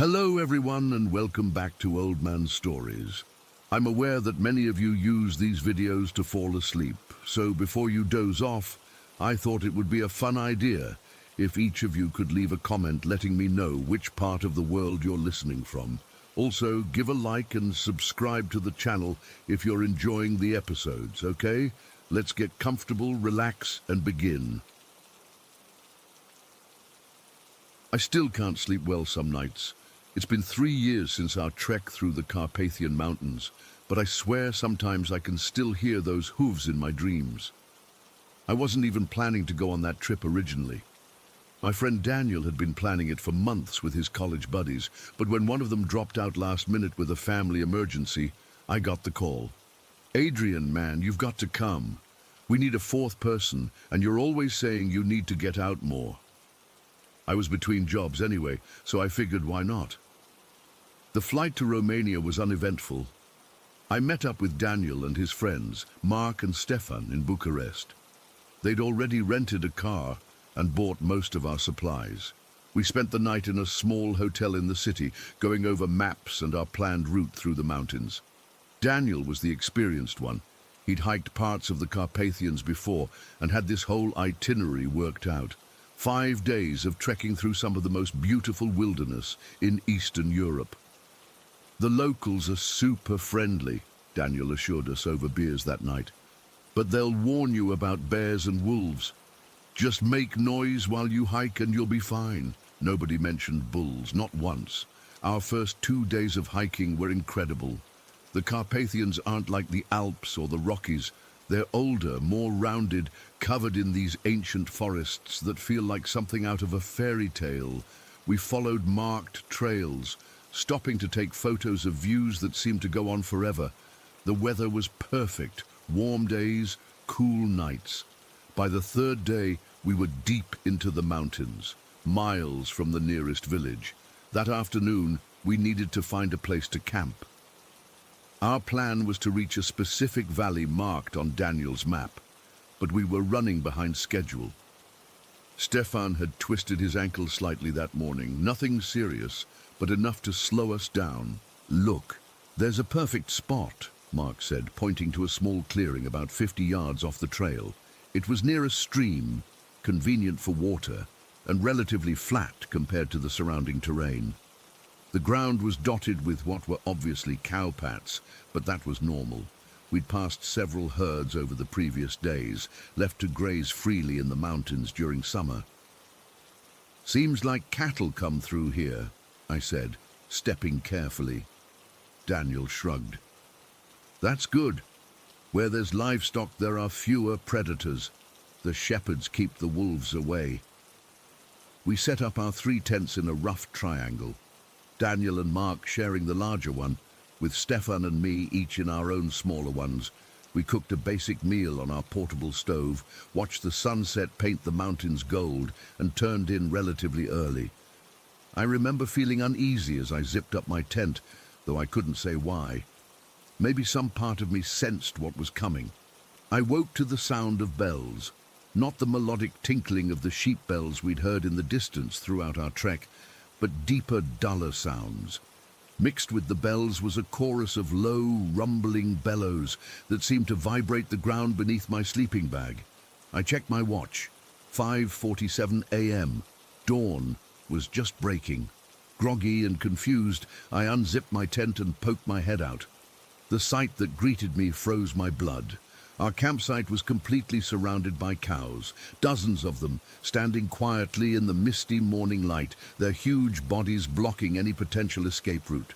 Hello everyone and welcome back to Old Man Stories. I'm aware that many of you use these videos to fall asleep, so before you doze off, I thought it would be a fun idea if each of you could leave a comment letting me know which part of the world you're listening from. Also, give a like and subscribe to the channel if you're enjoying the episodes, okay? Let's get comfortable, relax, and begin. I still can't sleep well some nights. It's been 3 years since our trek through the Carpathian Mountains, but I swear sometimes I can still hear those hooves in my dreams. I wasn't even planning to go on that trip originally. My friend Daniel had been planning it for months with his college buddies, but when one of them dropped out last minute with a family emergency, I got the call. "Adrian, man, you've got to come. We need a fourth person, and you're always saying you need to get out more." I was between jobs anyway, so I figured why not. The flight to Romania was uneventful. I met up with Daniel and his friends, Mark and Stefan, in Bucharest. They'd already rented a car and bought most of our supplies. We spent the night in a small hotel in the city, going over maps and our planned route through the mountains. Daniel was the experienced one. He'd hiked parts of the Carpathians before and had this whole itinerary worked out. 5 days of trekking through some of the most beautiful wilderness in Eastern Europe. "The locals are super friendly," Daniel assured us over beers that night. "But they'll warn you about bears and wolves. Just make noise while you hike and you'll be fine." Nobody mentioned bulls, not once. Our first 2 days of hiking were incredible. The Carpathians aren't like the Alps or the Rockies. They're older, more rounded, covered in these ancient forests that feel like something out of a fairy tale. We followed marked trails, stopping to take photos of views that seemed to go on forever. The weather was perfect, warm days, cool nights. By the 3rd day, we were deep into the mountains, miles from the nearest village. That afternoon, we needed to find a place to camp. Our plan was to reach a specific valley marked on Daniel's map, but we were running behind schedule. Stefan had twisted his ankle slightly that morning, nothing serious, but enough to slow us down. "Look, there's a perfect spot," Mark said, pointing to a small clearing about 50 yards off the trail. It was near a stream, convenient for water, and relatively flat compared to the surrounding terrain. The ground was dotted with what were obviously cow pats, but that was normal. We'd passed several herds over the previous days, left to graze freely in the mountains during summer. "Seems like cattle come through here," I said, stepping carefully. Daniel shrugged. "That's good. Where there's livestock, there are fewer predators. The shepherds keep the wolves away." We set up our 3 tents in a rough triangle, Daniel and Mark sharing the larger one, with Stefan and me each in our own smaller ones. We cooked a basic meal on our portable stove, watched the sunset paint the mountains gold, and turned in relatively early. I remember feeling uneasy as I zipped up my tent, though I couldn't say why. Maybe some part of me sensed what was coming. I woke to the sound of bells, not the melodic tinkling of the sheep bells we'd heard in the distance throughout our trek, but deeper, duller sounds. Mixed with the bells was a chorus of low, rumbling bellows that seemed to vibrate the ground beneath my sleeping bag. I checked my watch. 5:47 a.m. Dawn was just breaking. Groggy and confused, I unzipped my tent and poked my head out. The sight that greeted me froze my blood. Our campsite was completely surrounded by cows, dozens of them, standing quietly in the misty morning light, their huge bodies blocking any potential escape route.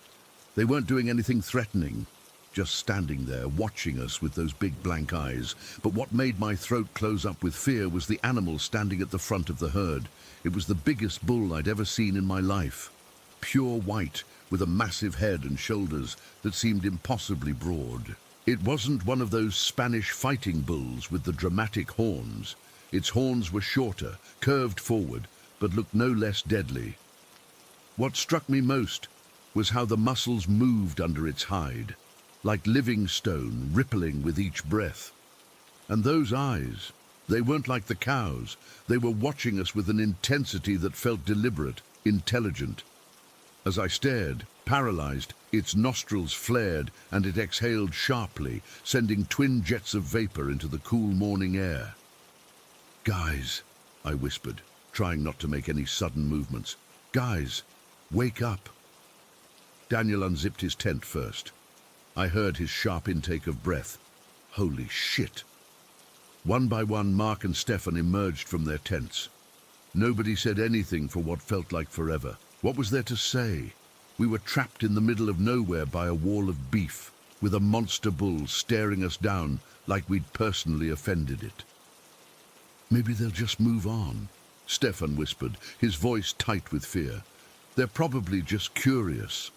They weren't doing anything threatening, just standing there, watching us with those big blank eyes. But what made my throat close up with fear was the animal standing at the front of the herd. It was the biggest bull I'd ever seen in my life. Pure white, with a massive head and shoulders that seemed impossibly broad. It wasn't one of those Spanish fighting bulls with the dramatic horns. Its horns were shorter, curved forward, but looked no less deadly. What struck me most was how the muscles moved under its hide, like living stone rippling with each breath. And those eyes, they weren't like the cows. They were watching us with an intensity that felt deliberate, intelligent. As I stared, paralyzed, its nostrils flared and it exhaled sharply, sending twin jets of vapor into the cool morning air. "Guys," I whispered, trying not to make any sudden movements. "Guys, wake up." Daniel unzipped his tent first. I heard his sharp intake of breath. Holy shit. One by one, Mark and Stefan emerged from their tents. Nobody said anything for what felt like forever. What was there to say? We were trapped in the middle of nowhere by a wall of beef, with a monster bull staring us down like we'd personally offended it. "Maybe they'll just move on," Stefan whispered, his voice tight with fear. "They're probably just curious."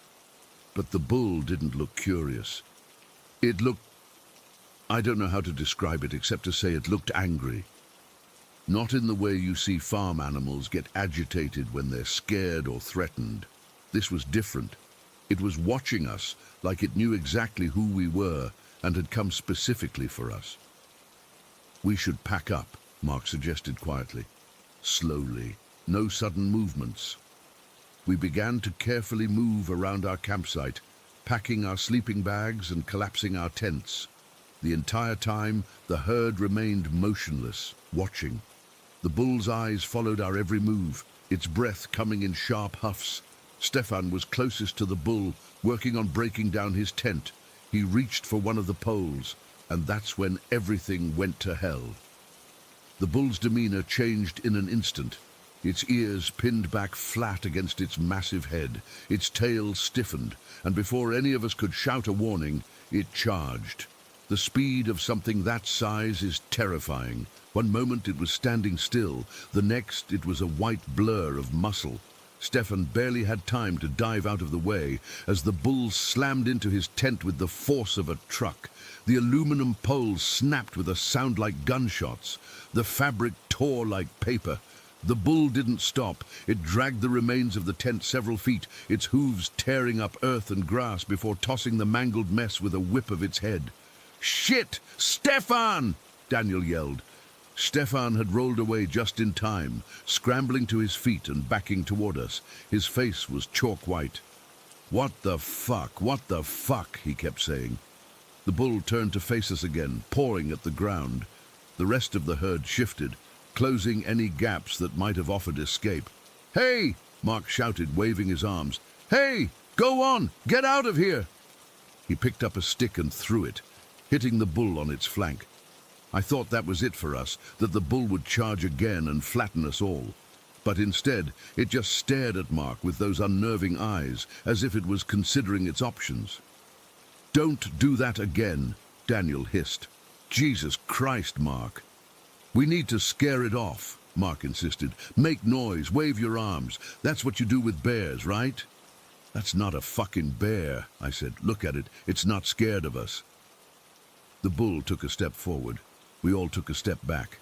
But the bull didn't look curious. It looked... I don't know how to describe it except to say it looked angry. Not in the way you see farm animals get agitated when they're scared or threatened. This was different. It was watching us like it knew exactly who we were and had come specifically for us. "We should pack up," Mark suggested quietly. Slowly, no sudden movements. We began to carefully move around our campsite, packing our sleeping bags and collapsing our tents. The entire time, the herd remained motionless, watching. The bull's eyes followed our every move, its breath coming in sharp huffs. Stefan was closest to the bull, working on breaking down his tent. He reached for one of the poles, and that's when everything went to hell. The bull's demeanor changed in an instant. Its ears pinned back flat against its massive head, its tail stiffened, and before any of us could shout a warning, it charged. The speed of something that size is terrifying. One moment it was standing still, the next it was a white blur of muscle. Stefan barely had time to dive out of the way as the bull slammed into his tent with the force of a truck. The aluminum poles snapped with a sound like gunshots. The fabric tore like paper. The bull didn't stop. It dragged the remains of the tent several feet, its hooves tearing up earth and grass before tossing the mangled mess with a whip of its head. "Shit! Stefan!" Daniel yelled. Stefan had rolled away just in time, scrambling to his feet and backing toward us. His face was chalk white. "What the fuck? What the fuck?" he kept saying. The bull turned to face us again, pawing at the ground. The rest of the herd shifted, closing any gaps that might have offered escape. "Hey!" Mark shouted, waving his arms. "Hey! Go on! Get out of here!" He picked up a stick and threw it, hitting the bull on its flank. I thought that was it for us, that the bull would charge again and flatten us all. But instead, it just stared at Mark with those unnerving eyes, as if it was considering its options. "Don't do that again," Daniel hissed. "Jesus Christ, Mark." "We need to scare it off," Mark insisted. "Make noise, wave your arms. That's what you do with bears, right?" "That's not a fucking bear," I said. "Look at it. It's not scared of us." The bull took a step forward. We all took a step back.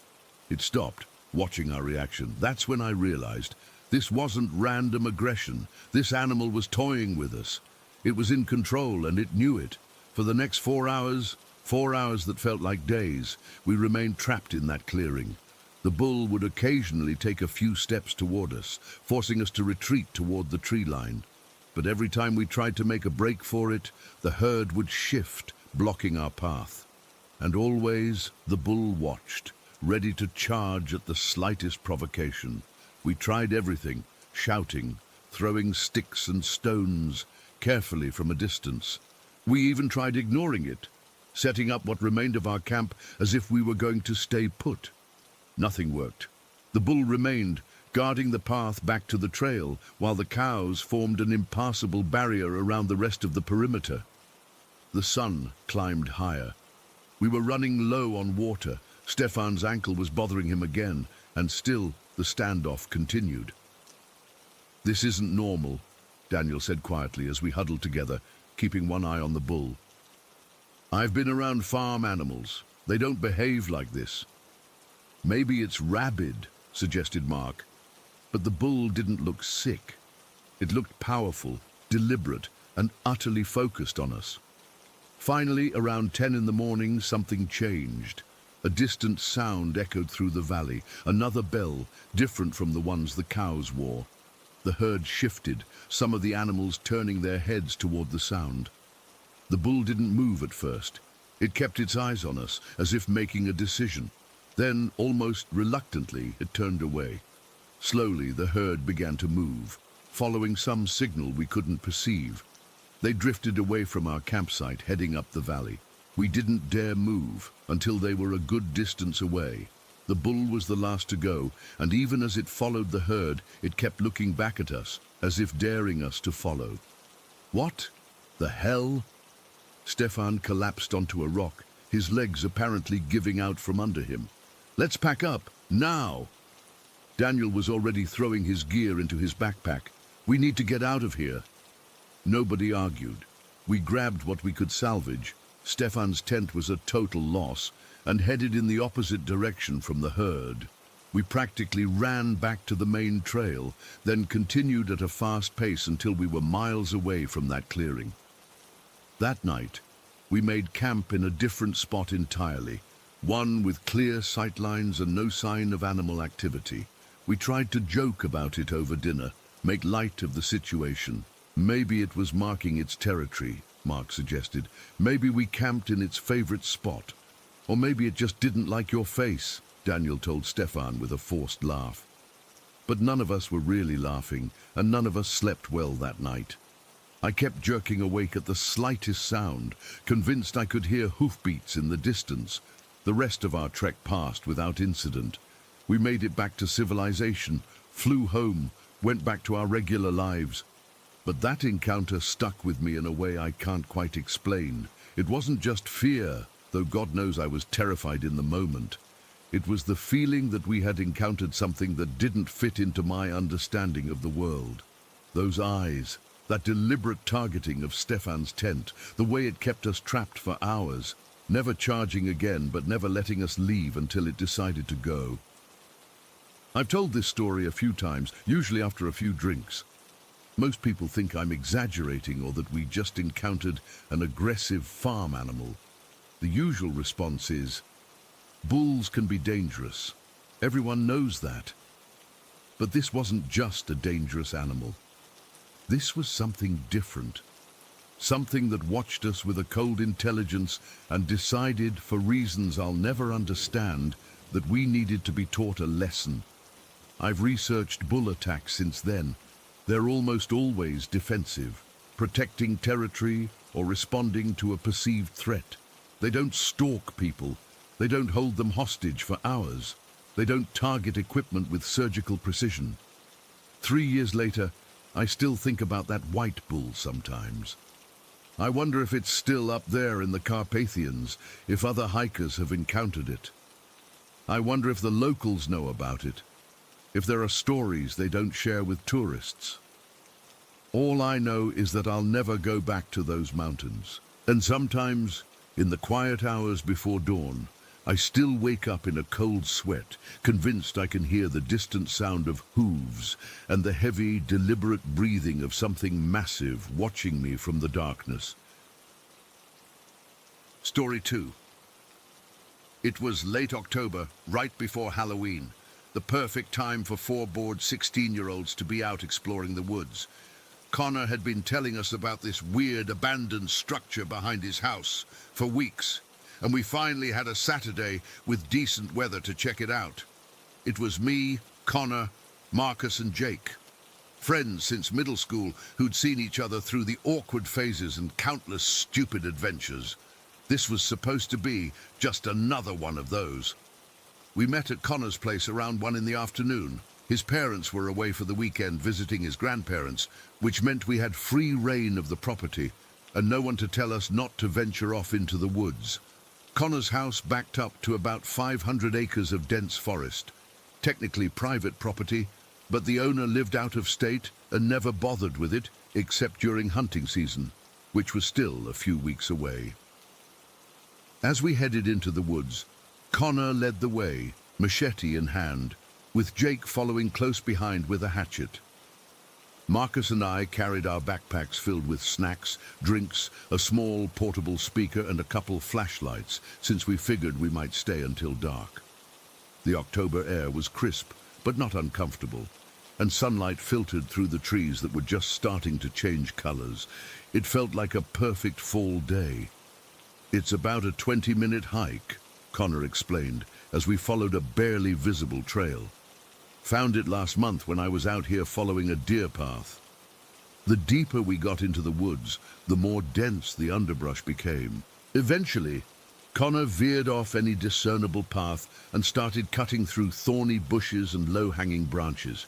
It stopped, watching our reaction. That's when I realized this wasn't random aggression. This animal was toying with us. It was in control, and it knew it. For the next 4 hours that felt like days, we remained trapped in that clearing. The bull would occasionally take a few steps toward us, forcing us to retreat toward the tree line. But every time we tried to make a break for it, the herd would shift, blocking our path. And always the bull watched, ready to charge at the slightest provocation. We tried everything, shouting, throwing sticks and stones, carefully from a distance. We even tried ignoring it, setting up what remained of our camp as if we were going to stay put. Nothing worked. The bull remained, guarding the path back to the trail, while the cows formed an impassable barrier around the rest of the perimeter. The sun climbed higher. We were running low on water. Stefan's ankle was bothering him again, and still the standoff continued. "This isn't normal," Daniel said quietly as we huddled together, keeping one eye on the bull. "I've been around farm animals. They don't behave like this." "Maybe it's rabid," suggested Mark. But the bull didn't look sick. It looked powerful, deliberate, and utterly focused on us. Finally, around 10 in the morning, something changed. A distant sound echoed through the valley, another bell, different from the ones the cows wore. The herd shifted, some of the animals turning their heads toward the sound. The bull didn't move at first. It kept its eyes on us, as if making a decision. Then, almost reluctantly, it turned away. Slowly, the herd began to move, following some signal we couldn't perceive. They drifted away from our campsite, heading up the valley. We didn't dare move until they were a good distance away. The bull was the last to go, and even as it followed the herd, it kept looking back at us, as if daring us to follow. What the hell? Stefan collapsed onto a rock, his legs apparently giving out from under him. Let's pack up, now! Daniel was already throwing his gear into his backpack. We need to get out of here. Nobody argued. We grabbed what we could salvage. Stefan's tent was a total loss, and headed in the opposite direction from the herd. We practically ran back to the main trail, then continued at a fast pace until we were miles away from that clearing. That night, we made camp in a different spot entirely, one with clear sightlines and no sign of animal activity. We tried to joke about it over dinner, make light of the situation. Maybe it was marking its territory, Mark suggested. Maybe we camped in its favorite spot. Or maybe it just didn't like your face, Daniel told Stefan with a forced laugh. But none of us were really laughing, and none of us slept well that night. I kept jerking awake at the slightest sound, convinced I could hear hoofbeats in the distance. The rest of our trek passed without incident. We made it back to civilization, flew home, went back to our regular lives. But that encounter stuck with me in a way I can't quite explain. It wasn't just fear, though God knows I was terrified in the moment. It was the feeling that we had encountered something that didn't fit into my understanding of the world. Those eyes, that deliberate targeting of Stefan's tent, the way it kept us trapped for hours, never charging again but never letting us leave until it decided to go. I've told this story a few times, usually after a few drinks. Most people think I'm exaggerating or that we just encountered an aggressive farm animal. The usual response is, bulls can be dangerous. Everyone knows that. But this wasn't just a dangerous animal. This was something different. Something that watched us with a cold intelligence and decided, for reasons I'll never understand, that we needed to be taught a lesson. I've researched bull attacks since then. They're almost always defensive, protecting territory or responding to a perceived threat. They don't stalk people. They don't hold them hostage for hours. They don't target equipment with surgical precision. 3 years later, I still think about that white bull sometimes. I wonder if it's still up there in the Carpathians, if other hikers have encountered it. I wonder if the locals know about it, if there are stories they don't share with tourists. All I know is that I'll never go back to those mountains. And sometimes, in the quiet hours before dawn, I still wake up in a cold sweat, convinced I can hear the distant sound of hooves and the heavy, deliberate breathing of something massive watching me from the darkness. Story 2. It was late October, right before Halloween, the perfect time for 4 bored 16-year-olds to be out exploring the woods. Connor had been telling us about this weird abandoned structure behind his house for weeks, and we finally had a Saturday with decent weather to check it out. It was me, Connor, Marcus and Jake, friends since middle school who'd seen each other through the awkward phases and countless stupid adventures. This was supposed to be just another one of those. We met at Connor's place around 1 in the afternoon. His parents were away for the weekend visiting his grandparents, which meant we had free reign of the property and no one to tell us not to venture off into the woods. Connor's house backed up to about 500 acres of dense forest, technically private property, but the owner lived out of state and never bothered with it except during hunting season, which was still a few weeks away. As we headed into the woods, Connor led the way, machete in hand, with Jake following close behind with a hatchet. Marcus and I carried our backpacks filled with snacks, drinks, a small portable speaker and a couple flashlights, since we figured we might stay until dark. The October air was crisp, but not uncomfortable. and sunlight filtered through the trees that were just starting to change colors. It felt like a perfect fall day. "It's about a 20-minute hike," Connor explained, as we followed a barely visible trail. "Found it last month when I was out here following a deer path." The deeper we got into the woods, the more dense the underbrush became. Eventually, Connor veered off any discernible path and started cutting through thorny bushes and low-hanging branches.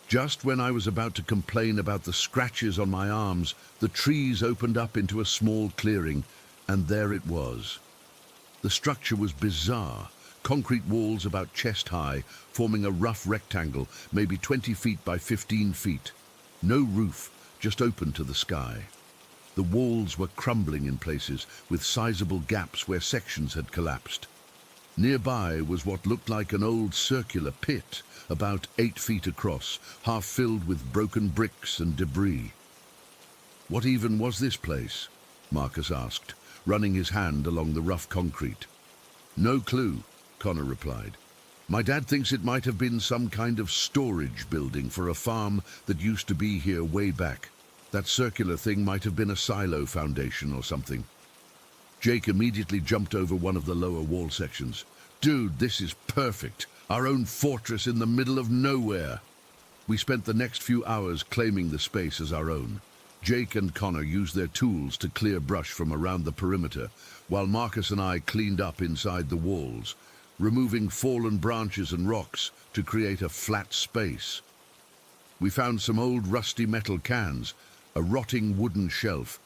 Just when I was about to complain about the scratches on my arms, the trees opened up into a small clearing, and there it was. The structure was bizarre. Concrete walls about chest high, forming a rough rectangle, maybe 20 feet by 15 feet. No roof, just open to the sky. The walls were crumbling in places, with sizable gaps where sections had collapsed. Nearby was what looked like an old circular pit, about 8 feet across, half filled with broken bricks and debris. "What even was this place?" Marcus asked, running his hand along the rough concrete. "No clue," Connor replied. "My dad thinks it might have been some kind of storage building for a farm that used to be here way back. That circular thing might have been a silo foundation or something." Jake immediately jumped over one of the lower wall sections. "Dude, this is perfect. Our own fortress in the middle of nowhere." We spent the next few hours claiming the space as our own. Jake and Connor used their tools to clear brush from around the perimeter, while Marcus and I cleaned up inside the walls, removing fallen branches and rocks to create a flat space. We found some old rusty metal cans, a rotting wooden shelf,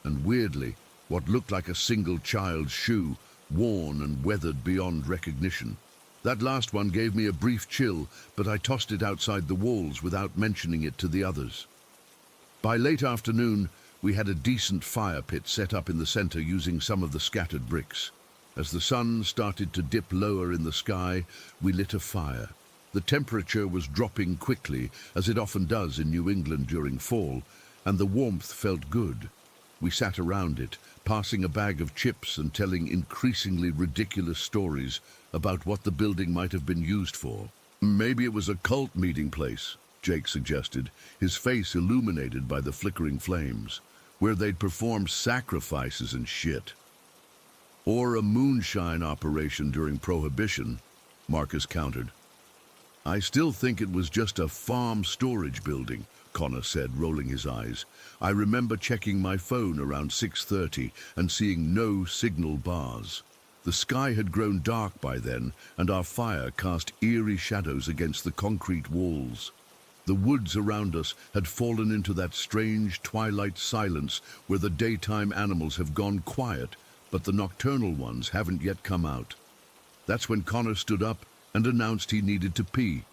and weirdly, what looked like a single child's shoe, worn and weathered beyond recognition. That last one gave me a brief chill, but I tossed it outside the walls without mentioning it to the others. By late afternoon, we had a decent fire pit set up in the center using some of the scattered bricks. As the sun started to dip lower in the sky, we lit a fire. The temperature was dropping quickly, as it often does in New England during fall, and the warmth felt good. We sat around it, passing a bag of chips and telling increasingly ridiculous stories about what the building might have been used for. "Maybe it was a cult meeting place," Jake suggested, his face illuminated by the flickering flames, "where they'd perform sacrifices and shit." "Or a moonshine operation during Prohibition," Marcus countered. "I still think it was just a farm storage building," Connor said, rolling his eyes. "I remember checking my phone around 6:30 and seeing no signal bars. The sky had grown dark by then, and our fire cast eerie shadows against the concrete walls. The woods around us had fallen into that strange twilight silence where the daytime animals have gone quiet, but the nocturnal ones haven't yet come out. That's when Connor stood up and announced he needed to pee.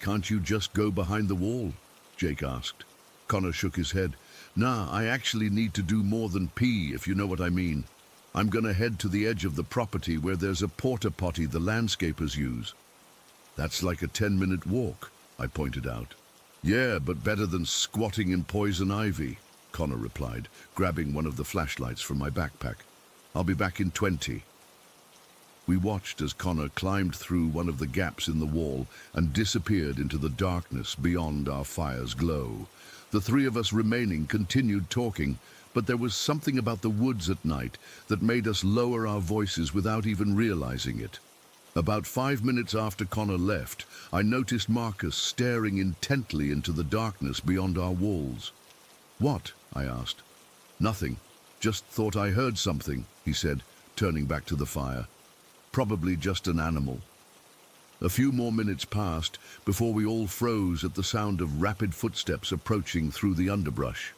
"Can't you just go behind the wall?" Jake asked. Connor shook his head. "Nah, I actually need to do more than pee, if you know what I mean. I'm gonna head to the edge of the property where there's a porta potty the landscapers use." "That's like a 10-minute walk," I pointed out. "Yeah, but better than squatting in poison ivy," Connor replied, grabbing one of the flashlights from my backpack. "I'll be back in 20. We watched as Connor climbed through one of the gaps in the wall and disappeared into the darkness beyond our fire's glow. The three of us remaining continued talking, but there was something about the woods at night that made us lower our voices without even realizing it. About 5 minutes after Connor left, I noticed Marcus staring intently into the darkness beyond our walls. "What?" I asked. "Nothing. Just thought I heard something," he said, turning back to the fire. "Probably just an animal." A few more minutes passed before we all froze at the sound of rapid footsteps approaching through the underbrush.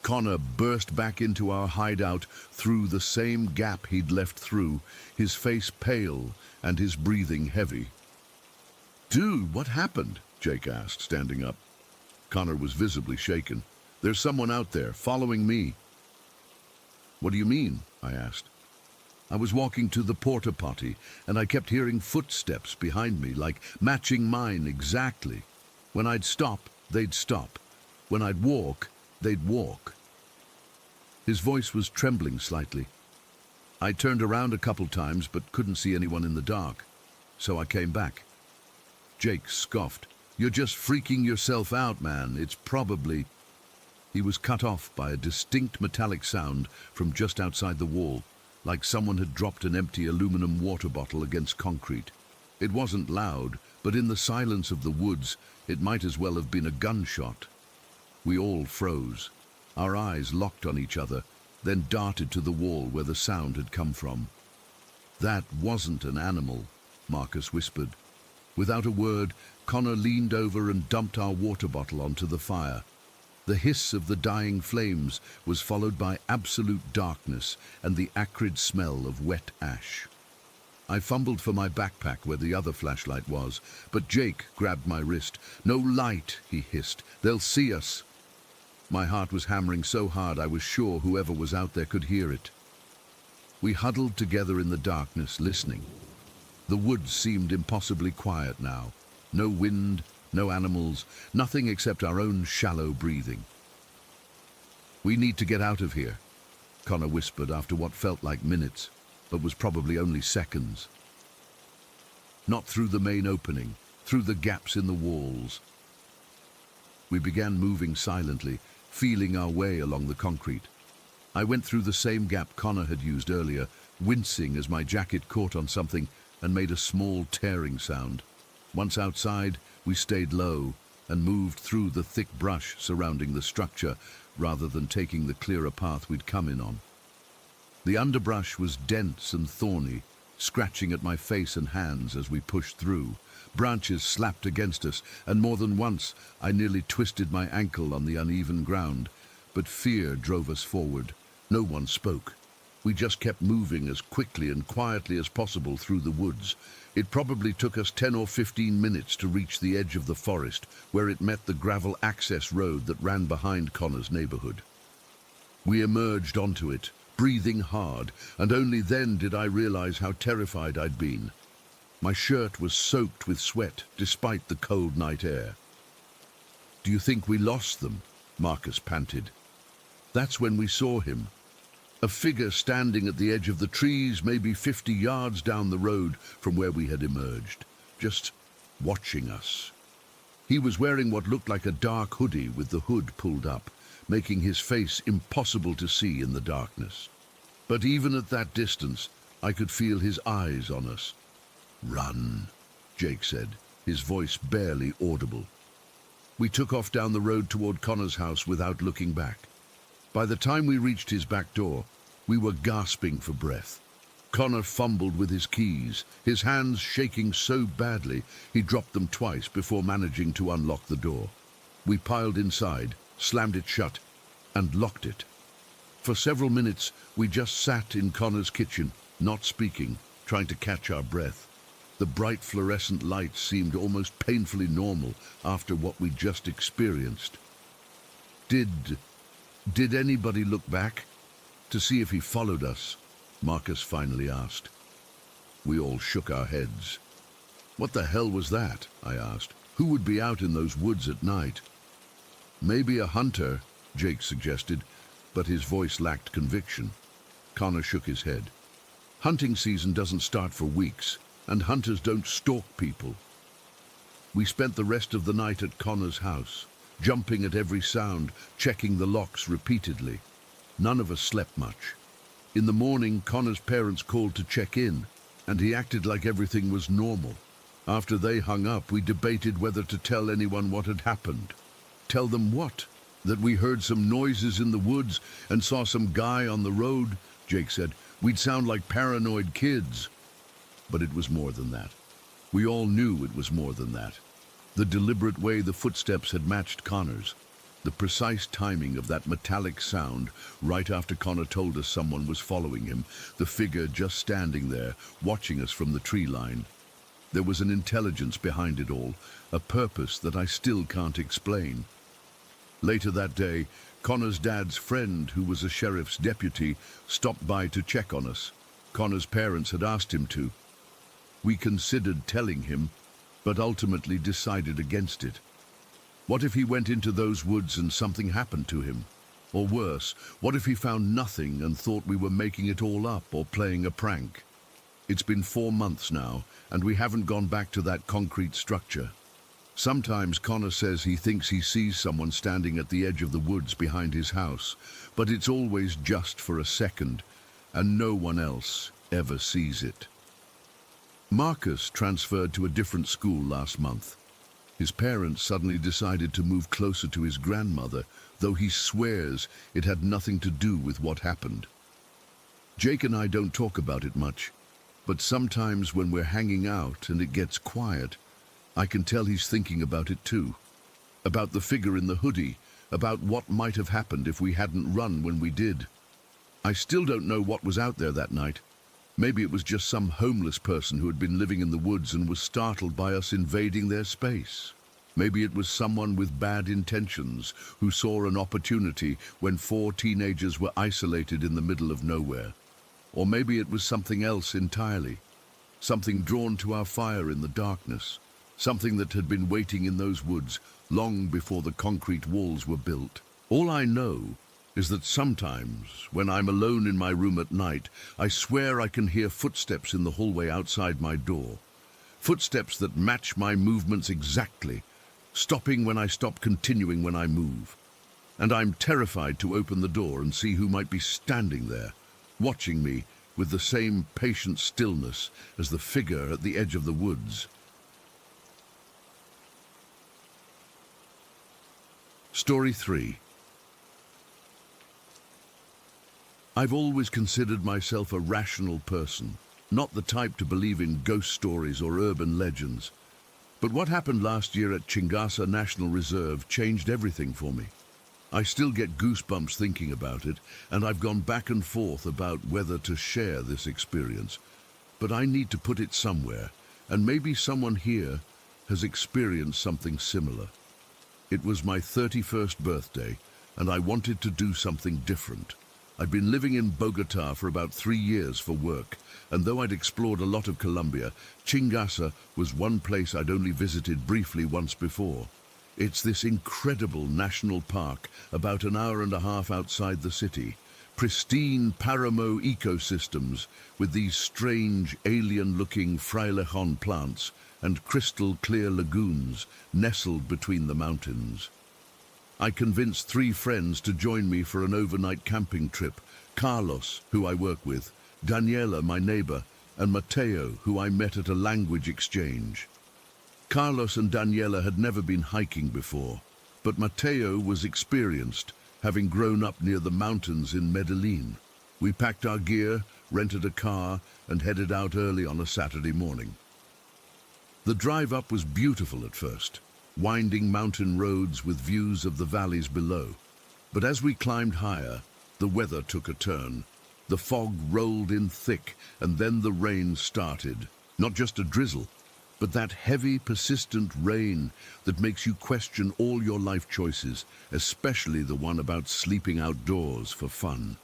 Connor burst back into our hideout through the same gap he'd left through, his face pale and his breathing heavy. "Dude, what happened?" Jake asked, standing up. Connor was visibly shaken. "There's someone out there, following me." "What do you mean?" I asked. "I was walking to the porta potty, and I kept hearing footsteps behind me, like matching mine exactly. When I'd stop, they'd stop. When I'd walk, they'd walk." His voice was trembling slightly. "I turned around a couple times, but couldn't see anyone in the dark. So I came back." Jake scoffed. You're just freaking yourself out, man. It's probably... He was cut off by a distinct metallic sound from just outside the wall, like someone had dropped an empty aluminum water bottle against concrete. It wasn't loud, but in the silence of the woods, it might as well have been a gunshot. We all froze. Our eyes locked on each other, then darted to the wall where the sound had come from. That wasn't an animal, Marcus whispered. Without a word, Connor leaned over and dumped our water bottle onto the fire. The hiss of the dying flames was followed by absolute darkness and the acrid smell of wet ash. I fumbled for my backpack where the other flashlight was, but Jake grabbed my wrist. "No light," he hissed. "They'll see us." My heart was hammering so hard I was sure whoever was out there could hear it. We huddled together in the darkness, listening. The woods seemed impossibly quiet now. No wind, no animals, nothing except our own shallow breathing. "We need to get out of here," Connor whispered after what felt like minutes, but was probably only seconds. "Not through the main opening, through the gaps in the walls." We began moving silently, feeling our way along the concrete. I went through the same gap Connor had used earlier, wincing as my jacket caught on something and made a small tearing sound. Once outside, we stayed low and moved through the thick brush surrounding the structure rather than taking the clearer path we'd come in on. The underbrush was dense and thorny, scratching at my face and hands as we pushed through. Branches slapped against us, and more than once I nearly twisted my ankle on the uneven ground. But fear drove us forward. No one spoke. We just kept moving as quickly and quietly as possible through the woods. It probably took us 10 or 15 minutes to reach the edge of the forest, where it met the gravel access road that ran behind Connor's neighborhood. We emerged onto it, breathing hard, and only then did I realize how terrified I'd been. My shirt was soaked with sweat, despite the cold night air. "Do you think we lost them?" Marcus panted. That's when we saw him. A figure standing at the edge of the trees, maybe 50 yards down the road from where we had emerged, just watching us. He was wearing what looked like a dark hoodie with the hood pulled up, making his face impossible to see in the darkness. But even at that distance, I could feel his eyes on us. "Run," Jake said, his voice barely audible. We took off down the road toward Connor's house without looking back. By the time we reached his back door, we were gasping for breath. Connor fumbled with his keys, his hands shaking so badly he dropped them twice before managing to unlock the door. We piled inside, slammed it shut, and locked it. For several minutes, we just sat in Connor's kitchen, not speaking, trying to catch our breath. The bright fluorescent light seemed almost painfully normal after what we'd just experienced. Did anybody look back to see if he followed us?" Marcus finally asked. We all shook our heads. "What the hell was that?" I asked. "Who would be out in those woods at night?" "Maybe a hunter," Jake suggested, but his voice lacked conviction. Connor shook his head. "Hunting season doesn't start for weeks, and hunters don't stalk people." We spent the rest of the night at Connor's house, jumping at every sound, checking the locks repeatedly. None of us slept much. In the morning, Connor's parents called to check in, and he acted like everything was normal. After they hung up, we debated whether to tell anyone what had happened. "Tell them what? That we heard some noises in the woods and saw some guy on the road?" Jake said. "We'd sound like paranoid kids." But it was more than that. We all knew it was more than that. The deliberate way the footsteps had matched Connor's, the precise timing of that metallic sound right after Connor told us someone was following him, the figure just standing there, watching us from the tree line. There was an intelligence behind it all, a purpose that I still can't explain. Later that day, Connor's dad's friend, who was a sheriff's deputy, stopped by to check on us. Connor's parents had asked him to. We considered telling him, but ultimately decided against it. What if he went into those woods and something happened to him? Or worse, what if he found nothing and thought we were making it all up or playing a prank? It's been 4 months now, and we haven't gone back to that concrete structure. Sometimes Connor says he thinks he sees someone standing at the edge of the woods behind his house, but it's always just for a second, and no one else ever sees it. Marcus transferred to a different school last month. His parents suddenly decided to move closer to his grandmother, though he swears it had nothing to do with what happened. Jake and I don't talk about it much, but sometimes when we're hanging out and it gets quiet, I can tell he's thinking about it too. About the figure in the hoodie, about what might have happened if we hadn't run when we did. I still don't know what was out there that night. Maybe it was just some homeless person who had been living in the woods and was startled by us invading their space. Maybe it was someone with bad intentions who saw an opportunity when 4 teenagers were isolated in the middle of nowhere. Or maybe it was something else entirely. Something drawn to our fire in the darkness. Something that had been waiting in those woods long before the concrete walls were built. All I know is that sometimes, when I'm alone in my room at night, I swear I can hear footsteps in the hallway outside my door. Footsteps that match my movements exactly, stopping when I stop, continuing when I move. And I'm terrified to open the door and see who might be standing there, watching me with the same patient stillness as the figure at the edge of the woods. Story 3. I've always considered myself a rational person, not the type to believe in ghost stories or urban legends. But what happened last year at Chingasa National Reserve changed everything for me. I still get goosebumps thinking about it, and I've gone back and forth about whether to share this experience. But I need to put it somewhere, and maybe someone here has experienced something similar. It was my 31st birthday, and I wanted to do something different. I'd been living in Bogota for about 3 years for work, and though I'd explored a lot of Colombia, Chingasa was one place I'd only visited briefly once before. It's this incredible national park about an hour and a half outside the city. Pristine Paramo ecosystems with these strange alien-looking frailejon plants and crystal-clear lagoons nestled between the mountains. I convinced 3 friends to join me for an overnight camping trip. Carlos, who I work with, Daniela, my neighbor, and Mateo, who I met at a language exchange. Carlos and Daniela had never been hiking before, but Mateo was experienced, having grown up near the mountains in Medellin. We packed our gear, rented a car, and headed out early on a Saturday morning. The drive up was beautiful at first, winding mountain roads with views of the valleys below. But as we climbed higher, the weather took a turn. The fog rolled in thick, and then the rain started. Not just a drizzle, but that heavy, persistent rain that makes you question all your life choices, especially the one about sleeping outdoors for fun.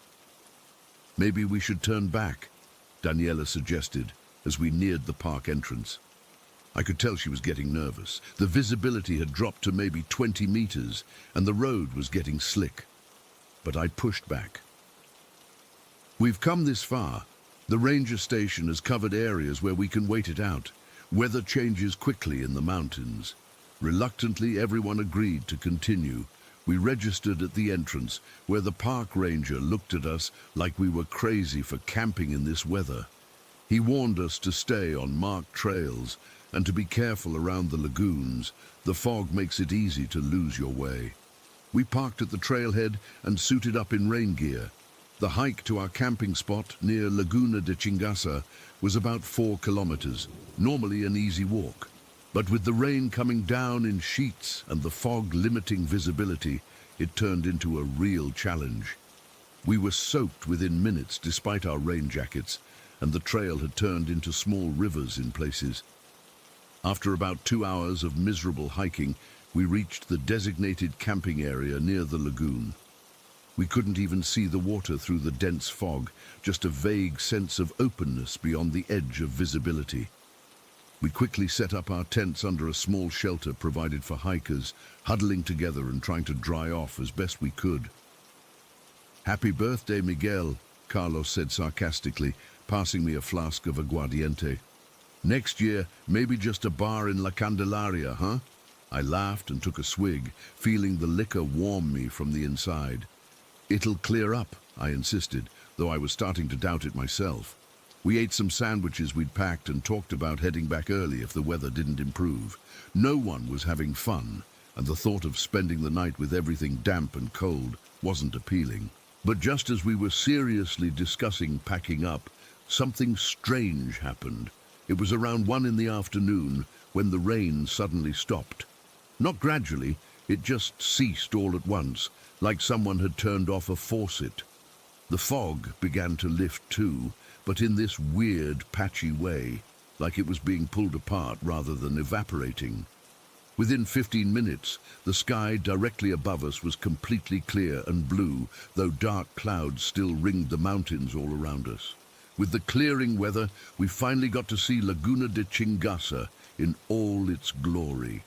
Maybe we should turn back, Daniela suggested as we neared the park entrance. I could tell she was getting nervous. The visibility had dropped to maybe 20 meters, and the road was getting slick. But I pushed back. We've come this far. The ranger station has covered areas where we can wait it out. Weather changes quickly in the mountains. Reluctantly, everyone agreed to continue. We registered at the entrance, where the park ranger looked at us like we were crazy for camping in this weather. He warned us to stay on marked trails and to be careful around the lagoons. The fog makes it easy to lose your way. We parked at the trailhead and suited up in rain gear. The hike to our camping spot near Laguna de Chingasa was about 4 kilometers, normally an easy walk. But with the rain coming down in sheets and the fog limiting visibility, it turned into a real challenge. We were soaked within minutes despite our rain jackets, and the trail had turned into small rivers in places. After about 2 hours of miserable hiking, we reached the designated camping area near the lagoon. We couldn't even see the water through the dense fog, just a vague sense of openness beyond the edge of visibility. We quickly set up our tents under a small shelter provided for hikers, huddling together and trying to dry off as best we could. "Happy birthday, Miguel," Carlos said sarcastically, passing me a flask of aguardiente. "Next year, maybe just a bar in La Candelaria, huh?" I laughed and took a swig, feeling the liquor warm me from the inside. "It'll clear up," I insisted, though I was starting to doubt it myself. We ate some sandwiches we'd packed and talked about heading back early if the weather didn't improve. No one was having fun, and the thought of spending the night with everything damp and cold wasn't appealing. But just as we were seriously discussing packing up, something strange happened. It was around 1 in the afternoon when the rain suddenly stopped. Not gradually, it just ceased all at once, like someone had turned off a faucet. The fog began to lift too, but in this weird, patchy way, like it was being pulled apart rather than evaporating. Within 15 minutes, the sky directly above us was completely clear and blue, though dark clouds still ringed the mountains all around us. With the clearing weather, we finally got to see Laguna de Chingasa in all its glory.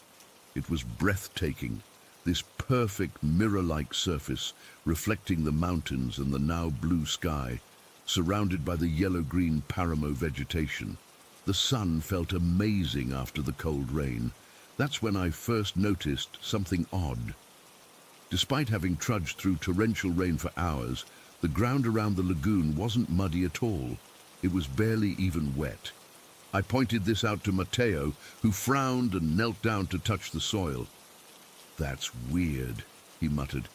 It was breathtaking, this perfect mirror-like surface reflecting the mountains and the now blue sky, surrounded by the yellow-green paramo vegetation. The sun felt amazing after the cold rain. That's when I first noticed something odd. Despite having trudged through torrential rain for hours, the ground around the lagoon wasn't muddy at all. It was barely even wet. I pointed this out to Matteo, who frowned and knelt down to touch the soil. "That's weird," he muttered.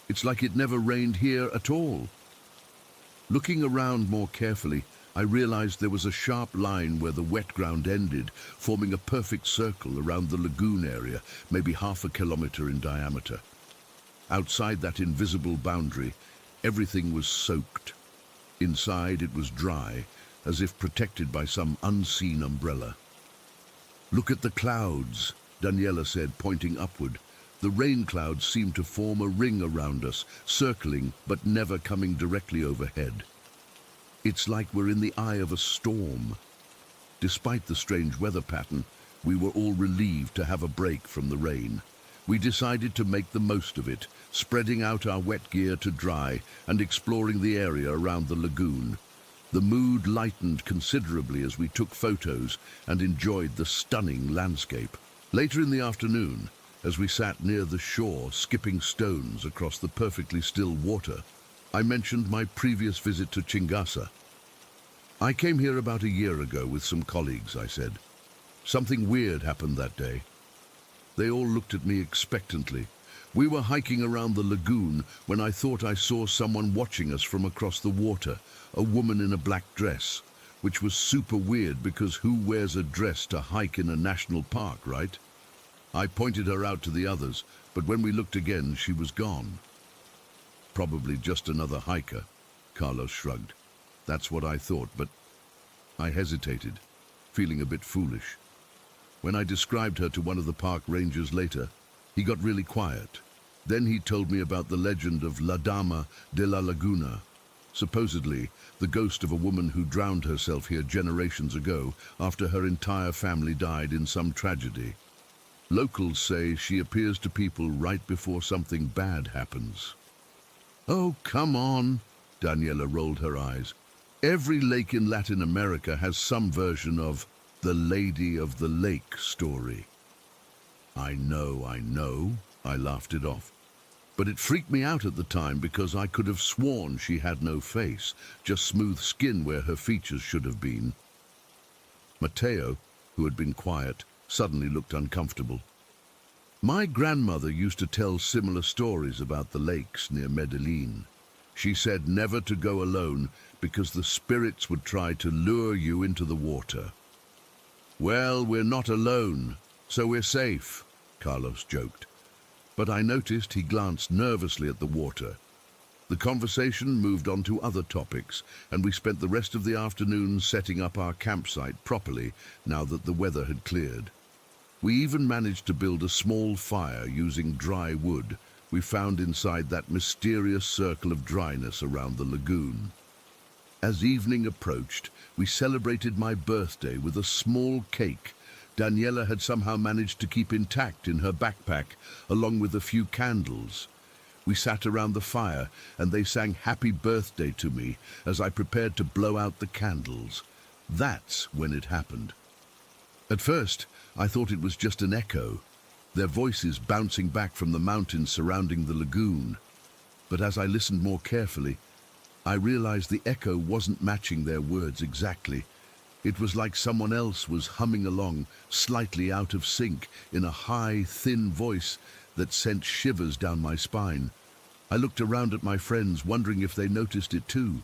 "It's like it never rained here at all." Looking around more carefully, I realized there was a sharp line where the wet ground ended, forming a perfect circle around the lagoon area, maybe half a kilometer in diameter. Outside that invisible boundary, everything was soaked. Inside it was dry, as if protected by some unseen umbrella. "Look at the clouds," Daniela said, pointing upward. The rain clouds seemed to form a ring around us, circling but never coming directly overhead. "It's like we're in the eye of a storm." Despite the strange weather pattern, we were all relieved to have a break from the rain. We decided to make the most of it, spreading out our wet gear to dry and exploring the area around the lagoon. The mood lightened considerably as we took photos and enjoyed the stunning landscape. Later in the afternoon, as we sat near the shore skipping stones across the perfectly still water, I mentioned my previous visit to Chingasa. "I came here about a year ago with some colleagues," I said. "Something weird happened that day." They all looked at me expectantly. We were hiking around the lagoon when I thought I saw someone watching us from across the water, a woman in a black dress, which was super weird because who wears a dress to hike in a national park, right? I pointed her out to the others, but when we looked again, she was gone. "Probably just another hiker," Carlos shrugged. "That's what I thought, but..." I hesitated, feeling a bit foolish. When I described her to one of the park rangers later, he got really quiet. Then he told me about the legend of La Dama de la Laguna, supposedly the ghost of a woman who drowned herself here generations ago after her entire family died in some tragedy. Locals say she appears to people right before something bad happens. "Oh, come on," Daniela rolled her eyes. "Every lake in Latin America has some version of the Lady of the Lake story." I know, I laughed it off. But it freaked me out at the time because I could have sworn she had no face, just smooth skin where her features should have been. Matteo, who had been quiet, suddenly looked uncomfortable. "My grandmother used to tell similar stories about the lakes near Medellin. She said never to go alone because the spirits would try to lure you into the water." "Well, we're not alone, so we're safe," Carlos joked. But I noticed he glanced nervously at the water. The conversation moved on to other topics, and we spent the rest of the afternoon setting up our campsite properly now that the weather had cleared. We even managed to build a small fire using dry wood we found inside that mysterious circle of dryness around the lagoon. As evening approached, we celebrated my birthday with a small cake Daniela had somehow managed to keep intact in her backpack, along with a few candles. We sat around the fire, and they sang happy birthday to me as I prepared to blow out the candles. That's when it happened. At first, I thought it was just an echo. their voices bouncing back from the mountains surrounding the lagoon. But as I listened more carefully, I realized the echo wasn't matching their words exactly. It was like someone else was humming along, slightly out of sync, in a high, thin voice that sent shivers down my spine. I looked around at my friends, wondering if they noticed it too.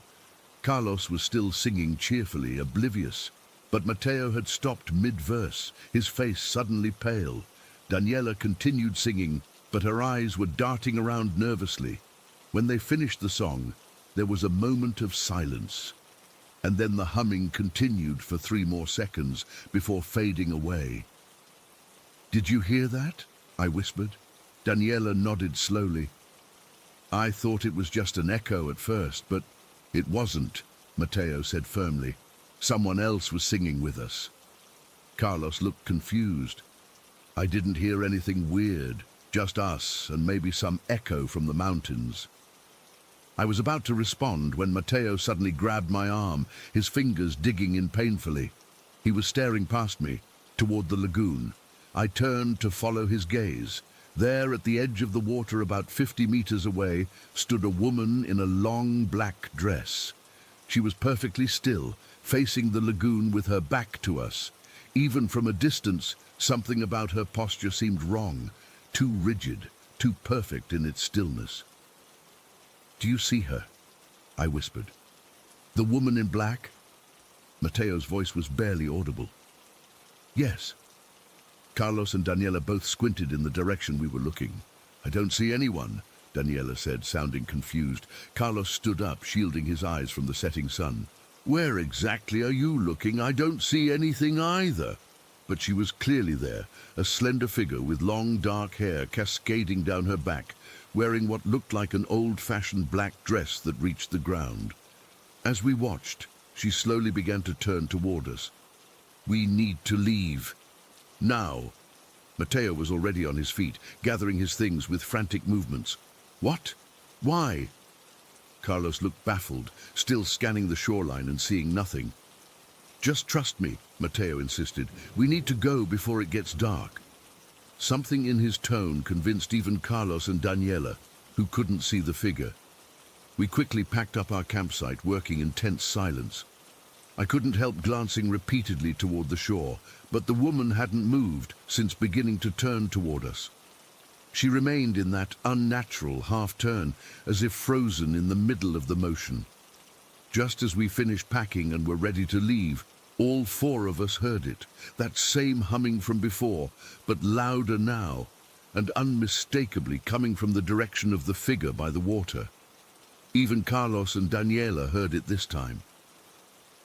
Carlos was still singing cheerfully, oblivious. But Mateo had stopped mid-verse, his face suddenly pale. Daniela continued singing, but her eyes were darting around nervously. When they finished the song, there was a moment of silence. And then the humming continued for 3 more seconds before fading away. "Did you hear that?" I whispered. Daniela nodded slowly. "I thought it was just an echo at first, but it wasn't," Mateo said firmly. "Someone else was singing with us." Carlos looked confused. "I didn't hear anything weird, just us and maybe some echo from the mountains." I was about to respond when Mateo suddenly grabbed my arm, his fingers digging in painfully. He was staring past me, toward the lagoon. I turned to follow his gaze. There, at the edge of the water about 50 meters away, stood a woman in a long black dress. She was perfectly still, facing the lagoon with her back to us. Even from a distance, something about her posture seemed wrong, too rigid, too perfect in its stillness. "Do you see her?" I whispered. "The woman in black?" Mateo's voice was barely audible. "Yes." Carlos and Daniela both squinted in the direction we were looking. "I don't see anyone," Daniela said, sounding confused. Carlos stood up, shielding his eyes from the setting sun. "Where exactly are you looking? I don't see anything either." But she was clearly there, a slender figure with long dark hair cascading down her back, wearing what looked like an old-fashioned black dress that reached the ground. As we watched, she slowly began to turn toward us. "We need to leave. Now." Mateo was already on his feet, gathering his things with frantic movements. "What? Why?" Carlos looked baffled, still scanning the shoreline and seeing nothing. "Just trust me," Mateo insisted. "We need to go before it gets dark." Something in his tone convinced even Carlos and Daniela, who couldn't see the figure. We quickly packed up our campsite, working in tense silence. I couldn't help glancing repeatedly toward the shore, but the woman hadn't moved since beginning to turn toward us. She remained in that unnatural half-turn, as if frozen in the middle of the motion. Just as we finished packing and were ready to leave, all 4 of us heard it, that same humming from before, but louder now, and unmistakably coming from the direction of the figure by the water. Even Carlos and Daniela heard it this time.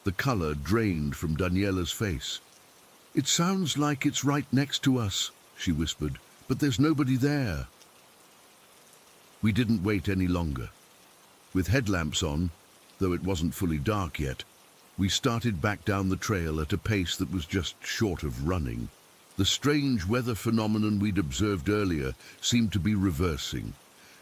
The color drained from Daniela's face. "It sounds like it's right next to us," she whispered, "but there's nobody there." We didn't wait any longer. With headlamps on, though it wasn't fully dark yet, we started back down the trail at a pace that was just short of running. The strange weather phenomenon we'd observed earlier seemed to be reversing.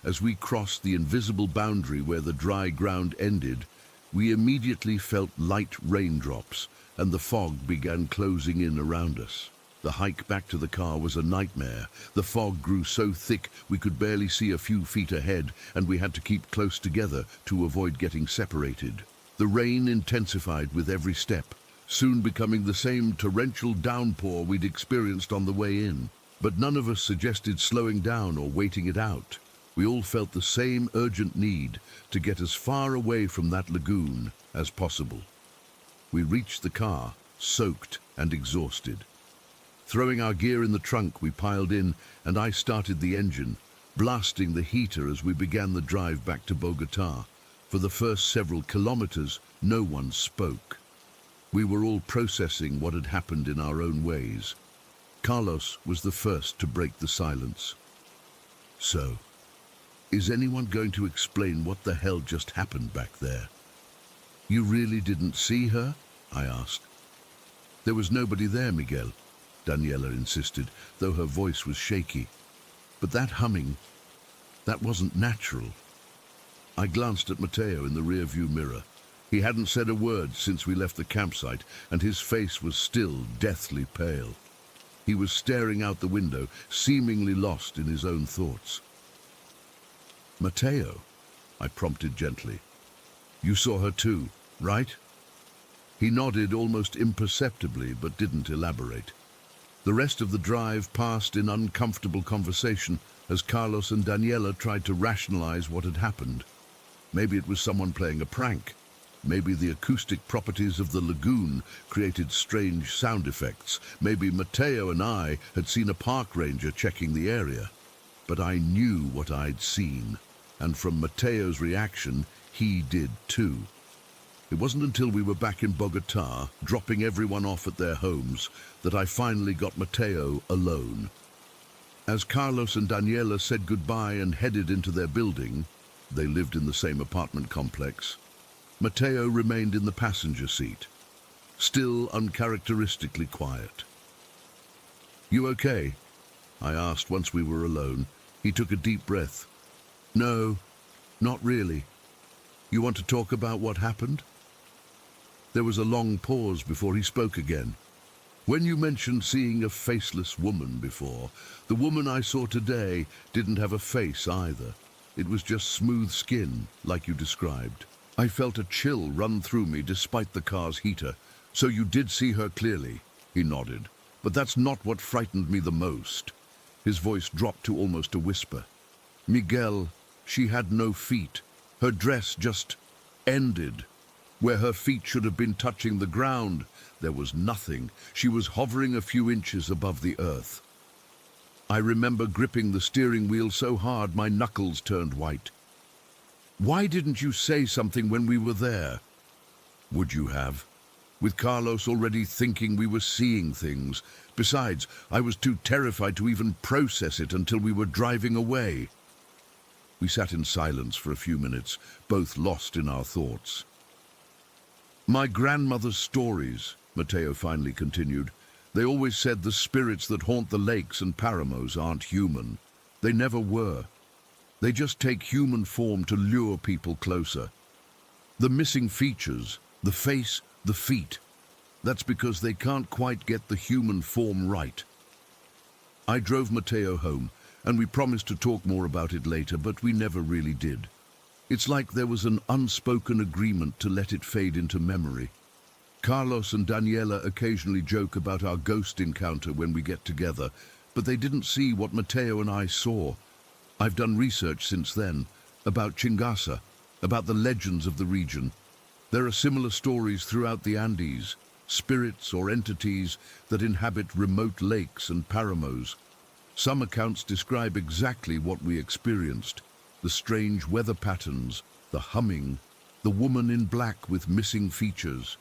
As we crossed the invisible boundary where the dry ground ended, we immediately felt light raindrops, and the fog began closing in around us. The hike back to the car was a nightmare. The fog grew so thick we could barely see a few feet ahead, and we had to keep close together to avoid getting separated. The rain intensified with every step, soon becoming the same torrential downpour we'd experienced on the way in. But none of us suggested slowing down or waiting it out. We all felt the same urgent need to get as far away from that lagoon as possible. We reached the car, soaked and exhausted. Throwing our gear in the trunk, we piled in, and I started the engine, blasting the heater as we began the drive back to Bogotá. For the first several kilometers, no one spoke. We were all processing what had happened in our own ways. Carlos was the first to break the silence. "So, is anyone going to explain what the hell just happened back there?" "You really didn't see her?" I asked. "There was nobody there, Miguel," Daniela insisted, though her voice was shaky. "But that humming, that wasn't natural." I glanced at Mateo in the rearview mirror. He hadn't said a word since we left the campsite, and his face was still deathly pale. He was staring out the window, seemingly lost in his own thoughts. "Matteo," I prompted gently. "You saw her too, right?" He nodded almost imperceptibly, but didn't elaborate. The rest of the drive passed in uncomfortable conversation as Carlos and Daniela tried to rationalize what had happened. Maybe it was someone playing a prank. Maybe the acoustic properties of the lagoon created strange sound effects. Maybe Matteo and I had seen a park ranger checking the area. But I knew what I'd seen, and from Matteo's reaction, he did too. It wasn't until we were back in Bogotá, dropping everyone off at their homes, that I finally got Matteo alone. As Carlos and Daniela said goodbye and headed into their building, they lived in the same apartment complex, Matteo remained in the passenger seat, still uncharacteristically quiet. "You okay?" I asked once we were alone. He took a deep breath. "No, not really. You want to talk about what happened?" There was a long pause before he spoke again. "When you mentioned seeing a faceless woman before, the woman I saw today didn't have a face either. It was just smooth skin, like you described. I felt a chill run through me despite the car's heater. So you did see her clearly," he nodded. "But that's not what frightened me the most." His voice dropped to almost a whisper. "Miguel, she had no feet. Her dress just ended. Where her feet should have been touching the ground, there was nothing. She was hovering a few inches above the earth. I remember gripping the steering wheel so hard my knuckles turned white. Why didn't you say something when we were there?" "Would you have? With Carlos already thinking we were seeing things. Besides, I was too terrified to even process it until we were driving away." We sat in silence for a few minutes, both lost in our thoughts. "My grandmother's stories," Matteo finally continued. "They always said the spirits that haunt the lakes and paramos aren't human. They never were. They just take human form to lure people closer. The missing features, the face, the feet, that's because they can't quite get the human form right." I drove Matteo home, and we promised to talk more about it later, but we never really did. It's like there was an unspoken agreement to let it fade into memory. Carlos and Daniela occasionally joke about our ghost encounter when we get together, but they didn't see what Matteo and I saw. I've done research since then, about Chingasa, about the legends of the region. There are similar stories throughout the Andes, spirits or entities that inhabit remote lakes and paramos. Some accounts describe exactly what we experienced: the strange weather patterns, the humming, the woman in black with missing features.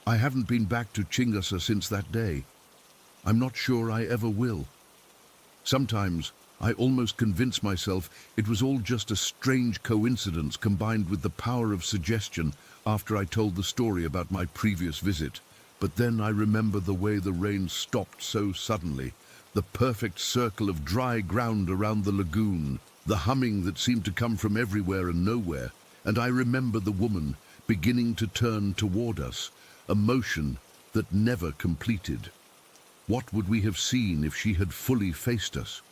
I haven't been back to Chingasa since that day. I'm not sure I ever will. Sometimes I almost convince myself it was all just a strange coincidence combined with the power of suggestion after I told the story about my previous visit. But then I remember the way the rain stopped so suddenly, the perfect circle of dry ground around the lagoon, the humming that seemed to come from everywhere and nowhere, and I remember the woman beginning to turn toward us, a motion that never completed. What would we have seen if she had fully faced us?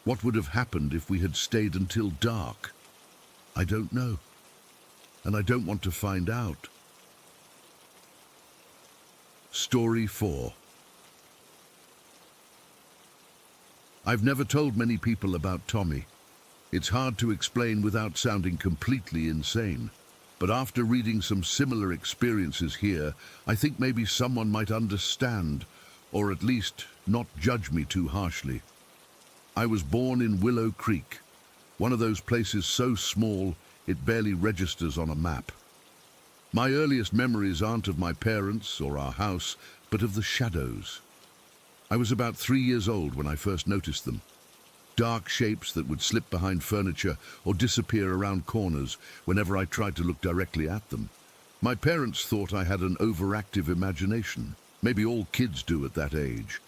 What would have happened if we had stayed until dark? I don't know, and I don't want to find out. Story 4. I've never told many people about Tommy. It's hard to explain without sounding completely insane. But after reading some similar experiences here, I think maybe someone might understand, or at least not judge me too harshly. I was born in Willow Creek, one of those places so small it barely registers on a map. My earliest memories aren't of my parents or our house, but of the shadows. I was about 3 years old when I first noticed them. Dark shapes that would slip behind furniture or disappear around corners whenever I tried to look directly at them. My parents thought I had an overactive imagination. Maybe all kids do at that age.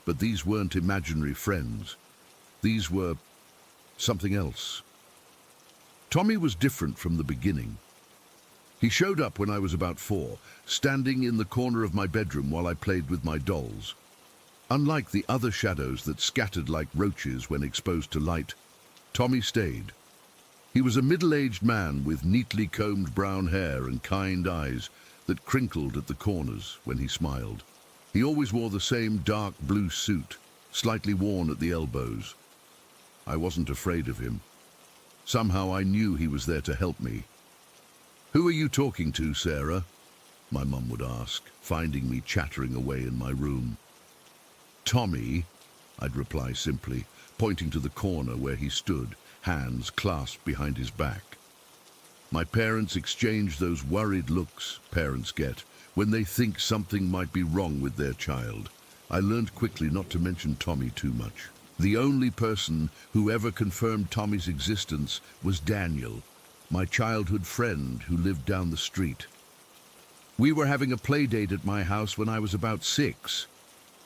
But these weren't imaginary friends. These were something else. Tommy was different from the beginning. He showed up when I was about 4, standing in the corner of my bedroom while I played with my dolls. Unlike the other shadows that scattered like roaches when exposed to light, Tommy stayed. He was a middle-aged man with neatly combed brown hair and kind eyes that crinkled at the corners when he smiled. He always wore the same dark blue suit, slightly worn at the elbows. I wasn't afraid of him. Somehow I knew he was there to help me. "Who are you talking to, Sarah?" my mum would ask, finding me chattering away in my room. "Tommy," I'd reply simply, pointing to the corner where he stood, hands clasped behind his back. My parents exchanged those worried looks parents get when they think something might be wrong with their child. I learned quickly not to mention Tommy too much. The only person who ever confirmed Tommy's existence was Daniel, my childhood friend who lived down the street. We were having a play date at my house when I was about 6.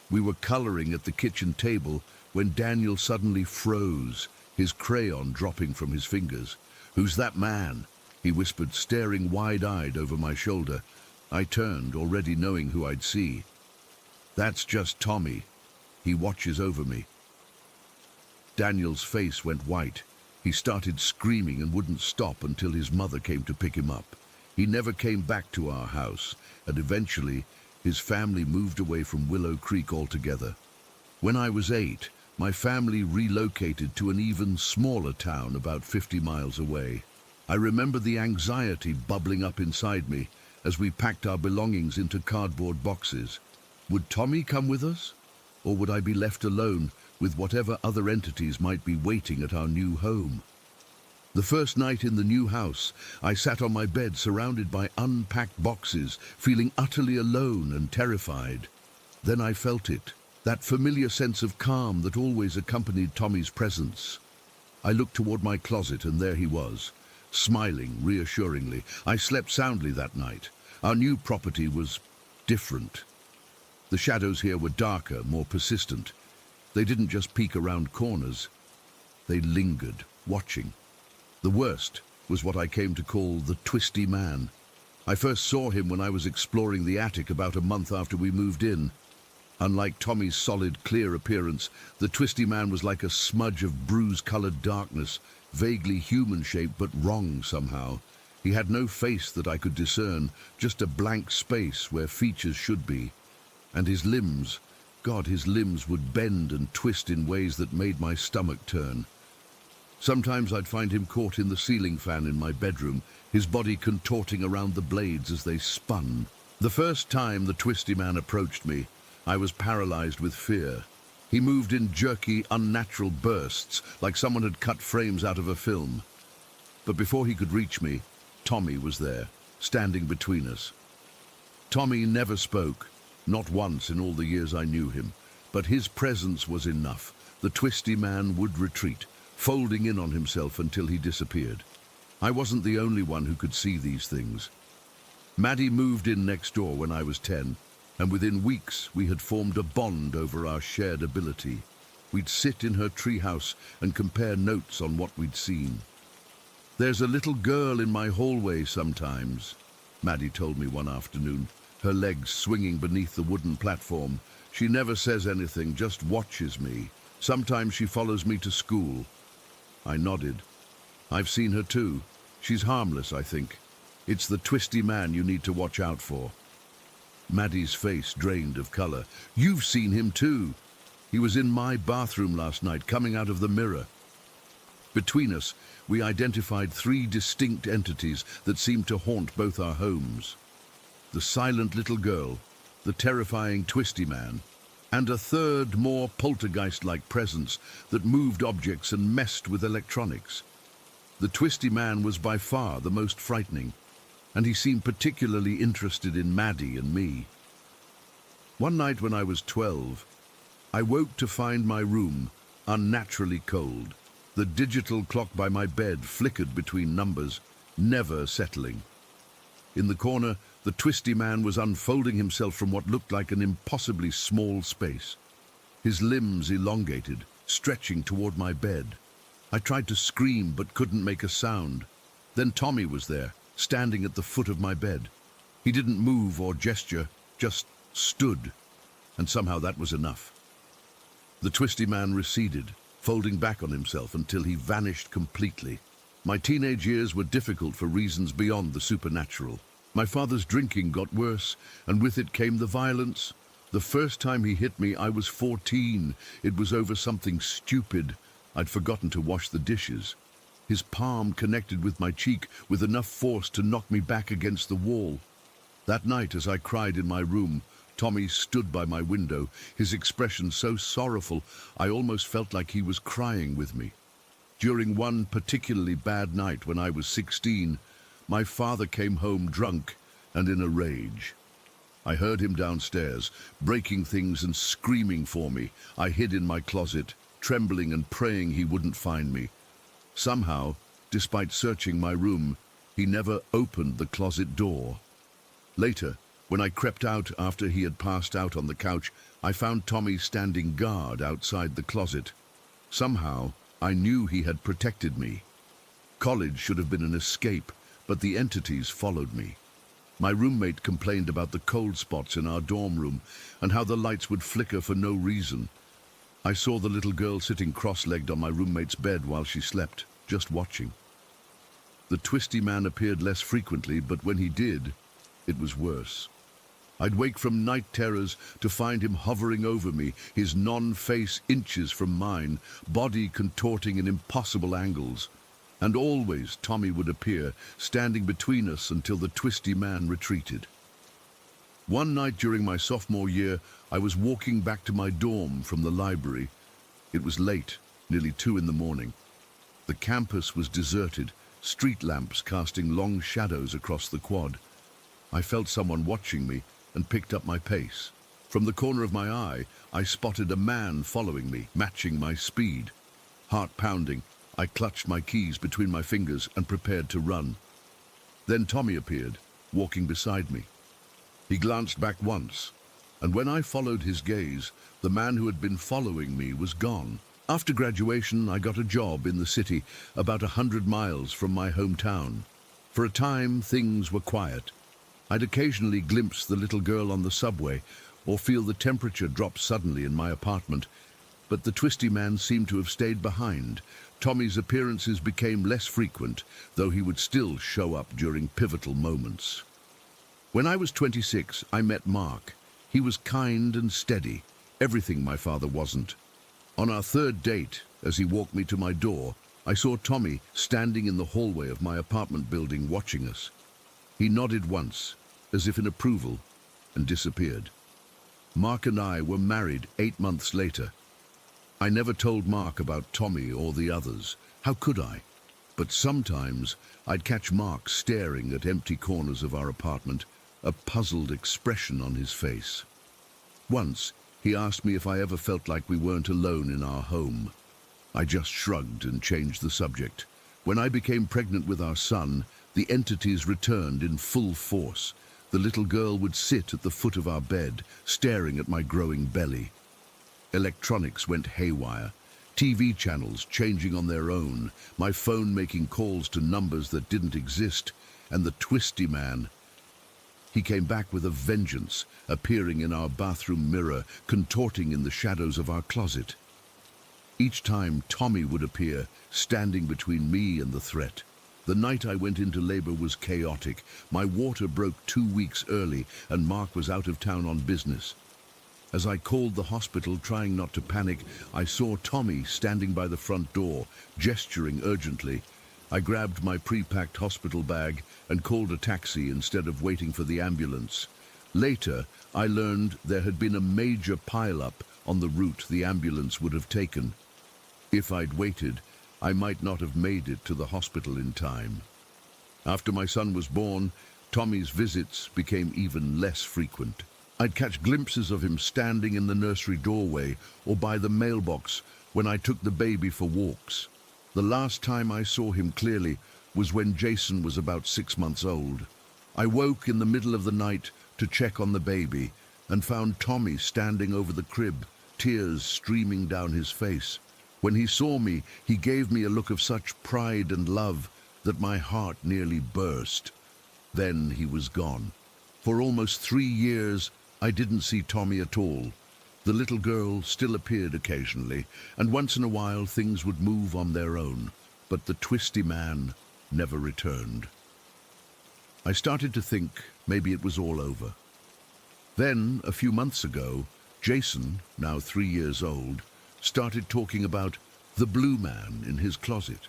We were coloring at the kitchen table when Daniel suddenly froze, his crayon dropping from his fingers. "Who's that man?" he whispered, staring wide-eyed over my shoulder. I turned, already knowing who I'd see. "That's just Tommy. He watches over me." Daniel's face went white. He started screaming and wouldn't stop until his mother came to pick him up. He never came back to our house, and eventually his family moved away from Willow Creek altogether. When I was 8, my family relocated to an even smaller town about 50 miles away. I remember the anxiety bubbling up inside me as we packed our belongings into cardboard boxes. Would Tommy come with us? Or would I be left alone with whatever other entities might be waiting at our new home? The first night in the new house, I sat on my bed surrounded by unpacked boxes, feeling utterly alone and terrified. Then I felt it, that familiar sense of calm that always accompanied Tommy's presence. I looked toward my closet and there he was, smiling reassuringly. I slept soundly that night. Our new property was different. The shadows here were darker, more persistent. They didn't just peek around corners. They lingered, watching. The worst was what I came to call the Twisty Man. I first saw him when I was exploring the attic about a month after we moved in. Unlike Tommy's solid, clear appearance, the Twisty Man was like a smudge of bruise-colored darkness, vaguely human-shaped but wrong somehow. He had no face that I could discern, just a blank space where features should be. And his limbs, God, his limbs would bend and twist in ways that made my stomach turn. Sometimes I'd find him caught in the ceiling fan in my bedroom, his body contorting around the blades as they spun. The first time the Twisty Man approached me, I was paralyzed with fear. He moved in jerky, unnatural bursts, like someone had cut frames out of a film. But before he could reach me, Tommy was there, standing between us. Tommy never spoke, not once in all the years I knew him, but his presence was enough. The Twisty Man would retreat, folding in on himself until he disappeared. I wasn't the only one who could see these things. Maddie moved in next door when I was 10, and within weeks we had formed a bond over our shared ability. We'd sit in her treehouse and compare notes on what we'd seen. "There's a little girl in my hallway sometimes," Maddie told me one afternoon, her legs swinging beneath the wooden platform. "She never says anything, just watches me. Sometimes she follows me to school." I nodded. "I've seen her too. She's harmless, I think. It's the Twisty Man you need to watch out for." Maddie's face drained of color. "You've seen him too. He was in my bathroom last night, coming out of the mirror." Between us, we identified 3 distinct entities that seemed to haunt both our homes. The silent little girl, the terrifying Twisty Man, and a third, more poltergeist-like presence that moved objects and messed with electronics. The Twisty Man was by far the most frightening, and he seemed particularly interested in Maddie and me. One night when I was 12, I woke to find my room unnaturally cold. The digital clock by my bed flickered between numbers, never settling. In the corner, the Twisty Man was unfolding himself from what looked like an impossibly small space. His limbs elongated, stretching toward my bed. I tried to scream but couldn't make a sound. Then Tommy was there, standing at the foot of my bed. He didn't move or gesture, just stood. And somehow that was enough. The twisty man receded, folding back on himself until he vanished completely. My teenage years were difficult for reasons beyond the supernatural. My father's drinking got worse, and with it came the violence. The first time he hit me, I was 14. It was over something stupid. I'd forgotten to wash the dishes. His palm connected with my cheek with enough force to knock me back against the wall. That night, as I cried in my room, Tommy stood by my window, his expression so sorrowful I almost felt like he was crying with me. During one particularly bad night when I was 16, my father came home drunk and in a rage. I heard him downstairs, breaking things and screaming for me. I hid in my closet, trembling and praying he wouldn't find me. Somehow, despite searching my room, he never opened the closet door. Later, when I crept out after he had passed out on the couch, I found Tommy standing guard outside the closet. Somehow, I knew he had protected me. College should have been an escape, but the entities followed me. My roommate complained about the cold spots in our dorm room and how the lights would flicker for no reason. I saw the little girl sitting cross-legged on my roommate's bed while she slept, just watching. The twisty man appeared less frequently, but when he did, it was worse. I'd wake from night terrors to find him hovering over me, his non-face inches from mine, body contorting in impossible angles. And always Tommy would appear, standing between us until the twisty man retreated. One night during my sophomore year, I was walking back to my dorm from the library. It was late, nearly 2 in the morning. The campus was deserted, street lamps casting long shadows across the quad. I felt someone watching me and picked up my pace. From the corner of my eye, I spotted a man following me, matching my speed. Heart pounding, I clutched my keys between my fingers and prepared to run. Then Tommy appeared, walking beside me. He glanced back once, and when I followed his gaze, the man who had been following me was gone. After graduation, I got a job in the city, about 100 miles from my hometown. For a time, things were quiet. I'd occasionally glimpse the little girl on the subway or feel the temperature drop suddenly in my apartment, but the twisty man seemed to have stayed behind. Tommy's appearances became less frequent, though he would still show up during pivotal moments. When I was 26, I met Mark. He was kind and steady, everything my father wasn't. On our third date, as he walked me to my door, I saw Tommy standing in the hallway of my apartment building watching us. He nodded once, as if in approval, and disappeared. Mark and I were married 8 months later. I never told Mark about Tommy or the others. How could I? But sometimes I'd catch Mark staring at empty corners of our apartment, a puzzled expression on his face. Once, he asked me if I ever felt like we weren't alone in our home. I just shrugged and changed the subject. When I became pregnant with our son, the entities returned in full force. The little girl would sit at the foot of our bed, staring at my growing belly. Electronics went haywire, TV channels changing on their own, my phone making calls to numbers that didn't exist, and the twisty man. He came back with a vengeance, appearing in our bathroom mirror, contorting in the shadows of our closet. Each time Tommy would appear, standing between me and the threat. The night I went into labor was chaotic. My water broke 2 weeks early, and Mark was out of town on business. As I called the hospital, trying not to panic, I saw Tommy standing by the front door, gesturing urgently. I grabbed my pre-packed hospital bag and called a taxi instead of waiting for the ambulance. Later, I learned there had been a major pile-up on the route the ambulance would have taken. If I'd waited, I might not have made it to the hospital in time. After my son was born, Tommy's visits became even less frequent. I'd catch glimpses of him standing in the nursery doorway or by the mailbox when I took the baby for walks. The last time I saw him clearly was when Jason was about 6 months old. I woke in the middle of the night to check on the baby and found Tommy standing over the crib, tears streaming down his face. When he saw me, he gave me a look of such pride and love that my heart nearly burst. Then he was gone. For almost 3 years, I didn't see Tommy at all. The little girl still appeared occasionally, and once in a while things would move on their own, but the twisty man never returned. I started to think maybe it was all over. Then, a few months ago, Jason, now 3 years old, started talking about the blue man in his closet.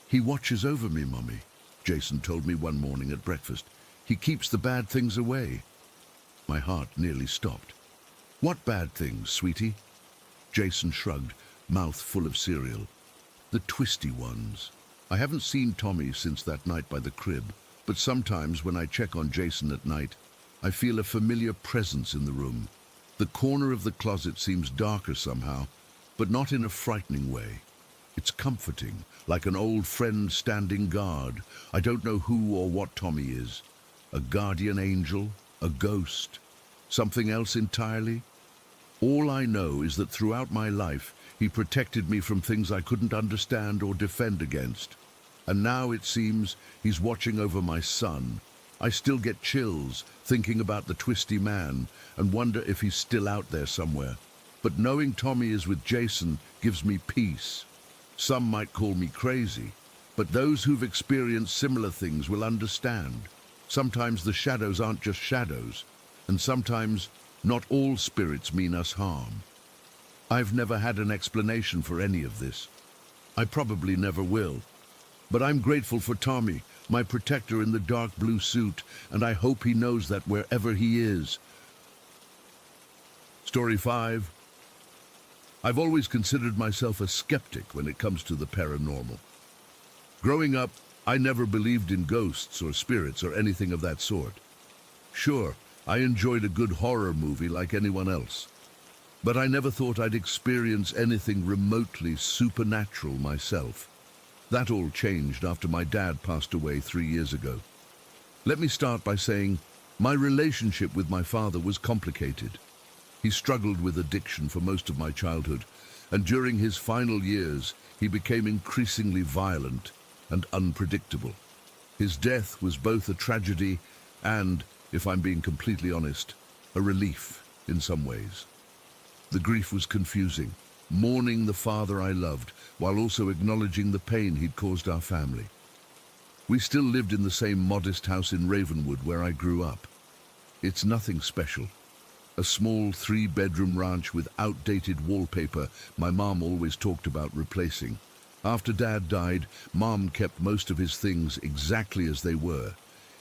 "He watches over me, Mummy," Jason told me one morning at breakfast. "He keeps the bad things away." My heart nearly stopped. "What bad things, sweetie?" Jason shrugged, mouth full of cereal. "The twisty ones. I haven't seen Tommy since that night by the crib, but sometimes when I check on Jason at night, I feel a familiar presence in the room. The corner of the closet seems darker somehow, but not in a frightening way. It's comforting, like an old friend standing guard. I don't know who or what Tommy is. A guardian angel? A ghost? Something else entirely? All I know is that throughout my life, he protected me from things I couldn't understand or defend against. And now it seems he's watching over my son. I still get chills thinking about the twisty man and wonder if he's still out there somewhere. But knowing Tommy is with Jason gives me peace. Some might call me crazy, but those who've experienced similar things will understand. Sometimes the shadows aren't just shadows, and sometimes not all spirits mean us harm. I've never had an explanation for any of this. I probably never will. But I'm grateful for Tommy, my protector in the dark blue suit, and I hope he knows that wherever he is. Story 5. I've always considered myself a skeptic when it comes to the paranormal. Growing up, I never believed in ghosts or spirits or anything of that sort. Sure, I enjoyed a good horror movie like anyone else, but I never thought I'd experience anything remotely supernatural myself. That all changed after my dad passed away 3 years ago. Let me start by saying my relationship with my father was complicated. He struggled with addiction for most of my childhood, and during his final years, he became increasingly violent and unpredictable. His death was both a tragedy and, if I'm being completely honest, a relief in some ways. The grief was confusing, mourning the father I loved, while also acknowledging the pain he'd caused our family. We still lived in the same modest house in Ravenwood where I grew up. It's nothing special. A small 3-bedroom ranch with outdated wallpaper my mom always talked about replacing. After Dad died, Mom kept most of his things exactly as they were.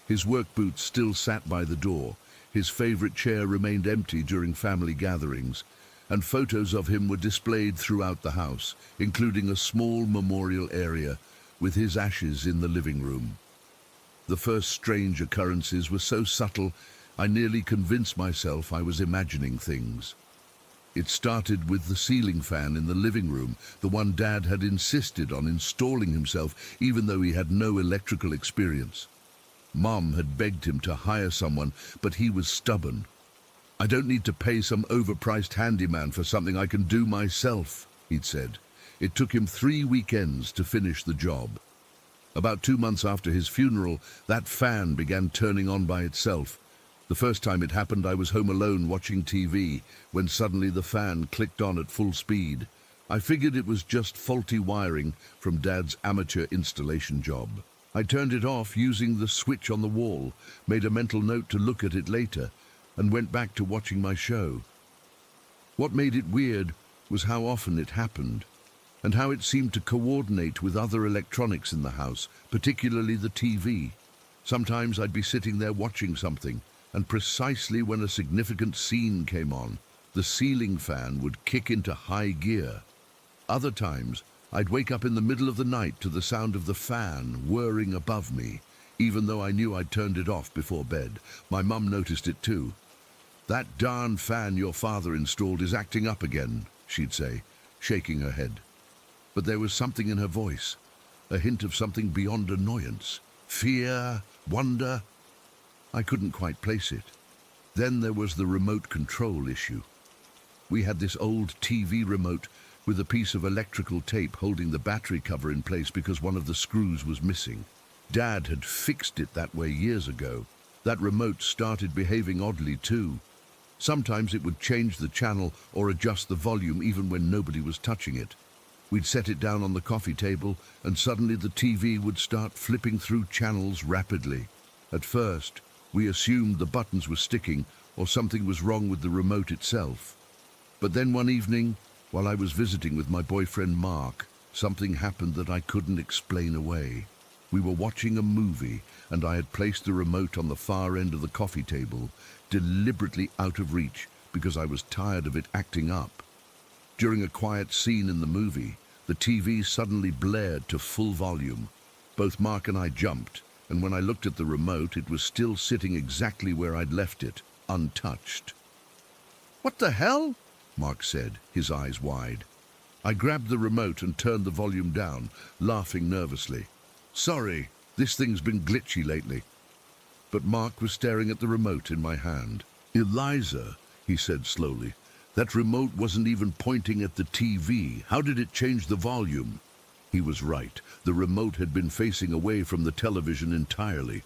His work boots still sat by the door, his favorite chair remained empty during family gatherings, and photos of him were displayed throughout the house, including a small memorial area with his ashes in the living room. The first strange occurrences were so subtle, I nearly convinced myself I was imagining things. It started with the ceiling fan in the living room, the one Dad had insisted on installing himself even though he had no electrical experience. Mom had begged him to hire someone, but he was stubborn. "I don't need to pay some overpriced handyman for something I can do myself," he'd said. It took him 3 weekends to finish the job. About 2 months after his funeral, that fan began turning on by itself. The first time it happened, I was home alone watching TV, when suddenly the fan clicked on at full speed. I figured it was just faulty wiring from Dad's amateur installation job. I turned it off using the switch on the wall, made a mental note to look at it later, and went back to watching my show. What made it weird was how often it happened, and how it seemed to coordinate with other electronics in the house, particularly the TV. Sometimes I'd be sitting there watching something, and precisely when a significant scene came on, the ceiling fan would kick into high gear. Other times, I'd wake up in the middle of the night to the sound of the fan whirring above me, even though I knew I'd turned it off before bed. My mum noticed it too. "That darn fan your father installed is acting up again," she'd say, shaking her head. But there was something in her voice, a hint of something beyond annoyance. Fear, wonder. I couldn't quite place it. Then there was the remote control issue. We had this old TV remote with a piece of electrical tape holding the battery cover in place because one of the screws was missing. Dad had fixed it that way years ago. That remote started behaving oddly too. Sometimes it would change the channel or adjust the volume even when nobody was touching it. We'd set it down on the coffee table and suddenly the TV would start flipping through channels rapidly. At first, we assumed the buttons were sticking or something was wrong with the remote itself. But then one evening, while I was visiting with my boyfriend Mark, something happened that I couldn't explain away. We were watching a movie and I had placed the remote on the far end of the coffee table, deliberately out of reach because I was tired of it acting up. During a quiet scene in the movie, the TV suddenly blared to full volume. Both Mark and I jumped, and when I looked at the remote, it was still sitting exactly where I'd left it, untouched. "What the hell?" Mark said, his eyes wide. I grabbed the remote and turned the volume down, laughing nervously. "Sorry, this thing's been glitchy lately." But Mark was staring at the remote in my hand. "Eliza," he said slowly, "that remote wasn't even pointing at the TV. How did it change the volume?" He was right. The remote had been facing away from the television entirely.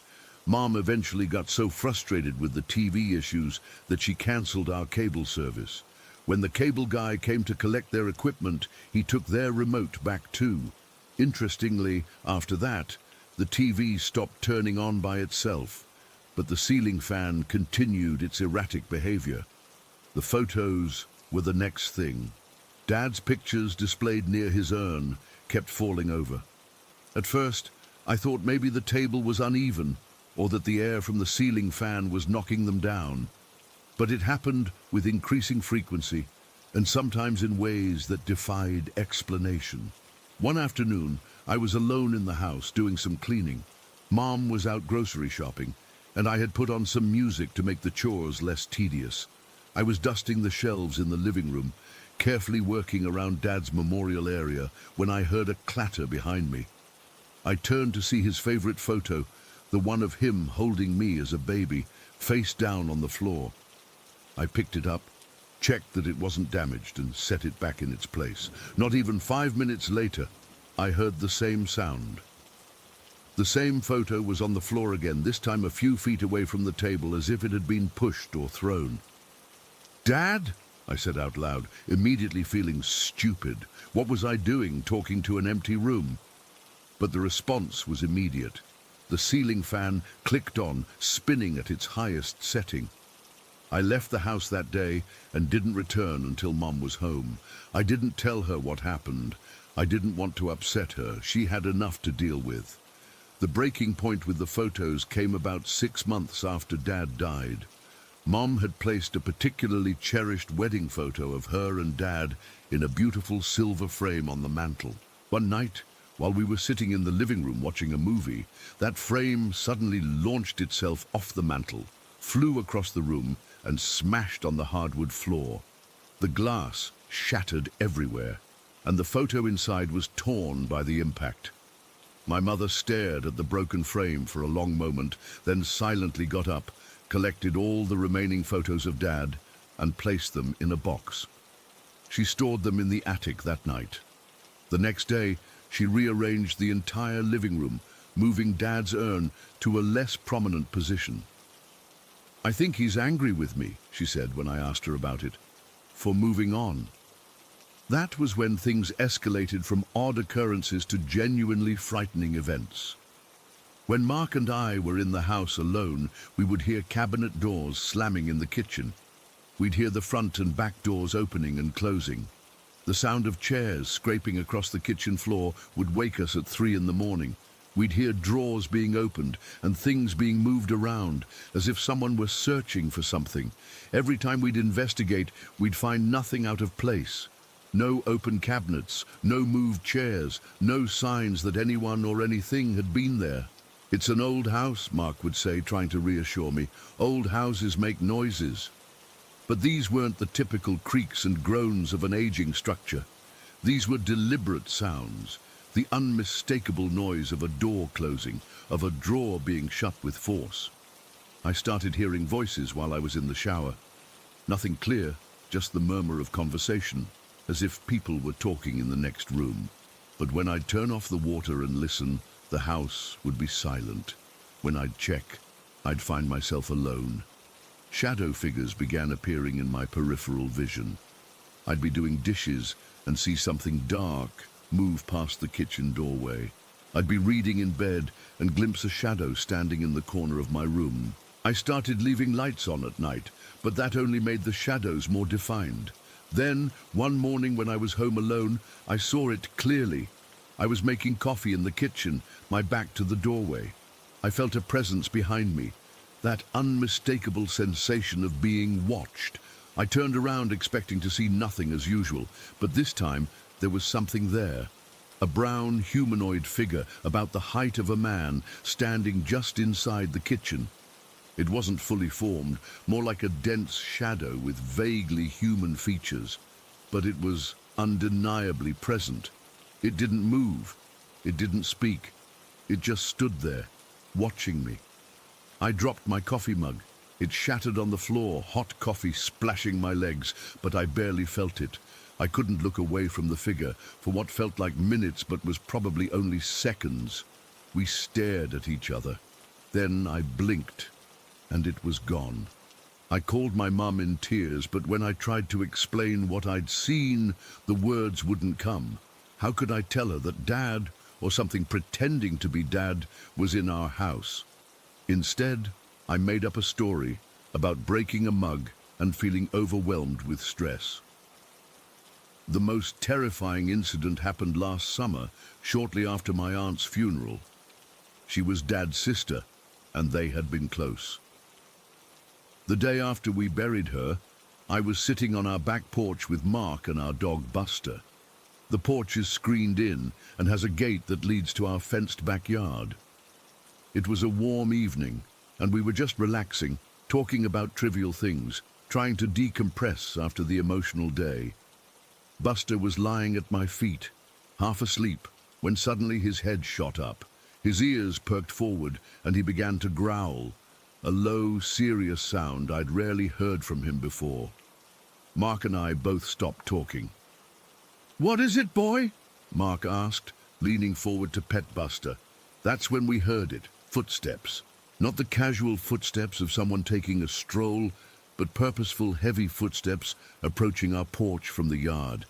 Mom eventually got so frustrated with the TV issues that she canceled our cable service. When the cable guy came to collect their equipment, he took their remote back too. Interestingly, after that, the TV stopped turning on by itself, but the ceiling fan continued its erratic behavior. The photos were the next thing. Dad's pictures displayed near his urn kept falling over. At first, I thought maybe the table was uneven or that the air from the ceiling fan was knocking them down. But it happened with increasing frequency and sometimes in ways that defied explanation. One afternoon, I was alone in the house doing some cleaning. Mom was out grocery shopping, and I had put on some music to make the chores less tedious. I was dusting the shelves in the living room, carefully working around Dad's memorial area, when I heard a clatter behind me. I turned to see his favorite photo, the one of him holding me as a baby, face down on the floor. I picked it up, checked that it wasn't damaged, and set it back in its place. Not even 5 minutes later, I heard the same sound. The same photo was on the floor again, this time a few feet away from the table, as if it had been pushed or thrown. "Dad?" I said out loud, immediately feeling stupid. What was I doing, talking to an empty room? But the response was immediate. The ceiling fan clicked on, spinning at its highest setting. I left the house that day and didn't return until Mom was home. I didn't tell her what happened. I didn't want to upset her. She had enough to deal with. The breaking point with the photos came about 6 months after Dad died. Mom had placed a particularly cherished wedding photo of her and Dad in a beautiful silver frame on the mantel. One night, while we were sitting in the living room watching a movie, that frame suddenly launched itself off the mantel, flew across the room, and smashed on the hardwood floor. The glass shattered everywhere, and the photo inside was torn by the impact. My mother stared at the broken frame for a long moment, then silently got up, collected all the remaining photos of Dad, and placed them in a box. She stored them in the attic that night. The next day, she rearranged the entire living room, moving Dad's urn to a less prominent position. "I think he's angry with me," she said when I asked her about it, "for moving on." That was when things escalated from odd occurrences to genuinely frightening events. When Mark and I were in the house alone, we would hear cabinet doors slamming in the kitchen. We'd hear the front and back doors opening and closing. The sound of chairs scraping across the kitchen floor would wake us at 3 in the morning. We'd hear drawers being opened and things being moved around, as if someone were searching for something. Every time we'd investigate, we'd find nothing out of place. No open cabinets, no moved chairs, no signs that anyone or anything had been there. "It's an old house," Mark would say, trying to reassure me. "Old houses make noises." But these weren't the typical creaks and groans of an aging structure. These were deliberate sounds. The unmistakable noise of a door closing, of a drawer being shut with force. I started hearing voices while I was in the shower. Nothing clear, just the murmur of conversation, as if people were talking in the next room. But when I'd turn off the water and listen, the house would be silent. When I'd check, I'd find myself alone. Shadow figures began appearing in my peripheral vision. I'd be doing dishes and see something dark move past the kitchen doorway. I'd be reading in bed and glimpse a shadow standing in the corner of my room. I started leaving lights on at night, but that only made the shadows more defined. Then, one morning when I was home alone, I saw it clearly. I was making coffee in the kitchen, my back to the doorway. I felt a presence behind me, that unmistakable sensation of being watched. I turned around expecting to see nothing as usual, but this time there was something there. A brown humanoid figure about the height of a man standing just inside the kitchen. It wasn't fully formed, more like a dense shadow with vaguely human features, but it was undeniably present. It didn't move. It didn't speak. It just stood there, watching me. I dropped my coffee mug. It shattered on the floor, hot coffee splashing my legs, but I barely felt it. I couldn't look away from the figure for what felt like minutes but was probably only seconds. We stared at each other. Then I blinked, and it was gone. I called my mum in tears, but when I tried to explain what I'd seen, the words wouldn't come. How could I tell her that Dad, or something pretending to be Dad, was in our house? Instead, I made up a story about breaking a mug and feeling overwhelmed with stress. The most terrifying incident happened last summer, shortly after my aunt's funeral. She was Dad's sister, and they had been close. The day after we buried her, I was sitting on our back porch with Mark and our dog Buster. The porch is screened in and has a gate that leads to our fenced backyard. It was a warm evening, and we were just relaxing, talking about trivial things, trying to decompress after the emotional day. Buster was lying at my feet, half asleep, when suddenly his head shot up. His ears perked forward, and he began to growl, a low, serious sound I'd rarely heard from him before. Mark and I both stopped talking. "What is it, boy?" Mark asked, leaning forward to pet Buster. That's when we heard it, footsteps. Not the casual footsteps of someone taking a stroll, but purposeful, heavy footsteps approaching our porch from the yard.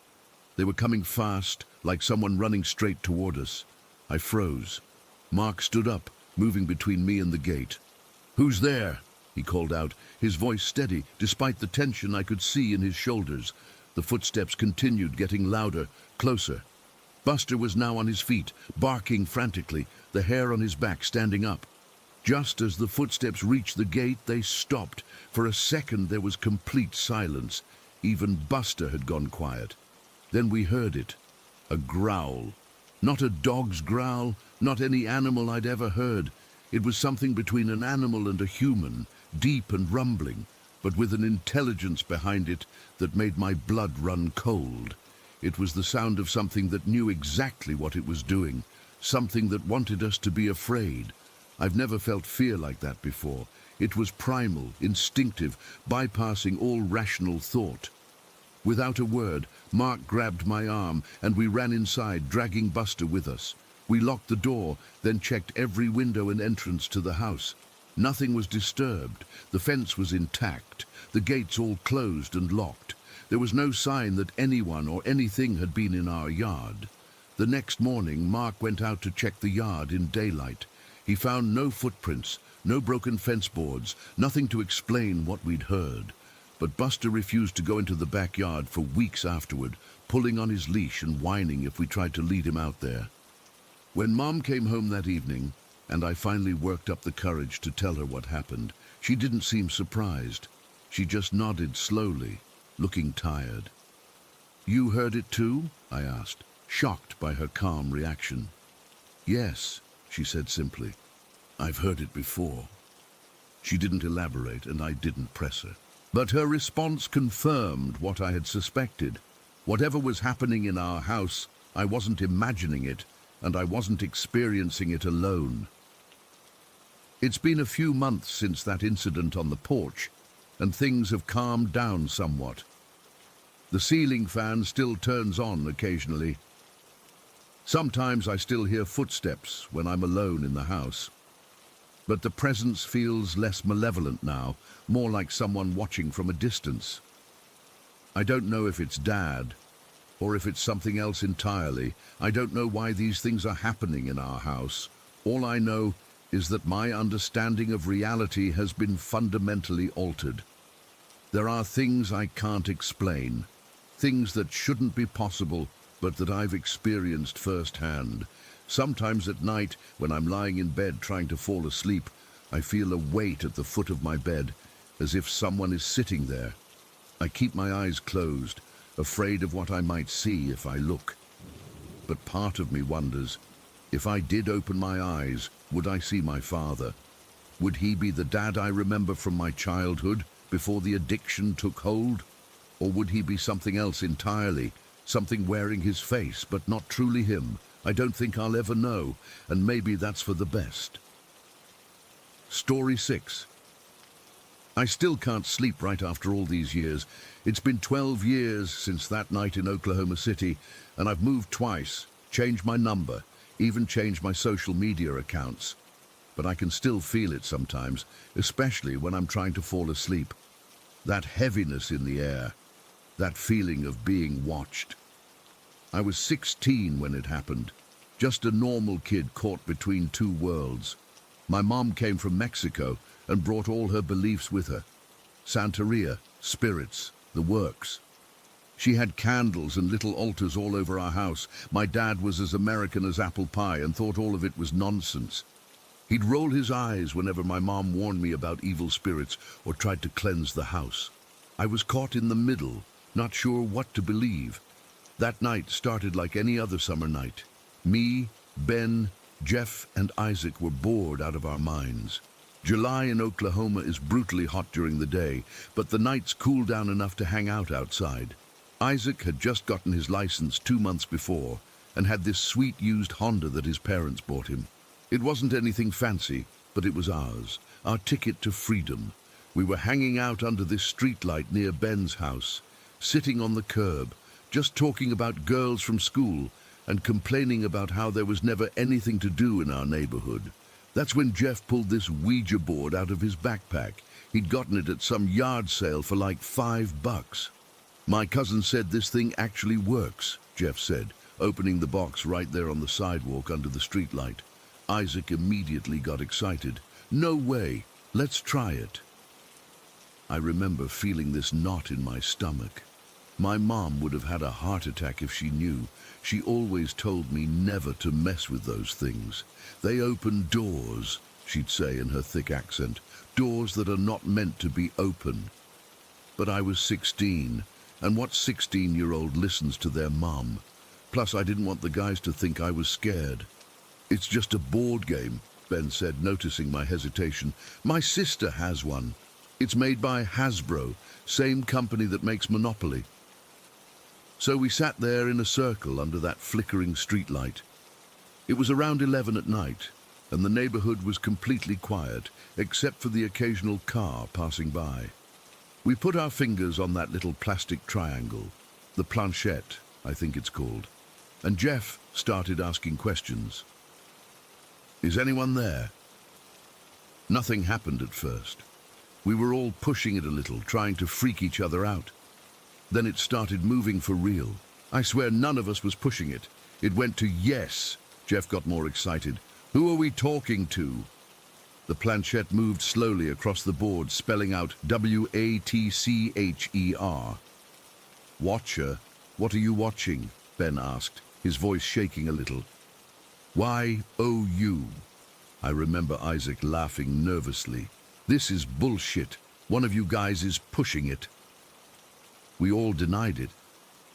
They were coming fast, like someone running straight toward us. I froze. Mark stood up, moving between me and the gate. "Who's there?" he called out, his voice steady, despite the tension I could see in his shoulders. The footsteps continued, getting louder, closer. Buster was now on his feet, barking frantically, the hair on his back standing up. Just as the footsteps reached the gate, they stopped. For a second, there was complete silence. Even Buster had gone quiet. Then we heard it. A growl. Not a dog's growl, not any animal I'd ever heard. It was something between an animal and a human, deep and rumbling, but with an intelligence behind it that made my blood run cold. It was the sound of something that knew exactly what it was doing, something that wanted us to be afraid. I've never felt fear like that before. It was primal, instinctive, bypassing all rational thought. Without a word, Mark grabbed my arm and we ran inside, dragging Buster with us. We locked the door, then checked every window and entrance to the house. Nothing was disturbed. The fence was intact, the gates all closed and locked. There was no sign that anyone or anything had been in our yard. The next morning, Mark went out to check the yard in daylight. He found no footprints, no broken fence boards, nothing to explain what we'd heard. But Buster refused to go into the backyard for weeks afterward, pulling on his leash and whining if we tried to lead him out there. When Mom came home that evening, and I finally worked up the courage to tell her what happened, she didn't seem surprised. She just nodded slowly, looking tired. "You heard it too?" I asked, shocked by her calm reaction. "Yes," she said simply. "I've heard it before." She didn't elaborate, and I didn't press her. But her response confirmed what I had suspected. Whatever was happening in our house, I wasn't imagining it, and I wasn't experiencing it alone. It's been a few months since that incident on the porch, and things have calmed down somewhat. The ceiling fan still turns on occasionally. Sometimes I still hear footsteps when I'm alone in the house. But the presence feels less malevolent now, more like someone watching from a distance. I don't know if it's Dad, or if it's something else entirely. I don't know why these things are happening in our house. All I know is that my understanding of reality has been fundamentally altered. There are things I can't explain, things that shouldn't be possible, but that I've experienced firsthand. Sometimes at night, when I'm lying in bed trying to fall asleep, I feel a weight at the foot of my bed, as if someone is sitting there. I keep my eyes closed, afraid of what I might see if I look. But part of me wonders, if I did open my eyes, would I see my father? Would he be the dad I remember from my childhood, before the addiction took hold? Or would he be something else entirely, something wearing his face, but not truly him? I don't think I'll ever know, and maybe that's for the best. Story 6. I still can't sleep right after all these years. It's been 12 years since that night in Oklahoma City, and I've moved twice, changed my number, even changed my social media accounts. But I can still feel it sometimes, especially when I'm trying to fall asleep. That heaviness in the air, that feeling of being watched. I was 16 when it happened, just a normal kid caught between two worlds. My mom came from Mexico and brought all her beliefs with her. Santeria, spirits, the works. She had candles and little altars all over our house. My dad was as American as apple pie and thought all of it was nonsense. He'd roll his eyes whenever my mom warned me about evil spirits or tried to cleanse the house. I was caught in the middle, not sure what to believe. That night started like any other summer night. Me, Ben, Jeff, and Isaac were bored out of our minds. July in Oklahoma is brutally hot during the day, but the nights cool down enough to hang out outside. Isaac had just gotten his license 2 months before and had this sweet used Honda that his parents bought him. It wasn't anything fancy, but it was ours, our ticket to freedom. We were hanging out under this streetlight near Ben's house, sitting on the curb, just talking about girls from school and complaining about how there was never anything to do in our neighborhood. That's when Jeff pulled this Ouija board out of his backpack. He'd gotten it at some yard sale for like $5. My cousin said this thing actually works, Jeff said, opening the box right there on the sidewalk under the streetlight. Isaac immediately got excited. No way, let's try it. I remember feeling this knot in my stomach. My mom would have had a heart attack if she knew. She always told me never to mess with those things. They open doors, she'd say in her thick accent, doors that are not meant to be open. But I was 16, and what 16-year-old listens to their mom? Plus, I didn't want the guys to think I was scared. It's just a board game, Ben said, noticing my hesitation. My sister has one. It's made by Hasbro, same company that makes Monopoly. So we sat there in a circle under that flickering streetlight. It was around 11 at night, and the neighborhood was completely quiet, except for the occasional car passing by. We put our fingers on that little plastic triangle, the planchette, I think it's called, and Jeff started asking questions. Is anyone there? Nothing happened at first. We were all pushing it a little, trying to freak each other out. Then it started moving for real. I swear none of us was pushing it. It went to yes. Jeff got more excited. Who are we talking to? The planchette moved slowly across the board, spelling out WATCHER. Watcher? What are you watching? Ben asked, his voice shaking a little. YOU. I remember Isaac laughing nervously. This is bullshit. One of you guys is pushing it. We all denied it,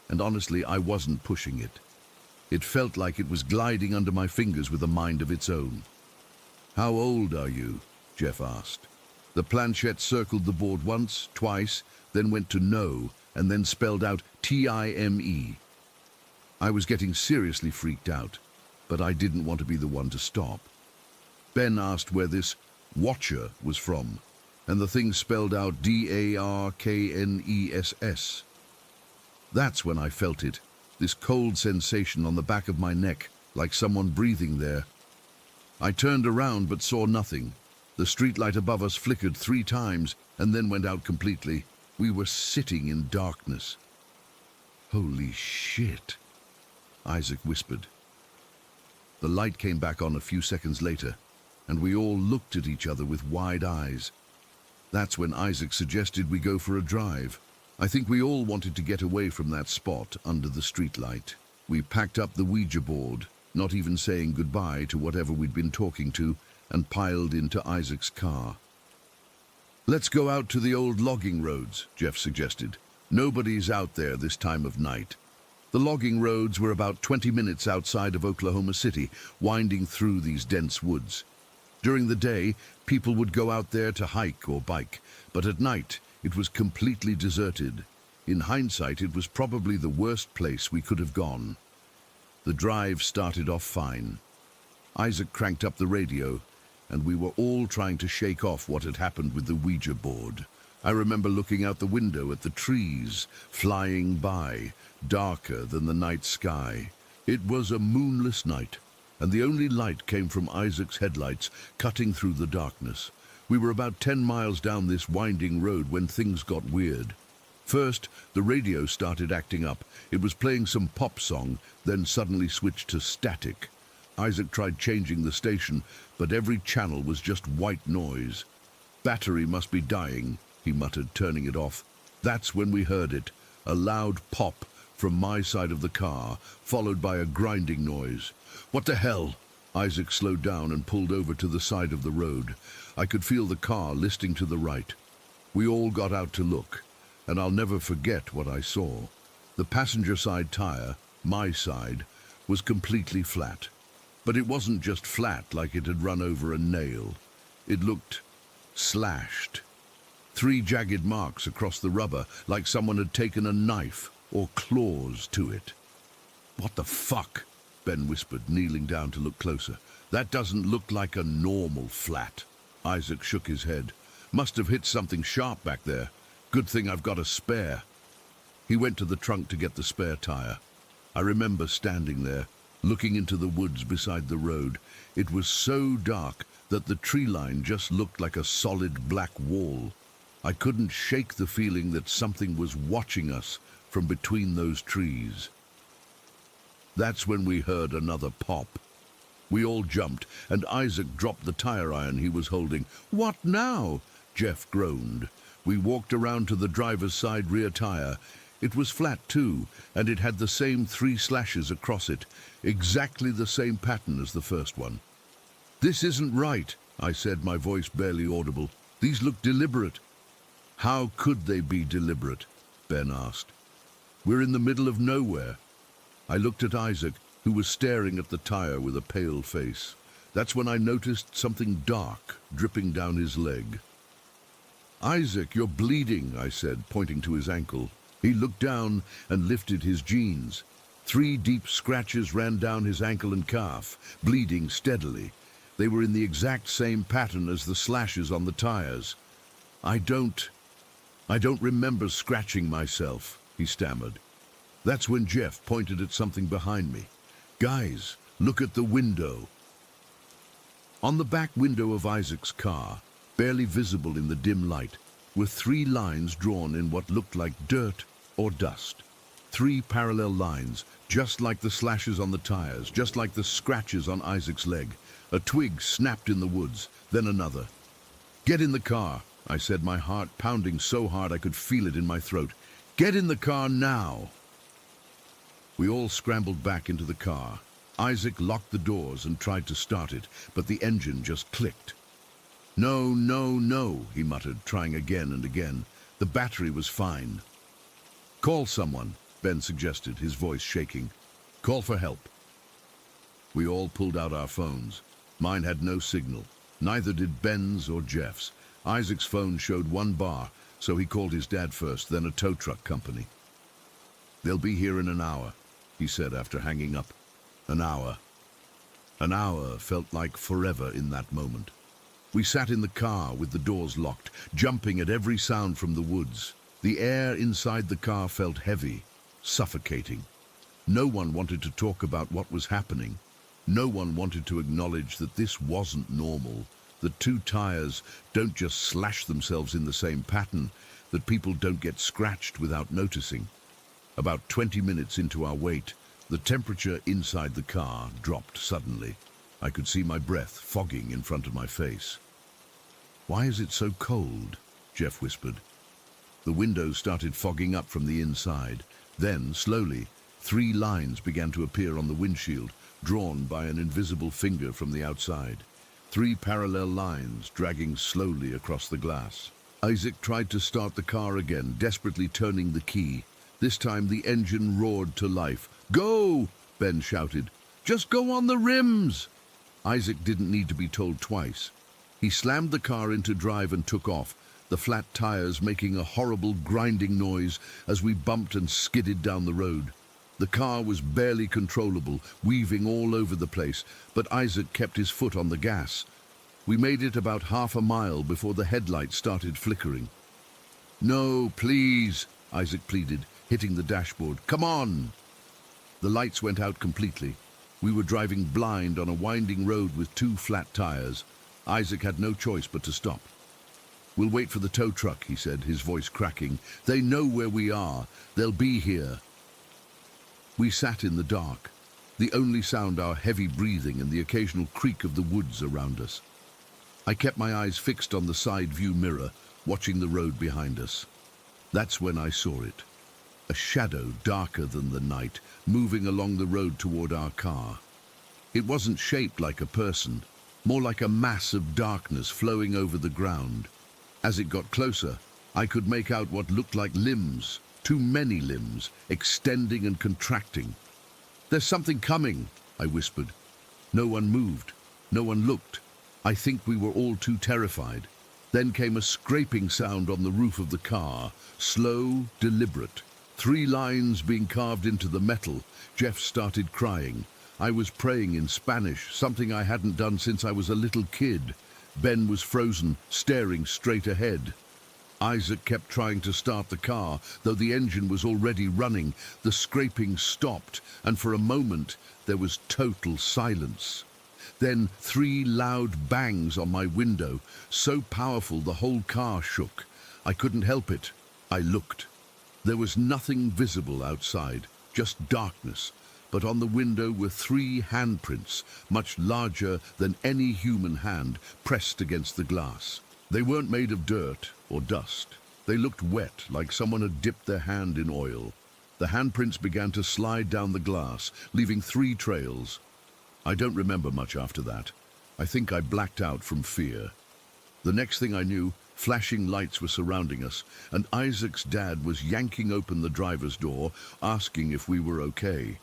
and honestly, I wasn't pushing it. It felt like it was gliding under my fingers with a mind of its own. How old are you? Jeff asked. The planchette circled the board once, twice, then went to no, and then spelled out TIME. I was getting seriously freaked out, but I didn't want to be the one to stop. Ben asked where this watcher was from, and the thing spelled out DARKNESS. That's when I felt it, this cold sensation on the back of my neck, like someone breathing there. I turned around but saw nothing. The streetlight above us flickered 3 times and then went out completely. We were sitting in darkness. "Holy shit," Isaac whispered. The light came back on a few seconds later, and we all looked at each other with wide eyes. That's when Isaac suggested we go for a drive. I think we all wanted to get away from that spot under the streetlight. We packed up the Ouija board, not even saying goodbye to whatever we'd been talking to, and piled into Isaac's car. "Let's go out to the old logging roads," Jeff suggested. "Nobody's out there this time of night." The logging roads were about 20 minutes outside of Oklahoma City, winding through these dense woods. During the day, people would go out there to hike or bike, but at night, it was completely deserted. In hindsight, it was probably the worst place we could have gone. The drive started off fine. Isaac cranked up the radio, and we were all trying to shake off what had happened with the Ouija board. I remember looking out the window at the trees, flying by, darker than the night sky. It was a moonless night, and the only light came from Isaac's headlights, cutting through the darkness. We were about 10 miles down this winding road when things got weird. First, the radio started acting up. It was playing some pop song, then suddenly switched to static. Isaac tried changing the station, but every channel was just white noise. "Battery must be dying," he muttered, turning it off. That's when we heard it, a loud pop from my side of the car, followed by a grinding noise. "What the hell?" Isaac slowed down and pulled over to the side of the road. I could feel the car listing to the right. We all got out to look, and I'll never forget what I saw. The passenger side tire, my side, was completely flat. But it wasn't just flat like it had run over a nail. It looked slashed. 3 jagged marks across the rubber, like someone had taken a knife or claws to it. "What the fuck?" Ben whispered, kneeling down to look closer. "That doesn't look like a normal flat." Isaac shook his head. "Must have hit something sharp back there. Good thing I've got a spare." He went to the trunk to get the spare tire. I remember standing there, looking into the woods beside the road. It was so dark that the tree line just looked like a solid black wall. I couldn't shake the feeling that something was watching us from between those trees. That's when we heard another pop. We all jumped, and Isaac dropped the tire iron he was holding. "What now?" Jeff groaned. We walked around to the driver's side rear tire. It was flat too, and it had the same 3 slashes across it, exactly the same pattern as the first one. "This isn't right," I said, my voice barely audible. "These look deliberate." "How could they be deliberate?" Ben asked. "We're in the middle of nowhere." I looked at Isaac, who was staring at the tire with a pale face. That's when I noticed something dark dripping down his leg. "Isaac, you're bleeding," I said, pointing to his ankle. He looked down and lifted his jeans. 3 deep scratches ran down his ankle and calf, bleeding steadily. They were in the exact same pattern as the slashes on the tires. I don't remember scratching myself," he stammered. That's when Jeff pointed at something behind me. "Guys, look at the window." On the back window of Isaac's car, barely visible in the dim light, were 3 lines drawn in what looked like dirt or dust. 3 parallel lines, just like the slashes on the tires, just like the scratches on Isaac's leg. A twig snapped in the woods, then another. "Get in the car," I said, my heart pounding so hard I could feel it in my throat. "Get in the car now." We all scrambled back into the car. Isaac locked the doors and tried to start it, but the engine just clicked. "No, no, no," he muttered, trying again and again. The battery was fine. "Call someone," Ben suggested, his voice shaking. "Call for help." We all pulled out our phones. Mine had no signal. Neither did Ben's or Jeff's. Isaac's phone showed 1 bar, so he called his dad first, then a tow truck company. "They'll be here in an hour," he said after hanging up. An hour. An hour felt like forever in that moment. We sat in the car with the doors locked, jumping at every sound from the woods. The air inside the car felt heavy, suffocating. No one wanted to talk about what was happening. No one wanted to acknowledge that this wasn't normal, that two tires don't just slash themselves in the same pattern, that people don't get scratched without noticing. About 20 minutes into our wait, the temperature inside the car dropped suddenly. I could see my breath fogging in front of my face. "Why is it so cold?" Jeff whispered. The windows started fogging up from the inside. Then, slowly, 3 lines began to appear on the windshield, drawn by an invisible finger from the outside. 3 parallel lines dragging slowly across the glass. Isaac tried to start the car again, desperately turning the key. This time the engine roared to life. "Go!" Ben shouted. "Just go on the rims!" Isaac didn't need to be told twice. He slammed the car into drive and took off, the flat tires making a horrible grinding noise as we bumped and skidded down the road. The car was barely controllable, weaving all over the place, but Isaac kept his foot on the gas. We made it about half a mile before the headlights started flickering. "No, please," Isaac pleaded, hitting the dashboard. "Come on!" The lights went out completely. We were driving blind on a winding road with 2 flat tires. Isaac had no choice but to stop. "We'll wait for the tow truck," he said, his voice cracking. "They know where we are. They'll be here." We sat in the dark, the only sound our heavy breathing and the occasional creak of the woods around us. I kept my eyes fixed on the side view mirror, watching the road behind us. That's when I saw it. A shadow darker than the night, moving along the road toward our car. It wasn't shaped like a person, more like a mass of darkness flowing over the ground. As it got closer, I could make out what looked like limbs, too many limbs, extending and contracting. "There's something coming," I whispered. No one moved. No one looked. I think we were all too terrified. Then came a scraping sound on the roof of the car, slow, deliberate. 3 lines being carved into the metal. Jeff started crying. I was praying in Spanish, something I hadn't done since I was a little kid. Ben was frozen, staring straight ahead. Isaac kept trying to start the car, though the engine was already running. The scraping stopped, and for a moment there was total silence. Then 3 loud bangs on my window, so powerful the whole car shook. I couldn't help it. I looked. There was nothing visible outside, just darkness. But on the window were 3 handprints, much larger than any human hand, pressed against the glass. They weren't made of dirt or dust. They looked wet, like someone had dipped their hand in oil. The handprints began to slide down the glass, leaving 3 trails. I don't remember much after that. I think I blacked out from fear. The next thing I knew, flashing lights were surrounding us, and Isaac's dad was yanking open the driver's door, asking if we were okay.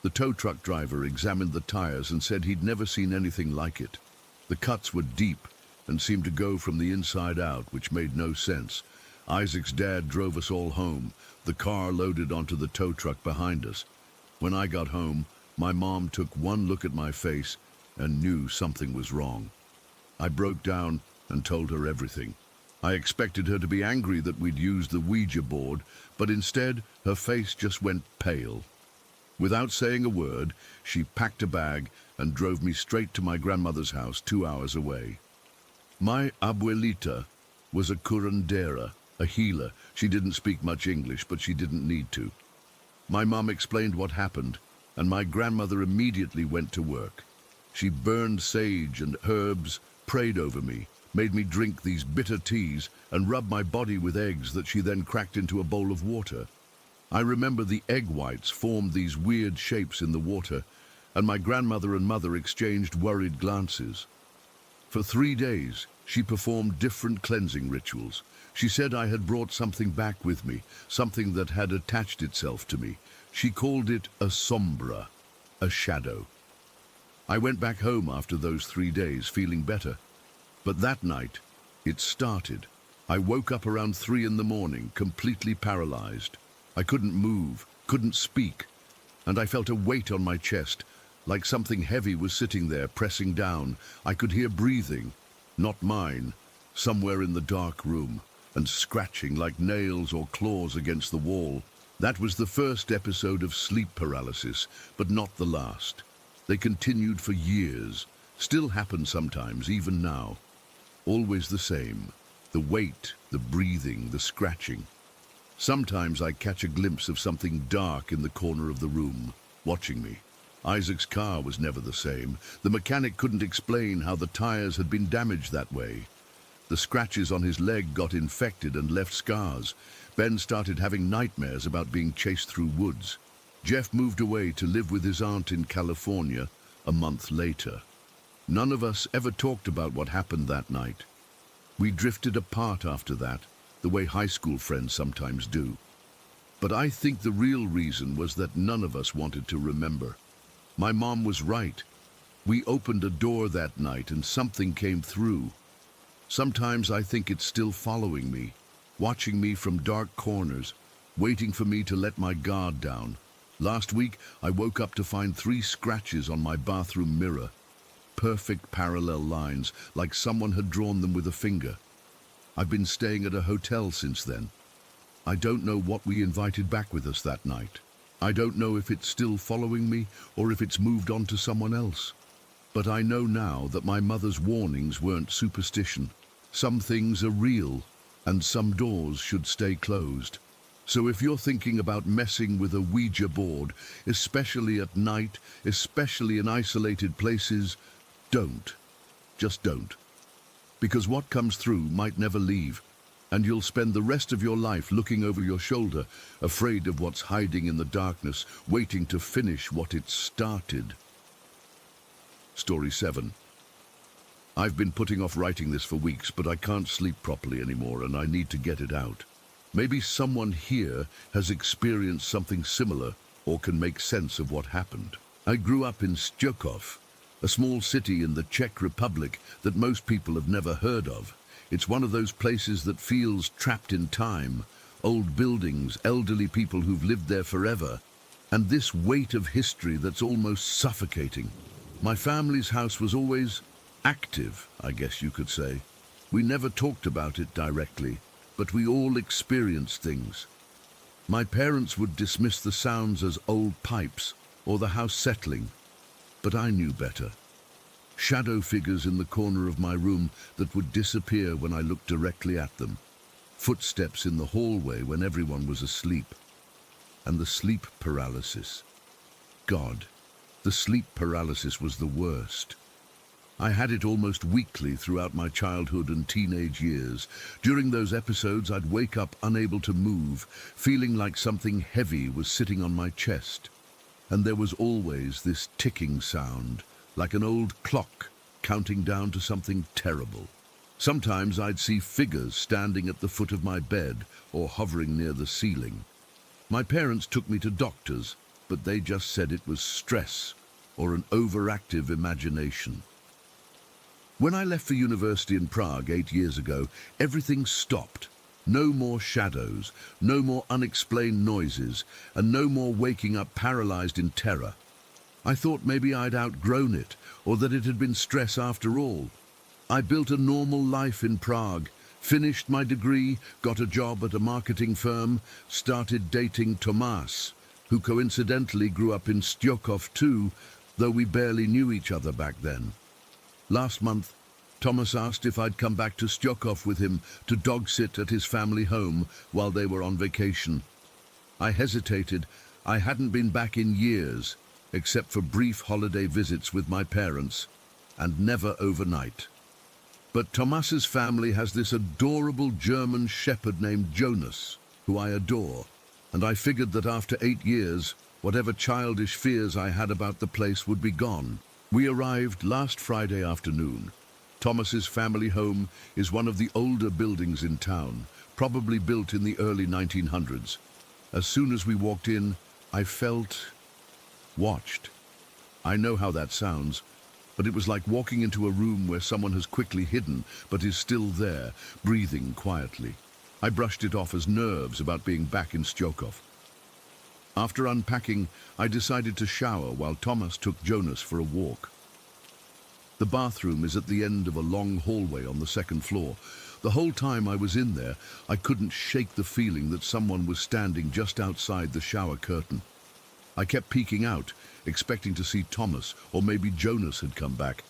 The tow truck driver examined the tires and said he'd never seen anything like it. The cuts were deep and seemed to go from the inside out, which made no sense. Isaac's dad drove us all home, the car loaded onto the tow truck behind us. When I got home, my mom took one look at my face and knew something was wrong. I broke down and told her everything. I expected her to be angry that we'd used the Ouija board, but instead her face just went pale. Without saying a word, she packed a bag and drove me straight to my grandmother's house 2 hours away. My abuelita was a curandera, a healer. She didn't speak much English, but she didn't need to. My mom explained what happened, and my grandmother immediately went to work. She burned sage and herbs, prayed over me, made me drink these bitter teas, and rubbed my body with eggs that she then cracked into a bowl of water. I remember the egg whites formed these weird shapes in the water, and my grandmother and mother exchanged worried glances. For 3 days, she performed different cleansing rituals. She said I had brought something back with me, something that had attached itself to me. She called it a sombra, a shadow. I went back home after those 3 days, feeling better. But that night, it started. I woke up around 3 in the morning, completely paralyzed. I couldn't move, couldn't speak, and I felt a weight on my chest, like something heavy was sitting there, pressing down. I could hear breathing, not mine, somewhere in the dark room, and scratching like nails or claws against the wall. That was the first episode of sleep paralysis, but not the last. They continued for years, still happen sometimes, even now. always the same. The weight, the breathing, the scratching. Sometimes I catch a glimpse of something dark in the corner of the room, watching me. Isaac's car was never the same. The mechanic couldn't explain how the tires had been damaged that way. The scratches on his leg got infected and left scars. Ben started having nightmares about being chased through woods. Jeff moved away to live with his aunt in California a month later. None of us ever talked about what happened that night. We drifted apart after that, the way high school friends sometimes do. But I think the real reason was that none of us wanted to remember. My mom was right. We opened a door that night and something came through. Sometimes I think it's still following me, watching me from dark corners, waiting for me to let my guard down. Last week, I woke up to find 3 scratches on my bathroom mirror. Perfect parallel lines, like someone had drawn them with a finger. I've been staying at a hotel since then. I don't know what we invited back with us that night. I don't know if it's still following me or if it's moved on to someone else. But I know now that my mother's warnings weren't superstition. Some things are real, and some doors should stay closed. So if you're thinking about messing with a Ouija board, especially at night, especially in isolated places, don't. Just don't. Because what comes through might never leave, and you'll spend the rest of your life looking over your shoulder, afraid of what's hiding in the darkness, waiting to finish what it started. Story 7. I've been putting off writing this for weeks, but I can't sleep properly anymore, and I need to get it out. Maybe someone here has experienced something similar or can make sense of what happened. I grew up in Stukov, a small city in the Czech Republic that most people have never heard of. It's one of those places that feels trapped in time. Old buildings, elderly people who've lived there forever, and this weight of history that's almost suffocating. My family's house was always active, I guess you could say. We never talked about it directly, but we all experienced things. My parents would dismiss the sounds as old pipes or the house settling, but I knew better. Shadow figures in the corner of my room that would disappear when I looked directly at them. Footsteps in the hallway when everyone was asleep. And the sleep paralysis. God, the sleep paralysis was the worst. I had it almost weekly throughout my childhood and teenage years. During those episodes, I'd wake up unable to move, feeling like something heavy was sitting on my chest. And there was always this ticking sound, like an old clock counting down to something terrible. Sometimes I'd see figures standing at the foot of my bed or hovering near the ceiling. My parents took me to doctors, but they just said it was stress or an overactive imagination. When I left for university in Prague 8 years ago, everything stopped. No more shadows, no more unexplained noises, and no more waking up paralyzed in terror. I thought maybe I'd outgrown it, or that it had been stress after all. I built a normal life in Prague, finished my degree, got a job at a marketing firm, started dating Tomas, who coincidentally grew up in Stukov too, though we barely knew each other back then. Last month, Thomas asked if I'd come back to Stukov with him to dog-sit at his family home while they were on vacation. I hesitated. I hadn't been back in years, except for brief holiday visits with my parents, and never overnight. But Thomas's family has this adorable German shepherd named Jonas, who I adore, and I figured that after 8 years, whatever childish fears I had about the place would be gone. We arrived last Friday afternoon. Thomas's family home is one of the older buildings in town, probably built in the early 1900s. As soon as we walked in, I felt watched. I know how that sounds, but it was like walking into a room where someone has quickly hidden but is still there, breathing quietly. I brushed it off as nerves about being back in Stukov. After unpacking, I decided to shower while Thomas took Jonas for a walk. The bathroom is at the end of a long hallway on the second floor. The whole time I was in there, I couldn't shake the feeling that someone was standing just outside the shower curtain. I kept peeking out, expecting to see Thomas, or maybe Jonas had come back,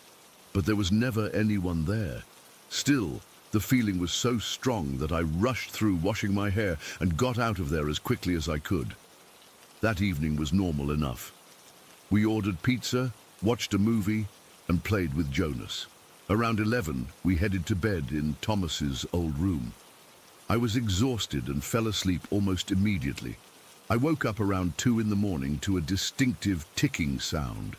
but there was never anyone there. Still, the feeling was so strong that I rushed through washing my hair and got out of there as quickly as I could. That evening was normal enough. We ordered pizza, watched a movie, and played with Jonas. Around 11, we headed to bed in Thomas's old room. I was exhausted and fell asleep almost immediately. I woke up around 2 in the morning to a distinctive ticking sound.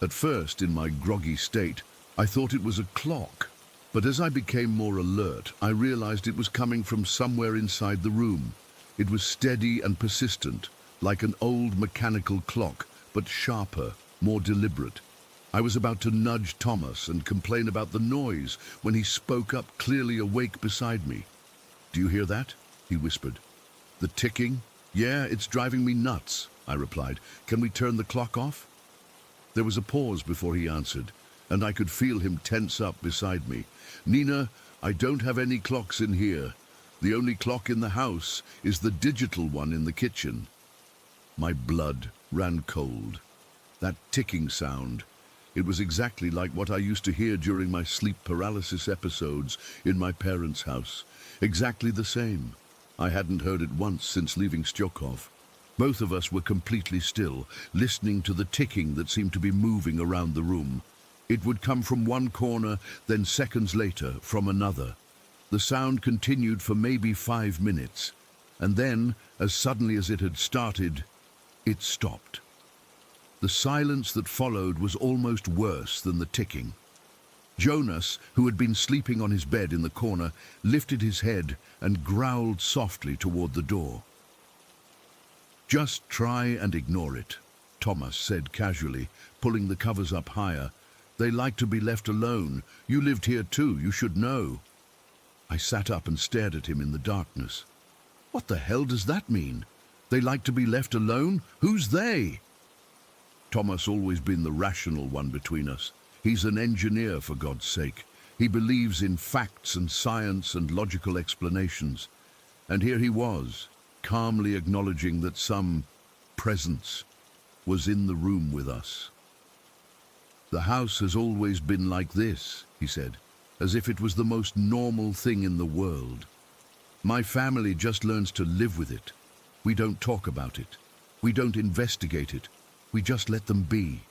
At first, in my groggy state, I thought it was a clock. But as I became more alert, I realized it was coming from somewhere inside the room. It was steady and persistent, like an old mechanical clock, but sharper, more deliberate. I was about to nudge Thomas and complain about the noise when he spoke up, clearly awake beside me. "Do you hear that?" he whispered. "The ticking? Yeah, it's driving me nuts," I replied. "Can we turn the clock off?" There was a pause before he answered, and I could feel him tense up beside me. "Nina, I don't have any clocks in here. The only clock in the house is the digital one in the kitchen." My blood ran cold. That ticking sound, it was exactly like what I used to hear during my sleep paralysis episodes in my parents' house. Exactly the same. I hadn't heard it once since leaving Styokov. Both of us were completely still, listening to the ticking that seemed to be moving around the room. It would come from one corner, then seconds later from another. The sound continued for maybe 5 minutes, and then, as suddenly as it had started, it stopped. The silence that followed was almost worse than the ticking. Jonas, who had been sleeping on his bed in the corner, lifted his head and growled softly toward the door. "Just try and ignore it," Thomas said casually, pulling the covers up higher. "They like to be left alone. You lived here too, you should know." I sat up and stared at him in the darkness. What the hell does that mean? They like to be left alone? Who's they? Thomas always been the rational one between us. He's an engineer, for God's sake. He believes in facts and science and logical explanations. And here he was, calmly acknowledging that some presence was in the room with us. "The house has always been like this," he said, as if it was the most normal thing in the world. "My family just learns to live with it. We don't talk about it. We don't investigate it. We just let them be."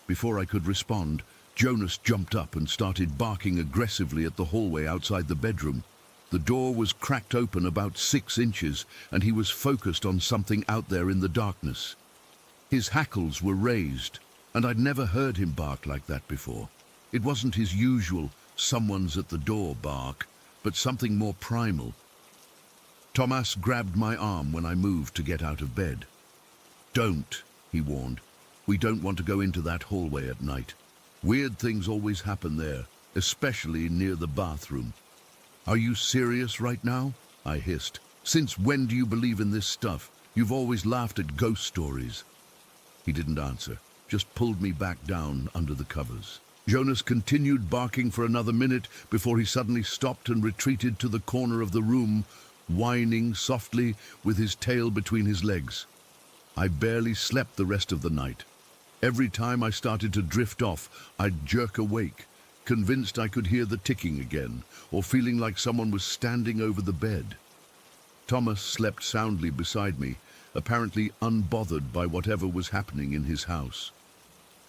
Before I could respond, Jonas jumped up and started barking aggressively at the hallway outside the bedroom. The door was cracked open about 6 inches, and he was focused on something out there in the darkness. His hackles were raised, and I'd never heard him bark like that before. It wasn't his usual "someone's at the door" bark, but something more primal. Thomas grabbed my arm when I moved to get out of bed. "Don't," he warned. "We don't want to go into that hallway at night. Weird things always happen there, especially near the bathroom." "Are you serious right now?" I hissed. "Since when do you believe in this stuff? You've always laughed at ghost stories." He didn't answer, just pulled me back down under the covers. Jonas continued barking for another minute before he suddenly stopped and retreated to the corner of the room, whining softly with his tail between his legs. I barely slept the rest of the night. Every time I started to drift off, I'd jerk awake, convinced I could hear the ticking again, or feeling like someone was standing over the bed. Thomas slept soundly beside me, apparently unbothered by whatever was happening in his house.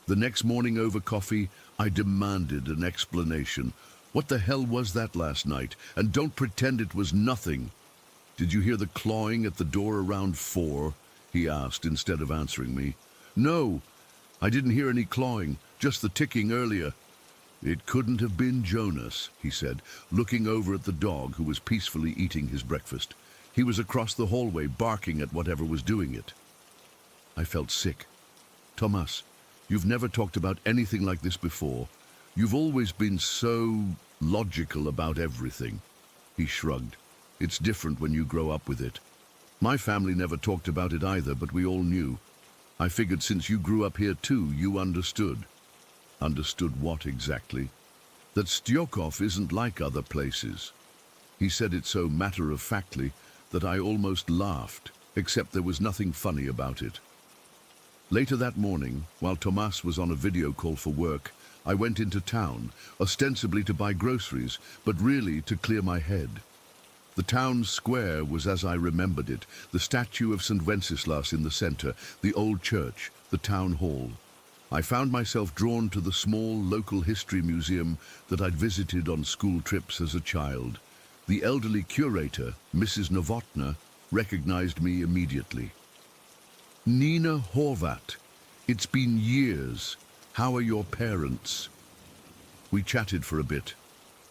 The next morning over coffee, I demanded an explanation. What the hell was that last night? And don't pretend it was nothing. "Did you hear the clawing at the door around 4? He asked instead of answering me. "No, I didn't hear any clawing, just the ticking earlier." "It couldn't have been Jonas," he said, looking over at the dog who was peacefully eating his breakfast. "He was across the hallway barking at whatever was doing it." I felt sick. "Thomas, you've never talked about anything like this before. You've always been so logical about everything." He shrugged. "It's different when you grow up with it. My family never talked about it either, but we all knew. I figured since you grew up here too, you understood." "Understood what exactly?" "That Styokov isn't like other places." He said it so matter-of-factly that I almost laughed, except there was nothing funny about it. Later that morning, while Tomas was on a video call for work, I went into town, ostensibly to buy groceries, but really to clear my head. The town square was as I remembered it, the statue of St. Wenceslas in the center, the old church, the town hall. I found myself drawn to the small local history museum that I'd visited on school trips as a child. The elderly curator, Mrs. Novotna, recognized me immediately. "Nina Horvat, it's been years. How are your parents?" We chatted for a bit,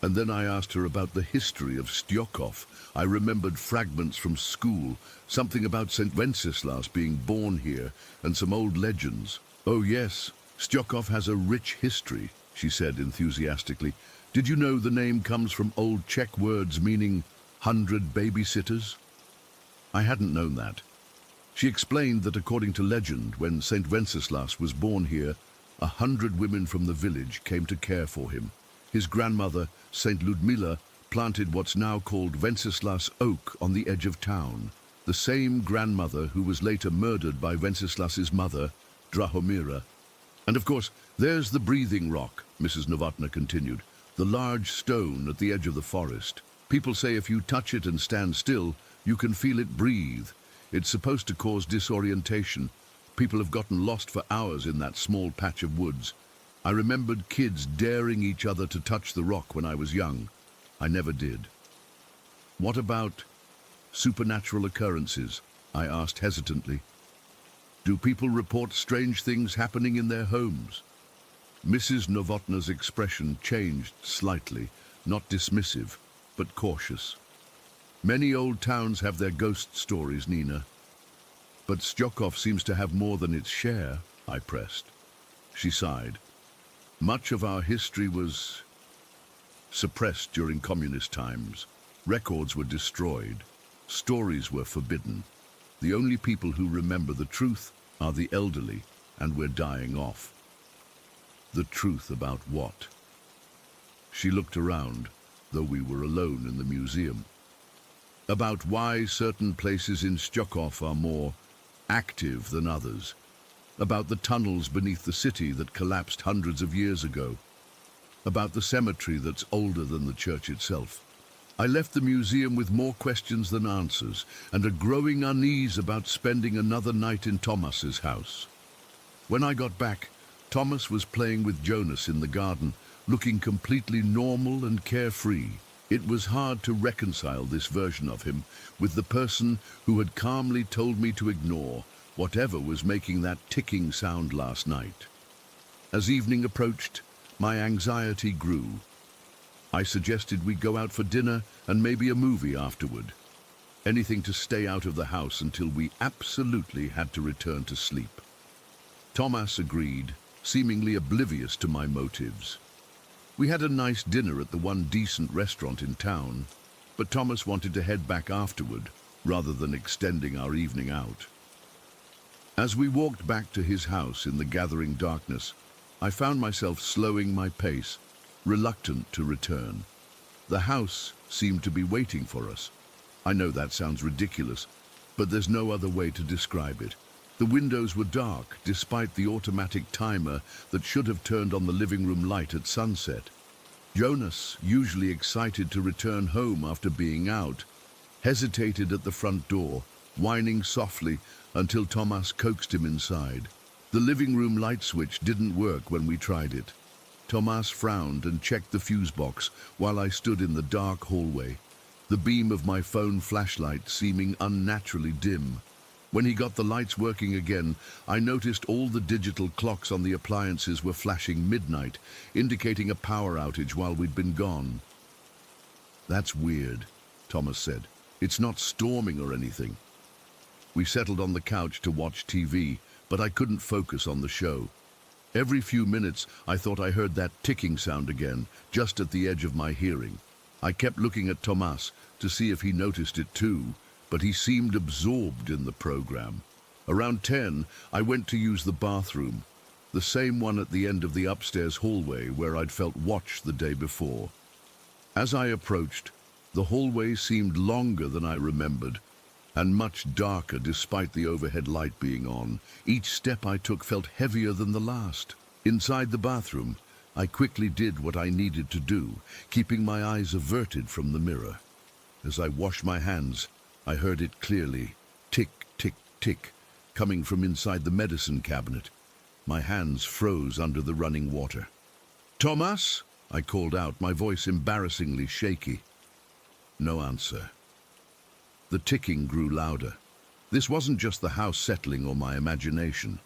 and then I asked her about the history of Stjokov. I remembered fragments from school, something about St. Wenceslas being born here, and some old legends. "Oh yes, Stjokov has a rich history," she said enthusiastically. "Did you know the name comes from old Czech words meaning 100 babysitters?" I hadn't known that. She explained that according to legend, when St. Wenceslas was born here, 100 women from the village came to care for him. His grandmother, St. Ludmila, planted what's now called Wenceslas Oak on the edge of town, the same grandmother who was later murdered by Wenceslas's mother, Drahomira. "And of course, there's the breathing rock," Mrs. Novotna continued, "the large stone at the edge of the forest. People say if you touch it and stand still, you can feel it breathe. It's supposed to cause disorientation. People have gotten lost for hours in that small patch of woods. I remembered kids daring each other to touch the rock when I was young. I never did." "What about supernatural occurrences?" I asked hesitantly. "Do people report strange things happening in their homes?" Mrs. Novotna's expression changed slightly, not dismissive, but cautious. "Many old towns have their ghost stories, Nina. But Stjokov seems to have more than its share," I pressed. She sighed. "Much of our history was suppressed during communist times. Records were destroyed. Stories were forbidden. The only people who remember the truth are the elderly, and we're dying off." "The truth about what?" She looked around, though we were alone in the museum. "About why certain places in Stjokov are more active than others. About the tunnels beneath the city that collapsed hundreds of years ago. About the cemetery that's older than the church itself." I left the museum with more questions than answers, and a growing unease about spending another night in Thomas's house. When I got back, Thomas was playing with Jonas in the garden, looking completely normal and carefree. It was hard to reconcile this version of him with the person who had calmly told me to ignore whatever was making that ticking sound last night. As evening approached, my anxiety grew. I suggested we go out for dinner and maybe a movie afterward. Anything to stay out of the house until we absolutely had to return to sleep. Thomas agreed, seemingly oblivious to my motives. We had a nice dinner at the one decent restaurant in town, but Thomas wanted to head back afterward, rather than extending our evening out. As we walked back to his house in the gathering darkness, I found myself slowing my pace, reluctant to return. The house seemed to be waiting for us. I know that sounds ridiculous, but there's no other way to describe it. The windows were dark, despite the automatic timer that should have turned on the living room light at sunset. Jonas, usually excited to return home after being out, hesitated at the front door, whining softly until Thomas coaxed him inside. The living room light switch didn't work when we tried it. Thomas frowned and checked the fuse box while I stood in the dark hallway, the beam of my phone flashlight seeming unnaturally dim. When he got the lights working again, I noticed all the digital clocks on the appliances were flashing midnight, indicating a power outage while we'd been gone. "That's weird," Thomas said. "It's not storming or anything." We settled on the couch to watch TV, but I couldn't focus on the show. Every few minutes, I thought I heard that ticking sound again, just at the edge of my hearing. I kept looking at Thomas to see if he noticed it too, but he seemed absorbed in the program. Around 10, I went to use the bathroom, the same one at the end of the upstairs hallway where I'd felt watched the day before. As I approached, the hallway seemed longer than I remembered, and much darker despite the overhead light being on. Each step I took felt heavier than the last. Inside the bathroom, I quickly did what I needed to do, keeping my eyes averted from the mirror. As I washed my hands, I heard it clearly, tick, tick, tick, coming from inside the medicine cabinet. My hands froze under the running water. "Thomas?" I called out, my voice embarrassingly shaky. No answer. The ticking grew louder. This wasn't just the house settling or my imagination.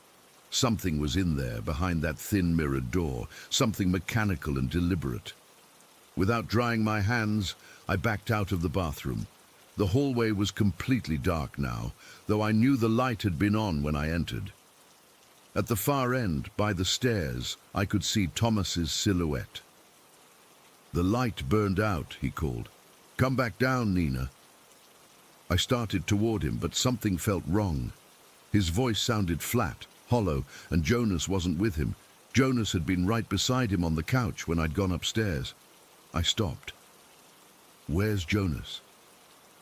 Something was in there, behind that thin mirrored door, something mechanical and deliberate. Without drying my hands, I backed out of the bathroom. The hallway was completely dark now, though I knew the light had been on when I entered. At the far end, by the stairs, I could see Thomas's silhouette. "The light burned out," he called. "Come back down, Nina." I started toward him, but something felt wrong. His voice sounded flat, hollow, and Jonas wasn't with him. Jonas had been right beside him on the couch when I'd gone upstairs. I stopped. "Where's Jonas?"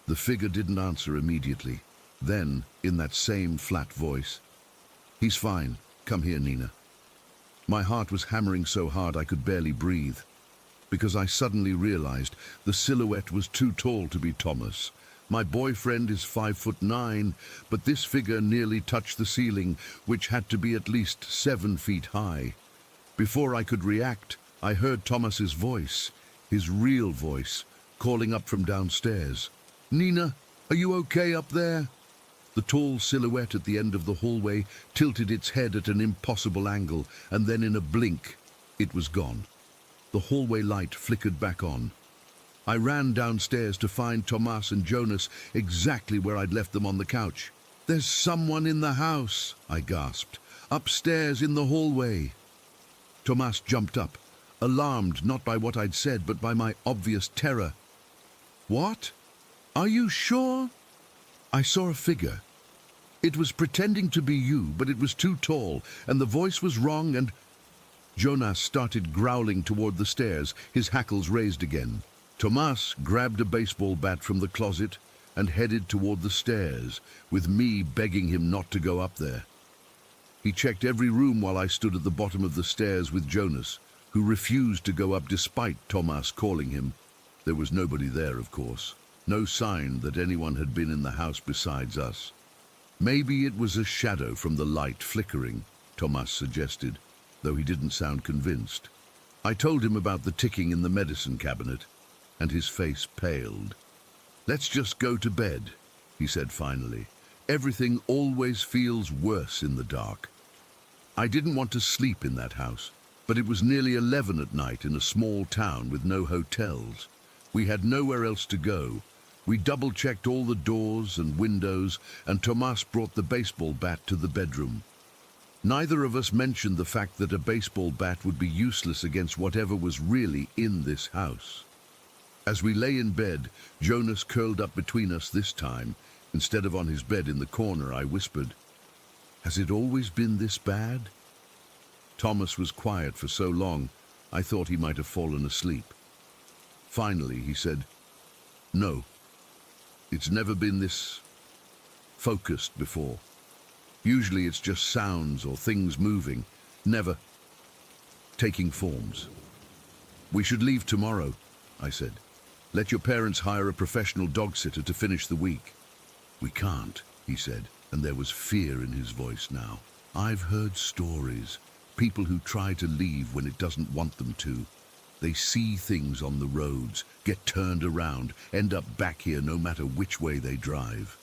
The figure didn't answer immediately. Then, in that same flat voice, "He's fine. Come here, Nina." My heart was hammering so hard I could barely breathe, because I suddenly realized the silhouette was too tall to be Thomas. My boyfriend is 5'9", but this figure nearly touched the ceiling, which had to be at least 7 feet high. Before I could react, I heard Thomas's voice, his real voice, calling up from downstairs. "Nina, are you okay up there?" The tall silhouette at the end of the hallway tilted its head at an impossible angle, and then in a blink, it was gone. The hallway light flickered back on. I ran downstairs to find Thomas and Jonas exactly where I'd left them on the couch. "There's someone in the house," I gasped. "Upstairs in the hallway." Thomas jumped up, alarmed not by what I'd said, but by my obvious terror. "What? Are you sure?" "I saw a figure. It was pretending to be you, but it was too tall, and the voice was wrong, and—" Jonas started growling toward the stairs, his hackles raised again. Thomas grabbed a baseball bat from the closet and headed toward the stairs, with me begging him not to go up there. He checked every room while I stood at the bottom of the stairs with Jonas, who refused to go up despite Thomas calling him. There was nobody there, of course. No sign that anyone had been in the house besides us. "Maybe it was a shadow from the light flickering," Thomas suggested, though he didn't sound convinced. I told him about the ticking in the medicine cabinet, and his face paled. "Let's just go to bed," he said finally. "Everything always feels worse in the dark." I didn't want to sleep in that house, but it was nearly 11 at night in a small town with no hotels. We had nowhere else to go. We double-checked all the doors and windows, and Thomas brought the baseball bat to the bedroom. Neither of us mentioned the fact that a baseball bat would be useless against whatever was really in this house. As we lay in bed, Jonas curled up between us this time. Instead of on his bed in the corner, I whispered, "Has it always been this bad?" Thomas was quiet for so long, I thought he might have fallen asleep. Finally, he said, "No, it's never been this focused before. Usually it's just sounds or things moving, never taking forms." "We should leave tomorrow," I said. "Let your parents hire a professional dog sitter to finish the week." "We can't," he said, and there was fear in his voice now. "I've heard stories. People who try to leave when it doesn't want them to. They see things on the roads, get turned around, end up back here no matter which way they drive."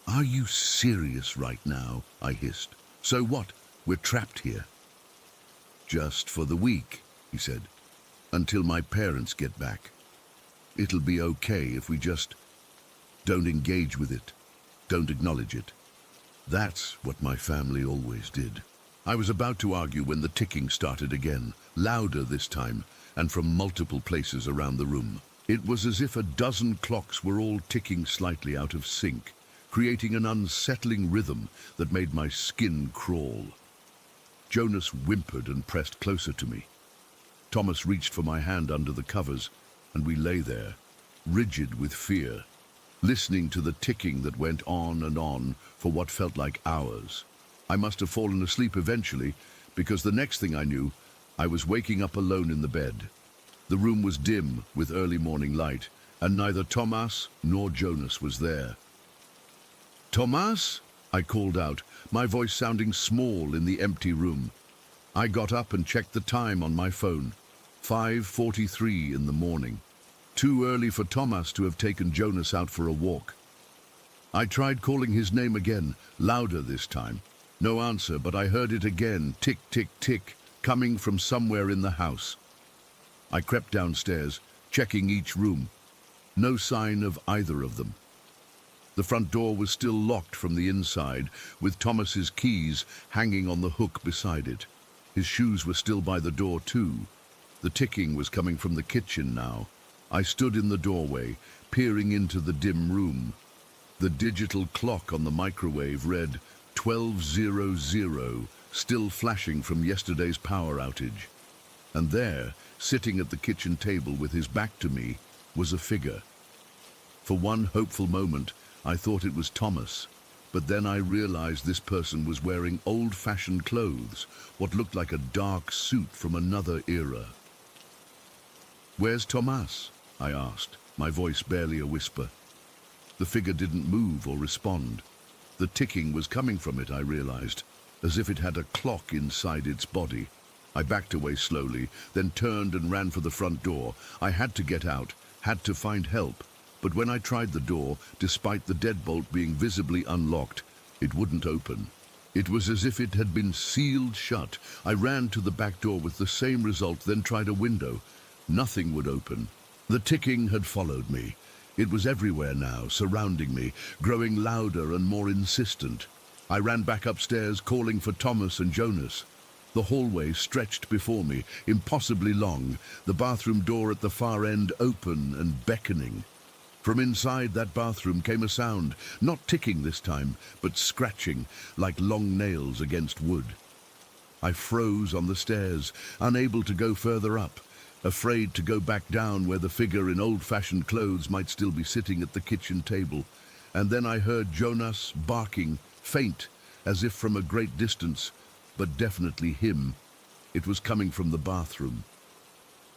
"Are you serious right now?" I hissed. "So what? We're trapped here." "Just for the week," he said, "until my parents get back. It'll be okay if we just don't engage with it, don't acknowledge it. That's what my family always did." I was about to argue when the ticking started again, louder this time, and from multiple places around the room. It was as if a dozen clocks were all ticking slightly out of sync, creating an unsettling rhythm that made my skin crawl. Jonas whimpered and pressed closer to me. Thomas reached for my hand under the covers, and we lay there, rigid with fear, listening to the ticking that went on and on for what felt like hours. I must have fallen asleep eventually, because the next thing I knew, I was waking up alone in the bed. The room was dim with early morning light, and neither Thomas nor Jonas was there. "Thomas?" I called out, my voice sounding small in the empty room. I got up and checked the time on my phone. 5:43 in the morning. Too early for Thomas to have taken Jonas out for a walk. I tried calling his name again, louder this time. No answer, but I heard it again, tick, tick, tick, coming from somewhere in the house. I crept downstairs, checking each room. No sign of either of them. The front door was still locked from the inside, with Thomas's keys hanging on the hook beside it. His shoes were still by the door too. The ticking was coming from the kitchen now. I stood in the doorway, peering into the dim room. The digital clock on the microwave read 12:00, still flashing from yesterday's power outage. And there, sitting at the kitchen table with his back to me, was a figure. For one hopeful moment, I thought it was Thomas, but then I realized this person was wearing old-fashioned clothes, what looked like a dark suit from another era. "Where's Thomas?" I asked, my voice barely a whisper. The figure didn't move or respond. The ticking was coming from it, I realized, as if it had a clock inside its body. I backed away slowly, then turned and ran for the front door. I had to get out, had to find help. But when I tried the door, despite the deadbolt being visibly unlocked, it wouldn't open. It was as if it had been sealed shut. I ran to the back door with the same result, then tried a window. Nothing would open. The ticking had followed me. It was everywhere now, surrounding me, growing louder and more insistent. I ran back upstairs, calling for Thomas and Jonas. The hallway stretched before me, impossibly long, the bathroom door at the far end open and beckoning. From inside that bathroom came a sound, not ticking this time, but scratching, like long nails against wood. I froze on the stairs, unable to go further up, afraid to go back down where the figure in old-fashioned clothes might still be sitting at the kitchen table. And then I heard Jonas barking, faint, as if from a great distance, but definitely him. It was coming from the bathroom.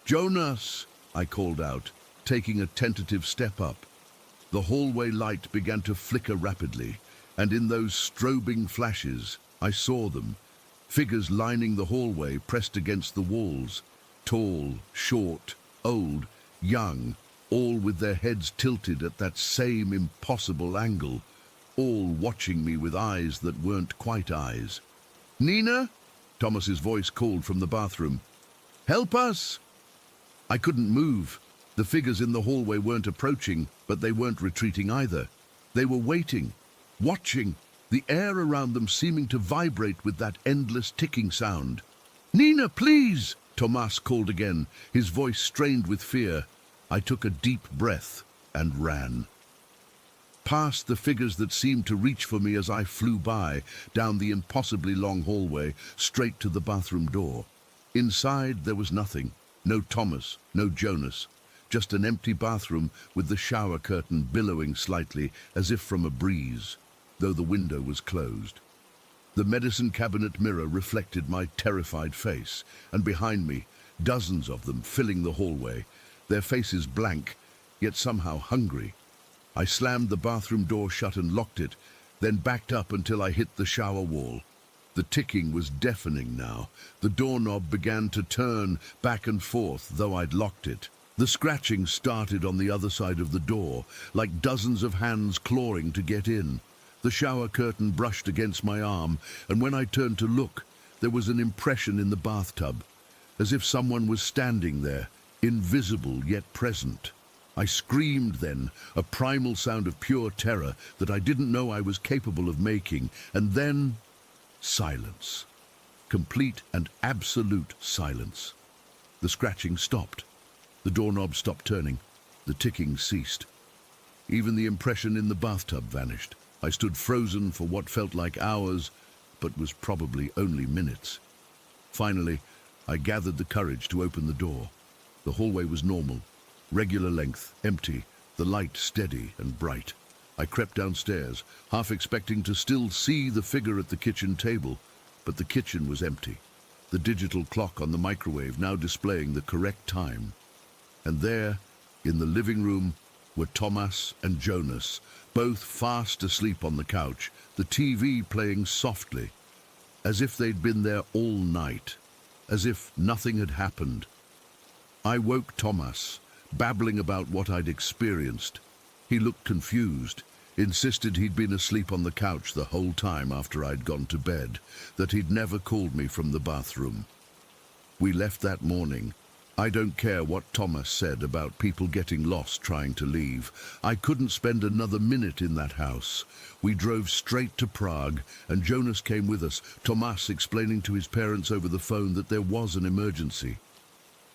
"Jonas!" I called out, taking a tentative step up. The hallway light began to flicker rapidly, and in those strobing flashes, I saw them. Figures lining the hallway pressed against the walls. Tall, short, old, young, all with their heads tilted at that same impossible angle, all watching me with eyes that weren't quite eyes. "Nina?" Thomas's voice called from the bathroom. "Help us!" I couldn't move. The figures in the hallway weren't approaching, but they weren't retreating either. They were waiting, watching, the air around them seeming to vibrate with that endless ticking sound. "Nina, please!" Thomas called again, his voice strained with fear. I took a deep breath and ran. Past the figures that seemed to reach for me as I flew by, down the impossibly long hallway, straight to the bathroom door. Inside there was nothing. No Thomas, no Jonas. Just an empty bathroom with the shower curtain billowing slightly as if from a breeze, though the window was closed. The medicine cabinet mirror reflected my terrified face, and behind me, dozens of them filling the hallway, their faces blank, yet somehow hungry. I slammed the bathroom door shut and locked it, then backed up until I hit the shower wall. The ticking was deafening now. The doorknob began to turn back and forth, though I'd locked it. The scratching started on the other side of the door, like dozens of hands clawing to get in. The shower curtain brushed against my arm, and when I turned to look, there was an impression in the bathtub, as if someone was standing there, invisible yet present. I screamed then, a primal sound of pure terror that I didn't know I was capable of making, and then silence. Complete and absolute silence. The scratching stopped. The doorknob stopped turning. The ticking ceased. Even the impression in the bathtub vanished. I stood frozen for what felt like hours, but was probably only minutes. Finally, I gathered the courage to open the door. The hallway was normal, regular length, empty, the light steady and bright. I crept downstairs, half expecting to still see the figure at the kitchen table, but the kitchen was empty. the digital clock on the microwave now displaying the correct time. And there, in the living room, were Thomas and Jonas, both fast asleep on the couch, the TV playing softly, as if they'd been there all night, as if nothing had happened. I woke Thomas, babbling about what I'd experienced. He looked confused, insisted he'd been asleep on the couch the whole time after I'd gone to bed, that he'd never called me from the bathroom. We left that morning. I don't care what Thomas said about people getting lost trying to leave. I couldn't spend another minute in that house. We drove straight to Prague, and Jonas came with us, Thomas explaining to his parents over the phone that there was an emergency.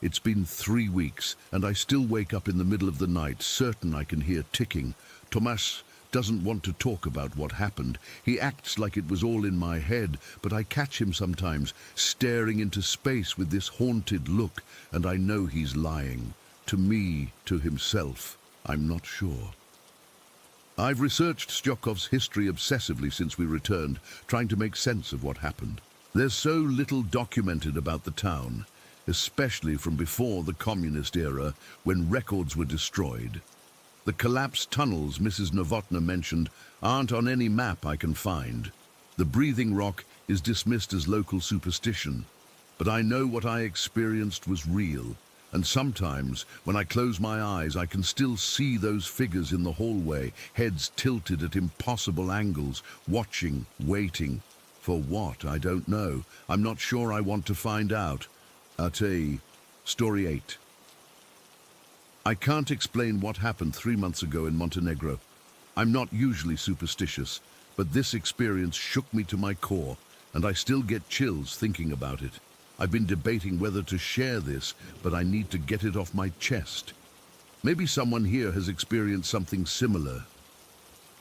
It's been 3 weeks, and I still wake up in the middle of the night, certain I can hear ticking. Thomas doesn't want to talk about what happened. He acts like it was all in my head, but I catch him sometimes, staring into space with this haunted look, and I know he's lying. To me, to himself, I'm not sure. I've researched Stjokov's history obsessively since we returned, trying to make sense of what happened. There's so little documented about the town, especially from before the communist era, when records were destroyed. The collapsed tunnels Mrs. Novotna mentioned aren't on any map I can find. The breathing rock is dismissed as local superstition, but I know what I experienced was real, and sometimes, when I close my eyes, I can still see those figures in the hallway, heads tilted at impossible angles, watching, waiting. For what, I don't know. I'm not sure I want to find out. Ate, Story 8. I can't explain what happened 3 months ago in Montenegro. I'm not usually superstitious, but this experience shook me to my core, and I still get chills thinking about it. I've been debating whether to share this, but I need to get it off my chest. Maybe someone here has experienced something similar.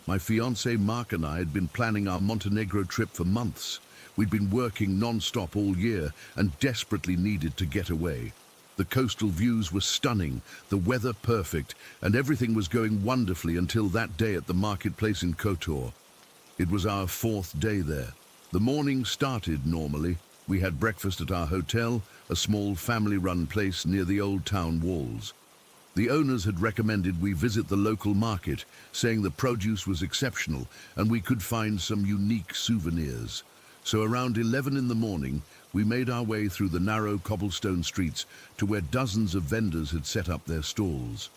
My fiancé Mark and I had been planning our Montenegro trip for months. We'd been working non-stop all year and desperately needed to get away. The coastal views were stunning, the weather perfect, and everything was going wonderfully until that day at the marketplace in Kotor. It was our 4th day there. The morning started normally. We had breakfast at our hotel, a small family-run place near the old town walls. The owners had recommended we visit the local market, saying the produce was exceptional and we could find some unique souvenirs. So around 11 in the morning, we made our way through the narrow cobblestone streets to where dozens of vendors had set up their stalls.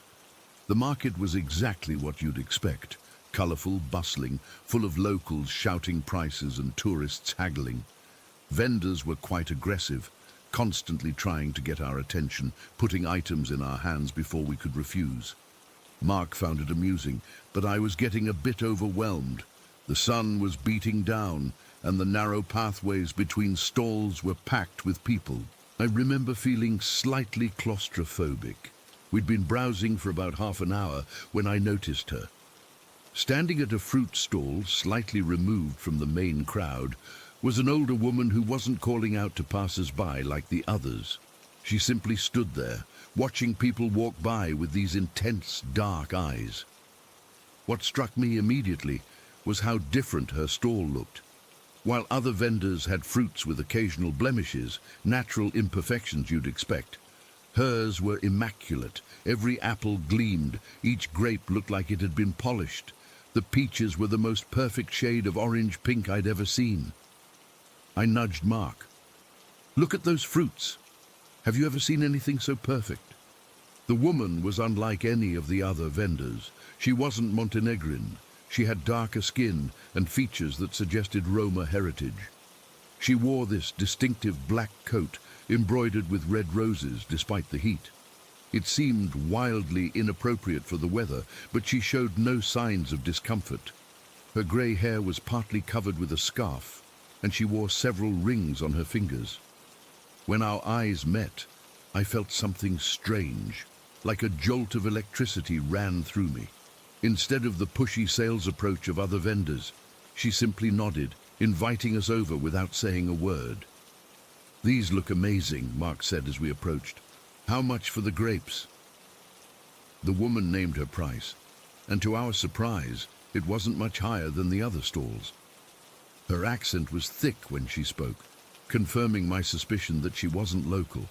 The market was exactly what you'd expect. Colourful, bustling, full of locals shouting prices and tourists haggling. Vendors were quite aggressive, constantly trying to get our attention, putting items in our hands before we could refuse. Mark found it amusing, but I was getting a bit overwhelmed. The sun was beating down, and the narrow pathways between stalls were packed with people. I remember feeling slightly claustrophobic. We'd been browsing for about half an hour when I noticed her. Standing at a fruit stall, slightly removed from the main crowd, was an older woman who wasn't calling out to passers-by like the others. She simply stood there, watching people walk by with these intense, dark eyes. What struck me immediately was how different her stall looked. While other vendors had fruits with occasional blemishes, natural imperfections you'd expect, hers were immaculate. Every apple gleamed, each grape looked like it had been polished. The peaches were the most perfect shade of orange-pink I'd ever seen. I nudged Mark. "Look at those fruits. Have you ever seen anything so perfect?" The woman was unlike any of the other vendors. She wasn't Montenegrin. She had darker skin and features that suggested Roma heritage. She wore this distinctive black coat embroidered with red roses despite the heat. It seemed wildly inappropriate for the weather, but she showed no signs of discomfort. Her grey hair was partly covered with a scarf, and she wore several rings on her fingers. When our eyes met, I felt something strange, like a jolt of electricity ran through me. Instead of the pushy sales approach of other vendors, she simply nodded, inviting us over without saying a word. "These look amazing," Mark said as we approached. "How much for the grapes?" The woman named her price, and to our surprise, it wasn't much higher than the other stalls. Her accent was thick when she spoke. confirming my suspicion that she wasn't local.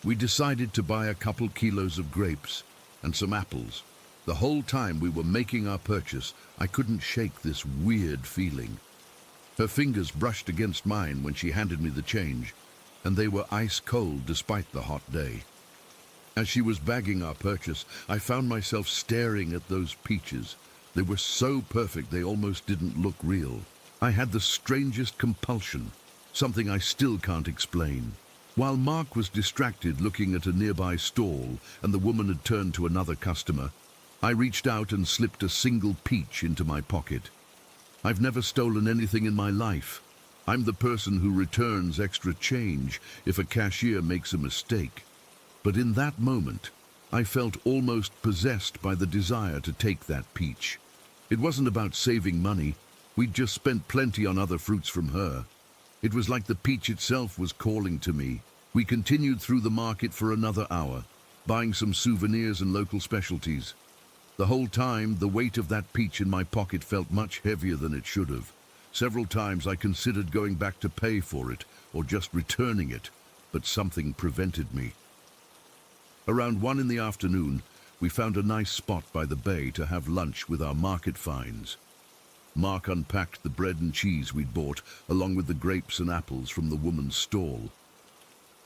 We decided to buy a couple kilos of grapes and some apples. The whole time we were making our purchase, I couldn't shake this weird feeling. Her fingers brushed against mine when she handed me the change, and they were ice cold despite the hot day. As she was bagging our purchase, I found myself staring at those peaches. They were so perfect they almost didn't look real. I had the strangest compulsion, something I still can't explain. While Mark was distracted looking at a nearby stall and the woman had turned to another customer, I reached out and slipped a single peach into my pocket. I've never stolen anything in my life. I'm the person who returns extra change if a cashier makes a mistake. But in that moment, I felt almost possessed by the desire to take that peach. It wasn't about saving money. We'd just spent plenty on other fruits from her. It was like the peach itself was calling to me. We continued through the market for another hour, buying some souvenirs and local specialties. The whole time, the weight of that peach in my pocket felt much heavier than it should have. Several times I considered going back to pay for it or just returning it, but something prevented me. Around 1 in the afternoon, we found a nice spot by the bay to have lunch with our market finds. Mark unpacked the bread and cheese we'd bought, along with the grapes and apples from the woman's stall.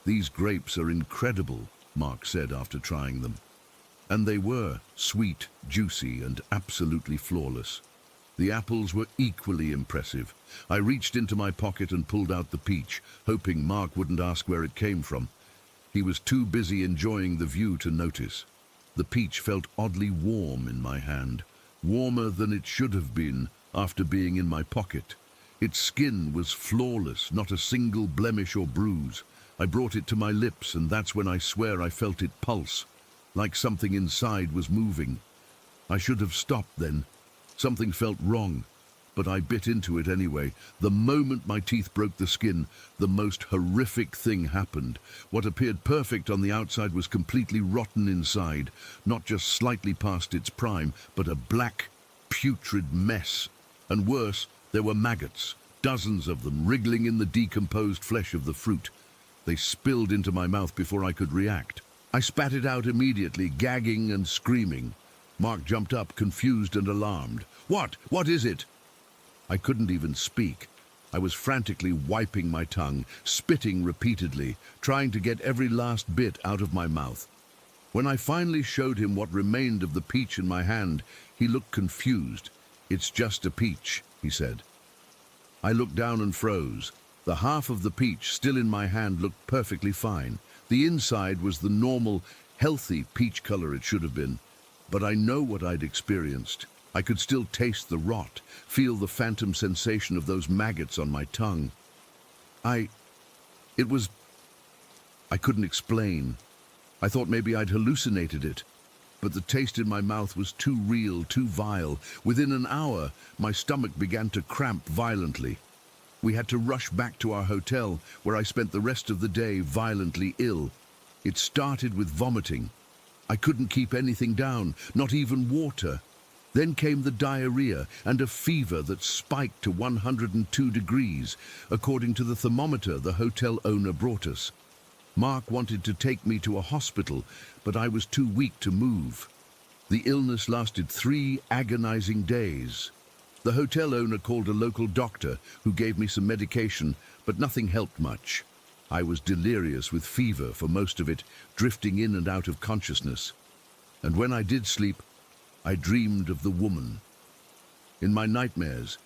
"These grapes are incredible," Mark said after trying them. And they were sweet, juicy, and absolutely flawless. The apples were equally impressive. I reached into my pocket and pulled out the peach, hoping Mark wouldn't ask where it came from. He was too busy enjoying the view to notice. The peach felt oddly warm in my hand, warmer than it should have been after being in my pocket. Its skin was flawless, not a single blemish or bruise. I brought it to my lips, and that's when I swear I felt it pulse, like something inside was moving. I should have stopped then. Something felt wrong, but I bit into it anyway. The moment my teeth broke the skin, the most horrific thing happened. What appeared perfect on the outside was completely rotten inside, not just slightly past its prime, but a black, putrid mess. And worse, there were maggots, dozens of them, wriggling in the decomposed flesh of the fruit. They spilled into my mouth before I could react. I spat it out immediately, gagging and screaming. Mark jumped up, confused and alarmed. "What? What is it?" I couldn't even speak. I was frantically wiping my tongue, spitting repeatedly, trying to get every last bit out of my mouth. When I finally showed him what remained of the peach in my hand, he looked confused. "It's just a peach," he said. I looked down and froze. The half of the peach still in my hand looked perfectly fine. The inside was the normal, healthy peach color it should have been. But I know what I'd experienced. I could still taste the rot, feel the phantom sensation of those maggots on my tongue. I couldn't explain. I thought maybe I'd hallucinated it. But the taste in my mouth was too real, too vile. Within an hour, my stomach began to cramp violently. We had to rush back to our hotel, where I spent the rest of the day violently ill. It started with vomiting. I couldn't keep anything down, not even water. Then came the diarrhea and a fever that spiked to 102 degrees, according to the thermometer the hotel owner brought us. Mark wanted to take me to a hospital, but I was too weak to move. The illness lasted 3 agonizing days. The hotel owner called a local doctor who gave me some medication, but nothing helped much. I was delirious with fever for most of it, drifting in and out of consciousness. And when I did sleep, I dreamed of the woman. In my nightmares,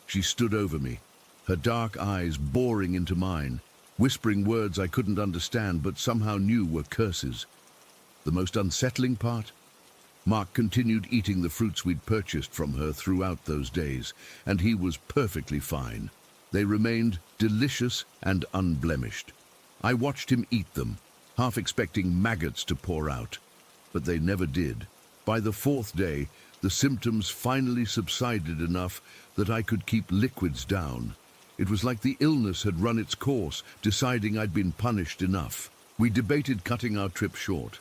she stood over me, her dark eyes boring into mine, whispering words I couldn't understand but somehow knew were curses. The most unsettling part? Mark continued eating the fruits we'd purchased from her throughout those days, and he was perfectly fine. They remained delicious and unblemished. I watched him eat them, half expecting maggots to pour out, but they never did. By the 4th day, the symptoms finally subsided enough that I could keep liquids down. It was like the illness had run its course, deciding I'd been punished enough. We debated cutting our trip short,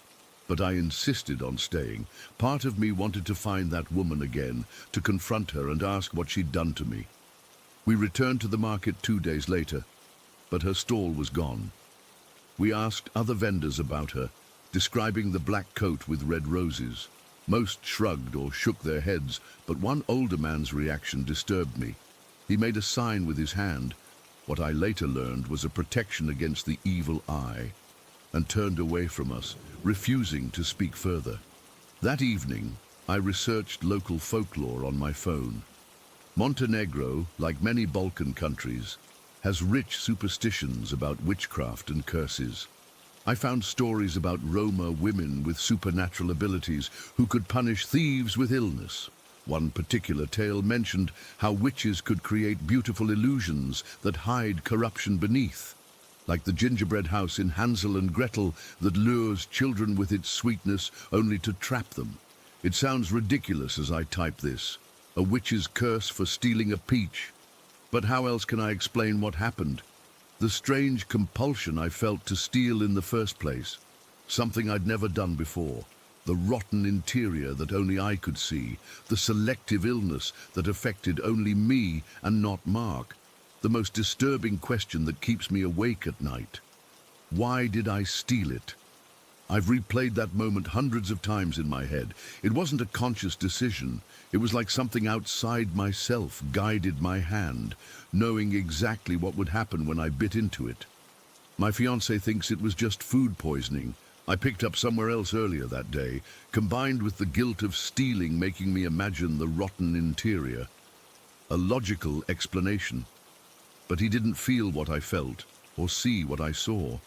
but I insisted on staying. Part of me wanted to find that woman again, to confront her and ask what she'd done to me. We returned to the market 2 days later. but her stall was gone. We asked other vendors about her, describing the black coat with red roses. Most shrugged or shook their heads, but one older man's reaction disturbed me. He made a sign with his hand, what I later learned was a protection against the evil eye, and turned away from us, refusing to speak further. That evening, I researched local folklore on my phone. Montenegro, like many Balkan countries, has rich superstitions about witchcraft and curses. I found stories about Roma women with supernatural abilities who could punish thieves with illness. One particular tale mentioned how witches could create beautiful illusions that hide corruption beneath, like the gingerbread house in Hansel and Gretel that lures children with its sweetness only to trap them. It sounds ridiculous as I type this, a witch's curse for stealing a peach. But how else can I explain what happened? The strange compulsion I felt to steal in the first place, something I'd never done before. The rotten interior that only I could see, the selective illness that affected only me and not Mark, the most disturbing question that keeps me awake at night. Why did I steal it? I've replayed that moment hundreds of times in my head. It wasn't a conscious decision. It was like something outside myself guided my hand, knowing exactly what would happen when I bit into it. My fiancé thinks it was just food poisoning I picked up somewhere else earlier that day, combined with the guilt of stealing making me imagine the rotten interior. A logical explanation. But he didn't feel what I felt or see what I saw.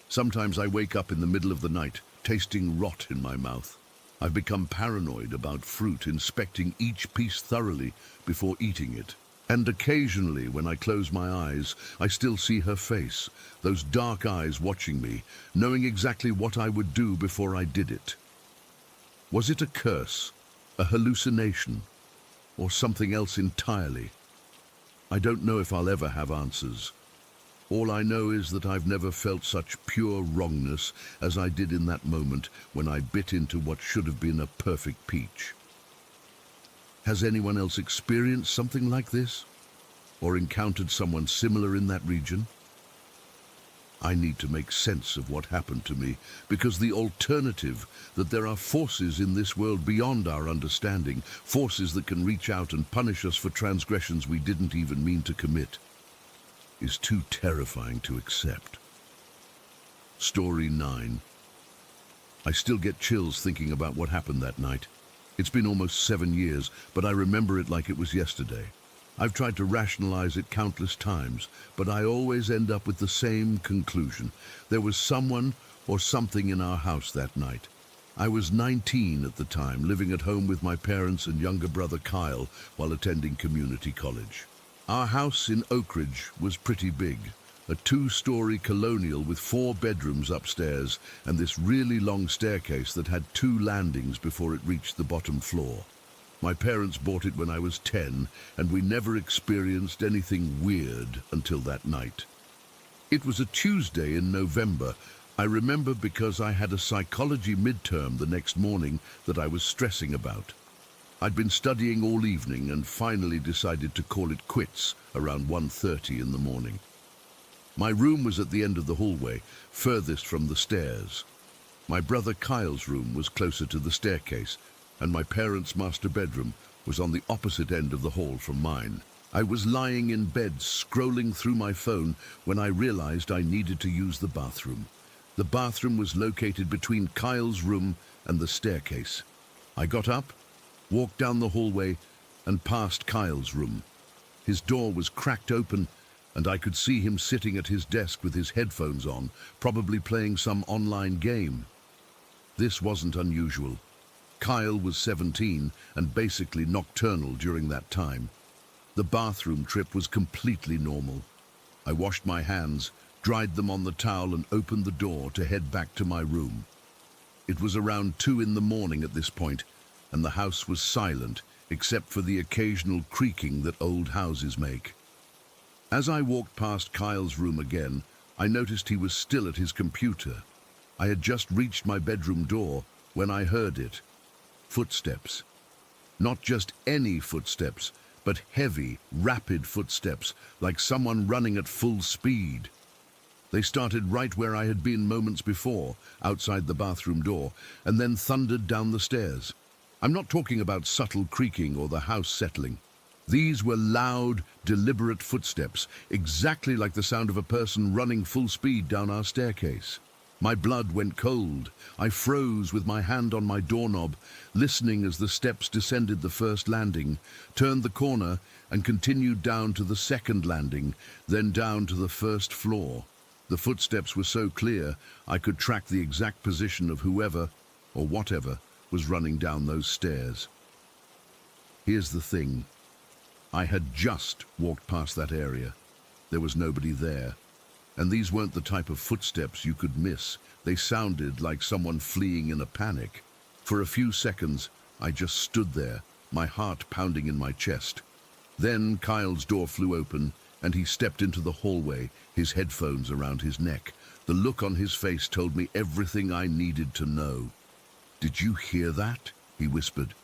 Sometimes I wake up in the middle of the night, tasting rot in my mouth. I've become paranoid about fruit, inspecting each piece thoroughly before eating it. And occasionally, when I close my eyes, I still see her face, those dark eyes watching me, knowing exactly what I would do before I did it. Was it a curse, a hallucination, or something else entirely? I don't know if I'll ever have answers. All I know is that I've never felt such pure wrongness as I did in that moment when I bit into what should have been a perfect peach. Has anyone else experienced something like this? Or encountered someone similar in that region? I need to make sense of what happened to me, because the alternative, that there are forces in this world beyond our understanding, forces that can reach out and punish us for transgressions we didn't even mean to commit, is too terrifying to accept. Story 9. I still get chills thinking about what happened that night. It's been almost 7 years, but I remember it like it was yesterday. I've tried to rationalize it countless times, but I always end up with the same conclusion. There was someone or something in our house that night. I was 19 at the time, living at home with my parents and younger brother Kyle while attending community college. Our house in Oak Ridge was pretty big. A 2-story colonial with 4 bedrooms upstairs and this really long staircase that had 2 landings before it reached the bottom floor. My parents bought it when I was 10, and we never experienced anything weird until that night. It was a Tuesday in November. I remember because I had a psychology midterm the next morning that I was stressing about. I'd been studying all evening and finally decided to call it quits around 1:30 in the morning. My room was at the end of the hallway, furthest from the stairs. My brother Kyle's room was closer to the staircase, and my parents' master bedroom was on the opposite end of the hall from mine. I was lying in bed, scrolling through my phone, when I realized I needed to use the bathroom. The bathroom was located between Kyle's room and the staircase. I got up, walked down the hallway, and past Kyle's room. His door was cracked open, and I could see him sitting at his desk with his headphones on, probably playing some online game. This wasn't unusual. Kyle was 17 and basically nocturnal during that time. The bathroom trip was completely normal. I washed my hands, dried them on the towel, and opened the door to head back to my room. It was around 2 in the morning at this point, and the house was silent except for the occasional creaking that old houses make. As I walked past Kyle's room again, I noticed he was still at his computer. I had just reached my bedroom door when I heard it. Footsteps. Not just any footsteps, but heavy, rapid footsteps, like someone running at full speed. They started right where I had been moments before, outside the bathroom door, and then thundered down the stairs. I'm not talking about subtle creaking or the house settling. These were loud, deliberate footsteps, exactly like the sound of a person running full speed down our staircase. My blood went cold. I froze with my hand on my doorknob, listening as the steps descended the first landing, turned the corner, and continued down to the second landing, then down to the first floor. The footsteps were so clear, I could track the exact position of whoever, or whatever, was running down those stairs. Here's the thing. I had just walked past that area. There was nobody there. And these weren't the type of footsteps you could miss. They sounded like someone fleeing in a panic. For a few seconds, I just stood there, my heart pounding in my chest. Then Kyle's door flew open, and he stepped into the hallway, his headphones around his neck. The look on his face told me everything I needed to know. "Did you hear that?" he whispered.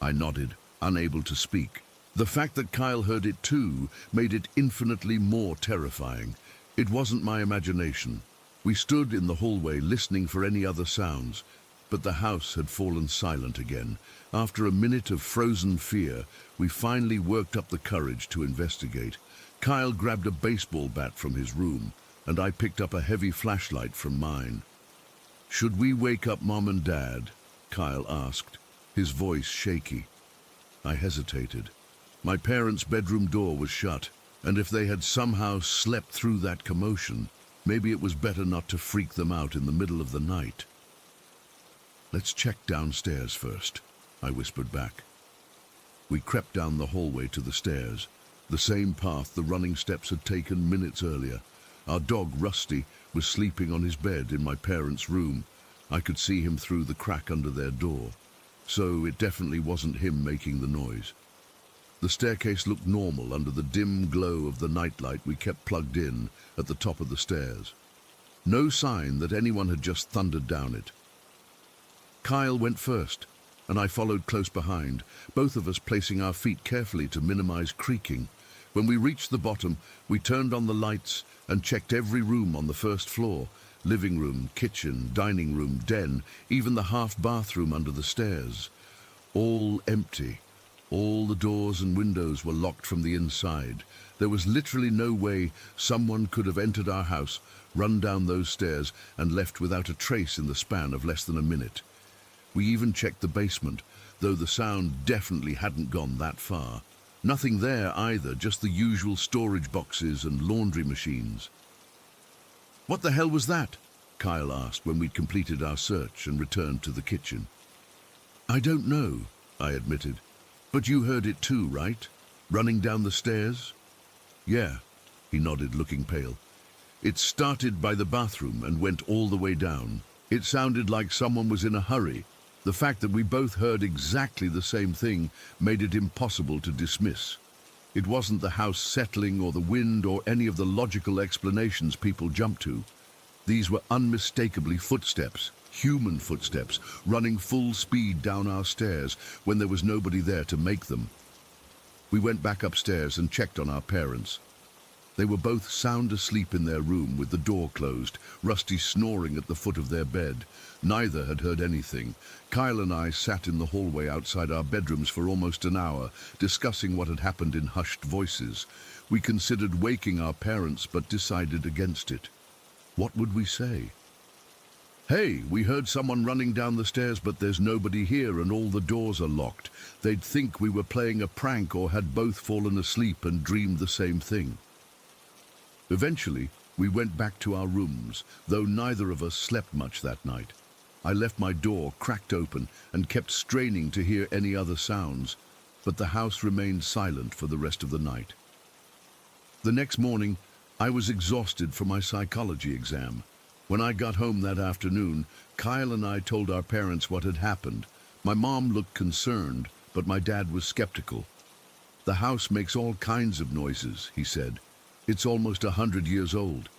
I nodded, unable to speak. The fact that Kyle heard it too made it infinitely more terrifying. It wasn't my imagination. We stood in the hallway listening for any other sounds, but the house had fallen silent again. After a minute of frozen fear, we finally worked up the courage to investigate. Kyle grabbed a baseball bat from his room, and I picked up a heavy flashlight from mine. "Should we wake up Mom and Dad?" Kyle asked, his voice shaky. I hesitated. My parents' bedroom door was shut, and if they had somehow slept through that commotion, maybe it was better not to freak them out in the middle of the night. "Let's check downstairs first," I whispered back. We crept down the hallway to the stairs, the same path the running steps had taken minutes earlier. Our dog, Rusty, was sleeping on his bed in my parents' room. I could see him through the crack under their door, so it definitely wasn't him making the noise. The staircase looked normal under the dim glow of the nightlight we kept plugged in at the top of the stairs. No sign that anyone had just thundered down it. Kyle went first, and I followed close behind, both of us placing our feet carefully to minimize creaking. When we reached the bottom, we turned on the lights and checked every room on the first floor: living room, kitchen, dining room, den, even the half bathroom under the stairs. All empty. All the doors and windows were locked from the inside. There was literally no way someone could have entered our house, run down those stairs, and left without a trace in the span of less than a minute. We even checked the basement, though the sound definitely hadn't gone that far. Nothing there either, just the usual storage boxes and laundry machines. "What the hell was that?" Kyle asked when we'd completed our search and returned to the kitchen. "I don't know," I admitted. "But you heard it too, right? Running down the stairs?" "Yeah," he nodded, looking pale. "It started by the bathroom and went all the way down. It sounded like someone was in a hurry. The fact that we both heard exactly the same thing made it impossible to dismiss. It wasn't the house settling or the wind or any of the logical explanations people jump to. These were unmistakably footsteps, human footsteps, running full speed down our stairs when there was nobody there to make them." We went back upstairs and checked on our parents. They were both sound asleep in their room with the door closed, Rusty snoring at the foot of their bed. Neither had heard anything. Kyle and I sat in the hallway outside our bedrooms for almost an hour, discussing what had happened in hushed voices. We considered waking our parents, but decided against it. What would we say? "Hey, we heard someone running down the stairs, but there's nobody here and all the doors are locked." They'd think we were playing a prank or had both fallen asleep and dreamed the same thing. Eventually, we went back to our rooms, though neither of us slept much that night. I left my door cracked open and kept straining to hear any other sounds, but the house remained silent for the rest of the night. The next morning, I was exhausted from my psychology exam. When I got home that afternoon, Kyle and I told our parents what had happened. My mom looked concerned, but my dad was skeptical. "The house makes all kinds of noises," he said. "It's almost 100 years old."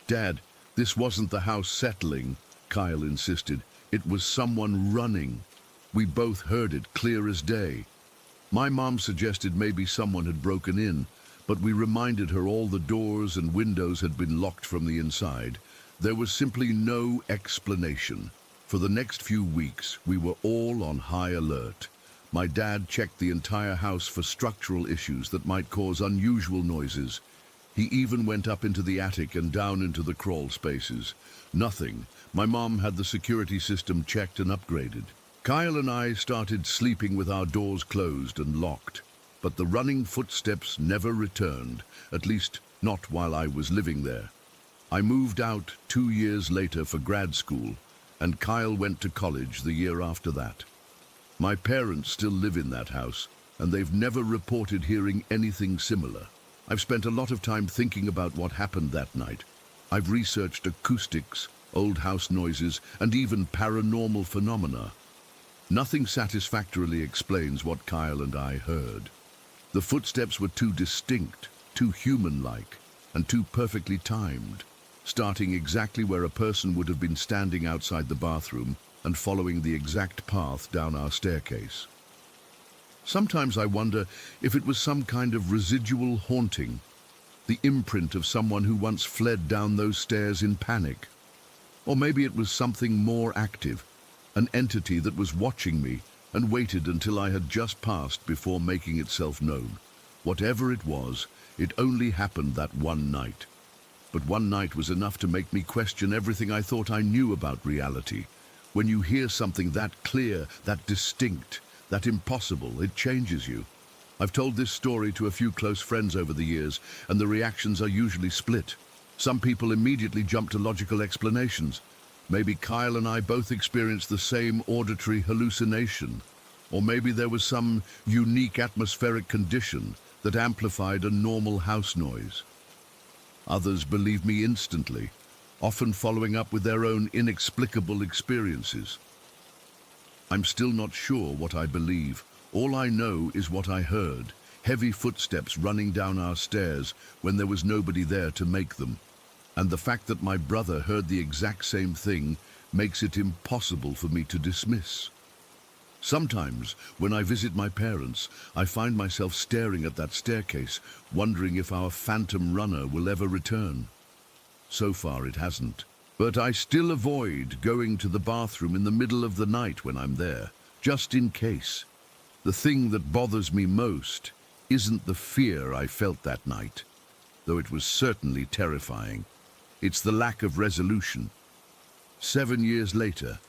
"Dad, this wasn't the house settling," Kyle insisted. "It was someone running. We both heard it clear as day." My mom suggested maybe someone had broken in, but we reminded her all the doors and windows had been locked from the inside. There was simply no explanation. For the next few weeks, we were all on high alert. My dad checked the entire house for structural issues that might cause unusual noises. He even went up into the attic and down into the crawl spaces. Nothing. My mom had the security system checked and upgraded. Kyle and I started sleeping with our doors closed and locked, but the running footsteps never returned, at least not while I was living there. I moved out 2 years later for grad school, and Kyle went to college the year after that. My parents still live in that house, and they've never reported hearing anything similar. I've spent a lot of time thinking about what happened that night. I've researched acoustics, old house noises, and even paranormal phenomena. Nothing satisfactorily explains what Kyle and I heard. The footsteps were too distinct, too human-like, and too perfectly timed, starting exactly where a person would have been standing outside the bathroom and following the exact path down our staircase. Sometimes I wonder if it was some kind of residual haunting, the imprint of someone who once fled down those stairs in panic. Or maybe it was something more active, an entity that was watching me and waited until I had just passed before making itself known. Whatever it was, it only happened that one night. But one night was enough to make me question everything I thought I knew about reality. When you hear something that clear, that distinct, that impossible, it changes you. I've told this story to a few close friends over the years, and the reactions are usually split. Some people immediately jump to logical explanations. Maybe Kyle and I both experienced the same auditory hallucination. Or maybe there was some unique atmospheric condition that amplified a normal house noise. Others believe me instantly, often following up with their own inexplicable experiences. I'm still not sure what I believe. All I know is what I heard, heavy footsteps running down our stairs when there was nobody there to make them. And the fact that my brother heard the exact same thing makes it impossible for me to dismiss. Sometimes, when I visit my parents, I find myself staring at that staircase, wondering if our phantom runner will ever return. So far it hasn't. But I still avoid going to the bathroom in the middle of the night when I'm there, just in case. The thing that bothers me most isn't the fear I felt that night, though it was certainly terrifying. It's the lack of resolution. 7 years later,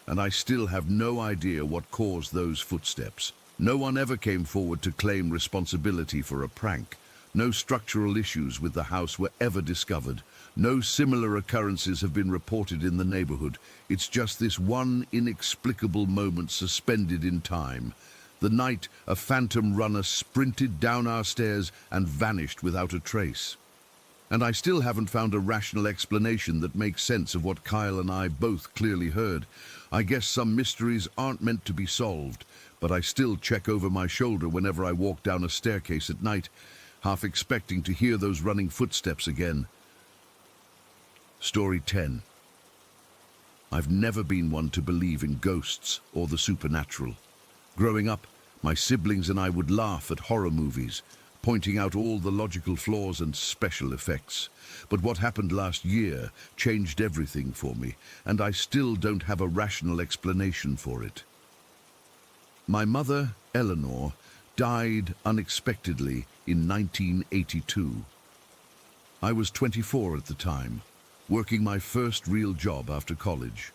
and I still have no idea what caused those footsteps. No one ever came forward to claim responsibility for a prank. No structural issues with the house were ever discovered. No similar occurrences have been reported in the neighborhood. It's just this one inexplicable moment suspended in time. The night a phantom runner sprinted down our stairs and vanished without a trace. And I still haven't found a rational explanation that makes sense of what Kyle and I both clearly heard. I guess some mysteries aren't meant to be solved, but I still check over my shoulder whenever I walk down a staircase at night, half expecting to hear those running footsteps again. Story 10. I've never been one to believe in ghosts or the supernatural. Growing up, my siblings and I would laugh at horror movies, pointing out all the logical flaws and special effects. But what happened last year changed everything for me, and I still don't have a rational explanation for it. My mother, Eleanor, died unexpectedly in 1982. I was 24 at the time, working my first real job after college.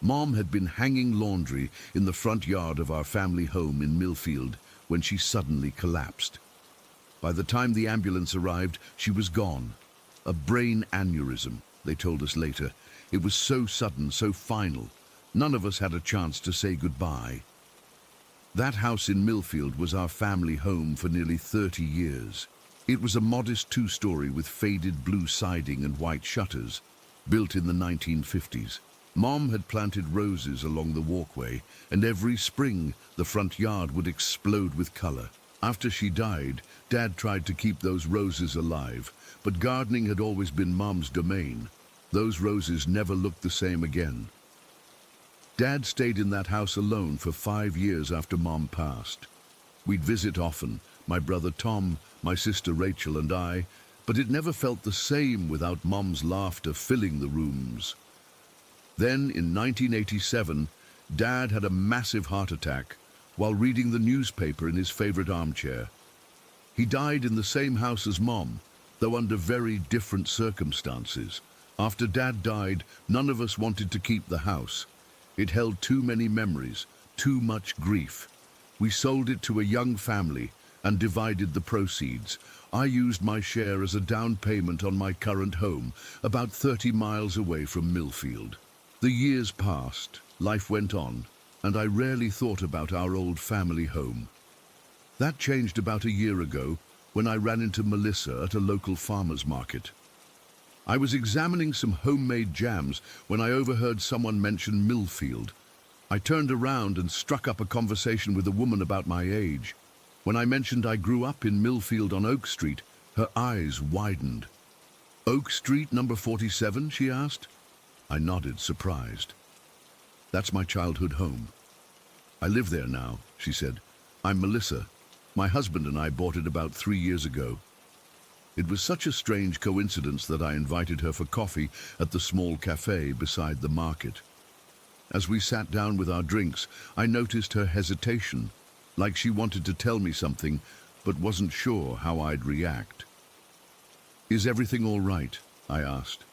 Mom had been hanging laundry in the front yard of our family home in Millfield when she suddenly collapsed. By the time the ambulance arrived, she was gone. A brain aneurysm, they told us later. It was so sudden, so final. None of us had a chance to say goodbye. That house in Millfield was our family home for nearly 30 years. It was a modest 2-story with faded blue siding and white shutters, built in the 1950s. Mom had planted roses along the walkway, and every spring the front yard would explode with color. After she died, Dad tried to keep those roses alive, but gardening had always been Mom's domain. Those roses never looked the same again. Dad stayed in that house alone for 5 years after Mom passed. We'd visit often, my brother Tom, my sister Rachel and I, but it never felt the same without Mom's laughter filling the rooms. Then, in 1987, Dad had a massive heart attack while reading the newspaper in his favorite armchair. He died in the same house as Mom, though under very different circumstances. After Dad died, none of us wanted to keep the house. It held too many memories, too much grief. We sold it to a young family and divided the proceeds. I used my share as a down payment on my current home, about 30 miles away from Millfield. The years passed, life went on, and I rarely thought about our old family home. That changed about a year ago when I ran into Melissa at a local farmer's market. I was examining some homemade jams when I overheard someone mention Millfield. I turned around and struck up a conversation with a woman about my age. When I mentioned I grew up in Millfield on Oak Street, her eyes widened. "Oak Street, number 47, she asked. I nodded, surprised. "That's my childhood home. I live there now," she said. "I'm Melissa. My husband and I bought it about 3 years ago." It was such a strange coincidence that I invited her for coffee at the small cafe beside the market. As we sat down with our drinks, I noticed her hesitation, like she wanted to tell me something, but wasn't sure how I'd react. "Is everything all right?" I asked.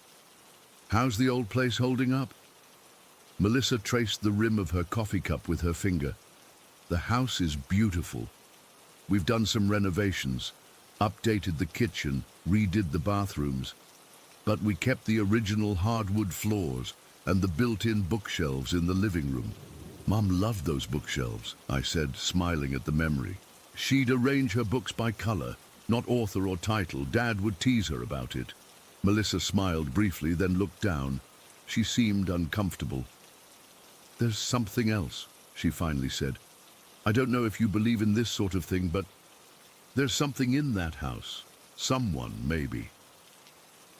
"How's the old place holding up?" Melissa traced the rim of her coffee cup with her finger. "The house is beautiful. We've done some renovations, updated the kitchen, redid the bathrooms, but we kept the original hardwood floors and the built-in bookshelves in the living room." "Mom loved those bookshelves," I said, smiling at the memory. "She'd arrange her books by color, not author or title. Dad would tease her about it." Melissa smiled briefly, then looked down. She seemed uncomfortable. "There's something else," she finally said. "I don't know if you believe in this sort of thing, but there's something in that house. Someone, maybe."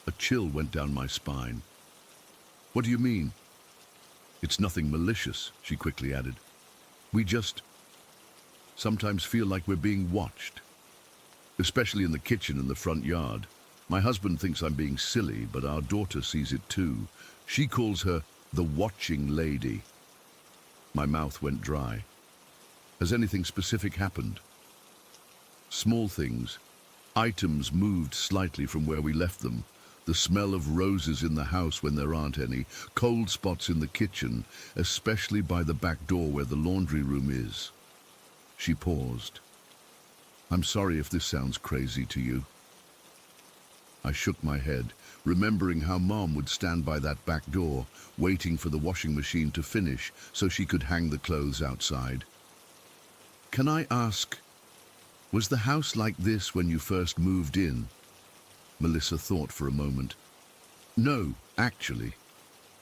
A chill went down my spine. "What do you mean?" "It's nothing malicious," she quickly added. "We just sometimes feel like we're being watched, especially in the kitchen and the front yard. My husband thinks I'm being silly, but our daughter sees it too. She calls her the watching lady." My mouth went dry. "Has anything specific happened?" "Small things. Items moved slightly from where we left them. The smell of roses in the house when there aren't any. Cold spots in the kitchen, especially by the back door where the laundry room is." She paused. "I'm sorry if this sounds crazy to you." I shook my head, remembering how Mom would stand by that back door, waiting for the washing machine to finish so she could hang the clothes outside. "Can I ask, was the house like this when you first moved in?" Melissa thought for a moment. "No, actually.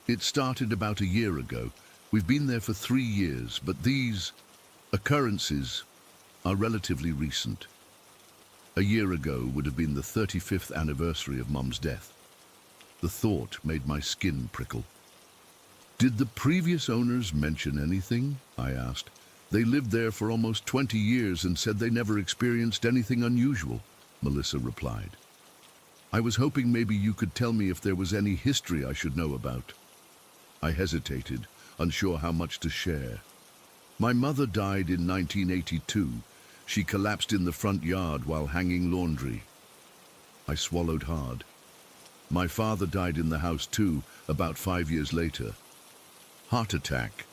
It started about a year ago. We've been there for 3 years, but these occurrences are relatively recent. A year ago would have been the 35th anniversary of Mom's death." The thought made my skin prickle. "Did the previous owners mention anything?" I asked. "They lived there for almost 20 years and said they never experienced anything unusual," Melissa replied. "I was hoping maybe you could tell me if there was any history I should know about." I hesitated, unsure how much to share. "My mother died in 1982. She collapsed in the front yard while hanging laundry." I swallowed hard. "My father died in the house too, about 5 years later. Heart attack."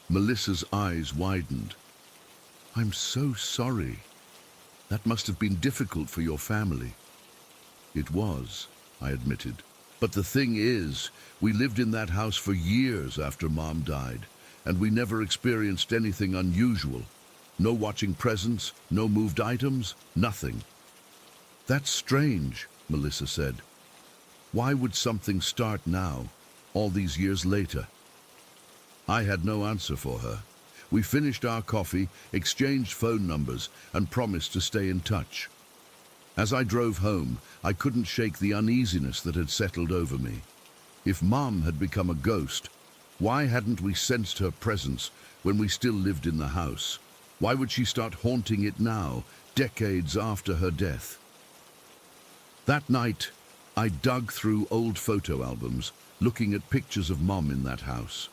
Melissa's eyes widened. "I'm so sorry. That must have been difficult for your family." "It was," I admitted. "But the thing is, we lived in that house for years after Mom died, and we never experienced anything unusual. No watching presents, no moved items, nothing." "That's strange," Melissa said. "Why would something start now, all these years later?" I had no answer for her. We finished our coffee, exchanged phone numbers, and promised to stay in touch. As I drove home, I couldn't shake the uneasiness that had settled over me. If Mom had become a ghost, why hadn't we sensed her presence when we still lived in the house? Why would she start haunting it now, decades after her death? That night, I dug through old photo albums, looking at pictures of Mom in that house.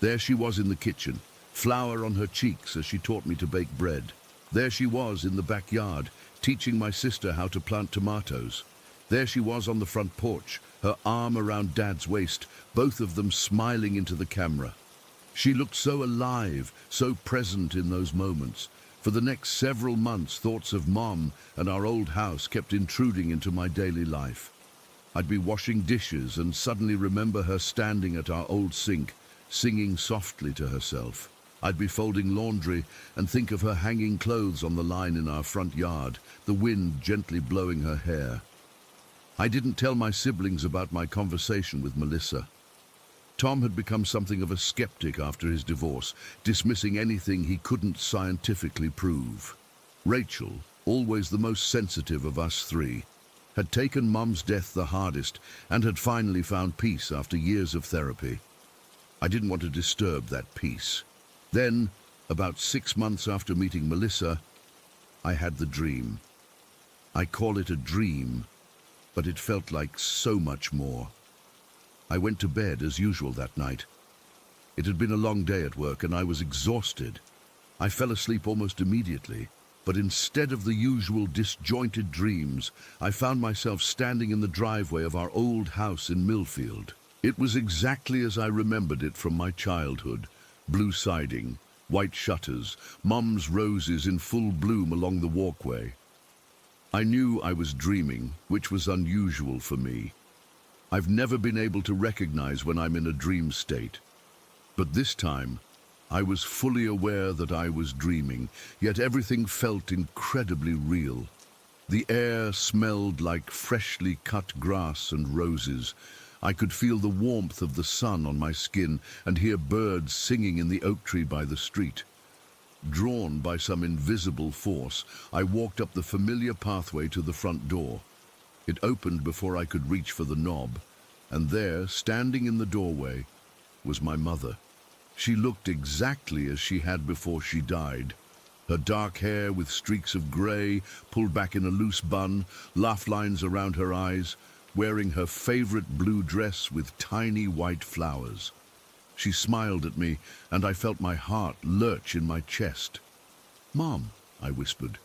There she was in the kitchen, flour on her cheeks as she taught me to bake bread. There she was in the backyard, teaching my sister how to plant tomatoes. There she was on the front porch, her arm around Dad's waist, both of them smiling into the camera. She looked so alive, so present in those moments. For the next several months, thoughts of Mom and our old house kept intruding into my daily life. I'd be washing dishes and suddenly remember her standing at our old sink, singing softly to herself. I'd be folding laundry and think of her hanging clothes on the line in our front yard, the wind gently blowing her hair. I didn't tell my siblings about my conversation with Melissa. Tom had become something of a skeptic after his divorce, dismissing anything he couldn't scientifically prove. Rachel, always the most sensitive of us three, had taken Mom's death the hardest and had finally found peace after years of therapy. I didn't want to disturb that peace. Then, about 6 months after meeting Melissa, I had the dream. I call it a dream, but it felt like so much more. I went to bed as usual that night. It had been a long day at work and I was exhausted. I fell asleep almost immediately, but instead of the usual disjointed dreams, I found myself standing in the driveway of our old house in Millfield. It was exactly as I remembered it from my childhood. Blue siding, white shutters, Mom's roses in full bloom along the walkway. I knew I was dreaming, which was unusual for me. I've never been able to recognize when I'm in a dream state. But this time, I was fully aware that I was dreaming, yet everything felt incredibly real. The air smelled like freshly cut grass and roses. I could feel the warmth of the sun on my skin and hear birds singing in the oak tree by the street. Drawn by some invisible force, I walked up the familiar pathway to the front door. It opened before I could reach for the knob, and there, standing in the doorway, was my mother. She looked exactly as she had before she died. Her dark hair with streaks of grey, pulled back in a loose bun, laugh lines around her eyes, wearing her favorite blue dress with tiny white flowers. She smiled at me, and I felt my heart lurch in my chest. "Mom," I whispered.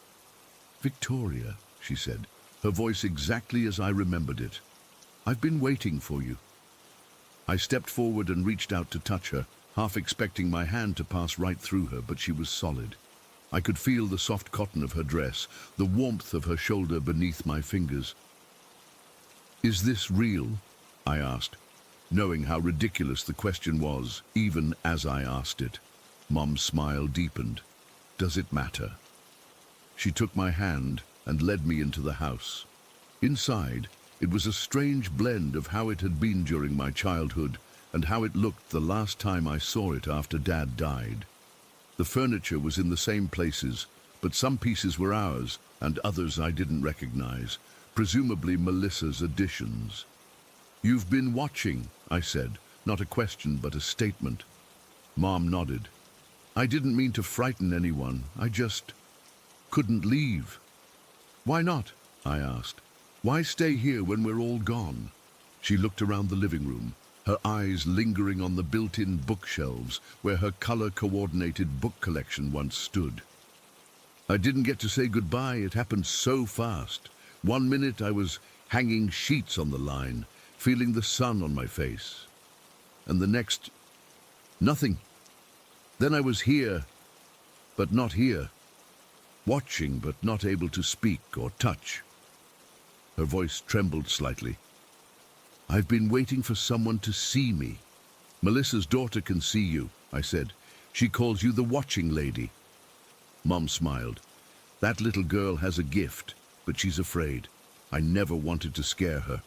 "Victoria," she said, her voice exactly as I remembered it. "I've been waiting for you." I stepped forward and reached out to touch her, half expecting my hand to pass right through her, but she was solid. I could feel the soft cotton of her dress, the warmth of her shoulder beneath my fingers. "Is this real?" I asked, knowing how ridiculous the question was, even as I asked it. Mom's smile deepened. "Does it matter?" She took my hand and led me into the house. Inside, it was a strange blend of how it had been during my childhood and how it looked the last time I saw it after Dad died. The furniture was in the same places, but some pieces were ours and others I didn't recognize, presumably Melissa's additions. "You've been watching," I said, not a question but a statement. Mom nodded. "I didn't mean to frighten anyone, I just couldn't leave." "Why not?" I asked. "Why stay here when we're all gone?" She looked around the living room, her eyes lingering on the built-in bookshelves where her color-coordinated book collection once stood. "I didn't get to say goodbye, it happened so fast. 1 minute I was hanging sheets on the line, feeling the sun on my face. And the next, nothing. Then I was here, but not here. Watching, but not able to speak or touch." Her voice trembled slightly. "I've been waiting for someone to see me." "Melissa's daughter can see you," I said. "She calls you the watching lady." Mom smiled. "That little girl has a gift, but she's afraid. I never wanted to scare her."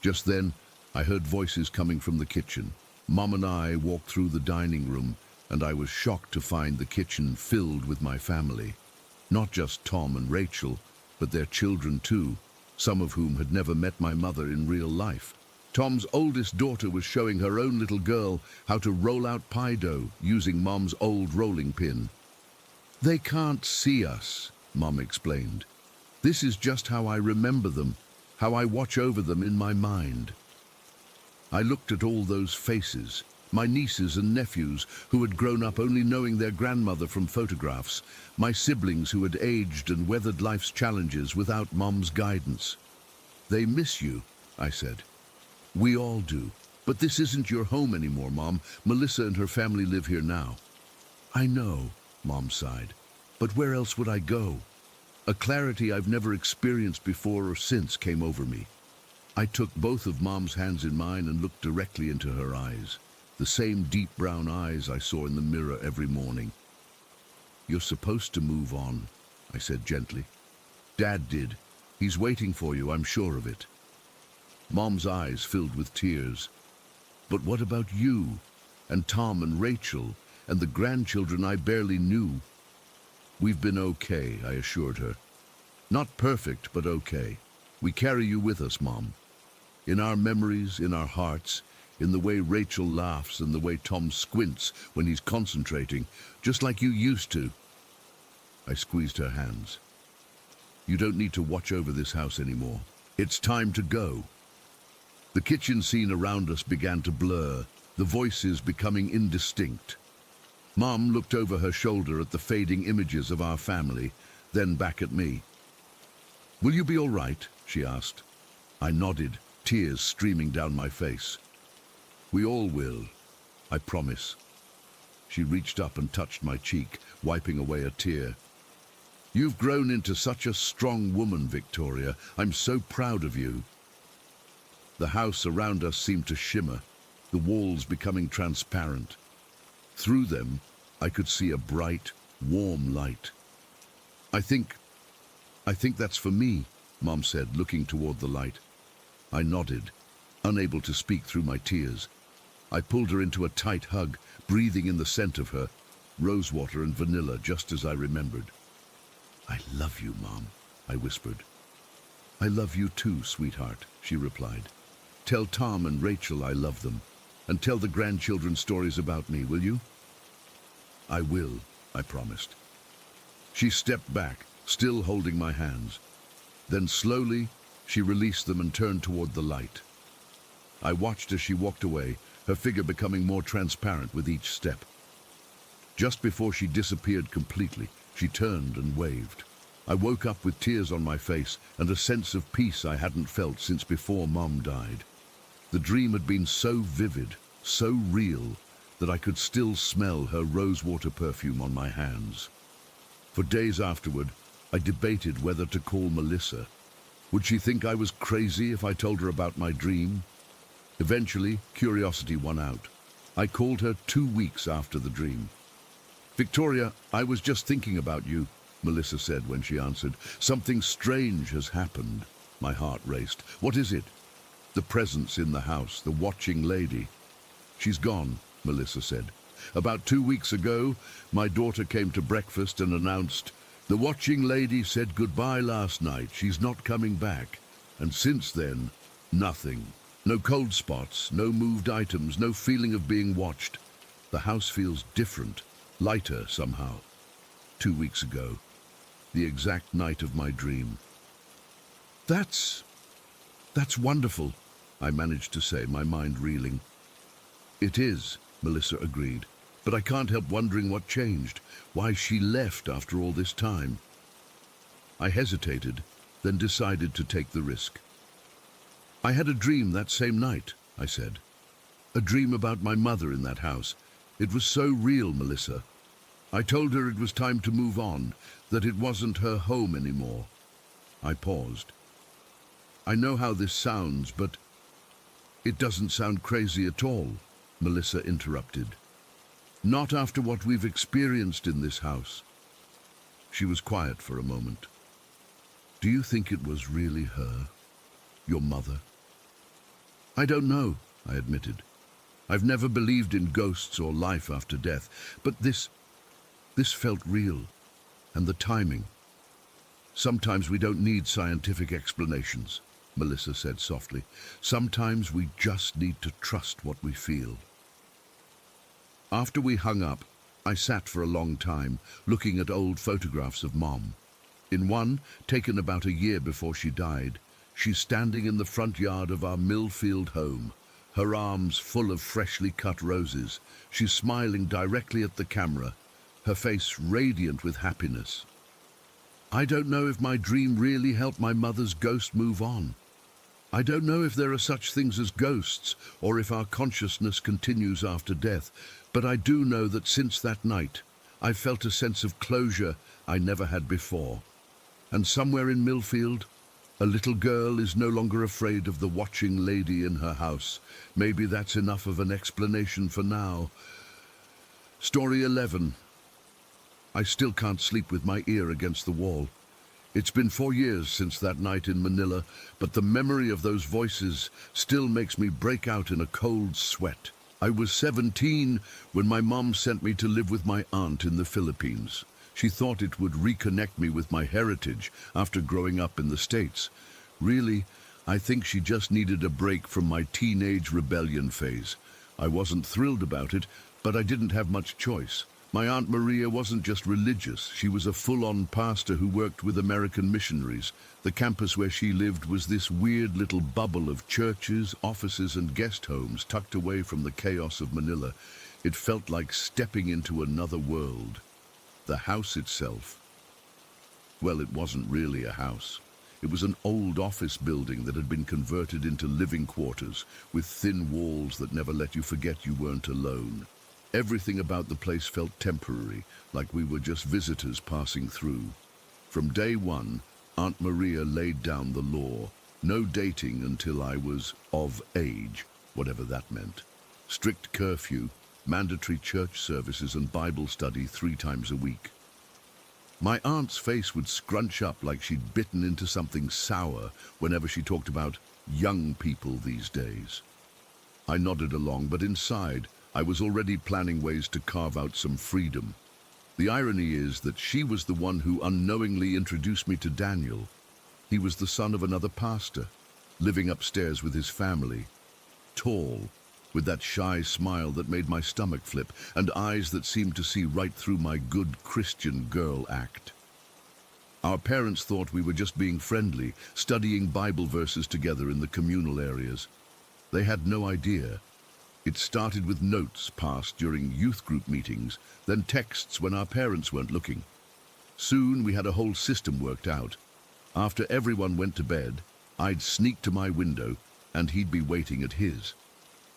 Just then, I heard voices coming from the kitchen. Mom and I walked through the dining room, and I was shocked to find the kitchen filled with my family. Not just Tom and Rachel, but their children too, some of whom had never met my mother in real life. Tom's oldest daughter was showing her own little girl how to roll out pie dough using Mom's old rolling pin. They can't see us, Mom explained. This is just how I remember them, how I watch over them in my mind. I looked at all those faces, my nieces and nephews who had grown up only knowing their grandmother from photographs, my siblings who had aged and weathered life's challenges without Mom's guidance. They miss you, I said. We all do. But this isn't your home anymore, Mom. Melissa and her family live here now. I know, Mom sighed. But where else would I go? A clarity I've never experienced before or since came over me. I took both of Mom's hands in mine and looked directly into her eyes. The same deep brown eyes I saw in the mirror every morning. You're supposed to move on, I said gently. Dad did. He's waiting for you, I'm sure of it. Mom's eyes filled with tears. But what about you, and Tom and Rachel, and the grandchildren I barely knew? We've been okay, I assured her. Not perfect, but okay. We carry you with us, Mom. In our memories, in our hearts, in the way Rachel laughs and the way Tom squints when he's concentrating, just like you used to. I squeezed her hands. You don't need to watch over this house anymore. It's time to go. The kitchen scene around us began to blur, the voices becoming indistinct. Mom looked over her shoulder at the fading images of our family, then back at me. Will you be all right? She asked. I nodded, tears streaming down my face. We all will, I promise. She reached up and touched my cheek, wiping away a tear. You've grown into such a strong woman, Victoria. I'm so proud of you. The house around us seemed to shimmer, the walls becoming transparent. Through them, I could see a bright, warm light. I think that's for me, Mom said, looking toward the light. I nodded, unable to speak through my tears. I pulled her into a tight hug, breathing in the scent of her, rosewater and vanilla, just as I remembered. I love you, Mom, I whispered. I love you too, sweetheart, she replied. Tell Tom and Rachel I love them, and tell the grandchildren stories about me, will you? I will, I promised. She stepped back, still holding my hands. Then slowly, she released them and turned toward the light. I watched as she walked away, her figure becoming more transparent with each step. Just before she disappeared completely, she turned and waved. I woke up with tears on my face and a sense of peace I hadn't felt since before Mom died. The dream had been so vivid, so real, that I could still smell her rosewater perfume on my hands. For days afterward, I debated whether to call Melissa. Would she think I was crazy if I told her about my dream? Eventually, curiosity won out. I called her 2 weeks after the dream. Victoria, I was just thinking about you, Melissa said when she answered. Something strange has happened. My heart raced. What is it? The presence in the house, the watching lady. She's gone, Melissa said. About 2 weeks ago, my daughter came to breakfast and announced, the watching lady said goodbye last night. She's not coming back. And since then, nothing. No cold spots, no moved items, no feeling of being watched. The house feels different, lighter somehow. 2 weeks ago, the exact night of my dream. That's wonderful, I managed to say, my mind reeling. It is, Melissa agreed, but I can't help wondering what changed, why she left after all this time. I hesitated, then decided to take the risk. I had a dream that same night, I said. A dream about my mother in that house. It was so real, Melissa. I told her it was time to move on, that it wasn't her home anymore. I paused. I know how this sounds, but it doesn't sound crazy at all, Melissa interrupted. Not after what we've experienced in this house. She was quiet for a moment. Do you think it was really her, your mother? I don't know, I admitted. I've never believed in ghosts or life after death, but this felt real, and the timing. Sometimes we don't need scientific explanations, Melissa said softly. Sometimes we just need to trust what we feel. After we hung up, I sat for a long time, looking at old photographs of Mom. In one, taken about a year before she died, she's standing in the front yard of our Millfield home, her arms full of freshly cut roses. She's smiling directly at the camera, her face radiant with happiness. I don't know if my dream really helped my mother's ghost move on. I don't know if there are such things as ghosts or if our consciousness continues after death, but I do know that since that night, I've felt a sense of closure I never had before. And somewhere in Millfield, a little girl is no longer afraid of the watching lady in her house. Maybe that's enough of an explanation for now. Story 11. I still can't sleep with my ear against the wall. It's been 4 years since that night in Manila, but the memory of those voices still makes me break out in a cold sweat. I was 17 when my mom sent me to live with my aunt in the Philippines. She thought it would reconnect me with my heritage after growing up in the States. Really, I think she just needed a break from my teenage rebellion phase. I wasn't thrilled about it, but I didn't have much choice. My Aunt Maria wasn't just religious, she was a full-on pastor who worked with American missionaries. The campus where she lived was this weird little bubble of churches, offices and guest homes tucked away from the chaos of Manila. It felt like stepping into another world. The house itself, well, it wasn't really a house. It was an old office building that had been converted into living quarters, with thin walls that never let you forget you weren't alone. Everything about the place felt temporary, like we were just visitors passing through. From day one, Aunt Maria laid down the law. No dating until I was of age, whatever that meant. Strict curfew, mandatory church services and Bible study 3 times a week. My aunt's face would scrunch up like she'd bitten into something sour whenever she talked about young people these days. I nodded along, but inside, I was already planning ways to carve out some freedom. The irony is that she was the one who unknowingly introduced me to Daniel. He was the son of another pastor, living upstairs with his family. Tall, with that shy smile that made my stomach flip, and eyes that seemed to see right through my good Christian girl act. Our parents thought we were just being friendly, studying Bible verses together in the communal areas. They had no idea. It started with notes passed during youth group meetings, then texts when our parents weren't looking. Soon we had a whole system worked out. After everyone went to bed, I'd sneak to my window, and he'd be waiting at his.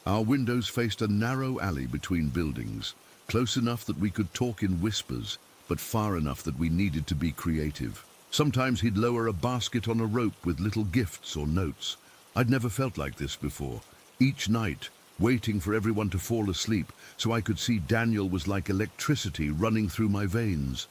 Our windows faced a narrow alley between buildings, close enough that we could talk in whispers, but far enough that we needed to be creative. Sometimes he'd lower a basket on a rope with little gifts or notes. I'd never felt like this before. Each night, waiting for everyone to fall asleep so I could see Daniel was like electricity running through my veins.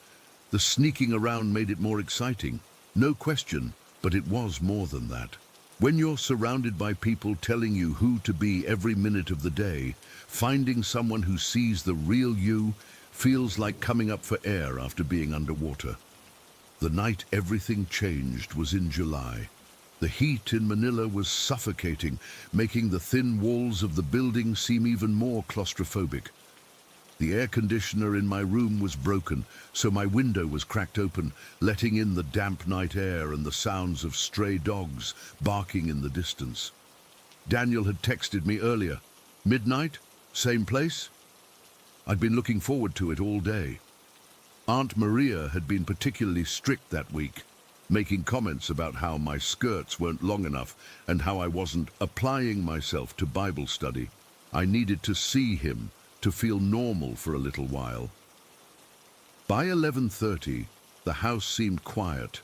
The sneaking around made it more exciting, no question, but it was more than that. When you're surrounded by people telling you who to be every minute of the day, finding someone who sees the real you feels like coming up for air after being underwater. The night everything changed was in July. The heat in Manila was suffocating, making the thin walls of the building seem even more claustrophobic. The air conditioner in my room was broken, so my window was cracked open, letting in the damp night air and the sounds of stray dogs barking in the distance. Daniel had texted me earlier. Midnight? Same place? I'd been looking forward to it all day. Aunt Maria had been particularly strict that week, making comments about how my skirts weren't long enough and how I wasn't applying myself to Bible study. I needed to see him to feel normal for a little while. By 11:30, the house seemed quiet.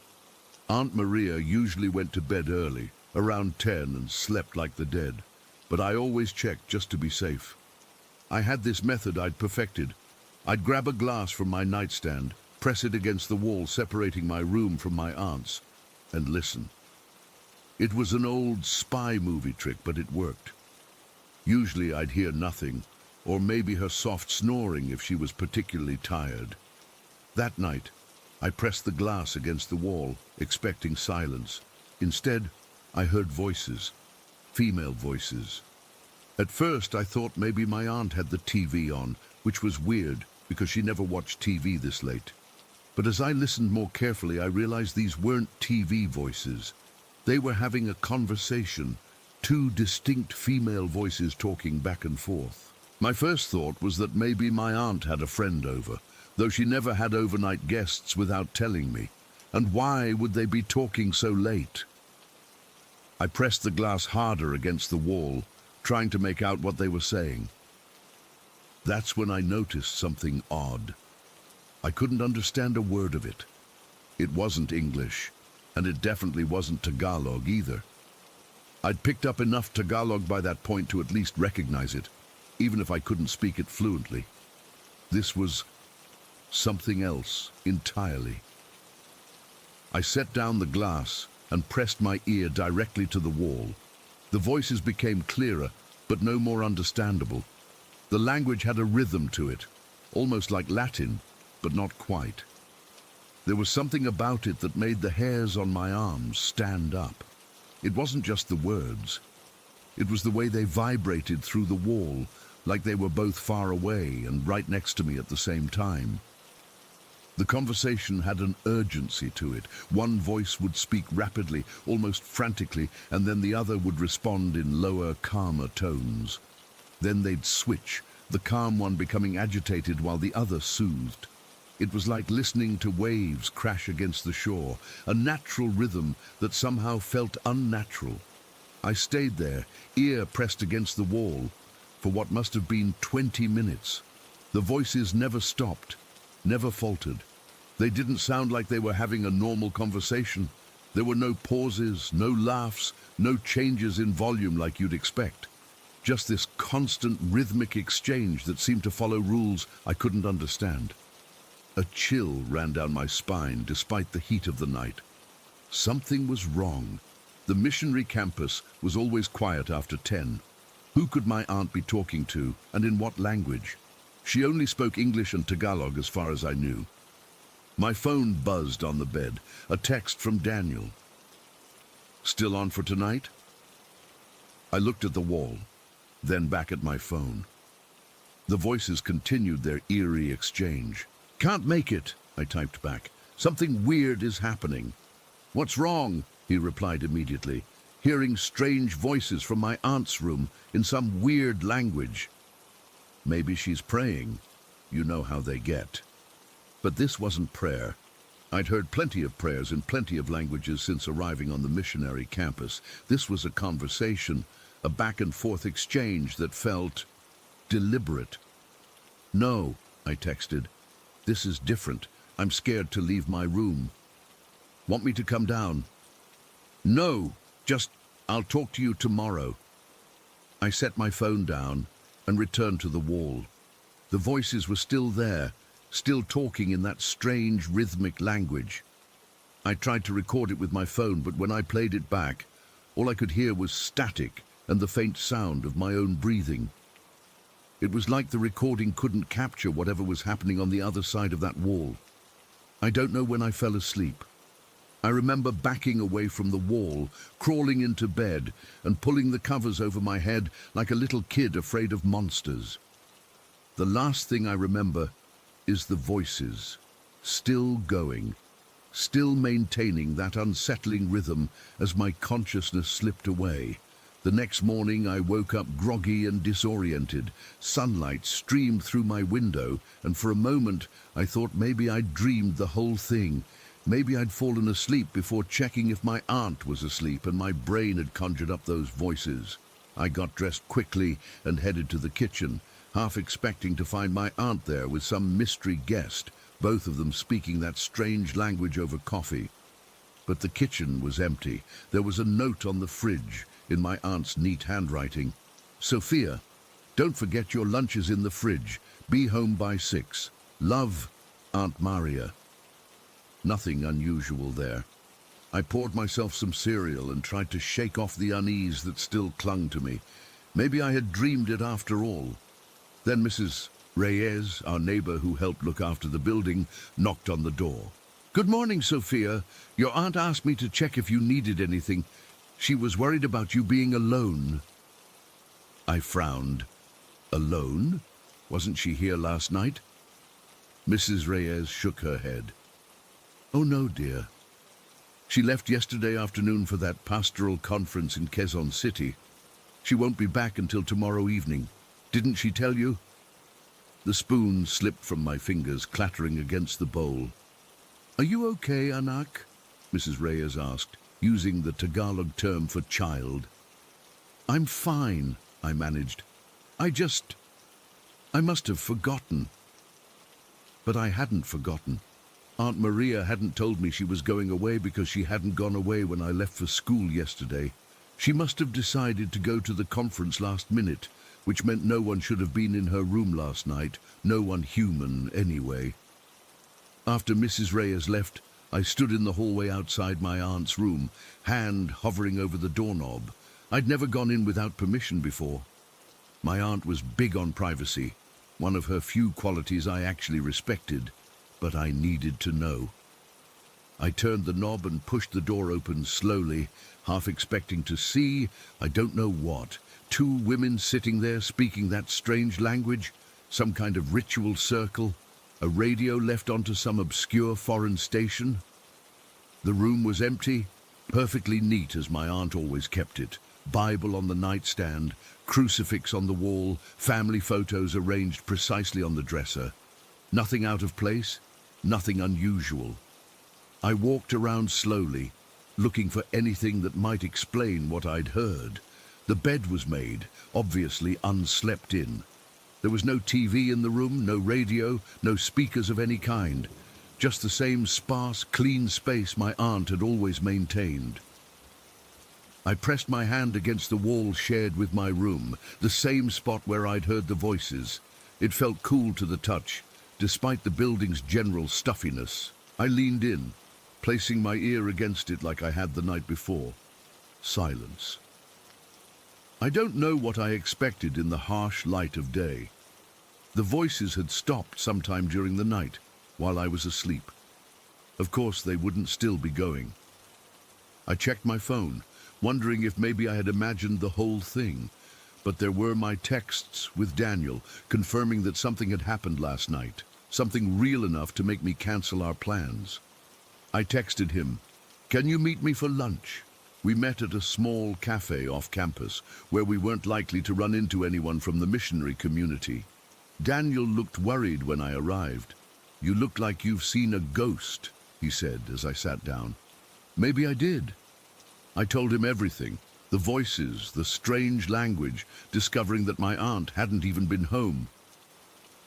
Aunt Maria usually went to bed early, around 10, and slept like the dead, but I always checked just to be safe. I had this method I'd perfected. I'd grab a glass from my nightstand, press it against the wall separating my room from my aunt's, and listen. It was an old spy movie trick, but it worked. Usually I'd hear nothing, or maybe her soft snoring if she was particularly tired. That night, I pressed the glass against the wall, expecting silence. Instead, I heard voices, female voices. At first, I thought maybe my aunt had the TV on, which was weird, because she never watched TV this late. But as I listened more carefully, I realized these weren't TV voices. They were having a conversation, two distinct female voices talking back and forth. My first thought was that maybe my aunt had a friend over, though she never had overnight guests without telling me. And why would they be talking so late? I pressed the glass harder against the wall, trying to make out what they were saying. That's when I noticed something odd. I couldn't understand a word of it. It wasn't English, and it definitely wasn't Tagalog either. I'd picked up enough Tagalog by that point to at least recognize it, even if I couldn't speak it fluently. This was something else entirely. I set down the glass and pressed my ear directly to the wall. The voices became clearer, but no more understandable. The language had a rhythm to it, almost like Latin, but not quite. There was something about it that made the hairs on my arms stand up. It wasn't just the words. It was the way they vibrated through the wall, like they were both far away and right next to me at the same time. The conversation had an urgency to it. One voice would speak rapidly, almost frantically, and then the other would respond in lower, calmer tones. Then they'd switch, the calm one becoming agitated while the other soothed. It was like listening to waves crash against the shore, a natural rhythm that somehow felt unnatural. I stayed there, ear pressed against the wall, for what must have been 20 minutes. The voices never stopped, never faltered. They didn't sound like they were having a normal conversation. There were no pauses, no laughs, no changes in volume like you'd expect. Just this constant rhythmic exchange that seemed to follow rules I couldn't understand. A chill ran down my spine despite the heat of the night. Something was wrong. The missionary campus was always quiet after 10. Who could my aunt be talking to, and in what language? She only spoke English and Tagalog as far as I knew. My phone buzzed on the bed, a text from Daniel. Still on for tonight? I looked at the wall, then back at my phone. The voices continued their eerie exchange. Can't make it, I typed back. Something weird is happening. What's wrong? He replied immediately, hearing strange voices from my aunt's room in some weird language. Maybe she's praying. You know how they get. But this wasn't prayer. I'd heard plenty of prayers in plenty of languages since arriving on the missionary campus. This was a conversation, a back-and-forth exchange that felt deliberate. No, I texted. This is different. I'm scared to leave my room. Want me to come down? No, just I'll talk to you tomorrow. I set my phone down and returned to the wall. The voices were still there, still talking in that strange rhythmic language. I tried to record it with my phone, but when I played it back, all I could hear was static and the faint sound of my own breathing. It was like the recording couldn't capture whatever was happening on the other side of that wall. I don't know when I fell asleep. I remember backing away from the wall, crawling into bed, and pulling the covers over my head like a little kid afraid of monsters. The last thing I remember is the voices, still going, still maintaining that unsettling rhythm as my consciousness slipped away. The next morning I woke up groggy and disoriented. Sunlight streamed through my window, and for a moment I thought maybe I'd dreamed the whole thing. Maybe I'd fallen asleep before checking if my aunt was asleep and my brain had conjured up those voices. I got dressed quickly and headed to the kitchen, half expecting to find my aunt there with some mystery guest, both of them speaking that strange language over coffee. But the kitchen was empty. There was a note on the fridge in my aunt's neat handwriting. Sophia, don't forget your lunch is in the fridge. Be home by 6. Love, Aunt Maria. Nothing unusual there. I poured myself some cereal and tried to shake off the unease that still clung to me. Maybe I had dreamed it after all. Then Mrs. Reyes, our neighbor who helped look after the building, knocked on the door. Good morning, Sophia. Your aunt asked me to check if you needed anything. She was worried about you being alone. I frowned. Alone? Wasn't she here last night? Mrs. Reyes shook her head. Oh no, dear. She left yesterday afternoon for that pastoral conference in Quezon City. She won't be back until tomorrow evening. Didn't she tell you? The spoon slipped from my fingers, clattering against the bowl. Are you okay, anak? Mrs. Reyes asked, using the Tagalog term for child. I'm fine, I managed. I must have forgotten. But I hadn't forgotten. Aunt Maria hadn't told me she was going away because she hadn't gone away when I left for school yesterday. She must have decided to go to the conference last minute, which meant no one should have been in her room last night, no one human anyway. After Mrs. Reyes left, I stood in the hallway outside my aunt's room, hand hovering over the doorknob. I'd never gone in without permission before. My aunt was big on privacy, one of her few qualities I actually respected, but I needed to know. I turned the knob and pushed the door open slowly, half expecting to see, I don't know what, two women sitting there speaking that strange language, some kind of ritual circle, a radio left onto some obscure foreign station. The room was empty, perfectly neat as my aunt always kept it. Bible on the nightstand, crucifix on the wall, family photos arranged precisely on the dresser. Nothing out of place, nothing unusual. I walked around slowly, looking for anything that might explain what I'd heard. The bed was made, obviously unslept in. There was no TV in the room, no radio, no speakers of any kind. Just the same sparse, clean space my aunt had always maintained. I pressed my hand against the wall shared with my room, the same spot where I'd heard the voices. It felt cool to the touch, despite the building's general stuffiness. I leaned in, placing my ear against it like I had the night before. Silence. I don't know what I expected in the harsh light of day. The voices had stopped sometime during the night, while I was asleep. Of course, they wouldn't still be going. I checked my phone, wondering if maybe I had imagined the whole thing, but there were my texts with Daniel, confirming that something had happened last night, something real enough to make me cancel our plans. I texted him, "Can you meet me for lunch?" We met at a small cafe off campus, where we weren't likely to run into anyone from the missionary community. Daniel looked worried when I arrived. "You look like you've seen a ghost," he said as I sat down. Maybe I did. I told him everything, the voices, the strange language, discovering that my aunt hadn't even been home.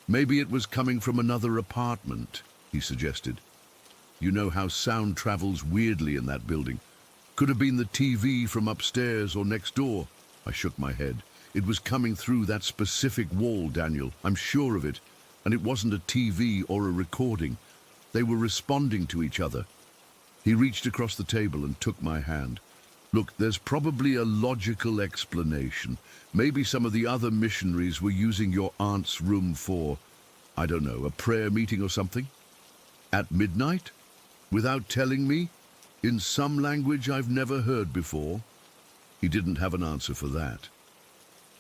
Maybe it was coming from another apartment, he suggested. You know how sound travels weirdly in that building. Could have been the TV from upstairs or next door. I shook my head. It was coming through that specific wall, Daniel. I'm sure of it. And it wasn't a TV or a recording. They were responding to each other. He reached across the table and took my hand. Look, there's probably a logical explanation. Maybe some of the other missionaries were using your aunt's room for, I don't know, a prayer meeting or something? At midnight? Without telling me? In some language I've never heard before? He didn't have an answer for that.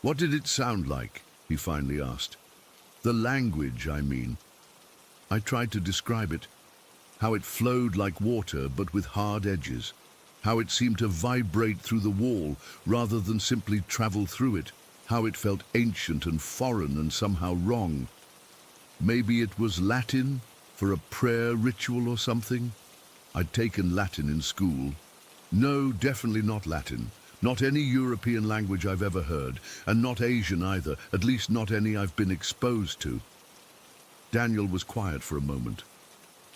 What did it sound like? He finally asked. The language, I mean. I tried to describe it. How it flowed like water but with hard edges. How it seemed to vibrate through the wall rather than simply travel through it. How it felt ancient and foreign and somehow wrong. Maybe it was Latin for a prayer ritual or something? I'd taken Latin in school. No, definitely not Latin. Not any European language I've ever heard, and not Asian either, at least not any I've been exposed to. Daniel was quiet for a moment.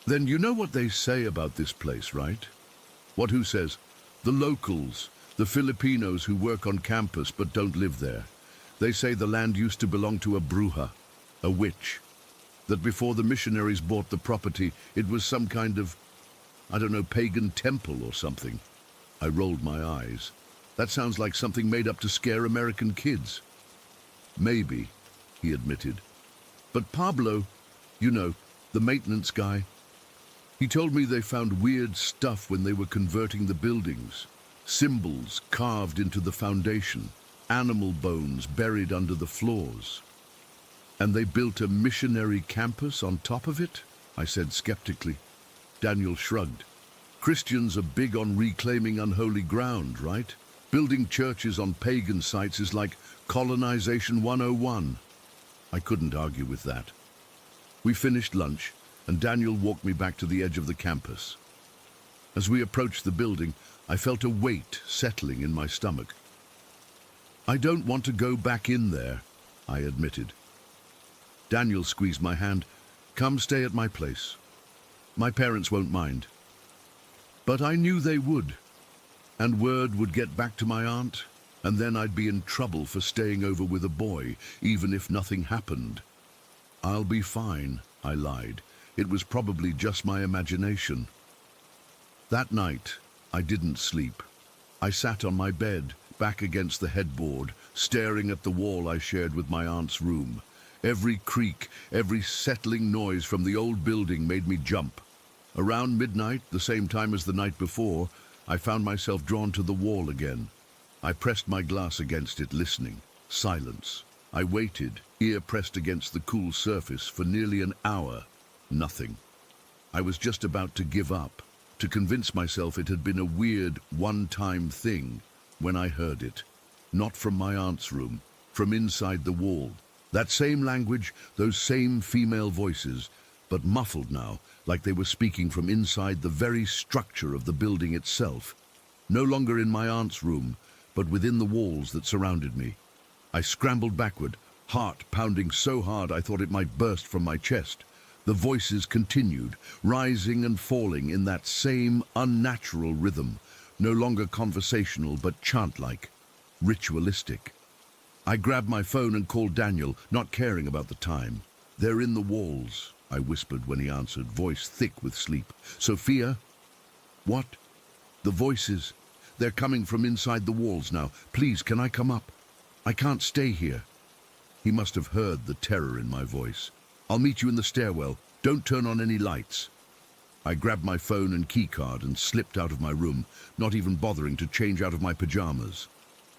Then you know what they say about this place, right? What who says? The locals, the Filipinos who work on campus but don't live there. They say the land used to belong to a bruja, a witch. That before the missionaries bought the property, it was some kind of, I don't know, pagan temple or something. I rolled my eyes. That sounds like something made up to scare American kids. Maybe, he admitted. But Pablo, you know, the maintenance guy, he told me they found weird stuff when they were converting the buildings. Symbols carved into the foundation, animal bones buried under the floors. And they built a missionary campus on top of it? I said skeptically. Daniel shrugged. Christians are big on reclaiming unholy ground, right? Building churches on pagan sites is like colonization 101. I couldn't argue with that. We finished lunch, and Daniel walked me back to the edge of the campus. As we approached the building, I felt a weight settling in my stomach. I don't want to go back in there, I admitted. Daniel squeezed my hand. Come stay at my place. My parents won't mind. But I knew they would, and word would get back to my aunt, and then I'd be in trouble for staying over with a boy, even if nothing happened. I'll be fine, I lied. It was probably just my imagination. That night, I didn't sleep. I sat on my bed, back against the headboard, staring at the wall I shared with my aunt's room. Every creak, every settling noise from the old building made me jump. Around midnight, the same time as the night before, I found myself drawn to the wall again. I pressed my glass against it, listening. Silence. I waited, ear pressed against the cool surface, for nearly an hour. Nothing. I was just about to give up, to convince myself it had been a weird, one-time thing, when I heard it. Not from my aunt's room, from inside the wall. That same language, those same female voices, but muffled now, like they were speaking from inside the very structure of the building itself. No longer in my aunt's room, but within the walls that surrounded me. I scrambled backward, heart pounding so hard I thought it might burst from my chest. The voices continued, rising and falling in that same unnatural rhythm, no longer conversational but chant-like, ritualistic. I grabbed my phone and called Daniel, not caring about the time. They're in the walls, I whispered when he answered, voice thick with sleep. Sophia? What? The voices. They're coming from inside the walls now. Please, can I come up? I can't stay here. He must have heard the terror in my voice. I'll meet you in the stairwell. Don't turn on any lights. I grabbed my phone and keycard and slipped out of my room, not even bothering to change out of my pajamas.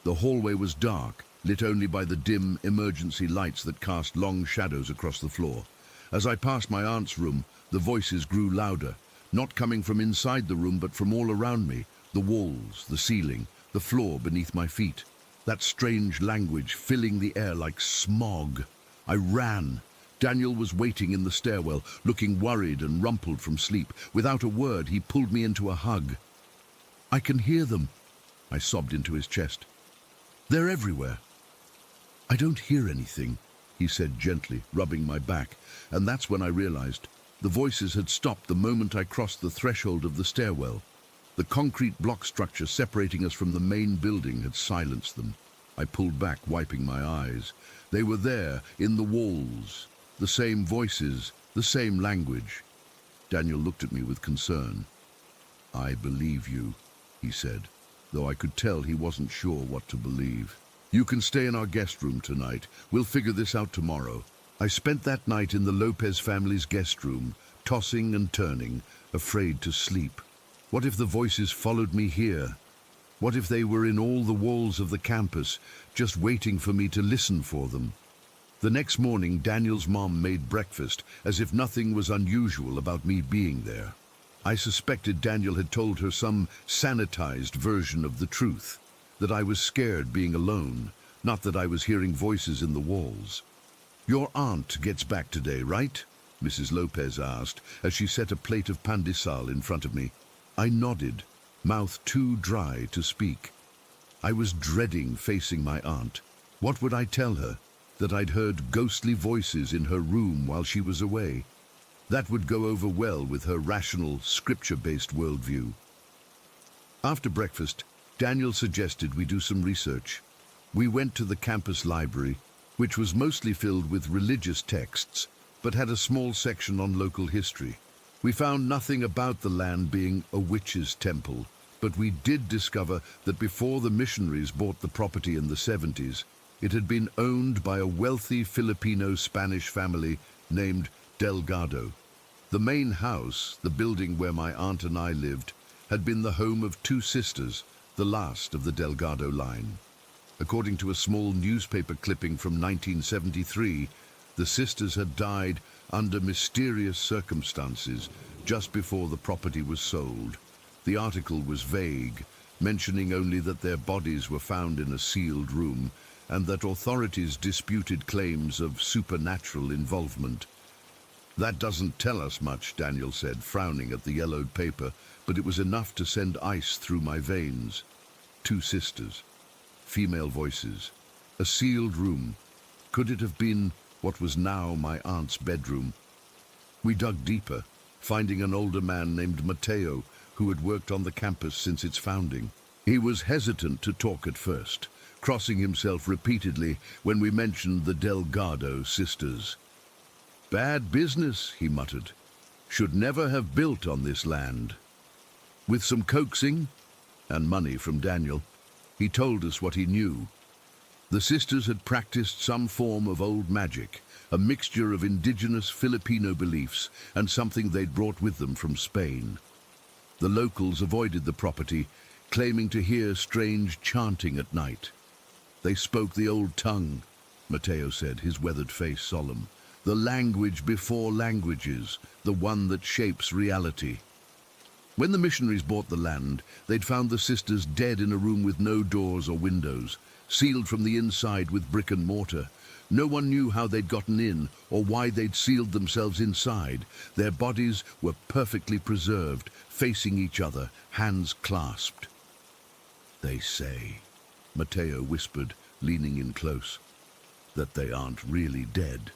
The hallway was dark, lit only by the dim emergency lights that cast long shadows across the floor. As I passed my aunt's room, the voices grew louder, not coming from inside the room but from all around me, the walls, the ceiling, the floor beneath my feet. That strange language filling the air like smog. I ran. Daniel was waiting in the stairwell, looking worried and rumpled from sleep. Without a word, he pulled me into a hug. I can hear them, I sobbed into his chest. They're everywhere. I don't hear anything, he said gently, rubbing my back, and that's when I realized the voices had stopped the moment I crossed the threshold of the stairwell. The concrete block structure separating us from the main building had silenced them. I pulled back, wiping my eyes. They were there, in the walls. The same voices, the same language. Daniel looked at me with concern. I believe you, he said, though I could tell he wasn't sure what to believe. You can stay in our guest room tonight. We'll figure this out tomorrow. I spent that night in the Lopez family's guest room, tossing and turning, afraid to sleep. What if the voices followed me here? What if they were in all the walls of the campus, just waiting for me to listen for them? The next morning, Daniel's mom made breakfast, as if nothing was unusual about me being there. I suspected Daniel had told her some sanitized version of the truth, that I was scared being alone, not that I was hearing voices in the walls. Your aunt gets back today, right? Mrs. Lopez asked, as she set a plate of pan de sal in front of me. I nodded, mouth too dry to speak. I was dreading facing my aunt. What would I tell her? That I'd heard ghostly voices in her room while she was away. That would go over well with her rational, scripture-based worldview. After breakfast, Daniel suggested we do some research. We went to the campus library, which was mostly filled with religious texts, but had a small section on local history. We found nothing about the land being a witch's temple, but we did discover that before the missionaries bought the property in the 70s, it had been owned by a wealthy Filipino-Spanish family named Delgado. The main house, the building where my aunt and I lived, had been the home of two sisters, the last of the Delgado line. According to a small newspaper clipping from 1973, The sisters had died under mysterious circumstances just before the property was sold. The article was vague, mentioning only that their bodies were found in a sealed room and that authorities disputed claims of supernatural involvement. "That doesn't tell us much," Daniel said, frowning at the yellowed paper, but it was enough to send ice through my veins. 2 sisters, female voices, a sealed room. Could it have been what was now my aunt's bedroom? We dug deeper, finding an older man named Matteo, who had worked on the campus since its founding. He was hesitant to talk at first, crossing himself repeatedly when we mentioned the Delgado sisters. "Bad business," he muttered. "Should never have built on this land." With some coaxing and money from Daniel, he told us what he knew. The sisters had practiced some form of old magic, a mixture of indigenous Filipino beliefs and something they'd brought with them from Spain. The locals avoided the property, claiming to hear strange chanting at night. "They spoke the old tongue," Matteo said, his weathered face solemn. "The language before languages, the one that shapes reality." When the missionaries bought the land, they'd found the sisters dead in a room with no doors or windows, sealed from the inside with brick and mortar. No one knew how they'd gotten in or why they'd sealed themselves inside. Their bodies were perfectly preserved, facing each other, hands clasped. "They say," Matteo whispered, leaning in close, "that they aren't really dead.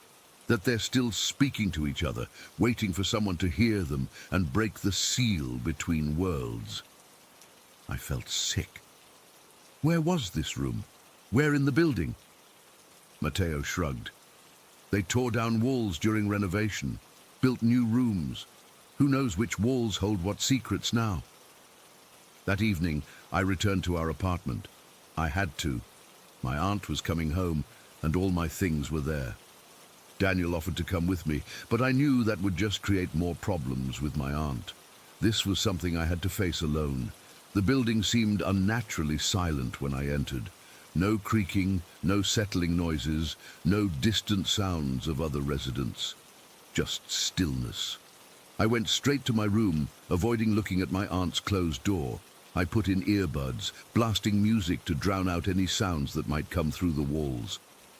That they're still speaking to each other, waiting for someone to hear them and break the seal between worlds." I felt sick. Where was this room? Where in the building? Matteo shrugged. "They tore down walls during renovation, built new rooms. Who knows which walls hold what secrets now?" That evening, I returned to our apartment. I had to. My aunt was coming home, and all my things were there. Daniel offered to come with me, but I knew that would just create more problems with my aunt. This was something I had to face alone. The building seemed unnaturally silent when I entered. No creaking, no settling noises, no distant sounds of other residents. Just stillness. I went straight to my room, avoiding looking at my aunt's closed door. I put in earbuds, blasting music to drown out any sounds that might come through the walls.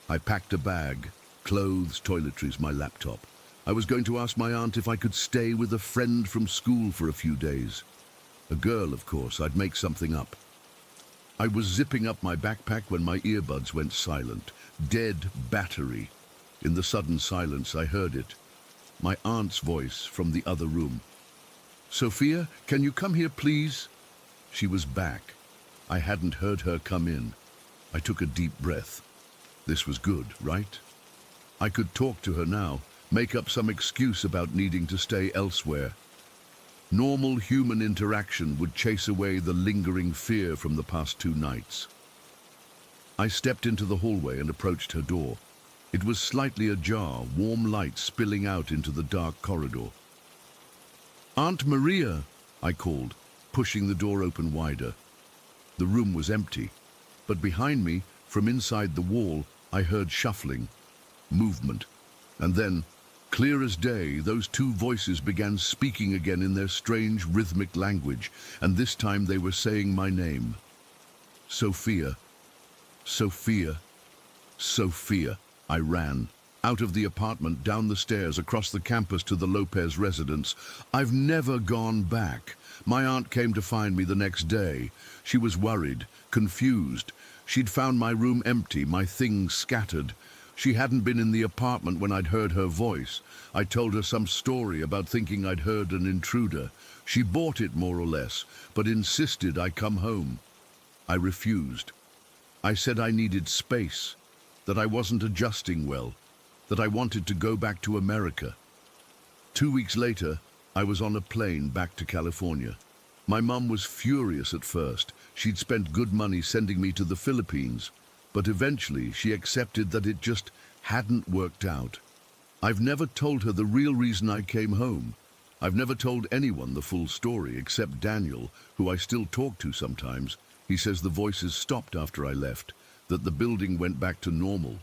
I packed a bag. Clothes, toiletries, my laptop. I was going to ask my aunt if I could stay with a friend from school for a few days. A girl, of course. I'd make something up. I was zipping up my backpack when my earbuds went silent. Dead battery. In the sudden silence, I heard it. My aunt's voice from the other room. "Sophia, can you come here, please?" She was back. I hadn't heard her come in. I took a deep breath. This was good, right? I could talk to her now, make up some excuse about needing to stay elsewhere. Normal human interaction would chase away the lingering fear from the past 2 nights. I stepped into the hallway and approached her door. It was slightly ajar, warm light spilling out into the dark corridor. "Aunt Maria," I called, pushing the door open wider. The room was empty, but behind me, from inside the wall, I heard shuffling. Movement, and then, clear as day, those 2 voices began speaking again in their strange rhythmic language, and this time they were saying my name. "Sophia, Sophia, Sophia." I ran, out of the apartment, down the stairs, across the campus to the Lopez residence. I've never gone back. My aunt came to find me the next day. She was worried, confused. She'd found my room empty, my things scattered. She hadn't been in the apartment when I'd heard her voice. I told her some story about thinking I'd heard an intruder. She bought it more or less, but insisted I come home. I refused. I said I needed space, that I wasn't adjusting well, that I wanted to go back to America. 2 weeks later, I was on a plane back to California. My mum was furious at first. She'd spent good money sending me to the Philippines. But eventually she accepted that it just hadn't worked out. I've never told her the real reason I came home. I've never told anyone the full story except Daniel, who I still talk to sometimes. He says the voices stopped after I left, that the building went back to normal.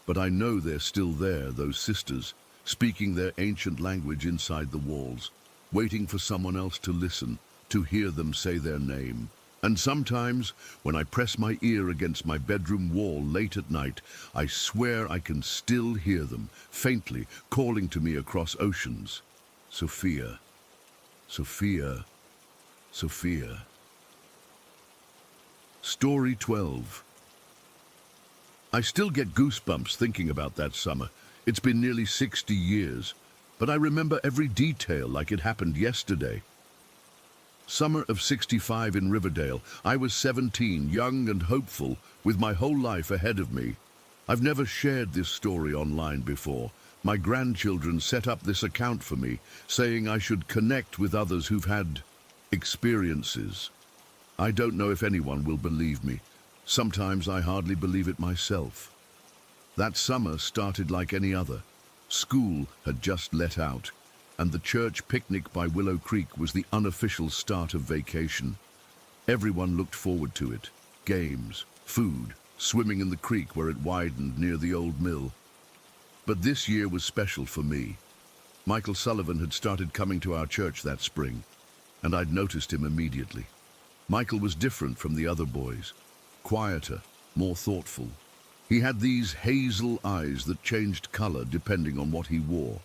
but I know they're still there, those sisters, speaking their ancient language inside the walls, waiting for someone else to listen, to hear them say their name. And sometimes, when I press my ear against my bedroom wall late at night, I swear I can still hear them, faintly, calling to me across oceans. Sophia, Sophia, Sophia. Story 12. I still get goosebumps thinking about that summer. It's been nearly 60 years, but I remember every detail like it happened yesterday. Summer of '65 in Riverdale. I was 17, young and hopeful, with my whole life ahead of me. I've never shared this story online before. My grandchildren set up this account for me, saying I should connect with others who've had experiences. I don't know if anyone will believe me. Sometimes I hardly believe it myself. That summer started like any other. School had just let out, and the church picnic by Willow Creek was the unofficial start of vacation. Everyone looked forward to it. Games, food, swimming in the creek where it widened near the old mill. But this year was special for me. Michael Sullivan had started coming to our church that spring, and I'd noticed him immediately. Michael was different from the other boys, quieter, more thoughtful. He had these hazel eyes that changed color depending on what he wore.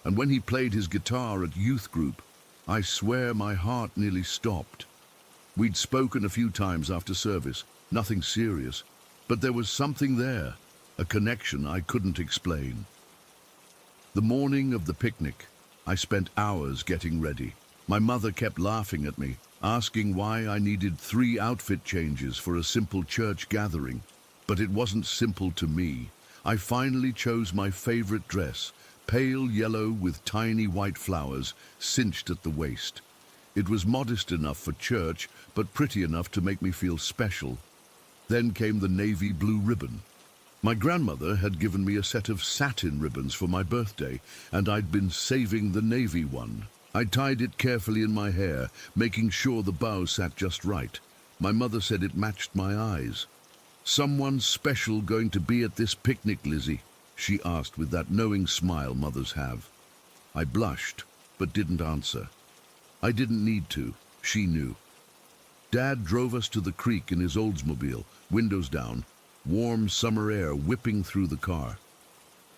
And when he played his guitar at youth group, I swear my heart nearly stopped. We'd spoken a few times after service, nothing serious, but there was something there, a connection I couldn't explain. The morning of the picnic, I spent hours getting ready. My mother kept laughing at me, asking why I needed 3 outfit changes for a simple church gathering. But it wasn't simple to me. I finally chose my favorite dress, pale yellow with tiny white flowers, cinched at the waist. It was modest enough for church, but pretty enough to make me feel special. Then came the navy blue ribbon. My grandmother had given me a set of satin ribbons for my birthday, and I'd been saving the navy one. I tied it carefully in my hair, making sure the bow sat just right. My mother said it matched my eyes. "Someone special going to be at this picnic, Lizzie?" she asked with that knowing smile mothers have. I blushed, but didn't answer. I didn't need to. She knew. Dad drove us to the creek in his Oldsmobile, windows down, warm summer air whipping through the car.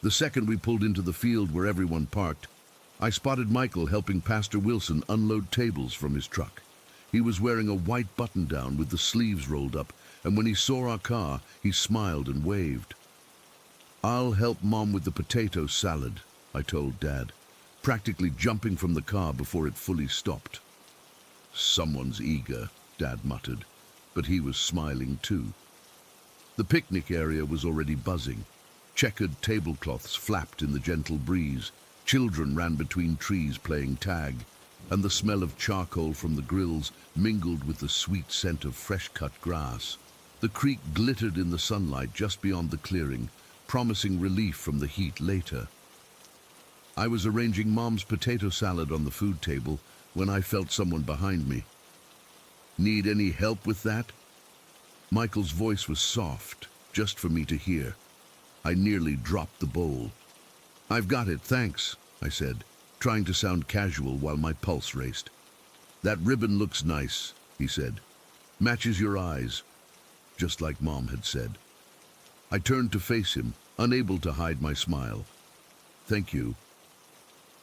The second we pulled into the field where everyone parked, I spotted Michael helping Pastor Wilson unload tables from his truck. He was wearing a white button-down with the sleeves rolled up, and when he saw our car, he smiled and waved. "I'll help Mom with the potato salad," I told Dad, practically jumping from the car before it fully stopped. "Someone's eager," Dad muttered, but he was smiling too. The picnic area was already buzzing. Checkered tablecloths flapped in the gentle breeze. Children ran between trees playing tag, and the smell of charcoal from the grills mingled with the sweet scent of fresh-cut grass. The creek glittered in the sunlight just beyond the clearing, promising relief from the heat later. I was arranging Mom's potato salad on the food table when I felt someone behind me. "Need any help with that?" Michael's voice was soft, just for me to hear. I nearly dropped the bowl. "I've got it, thanks," I said, trying to sound casual while my pulse raced. "That ribbon looks nice," he said. "Matches your eyes," just like Mom had said. I turned to face him, unable to hide my smile. "Thank you."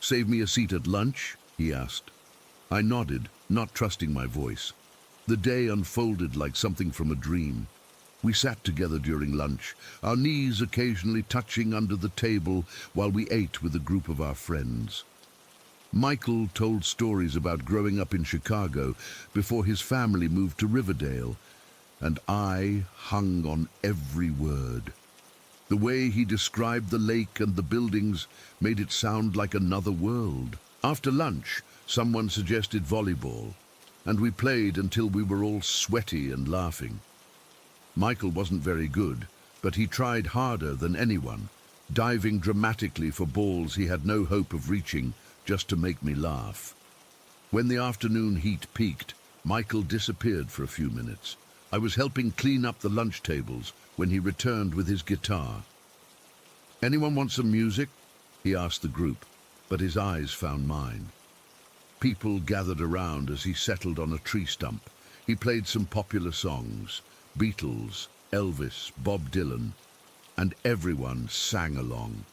"Save me a seat at lunch?" he asked. I nodded, not trusting my voice. The day unfolded like something from a dream. We sat together during lunch, our knees occasionally touching under the table while we ate with a group of our friends. Michael told stories about growing up in Chicago before his family moved to Riverdale, and I hung on every word. The way he described the lake and the buildings made it sound like another world. After lunch, someone suggested volleyball, and we played until we were all sweaty and laughing. Michael wasn't very good, but he tried harder than anyone, diving dramatically for balls he had no hope of reaching just to make me laugh. When the afternoon heat peaked, Michael disappeared for a few minutes. I was helping clean up the lunch tables when he returned with his guitar. Anyone want some music? He asked the group, but his eyes found mine. People gathered around as he settled on a tree stump. He played some popular songs, Beatles, Elvis, Bob Dylan, and everyone sang along.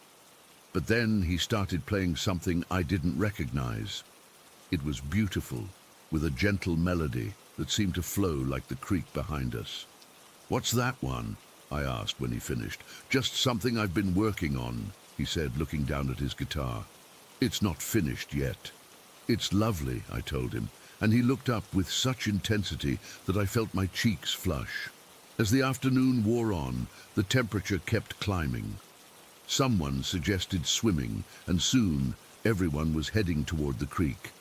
But then he started playing something I didn't recognize. It was beautiful, with a gentle melody that seemed to flow like the creek behind us. "What's that one?" I asked when he finished. "Just something I've been working on," he said, looking down at his guitar. "It's not finished yet." "It's lovely," I told him, and he looked up with such intensity that I felt my cheeks flush. As the afternoon wore on, the temperature kept climbing. Someone suggested swimming, and soon everyone was heading toward the creek.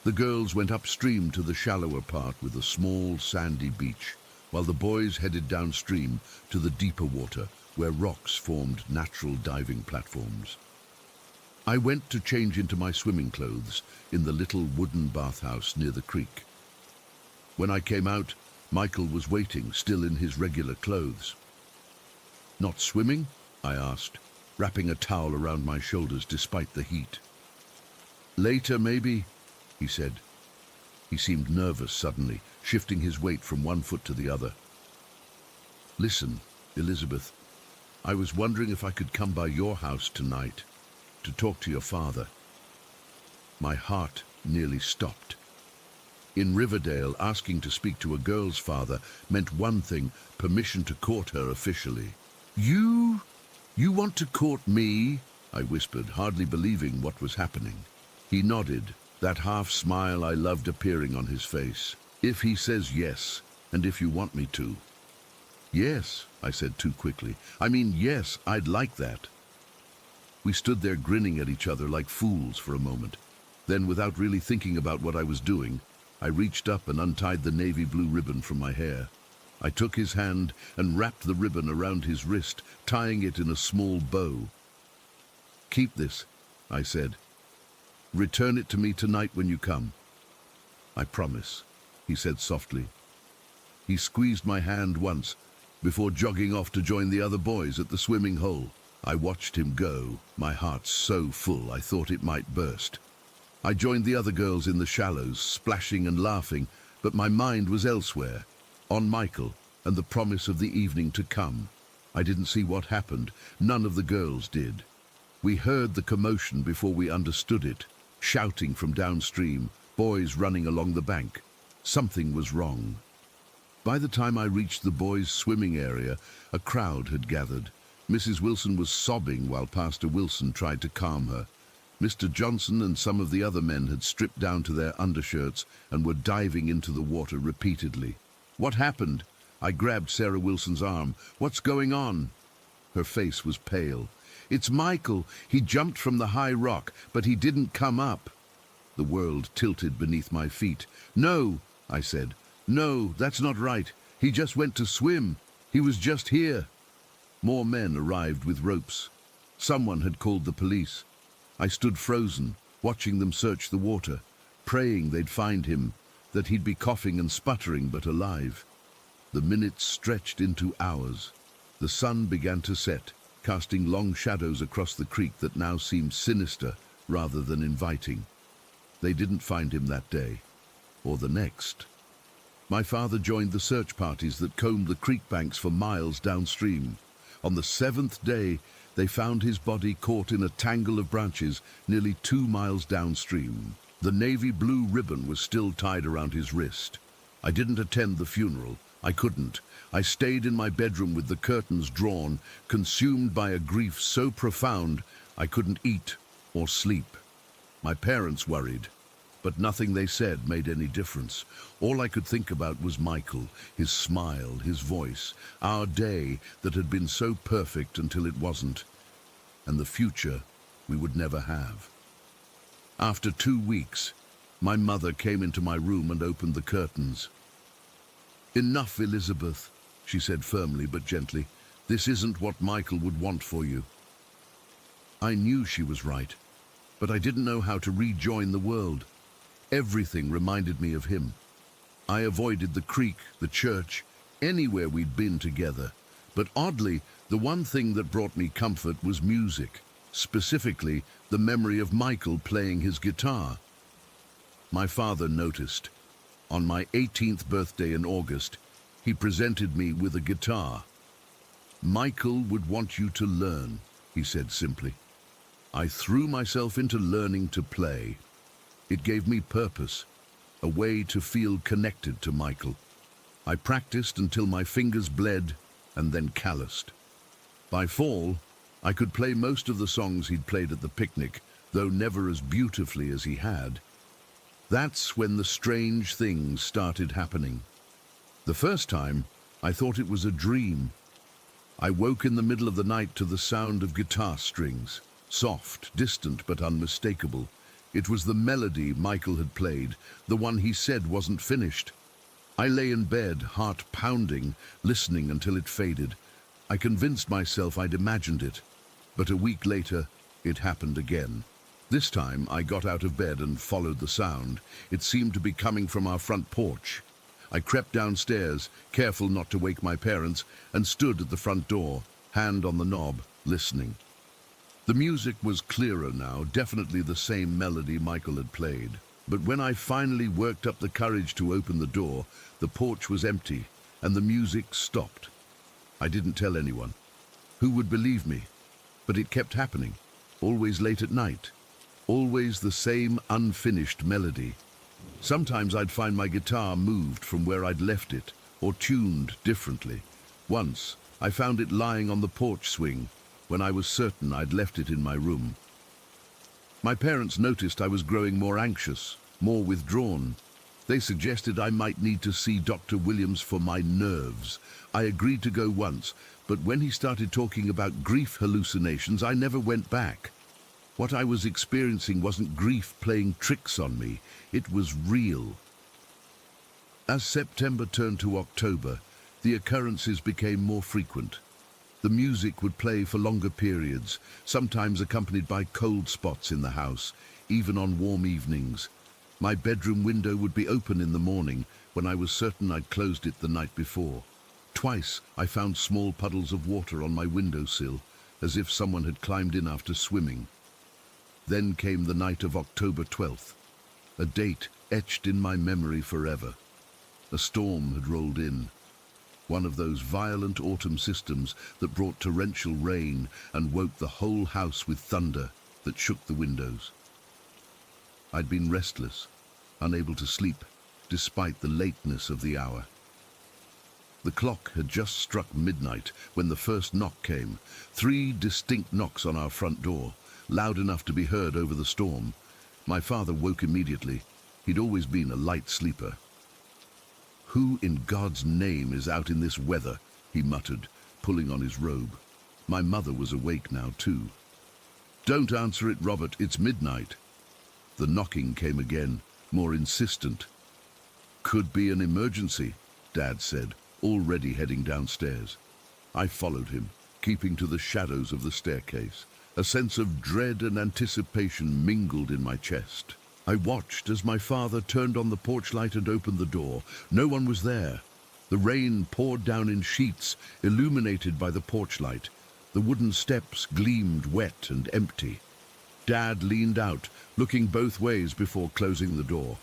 The girls went upstream to the shallower part with a small sandy beach, while the boys headed downstream to the deeper water, where rocks formed natural diving platforms. I went to change into my swimming clothes in the little wooden bathhouse near the creek. When I came out, Michael was waiting, still in his regular clothes. "Not swimming?" I asked, wrapping a towel around my shoulders despite the heat. "Later, maybe," he said. He seemed nervous suddenly, shifting his weight from one foot to the other. "Listen, Elizabeth, I was wondering if I could come by your house tonight to talk to your father." My heart nearly stopped. In Riverdale, asking to speak to a girl's father meant one thing: permission to court her officially. You want to court me?" I whispered, hardly believing what was happening. He nodded, that half smile I loved appearing on his face. "If he says yes, and if you want me to." "Yes," I said too quickly. "I mean, yes, I'd like that." We stood there grinning at each other like fools for a moment. Then, without really thinking about what I was doing, I reached up and untied the navy blue ribbon from my hair. I took his hand and wrapped the ribbon around his wrist, tying it in a small bow. "Keep this," I said. "Return it to me tonight when you come." "I promise," he said softly. He squeezed my hand once, before jogging off to join the other boys at the swimming hole. I watched him go, my heart so full I thought it might burst. I joined the other girls in the shallows, splashing and laughing, but my mind was elsewhere, on Michael and the promise of the evening to come. I didn't see what happened. None of the girls did. We heard the commotion before we understood it, shouting from downstream, boys running along the bank. Something was wrong. By the time I reached the boys' swimming area, a crowd had gathered. Mrs. Wilson was sobbing while Pastor Wilson tried to calm her. Mr. Johnson and some of the other men had stripped down to their undershirts and were diving into the water repeatedly. "What happened?" I grabbed Sarah Wilson's arm. "What's going on?" Her face was pale. "It's Michael. He jumped from the high rock, but he didn't come up." The world tilted beneath my feet. "No," I said. "No, that's not right. He just went to swim. He was just here." More men arrived with ropes. Someone had called the police. I stood frozen, watching them search the water, praying they'd find him, that he'd be coughing and sputtering but alive. The minutes stretched into hours. The sun began to set, casting long shadows across the creek that now seemed sinister rather than inviting. They didn't find him that day, or the next. My father joined the search parties that combed the creek banks for miles downstream. On the 7th day, they found his body caught in a tangle of branches nearly 2 miles downstream. The navy blue ribbon was still tied around his wrist. I didn't attend the funeral. I couldn't. I stayed in my bedroom with the curtains drawn, consumed by a grief so profound I couldn't eat or sleep. My parents worried, but nothing they said made any difference. All I could think about was Michael, his smile, his voice, our day that had been so perfect until it wasn't, and the future we would never have. After 2 weeks, my mother came into my room and opened the curtains. "Enough, Elizabeth," she said firmly but gently. "This isn't what Michael would want for you." I knew she was right, but I didn't know how to rejoin the world. Everything reminded me of him. I avoided the creek, the church, anywhere we'd been together. But oddly, the one thing that brought me comfort was music, specifically the memory of Michael playing his guitar. My father noticed. On my 18th birthday in August, he presented me with a guitar. "Michael would want you to learn," he said simply. I threw myself into learning to play. It gave me purpose, a way to feel connected to Michael. I practiced until my fingers bled and then calloused. By fall, I could play most of the songs he'd played at the picnic, though never as beautifully as he had. That's when the strange things started happening. The first time, I thought it was a dream. I woke in the middle of the night to the sound of guitar strings, soft, distant, but unmistakable. It was the melody Michael had played, the one he said wasn't finished. I lay in bed, heart pounding, listening until it faded. I convinced myself I'd imagined it, but a week later, it happened again. This time, I got out of bed and followed the sound. It seemed to be coming from our front porch. I crept downstairs, careful not to wake my parents, and stood at the front door, hand on the knob, listening. The music was clearer now, definitely the same melody Michael had played. But when I finally worked up the courage to open the door, the porch was empty, and the music stopped. I didn't tell anyone. Who would believe me? But it kept happening, always late at night. Always the same unfinished melody. Sometimes I'd find my guitar moved from where I'd left it, or tuned differently. Once, I found it lying on the porch swing, when I was certain I'd left it in my room. My parents noticed I was growing more anxious, more withdrawn. They suggested I might need to see Dr. Williams for my nerves. I agreed to go once, but when he started talking about grief hallucinations, I never went back. What I was experiencing wasn't grief playing tricks on me, it was real. As September turned to October, the occurrences became more frequent. The music would play for longer periods, sometimes accompanied by cold spots in the house, even on warm evenings. My bedroom window would be open in the morning, when I was certain I'd closed it the night before. Twice I found small puddles of water on my windowsill, as if someone had climbed in after swimming. Then came the night of October 12th, a date etched in my memory forever. A storm had rolled in. One of those violent autumn systems that brought torrential rain and woke the whole house with thunder that shook the windows. I'd been restless, unable to sleep, despite the lateness of the hour. The clock had just struck midnight when the first knock came, 3 distinct knocks on our front door, loud enough to be heard over the storm. My father woke immediately. He'd always been a light sleeper. "Who in God's name is out in this weather?" he muttered, pulling on his robe. My mother was awake now too. "Don't answer it, Robert, it's midnight." The knocking came again, more insistent. "Could be an emergency," Dad said, already heading downstairs. I followed him, keeping to the shadows of the staircase. A sense of dread and anticipation mingled in my chest. I watched as my father turned on the porch light and opened the door. No one was there. The rain poured down in sheets, illuminated by the porch light. The wooden steps gleamed wet and empty. Dad leaned out, looking both ways before closing the door.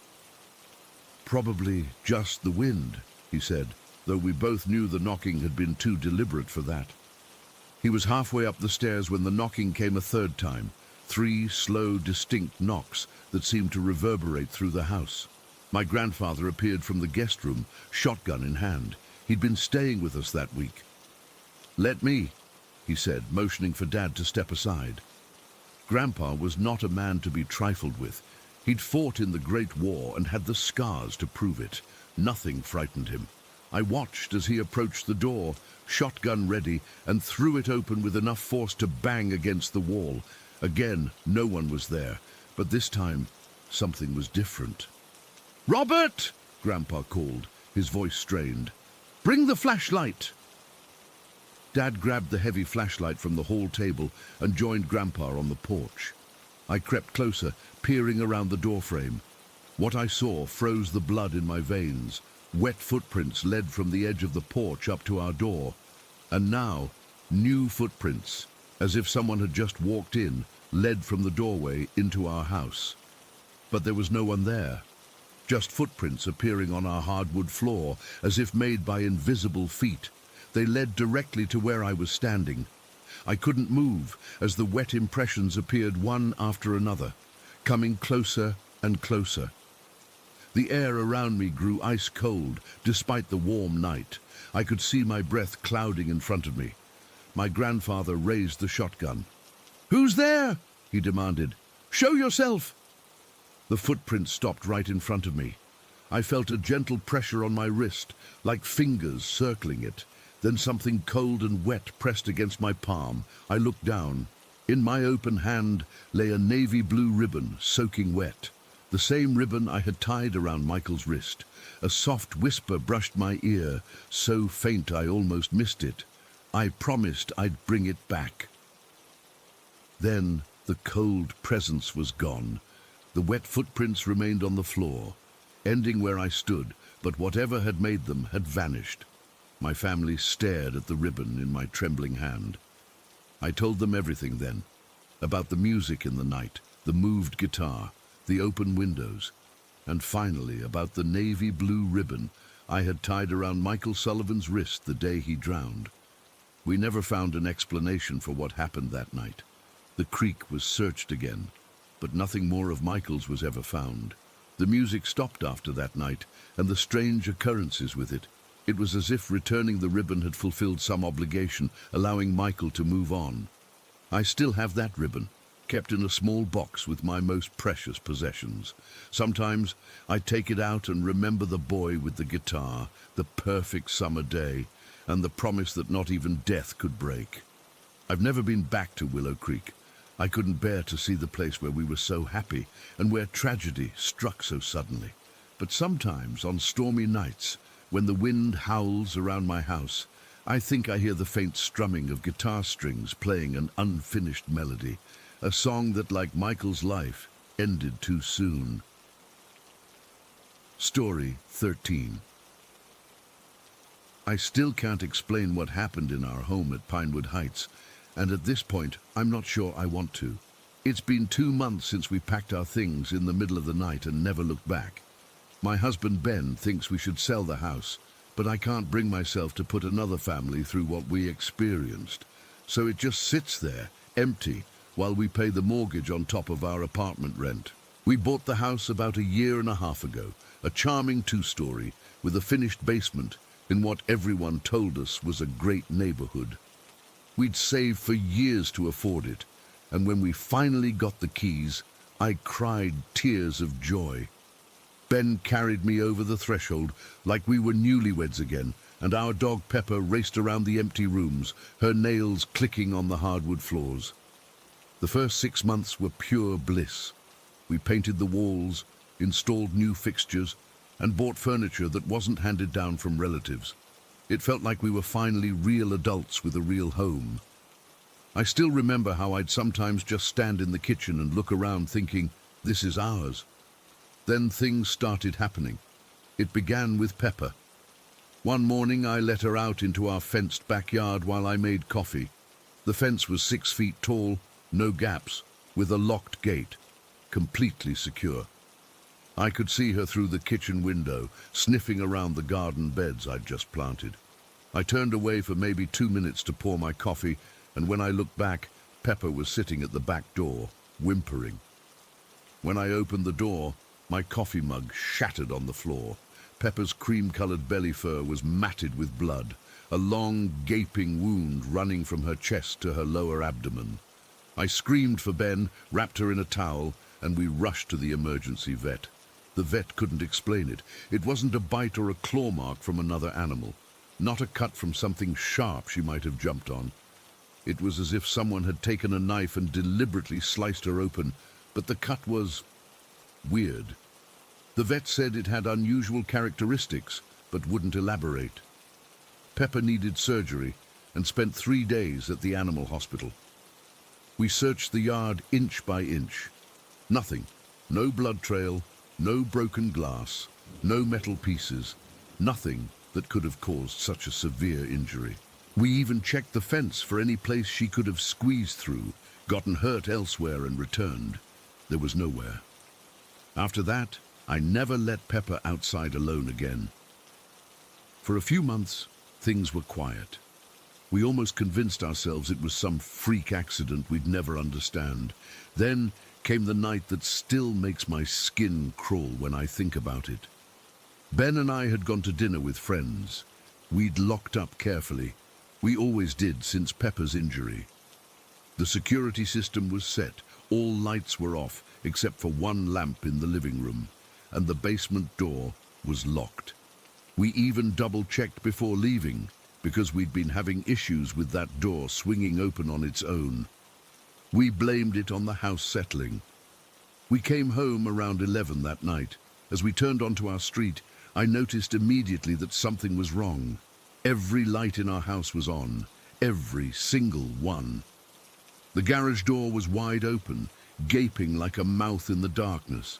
"Probably just the wind," he said, though we both knew the knocking had been too deliberate for that. He was halfway up the stairs when the knocking came a third time. 3 slow, distinct knocks that seemed to reverberate through the house. My grandfather appeared from the guest room, shotgun in hand. He'd been staying with us that week. "Let me," he said, motioning for Dad to step aside. Grandpa was not a man to be trifled with. He'd fought in the Great War and had the scars to prove it. Nothing frightened him. I watched as he approached the door, shotgun ready, and threw it open with enough force to bang against the wall. Again, no one was there, but this time, something was different. "Robert!" Grandpa called, his voice strained. "Bring the flashlight!" Dad grabbed the heavy flashlight from the hall table and joined Grandpa on the porch. I crept closer, peering around the doorframe. What I saw froze the blood in my veins. Wet footprints led from the edge of the porch up to our door. And now, new footprints, as if someone had just walked in, led from the doorway into our house. But there was no one there. Just footprints appearing on our hardwood floor, as if made by invisible feet. They led directly to where I was standing. I couldn't move as the wet impressions appeared one after another, coming closer and closer. The air around me grew ice cold despite the warm night. I could see my breath clouding in front of me. My grandfather raised the shotgun. "Who's there?" he demanded. "Show yourself!" The footprint stopped right in front of me. I felt a gentle pressure on my wrist, like fingers circling it. Then something cold and wet pressed against my palm. I looked down. In my open hand lay a navy blue ribbon, soaking wet. The same ribbon I had tied around Michael's wrist. A soft whisper brushed my ear, so faint I almost missed it. I promised I'd bring it back. Then the cold presence was gone. The wet footprints remained on the floor, ending where I stood, but whatever had made them had vanished. My family stared at the ribbon in my trembling hand. I told them everything then, about the music in the night, the moved guitar, the open windows, and finally about the navy blue ribbon I had tied around Michael Sullivan's wrist the day he drowned. We never found an explanation for what happened that night. The creek was searched again, but nothing more of Michael's was ever found. The music stopped after that night, and the strange occurrences with it. It was as if returning the ribbon had fulfilled some obligation, allowing Michael to move on. I still have that ribbon, kept in a small box with my most precious possessions. Sometimes I take it out and remember the boy with the guitar, the perfect summer day, and the promise that not even death could break. I've never been back to Willow Creek. I couldn't bear to see the place where we were so happy and where tragedy struck so suddenly. But sometimes on stormy nights, when the wind howls around my house, I think I hear the faint strumming of guitar strings playing an unfinished melody, a song that, like Michael's life, ended too soon. Story 13. I still can't explain what happened in our home at Pinewood Heights, and at this point, I'm not sure I want to. It's been 2 months since we packed our things in the middle of the night and never looked back. My husband Ben thinks we should sell the house, but I can't bring myself to put another family through what we experienced. So it just sits there, empty, while we pay the mortgage on top of our apartment rent. We bought the house about 1.5 years ago, a charming 2-story with a finished basement in what everyone told us was a great neighborhood. We'd saved for years to afford it, and when we finally got the keys, I cried tears of joy. Ben carried me over the threshold like we were newlyweds again, and our dog Pepper raced around the empty rooms, her nails clicking on the hardwood floors. The first 6 months were pure bliss. We painted the walls, installed new fixtures, and bought furniture that wasn't handed down from relatives. It felt like we were finally real adults with a real home. I still remember how I'd sometimes just stand in the kitchen and look around thinking, this is ours. Then things started happening. It began with Pepper. One morning I let her out into our fenced backyard while I made coffee. The fence was 6 feet tall, no gaps, with a locked gate, completely secure. I could see her through the kitchen window, sniffing around the garden beds I'd just planted. I turned away for maybe 2 minutes to pour my coffee, and when I looked back, Pepper was sitting at the back door, whimpering. When I opened the door, my coffee mug shattered on the floor. Pepper's cream-colored belly fur was matted with blood, a long, gaping wound running from her chest to her lower abdomen. I screamed for Ben, wrapped her in a towel, and we rushed to the emergency vet. The vet couldn't explain it. It wasn't a bite or a claw mark from another animal, not a cut from something sharp she might have jumped on. It was as if someone had taken a knife and deliberately sliced her open, but the cut was weird. The vet said it had unusual characteristics, but wouldn't elaborate. Pepper needed surgery and spent 3 days at the animal hospital. We searched the yard inch by inch. Nothing. No blood trail, no broken glass, no metal pieces, nothing that could have caused such a severe injury. We even checked the fence for any place she could have squeezed through, gotten hurt elsewhere and returned. There was nowhere. After that, I never let Pepper outside alone again. For a few months, things were quiet. We almost convinced ourselves it was some freak accident we'd never understand. Then came the night that still makes my skin crawl when I think about it. Ben and I had gone to dinner with friends. We'd locked up carefully. We always did since Pepper's injury. The security system was set. All lights were off except for one lamp in the living room, and the basement door was locked. We even double-checked before leaving, because we'd been having issues with that door swinging open on its own. We blamed it on the house settling. We came home around 11 that night. As we turned onto our street, I noticed immediately that something was wrong. Every light in our house was on, every single one. The garage door was wide open, gaping like a mouth in the darkness.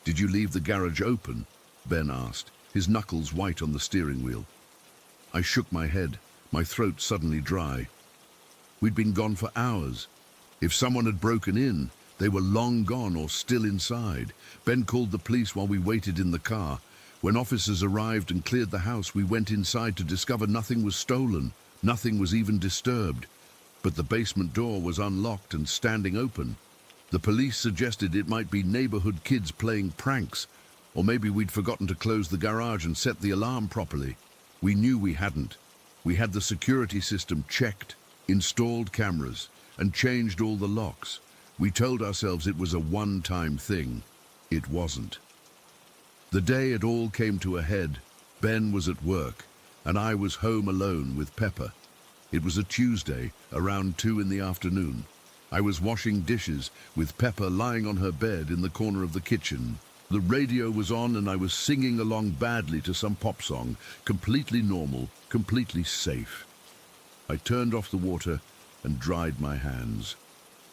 "Did you leave the garage open?" Ben asked, his knuckles white on the steering wheel. I shook my head, my throat suddenly dry. We'd been gone for hours. If someone had broken in, they were long gone or still inside. Ben called the police while we waited in the car. When officers arrived and cleared the house, we went inside to discover nothing was stolen. Nothing was even disturbed. But the basement door was unlocked and standing open. The police suggested it might be neighborhood kids playing pranks, or maybe we'd forgotten to close the garage and set the alarm properly. We knew we hadn't. We had the security system checked, installed cameras, and changed all the locks. We told ourselves it was a one-time thing. It wasn't. The day it all came to a head, Ben was at work, and I was home alone with Pepper. It was a Tuesday, around 2 in the afternoon. I was washing dishes, with Pepper lying on her bed in the corner of the kitchen. The radio was on and I was singing along badly to some pop song, completely normal, completely safe. I turned off the water and dried my hands.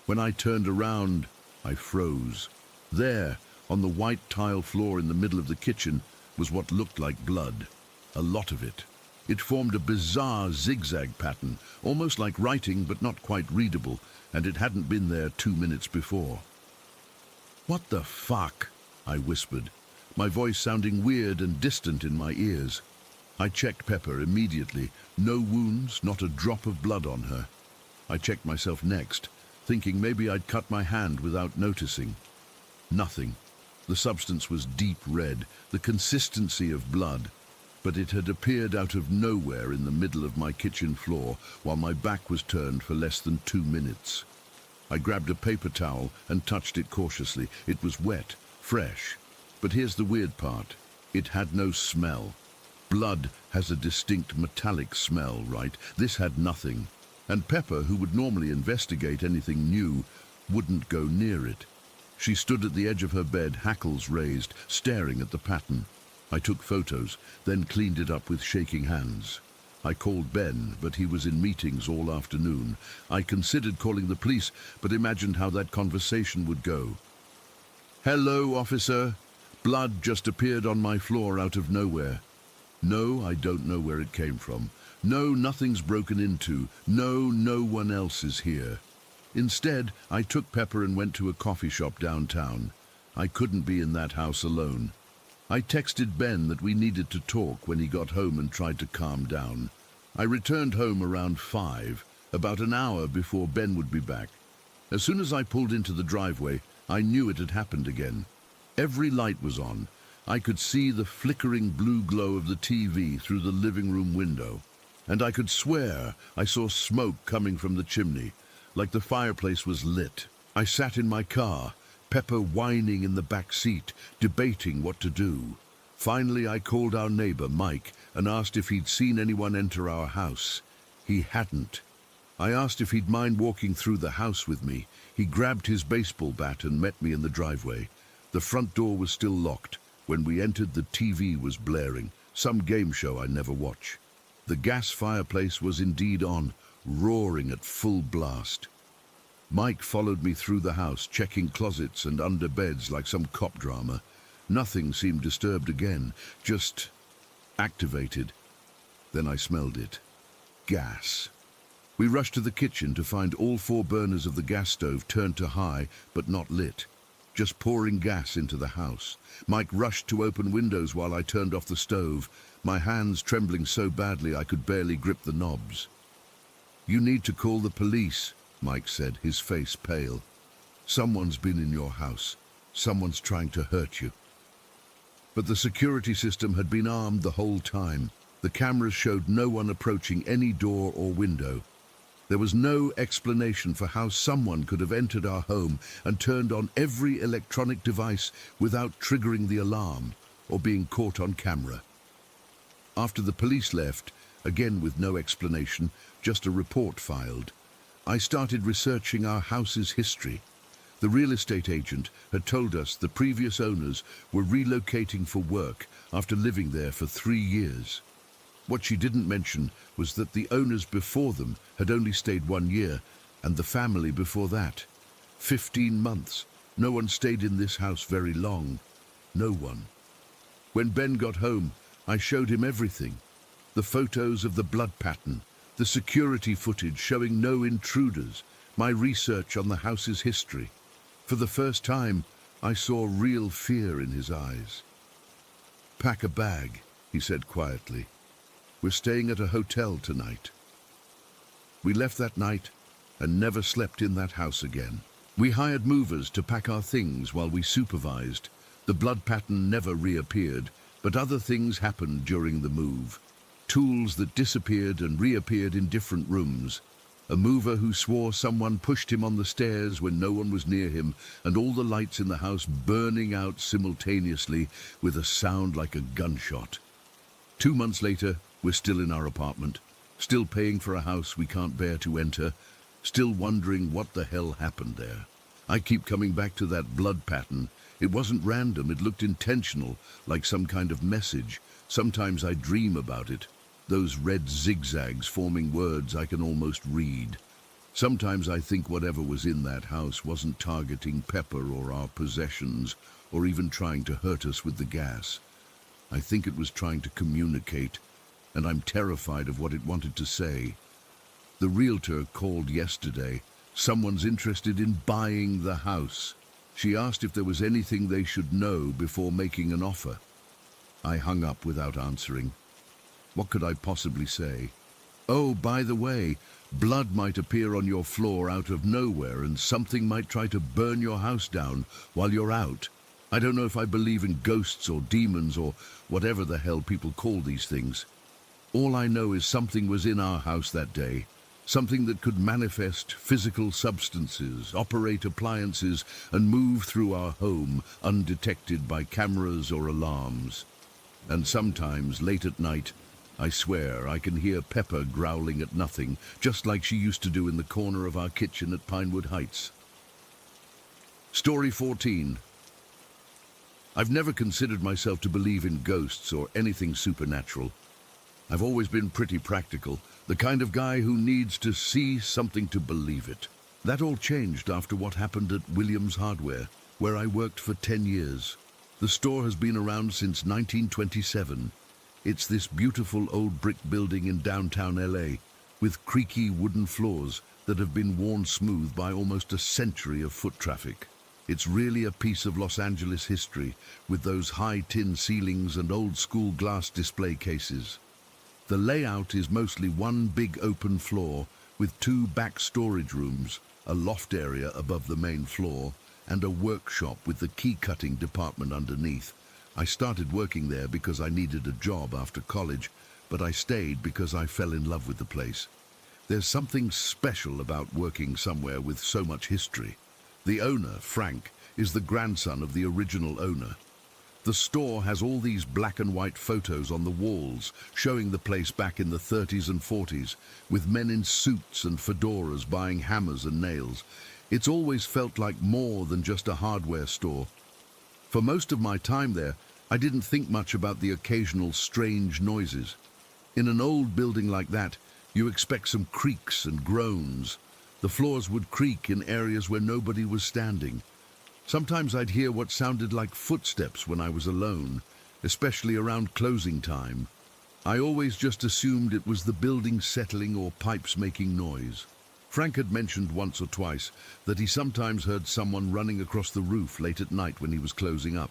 When I turned around, I froze. There, on the white tile floor in the middle of the kitchen, was what looked like blood. A lot of it. It formed a bizarre zigzag pattern, almost like writing but not quite readable, and it hadn't been there 2 minutes before. "What the fuck?" I whispered, my voice sounding weird and distant in my ears. I checked Pepper immediately. No wounds, not a drop of blood on her. I checked myself next, thinking maybe I'd cut my hand without noticing. Nothing. The substance was deep red, the consistency of blood, but it had appeared out of nowhere in the middle of my kitchen floor while my back was turned for less than 2 minutes. I grabbed a paper towel and touched it cautiously. It was wet, fresh. But here's the weird part. It had no smell. Blood has a distinct metallic smell, right? This had nothing. And Pepper, who would normally investigate anything new, wouldn't go near it. She stood at the edge of her bed, hackles raised, staring at the pattern. I took photos, then cleaned it up with shaking hands. I called Ben, but he was in meetings all afternoon. I considered calling the police, but imagined how that conversation would go. "Hello, officer. Blood just appeared on my floor out of nowhere. No, I don't know where it came from. No, nothing's broken into. No, no one else is here." Instead, I took Pepper and went to a coffee shop downtown. I couldn't be in that house alone. I texted Ben that we needed to talk when he got home and tried to calm down. I returned home around 5, about an hour before Ben would be back. As soon as I pulled into the driveway, I knew it had happened again. Every light was on. I could see the flickering blue glow of the TV through the living room window. And I could swear I saw smoke coming from the chimney, like the fireplace was lit. I sat in my car, Pepper whining in the back seat, debating what to do. Finally, I called our neighbor, Mike, and asked if he'd seen anyone enter our house. He hadn't. I asked if he'd mind walking through the house with me. He grabbed his baseball bat and met me in the driveway. The front door was still locked. When we entered, the TV was blaring, some game show I never watch. The gas fireplace was indeed on, roaring at full blast. Mike followed me through the house, checking closets and under beds like some cop drama. Nothing seemed disturbed again, just activated. Then I smelled it. gas. We rushed to the kitchen to find all 4 burners of the gas stove turned to high, but not lit, just pouring gas into the house. Mike rushed to open windows while I turned off the stove, my hands trembling so badly I could barely grip the knobs. "You need to call the police," Mike said, his face pale. "Someone's been in your house. Someone's trying to hurt you." But the security system had been armed the whole time. The cameras showed no one approaching any door or window. There was no explanation for how someone could have entered our home and turned on every electronic device without triggering the alarm or being caught on camera. After the police left, again with no explanation, just a report filed, I started researching our house's history. The real estate agent had told us the previous owners were relocating for work after living there for 3 years. What she didn't mention was that the owners before them had only stayed 1 year, and the family before that 15 months. No one stayed in this house very long. No one. When Ben got home, I showed him everything. The photos of the blood pattern, the security footage showing no intruders, my research on the house's history. For the first time, I saw real fear in his eyes. "Pack a bag," he said quietly. "We're staying at a hotel tonight." We left that night and never slept in that house again. We hired movers to pack our things while we supervised. The blood pattern never reappeared, but other things happened during the move. Tools that disappeared and reappeared in different rooms. A mover who swore someone pushed him on the stairs when no one was near him, and all the lights in the house burning out simultaneously with a sound like a gunshot. 2 months later, we're still in our apartment, still paying for a house we can't bear to enter, still wondering what the hell happened there. I keep coming back to that blood pattern. It wasn't random, it looked intentional, like some kind of message. Sometimes I dream about it. Those red zigzags forming words I can almost read. Sometimes I think whatever was in that house wasn't targeting Pepper or our possessions, or even trying to hurt us with the gas. I think it was trying to communicate, and I'm terrified of what it wanted to say. The realtor called yesterday. Someone's interested in buying the house. She asked if there was anything they should know before making an offer. I hung up without answering. What could I possibly say? "Oh, by the way, blood might appear on your floor out of nowhere and something might try to burn your house down while you're out. I don't know if I believe in ghosts or demons or whatever the hell people call these things. All I know is something was in our house that day, something that could manifest physical substances, operate appliances, and move through our home undetected by cameras or alarms. And sometimes, late at night, I swear I can hear Pepper growling at nothing, just like she used to do in the corner of our kitchen at Pinewood Heights." Story 14. I've never considered myself to believe in ghosts or anything supernatural. I've always been pretty practical, the kind of guy who needs to see something to believe it. That all changed after what happened at Williams Hardware, where I worked for 10 years. The store has been around since 1927. It's this beautiful old brick building in downtown LA, with creaky wooden floors that have been worn smooth by almost a century of foot traffic. It's really a piece of Los Angeles history, with those high tin ceilings and old-school glass display cases. The layout is mostly one big open floor with 2 back storage rooms, a loft area above the main floor, and a workshop with the key-cutting department underneath. I started working there because I needed a job after college, but I stayed because I fell in love with the place. There's something special about working somewhere with so much history. The owner, Frank, is the grandson of the original owner. The store has all these black and white photos on the walls, showing the place back in the 30s and 40s, with men in suits and fedoras buying hammers and nails. It's always felt like more than just a hardware store. For most of my time there, I didn't think much about the occasional strange noises. In an old building like that, you expect some creaks and groans. The floors would creak in areas where nobody was standing. Sometimes I'd hear what sounded like footsteps when I was alone, especially around closing time. I always just assumed it was the building settling or pipes making noise. Frank had mentioned once or twice that he sometimes heard someone running across the roof late at night when he was closing up.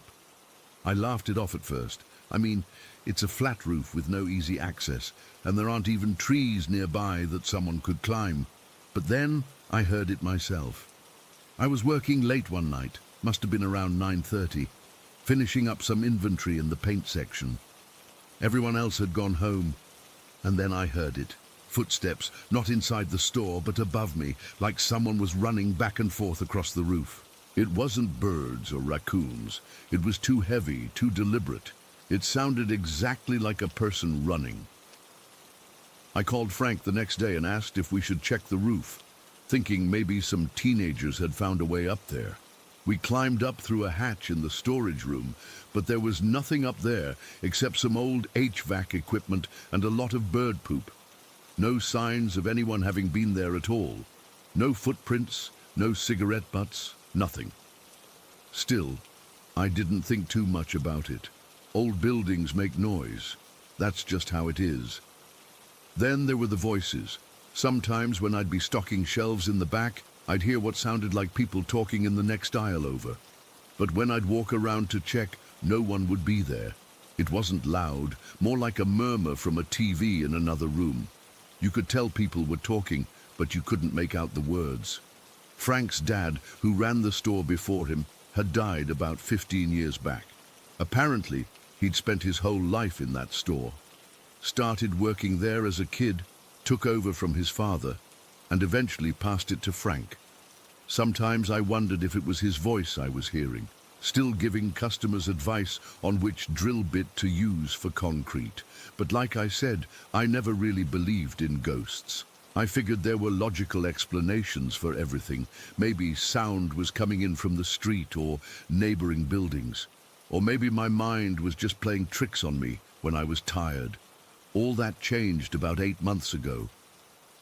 I laughed it off at first. I mean, it's a flat roof with no easy access, and there aren't even trees nearby that someone could climb. But then I heard it myself. I was working late one night, must have been around 9:30, finishing up some inventory in the paint section. Everyone else had gone home, and then I heard it. Footsteps, not inside the store, but above me, like someone was running back and forth across the roof. It wasn't birds or raccoons. It was too heavy, too deliberate. It sounded exactly like a person running. I called Frank the next day and asked if we should check the roof, thinking maybe some teenagers had found a way up there. We climbed up through a hatch in the storage room, but there was nothing up there except some old HVAC equipment and a lot of bird poop. No signs of anyone having been there at all. No footprints, no cigarette butts, nothing. Still, I didn't think too much about it. Old buildings make noise. That's just how it is. Then there were the voices. Sometimes when I'd be stocking shelves in the back, I'd hear what sounded like people talking in the next aisle over. But when I'd walk around to check, no one would be there. It wasn't loud, more like a murmur from a TV in another room. You could tell people were talking, but you couldn't make out the words. Frank's dad, who ran the store before him, had died about 15 years back. Apparently, he'd spent his whole life in that store. Started working there as a kid, took over from his father, and eventually passed it to Frank. Sometimes I wondered if it was his voice I was hearing, still giving customers advice on which drill bit to use for concrete. But like I said, I never really believed in ghosts. I figured there were logical explanations for everything. Maybe sound was coming in from the street or neighboring buildings. Or maybe my mind was just playing tricks on me when I was tired. All that changed about 8 months ago.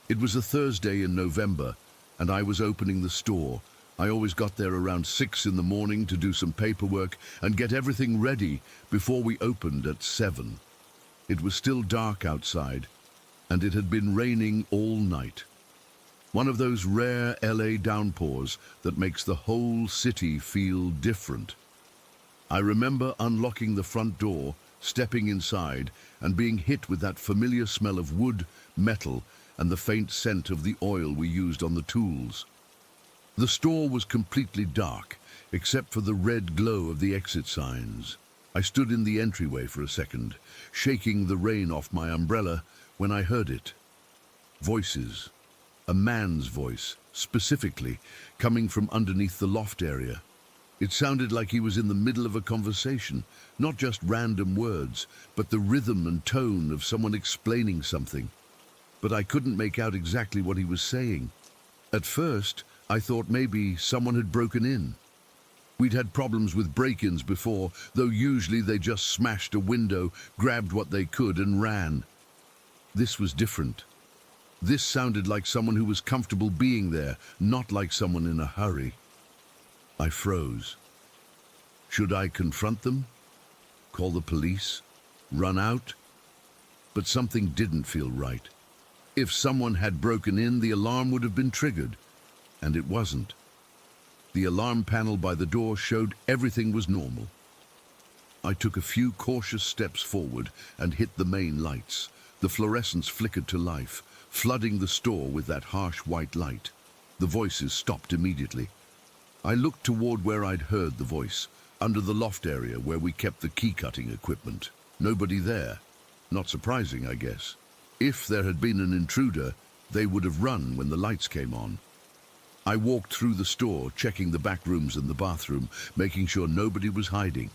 It was a Thursday in November, and I was opening the store. I always got there around 6 in the morning to do some paperwork and get everything ready before we opened at 7. It was still dark outside, and it had been raining all night. One of those rare LA downpours that makes the whole city feel different. I remember unlocking the front door, stepping inside, and being hit with that familiar smell of wood, metal, and the faint scent of the oil we used on the tools. The store was completely dark, except for the red glow of the exit signs. I stood in the entryway for a second, shaking the rain off my umbrella, when I heard it. Voices. A man's voice, specifically, coming from underneath the loft area. It sounded like he was in the middle of a conversation, not just random words, but the rhythm and tone of someone explaining something. But I couldn't make out exactly what he was saying. At first, I thought maybe someone had broken in. We'd had problems with break-ins before, though usually they just smashed a window, grabbed what they could and ran. This was different. This sounded like someone who was comfortable being there, not like someone in a hurry. I froze. Should I confront them? Call the police? Run out? But something didn't feel right. If someone had broken in, the alarm would have been triggered, and it wasn't. The alarm panel by the door showed everything was normal. I took a few cautious steps forward and hit the main lights. The fluorescents flickered to life, flooding the store with that harsh white light. The voices stopped immediately. I looked toward where I'd heard the voice, under the loft area where we kept the key-cutting equipment. Nobody there. Not surprising, I guess. If there had been an intruder, they would have run when the lights came on. I walked through the store, checking the back rooms and the bathroom, making sure nobody was hiding.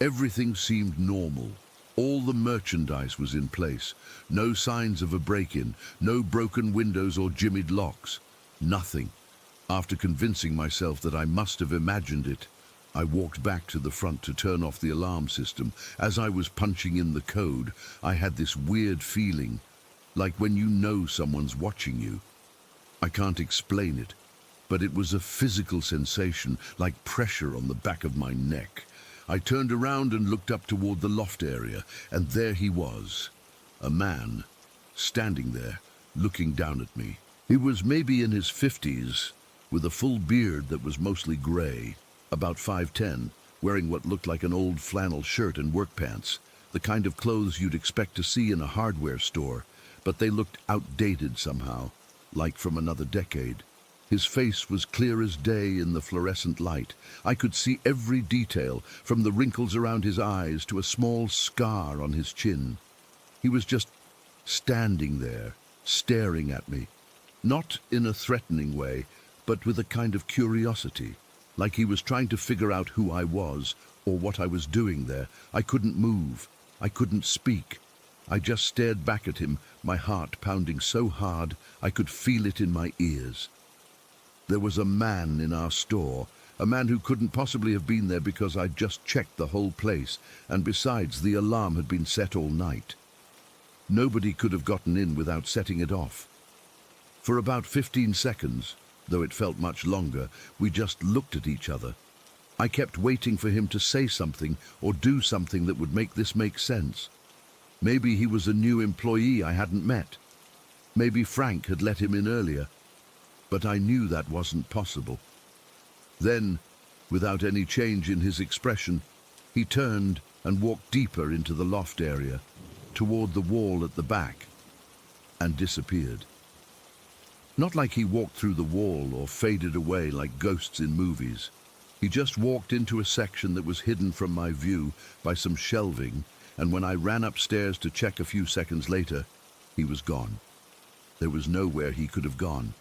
Everything seemed normal. All the merchandise was in place. No signs of a break-in, no broken windows or jimmied locks. Nothing. After convincing myself that I must have imagined it, I walked back to the front to turn off the alarm system. As I was punching in the code, I had this weird feeling, like when you know someone's watching you. I can't explain it, but it was a physical sensation, like pressure on the back of my neck. I turned around and looked up toward the loft area, and there he was. A man, standing there, looking down at me. He was maybe in his 50s, with a full beard that was mostly gray, about 5'10", wearing what looked like an old flannel shirt and work pants, the kind of clothes you'd expect to see in a hardware store, but they looked outdated somehow, like from another decade. His face was clear as day in the fluorescent light. I could see every detail, from the wrinkles around his eyes to a small scar on his chin. He was just standing there, staring at me, not in a threatening way, but with a kind of curiosity, like he was trying to figure out who I was or what I was doing there. I couldn't move. I couldn't speak. I just stared back at him, my heart pounding so hard I could feel it in my ears. There was a man in our store, a man who couldn't possibly have been there because I'd just checked the whole place, and besides, the alarm had been set all night. Nobody could have gotten in without setting it off. For about 15 seconds, though it felt much longer, we just looked at each other. I kept waiting for him to say something or do something that would make this make sense. Maybe he was a new employee I hadn't met. Maybe Frank had let him in earlier. But I knew that wasn't possible. Then, without any change in his expression, he turned and walked deeper into the loft area, toward the wall at the back, and disappeared. Not like he walked through the wall or faded away like ghosts in movies. He just walked into a section that was hidden from my view by some shelving, and when I ran upstairs to check a few seconds later, he was gone. There was nowhere he could have gone.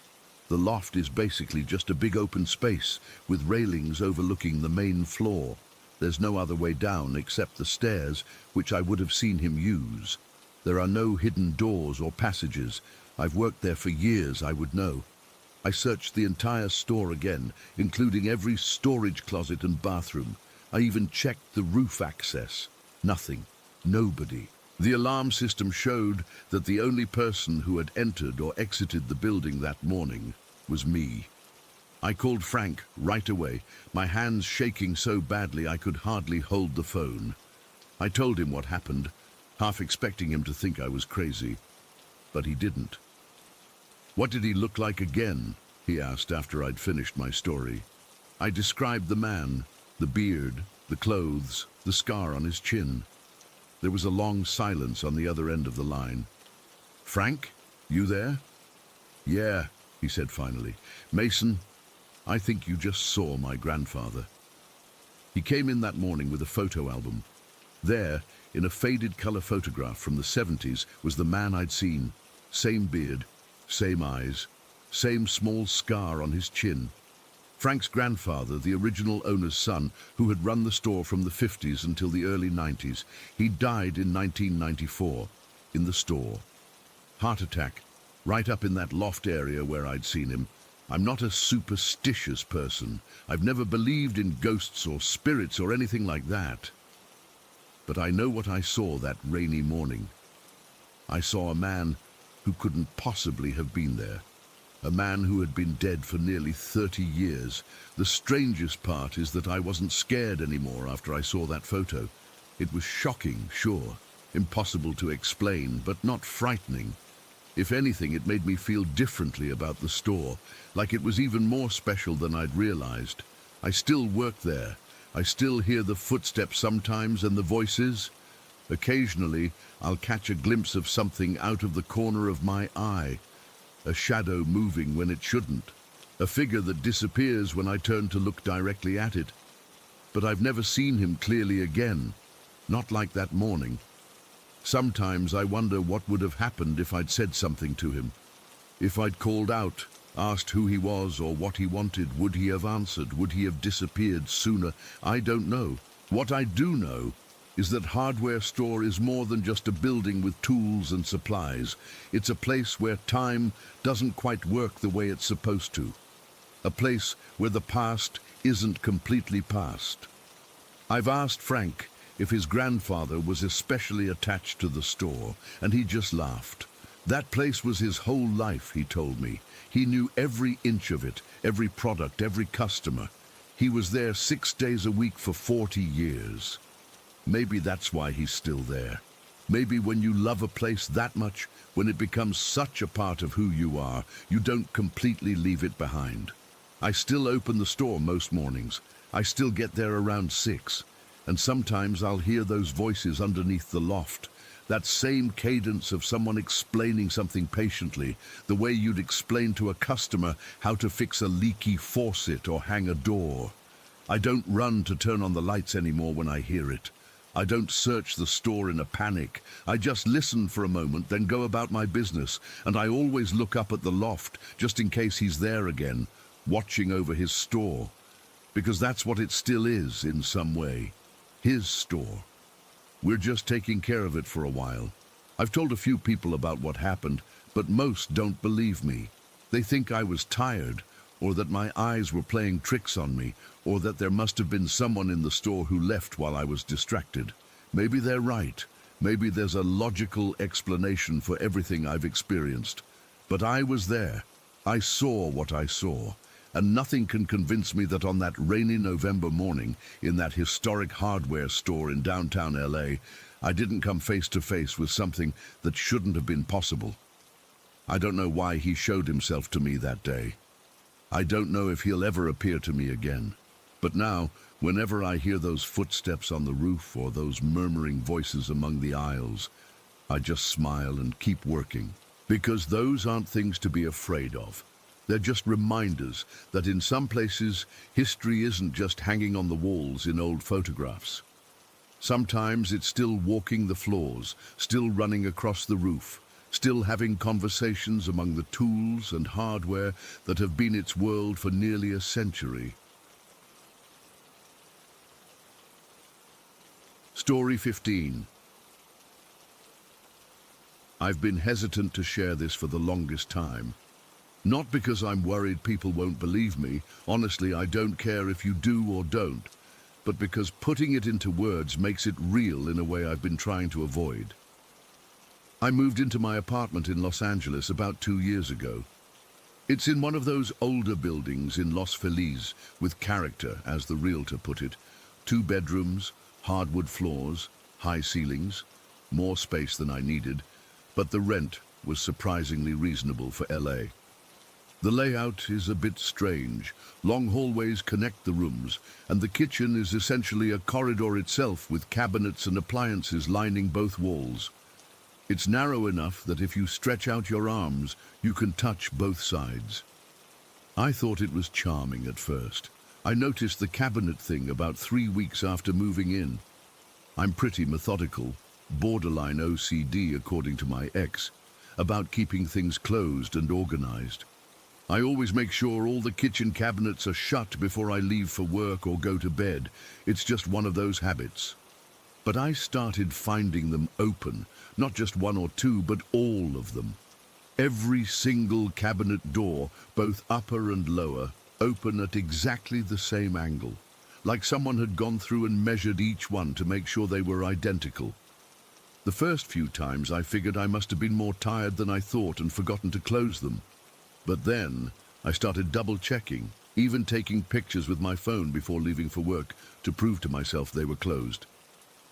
The loft is basically just a big open space with railings overlooking the main floor. There's no other way down except the stairs, which I would have seen him use. There are no hidden doors or passages. I've worked there for years, I would know. I searched the entire store again, including every storage closet and bathroom. I even checked the roof access. Nothing. Nobody. The alarm system showed that the only person who had entered or exited the building that morning was me. I called Frank right away, my hands shaking so badly I could hardly hold the phone. I told him what happened, half expecting him to think I was crazy, but he didn't. "What did he look like again?" he asked after I'd finished my story. I described the man, the beard, the clothes, the scar on his chin. There was a long silence on the other end of the line. "Frank, you there?" "Yeah," he said finally. "Mason, I think you just saw my grandfather." He came in that morning with a photo album. There, in a faded color photograph from the 70s, was the man I'd seen. Same beard, same eyes, same small scar on his chin. Frank's grandfather, the original owner's son, who had run the store from the 50s until the early 90s, he died in 1994, in the store. Heart attack, right up in that loft area where I'd seen him. I'm not a superstitious person. I've never believed in ghosts or spirits or anything like that. But I know what I saw that rainy morning. I saw a man who couldn't possibly have been there. A man who had been dead for nearly 30 years. The strangest part is that I wasn't scared anymore after I saw that photo. It was shocking, sure, impossible to explain, but not frightening. If anything, it made me feel differently about the store, like it was even more special than I'd realized. I still work there. I still hear the footsteps sometimes and the voices. Occasionally, I'll catch a glimpse of something out of the corner of my eye. A shadow moving when it shouldn't. A figure that disappears when I turn to look directly at it. But I've never seen him clearly again. Not like that morning. Sometimes I wonder what would have happened if I'd said something to him. If I'd called out, asked who he was or what he wanted, would he have answered? Would he have disappeared sooner? I don't know. What I do know is that hardware store is more than just a building with tools and supplies. It's a place where time doesn't quite work the way it's supposed to. A place where the past isn't completely past. I've asked Frank if his grandfather was especially attached to the store, and he just laughed. That place was his whole life, he told me. He knew every inch of it, every product, every customer. He was there 6 days a week for 40 years. Maybe that's why he's still there. Maybe when you love a place that much, when it becomes such a part of who you are, you don't completely leave it behind. I still open the store most mornings. I still get there around 6. And sometimes I'll hear those voices underneath the loft. That same cadence of someone explaining something patiently, the way you'd explain to a customer how to fix a leaky faucet or hang a door. I don't run to turn on the lights anymore when I hear it. I don't search the store in a panic. I just listen for a moment, then go about my business, and I always look up at the loft, just in case he's there again, watching over his store. Because that's what it still is, in some way. His store. We're just taking care of it for a while. I've told a few people about what happened, but most don't believe me. They think I was tired, or that my eyes were playing tricks on me, or that there must have been someone in the store who left while I was distracted. Maybe they're right. Maybe there's a logical explanation for everything I've experienced. But I was there. I saw what I saw. And nothing can convince me that on that rainy November morning, in that historic hardware store in downtown LA, I didn't come face to face with something that shouldn't have been possible. I don't know why he showed himself to me that day. I don't know if he'll ever appear to me again. But now, whenever I hear those footsteps on the roof or those murmuring voices among the aisles, I just smile and keep working. Because those aren't things to be afraid of. They're just reminders that in some places, history isn't just hanging on the walls in old photographs. Sometimes it's still walking the floors, still running across the roof, still having conversations among the tools and hardware that have been its world for nearly a century. Story 15. I've been hesitant to share this for the longest time. Not because I'm worried people won't believe me, honestly I don't care if you do or don't, but because putting it into words makes it real in a way I've been trying to avoid. I moved into my apartment in Los Angeles about 2 years ago. It's in one of those older buildings in Los Feliz with character, as the realtor put it. 2 bedrooms, hardwood floors, high ceilings, more space than I needed, but the rent was surprisingly reasonable for LA. The layout is a bit strange. Long hallways connect the rooms, and the kitchen is essentially a corridor itself with cabinets and appliances lining both walls. It's narrow enough that if you stretch out your arms, you can touch both sides. I thought it was charming at first. I noticed the cabinet thing about 3 weeks after moving in. I'm pretty methodical, borderline OCD according to my ex, about keeping things closed and organized. I always make sure all the kitchen cabinets are shut before I leave for work or go to bed. It's just one of those habits. But I started finding them open, not just 1 or 2, but all of them. Every single cabinet door, both upper and lower, open at exactly the same angle, like someone had gone through and measured each one to make sure they were identical. The first few times I figured I must have been more tired than I thought and forgotten to close them. But then I started double-checking, even taking pictures with my phone before leaving for work to prove to myself they were closed.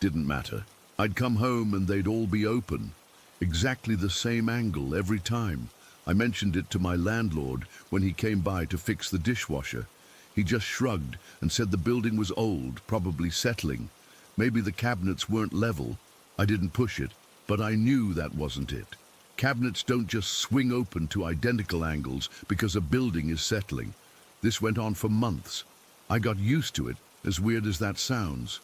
Didn't matter. I'd come home and they'd all be open, exactly the same angle every time. I mentioned it to my landlord when he came by to fix the dishwasher. He just shrugged and said the building was old, probably settling. Maybe the cabinets weren't level. I didn't push it, but I knew that wasn't it. Cabinets don't just swing open to identical angles because a building is settling. This went on for months. I got used to it, as weird as that sounds.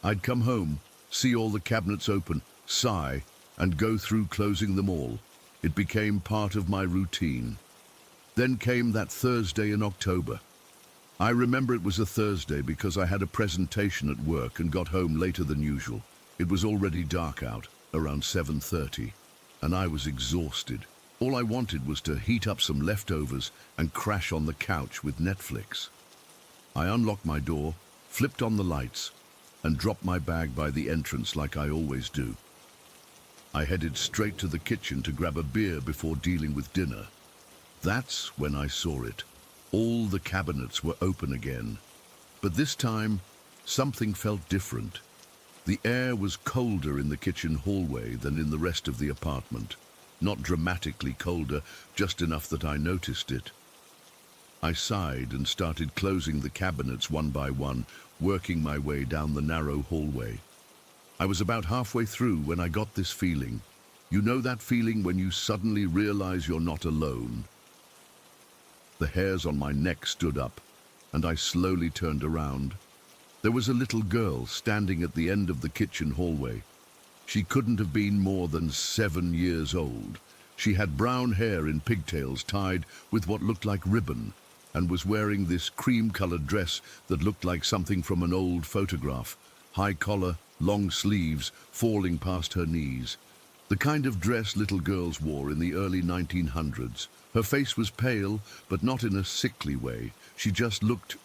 I'd come home, see all the cabinets open, sigh, and go through closing them all. It became part of my routine. Then came that Thursday in October. I remember it was a Thursday because I had a presentation at work and got home later than usual. It was already dark out, around 7:30. And I was exhausted. All I wanted was to heat up some leftovers and crash on the couch with Netflix. I unlocked my door, flipped on the lights, and dropped my bag by the entrance like I always do. I headed straight to the kitchen to grab a beer before dealing with dinner. That's when I saw it. All the cabinets were open again. But this time, something felt different. The air was colder in the kitchen hallway than in the rest of the apartment. Not dramatically colder, just enough that I noticed it. I sighed and started closing the cabinets one by one, working my way down the narrow hallway. I was about halfway through when I got this feeling. You know that feeling when you suddenly realize you're not alone? The hairs on my neck stood up, and I slowly turned around. There was a little girl standing at the end of the kitchen hallway. She couldn't have been more than 7 years old. She had brown hair in pigtails tied with what looked like ribbon, and was wearing this cream-colored dress that looked like something from an old photograph. High collar, long sleeves, falling past her knees. The kind of dress little girls wore in the early 1900s. Her face was pale, but not in a sickly way. She just looked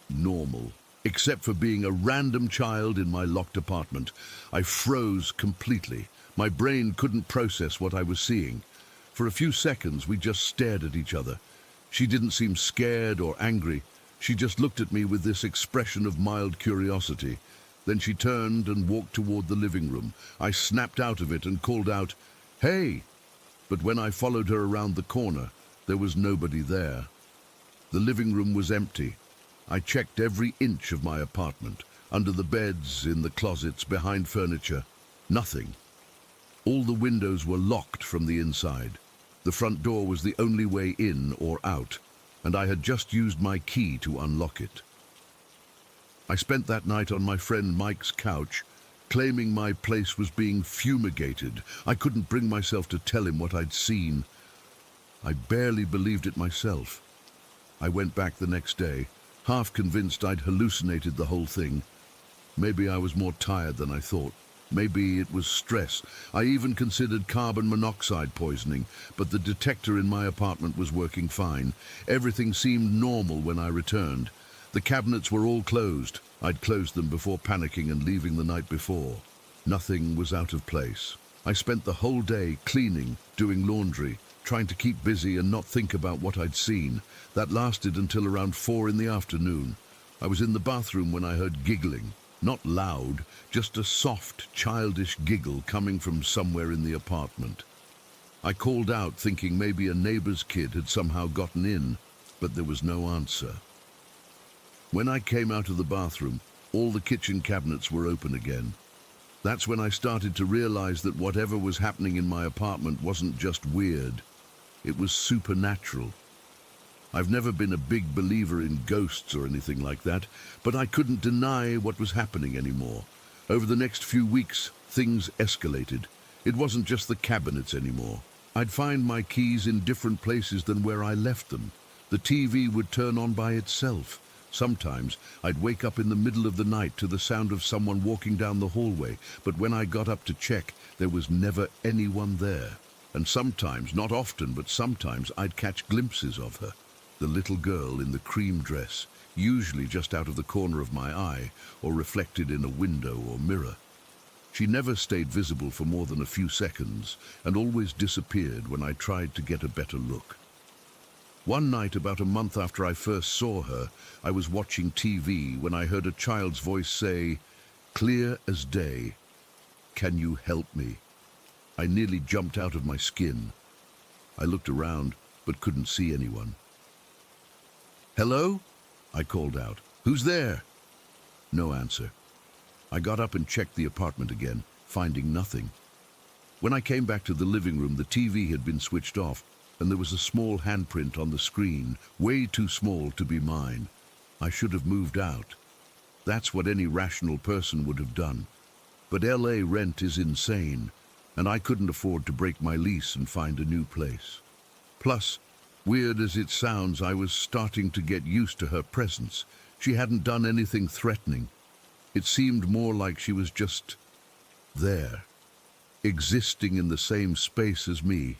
normal. Except for being a random child in my locked apartment. I froze completely. My brain couldn't process what I was seeing. For a few seconds, we just stared at each other. She didn't seem scared or angry. She just looked at me with this expression of mild curiosity. Then she turned and walked toward the living room. I snapped out of it and called out, "Hey!" But when I followed her around the corner, there was nobody there. The living room was empty. I checked every inch of my apartment, under the beds, in the closets, behind furniture. Nothing. All the windows were locked from the inside. The front door was the only way in or out, and I had just used my key to unlock it. I spent that night on my friend Mike's couch, claiming my place was being fumigated. I couldn't bring myself to tell him what I'd seen. I barely believed it myself. I went back the next day, half convinced I'd hallucinated the whole thing. Maybe I was more tired than I thought. Maybe it was stress. I even considered carbon monoxide poisoning, but the detector in my apartment was working fine. Everything seemed normal when I returned. The cabinets were all closed. I'd closed them before panicking and leaving the night before. Nothing was out of place. I spent the whole day cleaning, doing laundry, trying to keep busy and not think about what I'd seen. That lasted until around 4 in the afternoon. I was in the bathroom when I heard giggling. Not loud, just a soft, childish giggle coming from somewhere in the apartment. I called out, thinking maybe a neighbor's kid had somehow gotten in, but there was no answer. When I came out of the bathroom, all the kitchen cabinets were open again. That's when I started to realize that whatever was happening in my apartment wasn't just weird. It was supernatural. I've never been a big believer in ghosts or anything like that, but I couldn't deny what was happening anymore. Over the next few weeks, things escalated. It wasn't just the cabinets anymore. I'd find my keys in different places than where I left them. The TV would turn on by itself. Sometimes I'd wake up in the middle of the night to the sound of someone walking down the hallway, but when I got up to check, there was never anyone there. And sometimes, not often, but sometimes I'd catch glimpses of her. The little girl in the cream dress, usually just out of the corner of my eye or reflected in a window or mirror. She never stayed visible for more than a few seconds and always disappeared when I tried to get a better look. One night, about a month after I first saw her, I was watching TV when I heard a child's voice say, "Clear as day. Can you help me?" I nearly jumped out of my skin. I looked around, but couldn't see anyone. "Hello?" I called out. "Who's there?" No answer. I got up and checked the apartment again, finding nothing. When I came back to the living room, the TV had been switched off, and there was a small handprint on the screen, way too small to be mine. I should have moved out. That's what any rational person would have done. But LA rent is insane, and I couldn't afford to break my lease and find a new place. Plus, weird as it sounds, I was starting to get used to her presence. She hadn't done anything threatening. It seemed more like she was just there, existing in the same space as me,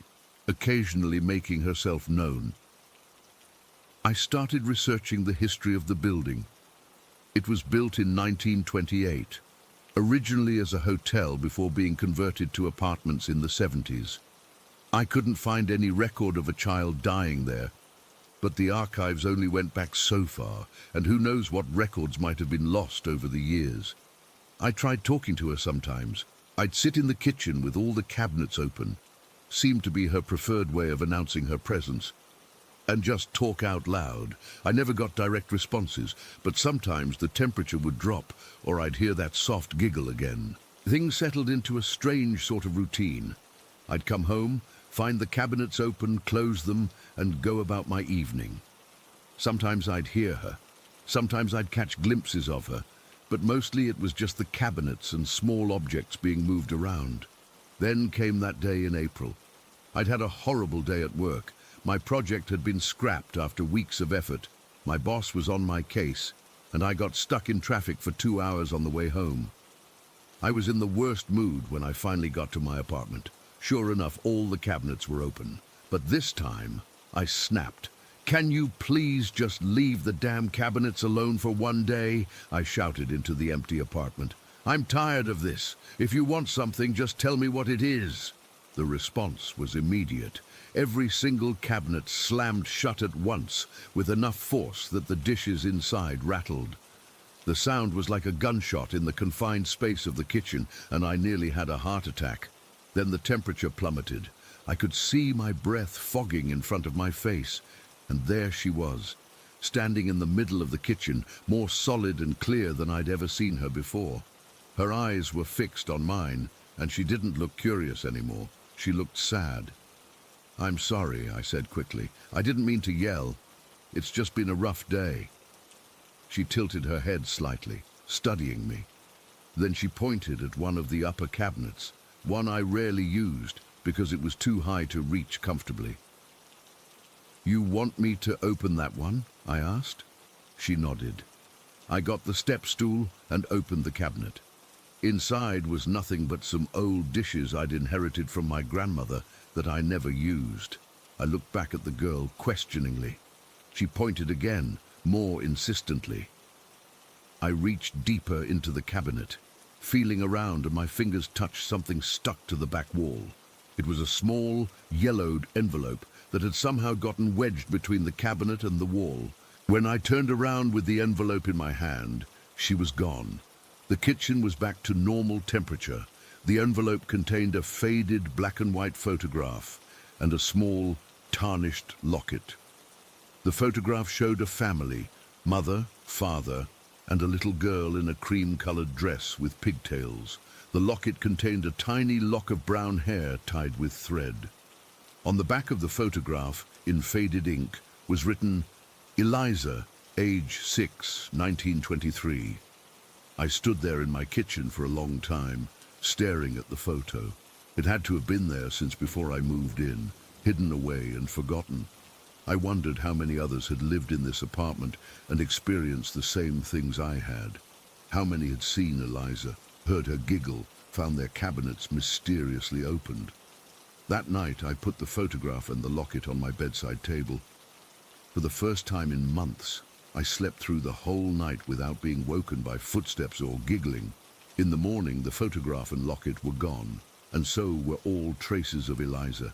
occasionally making herself known. I started researching the history of the building. It was built in 1928, originally as a hotel before being converted to apartments in the 70s. I couldn't find any record of a child dying there, but the archives only went back so far, and who knows what records might have been lost over the years. I tried talking to her sometimes. I'd sit in the kitchen with all the cabinets open, seemed to be her preferred way of announcing her presence, and just talk out loud. I never got direct responses, but sometimes the temperature would drop, or I'd hear that soft giggle again. Things settled into a strange sort of routine. I'd come home, find the cabinets open, close them, and go about my evening. Sometimes I'd hear her. Sometimes I'd catch glimpses of her, but mostly it was just the cabinets and small objects being moved around. Then came that day in April. I'd had a horrible day at work. My project had been scrapped after weeks of effort. My boss was on my case, and I got stuck in traffic for 2 hours on the way home. I was in the worst mood when I finally got to my apartment. Sure enough, all the cabinets were open. But this time, I snapped. "Can you please just leave the damn cabinets alone for one day?" I shouted into the empty apartment. "I'm tired of this. If you want something, just tell me what it is." The response was immediate. Every single cabinet slammed shut at once, with enough force that the dishes inside rattled. The sound was like a gunshot in the confined space of the kitchen, and I nearly had a heart attack. Then the temperature plummeted. I could see my breath fogging in front of my face. And there she was, standing in the middle of the kitchen, more solid and clear than I'd ever seen her before. Her eyes were fixed on mine, and she didn't look curious anymore. She looked sad. "I'm sorry," I said quickly. "I didn't mean to yell. It's just been a rough day." She tilted her head slightly, studying me. Then she pointed at one of the upper cabinets, one I rarely used because it was too high to reach comfortably. "You want me to open that one?" I asked. She nodded. I got the step stool and opened the cabinet. Inside was nothing but some old dishes I'd inherited from my grandmother that I never used. I looked back at the girl questioningly. She pointed again, more insistently. I reached deeper into the cabinet, feeling around, and my fingers touched something stuck to the back wall. It was a small, yellowed envelope that had somehow gotten wedged between the cabinet and the wall. When I turned around with the envelope in my hand, she was gone. The kitchen was back to normal temperature. The envelope contained a faded black and white photograph and a small, tarnished locket. The photograph showed a family, mother, father, and a little girl in a cream-colored dress with pigtails. The locket contained a tiny lock of brown hair tied with thread. On the back of the photograph, in faded ink, was written, "Eliza, age 6, 1923. I stood there in my kitchen for a long time, staring at the photo. It had to have been there since before I moved in, hidden away and forgotten. I wondered how many others had lived in this apartment and experienced the same things I had. How many had seen Eliza, heard her giggle, found their cabinets mysteriously opened. That night, I put the photograph and the locket on my bedside table. For the first time in months, I slept through the whole night without being woken by footsteps or giggling. In the morning, the photograph and locket were gone, and so were all traces of Eliza.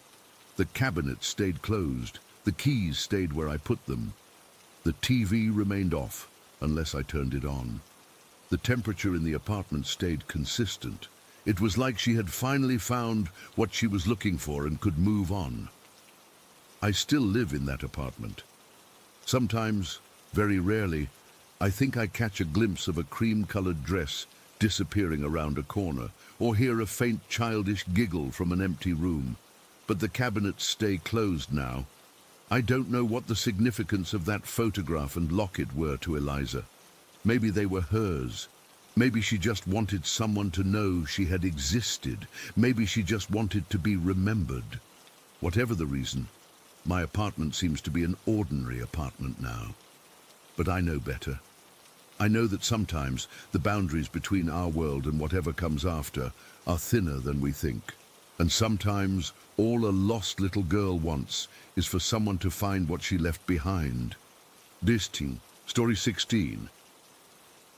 The cabinet stayed closed. The keys stayed where I put them. The TV remained off, unless I turned it on. The temperature in the apartment stayed consistent. It was like she had finally found what she was looking for and could move on. I still live in that apartment. Sometimes, very rarely, I think I catch a glimpse of a cream-colored dress disappearing around a corner, or hear a faint childish giggle from an empty room. But the cabinets stay closed now. I don't know what the significance of that photograph and locket were to Eliza. Maybe they were hers. Maybe she just wanted someone to know she had existed. Maybe she just wanted to be remembered. Whatever the reason, my apartment seems to be an ordinary apartment now. But I know better. I know that sometimes the boundaries between our world and whatever comes after are thinner than we think. And sometimes all a lost little girl wants is for someone to find what she left behind. Disting, Story 16.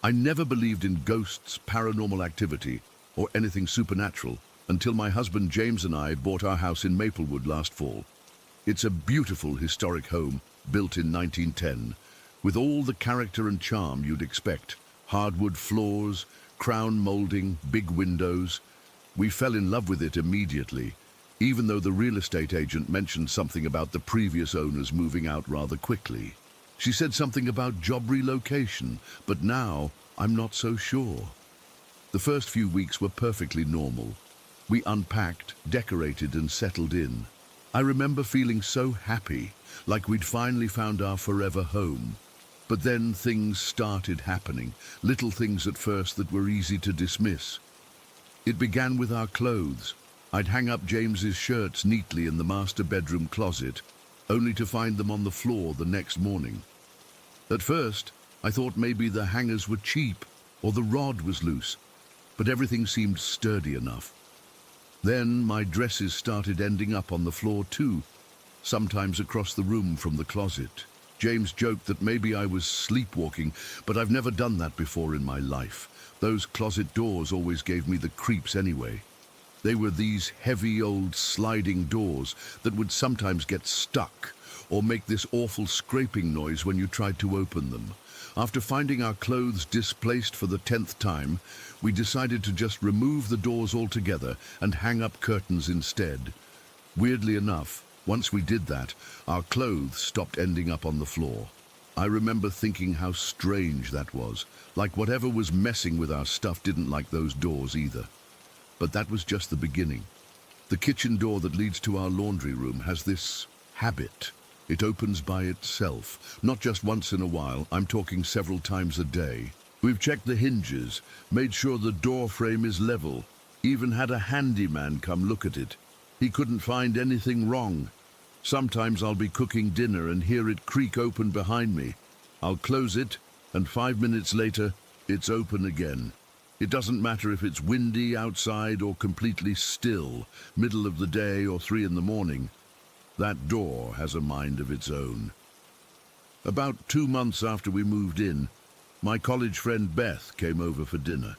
I never believed in ghosts, paranormal activity, or anything supernatural until my husband James and I bought our house in Maplewood last fall. It's a beautiful historic home built in 1910, with all the character and charm you'd expect. Hardwood floors, crown molding, big windows. We fell in love with it immediately, even though the real estate agent mentioned something about the previous owners moving out rather quickly. She said something about job relocation, but now I'm not so sure. The first few weeks were perfectly normal. We unpacked, decorated, and settled in. I remember feeling so happy, like we'd finally found our forever home. But then things started happening, little things at first that were easy to dismiss. It began with our clothes. I'd hang up James's shirts neatly in the master bedroom closet, only to find them on the floor the next morning. At first, I thought maybe the hangers were cheap or the rod was loose, but everything seemed sturdy enough. Then my dresses started ending up on the floor too, sometimes across the room from the closet. James joked that maybe I was sleepwalking, but I've never done that before in my life. Those closet doors always gave me the creeps anyway. They were these heavy old sliding doors that would sometimes get stuck or make this awful scraping noise when you tried to open them. After finding our clothes displaced for the 10th time, we decided to just remove the doors altogether and hang up curtains instead. Weirdly enough, once we did that, our clothes stopped ending up on the floor. I remember thinking how strange that was, like whatever was messing with our stuff didn't like those doors either. But that was just the beginning. The kitchen door that leads to our laundry room has this habit. It opens by itself, not just once in a while, I'm talking several times a day. We've checked the hinges, made sure the door frame is level, even had a handyman come look at it. He couldn't find anything wrong. Sometimes I'll be cooking dinner and hear it creak open behind me. I'll close it, and 5 minutes later, it's open again. It doesn't matter if it's windy outside or completely still, middle of the day or 3 in the morning. That door has a mind of its own. About 2 months after we moved in, my college friend Beth came over for dinner.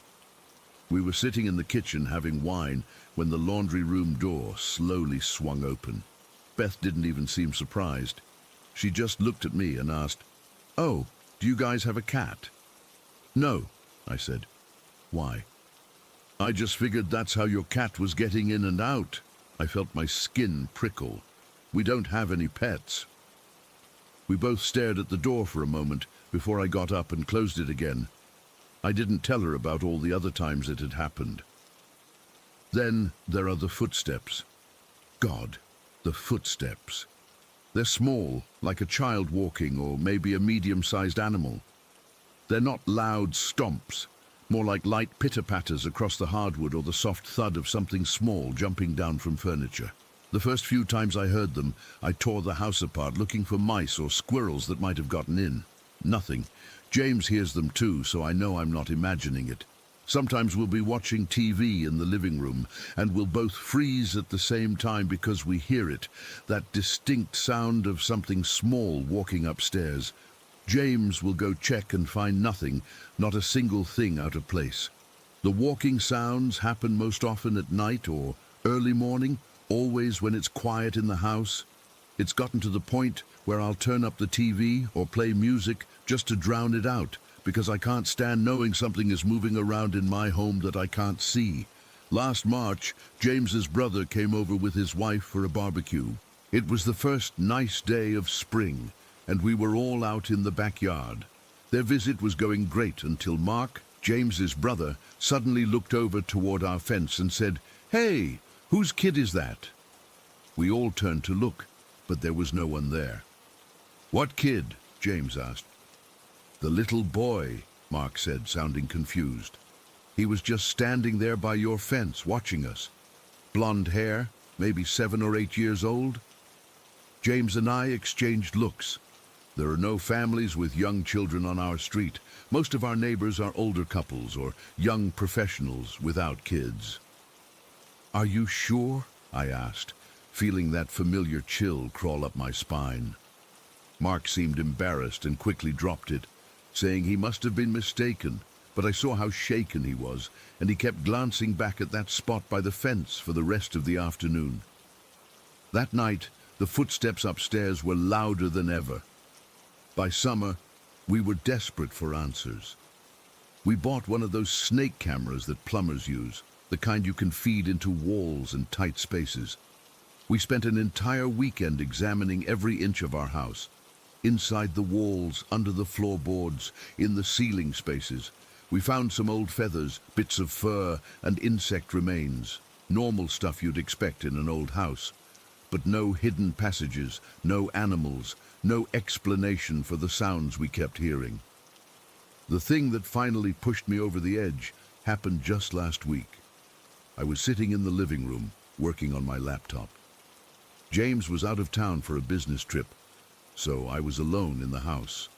We were sitting in the kitchen having wine when the laundry room door slowly swung open. Beth didn't even seem surprised. She just looked at me and asked, "Oh, do you guys have a cat?" "No," I said. "Why?" "I just figured that's how your cat was getting in and out." I felt my skin prickle. "We don't have any pets." We both stared at the door for a moment before I got up and closed it again. I didn't tell her about all the other times it had happened. Then there are the footsteps. God, the footsteps. They're small, like a child walking or maybe a medium-sized animal. They're not loud stomps, more like light pitter-patters across the hardwood or the soft thud of something small jumping down from furniture. The first few times I heard them, I tore the house apart looking for mice or squirrels that might have gotten in. Nothing. James hears them too, so I know I'm not imagining it. Sometimes we'll be watching TV in the living room, and we'll both freeze at the same time because we hear it, that distinct sound of something small walking upstairs. James will go check and find nothing, not a single thing out of place. The walking sounds happen most often at night or early morning, always when it's quiet in the house. It's gotten to the point where I'll turn up the TV or play music just to drown it out, because I can't stand knowing something is moving around in my home that I can't see. Last March, James's brother came over with his wife for a barbecue. It was the first nice day of spring, and we were all out in the backyard. Their visit was going great until Mark, James's brother, suddenly looked over toward our fence and said, "Hey, whose kid is that?" We all turned to look, but there was no one there. "What kid?" James asked. "The little boy," Mark said, sounding confused. "He was just standing there by your fence, watching us. Blonde hair, maybe 7 or 8 years old." James and I exchanged looks. There are no families with young children on our street. Most of our neighbors are older couples or young professionals without kids. "Are you sure?" I asked, feeling that familiar chill crawl up my spine. Mark seemed embarrassed and quickly dropped it, saying he must have been mistaken, but I saw how shaken he was, and he kept glancing back at that spot by the fence for the rest of the afternoon. That night, the footsteps upstairs were louder than ever. By summer, we were desperate for answers. We bought one of those snake cameras that plumbers use, the kind you can feed into walls and tight spaces. We spent an entire weekend examining every inch of our house. Inside the walls, under the floorboards, in the ceiling spaces. We found some old feathers, bits of fur, and insect remains. Normal stuff you'd expect in an old house. But no hidden passages, no animals, no explanation for the sounds we kept hearing. The thing that finally pushed me over the edge happened just last week. I was sitting in the living room, working on my laptop. James was out of town for a business trip, so I was alone in the house.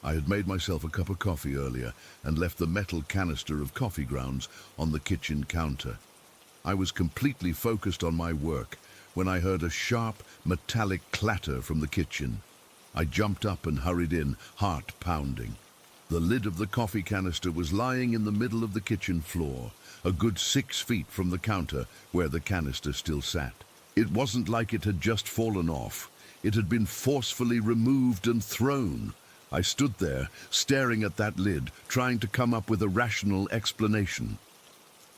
I had made myself a cup of coffee earlier and left the metal canister of coffee grounds on the kitchen counter. I was completely focused on my work when I heard a sharp, metallic clatter from the kitchen. I jumped up and hurried in, heart pounding. The lid of the coffee canister was lying in the middle of the kitchen floor, a good 6 feet from the counter where the canister still sat. It wasn't like it had just fallen off. It had been forcefully removed and thrown. I stood there, staring at that lid, trying to come up with a rational explanation.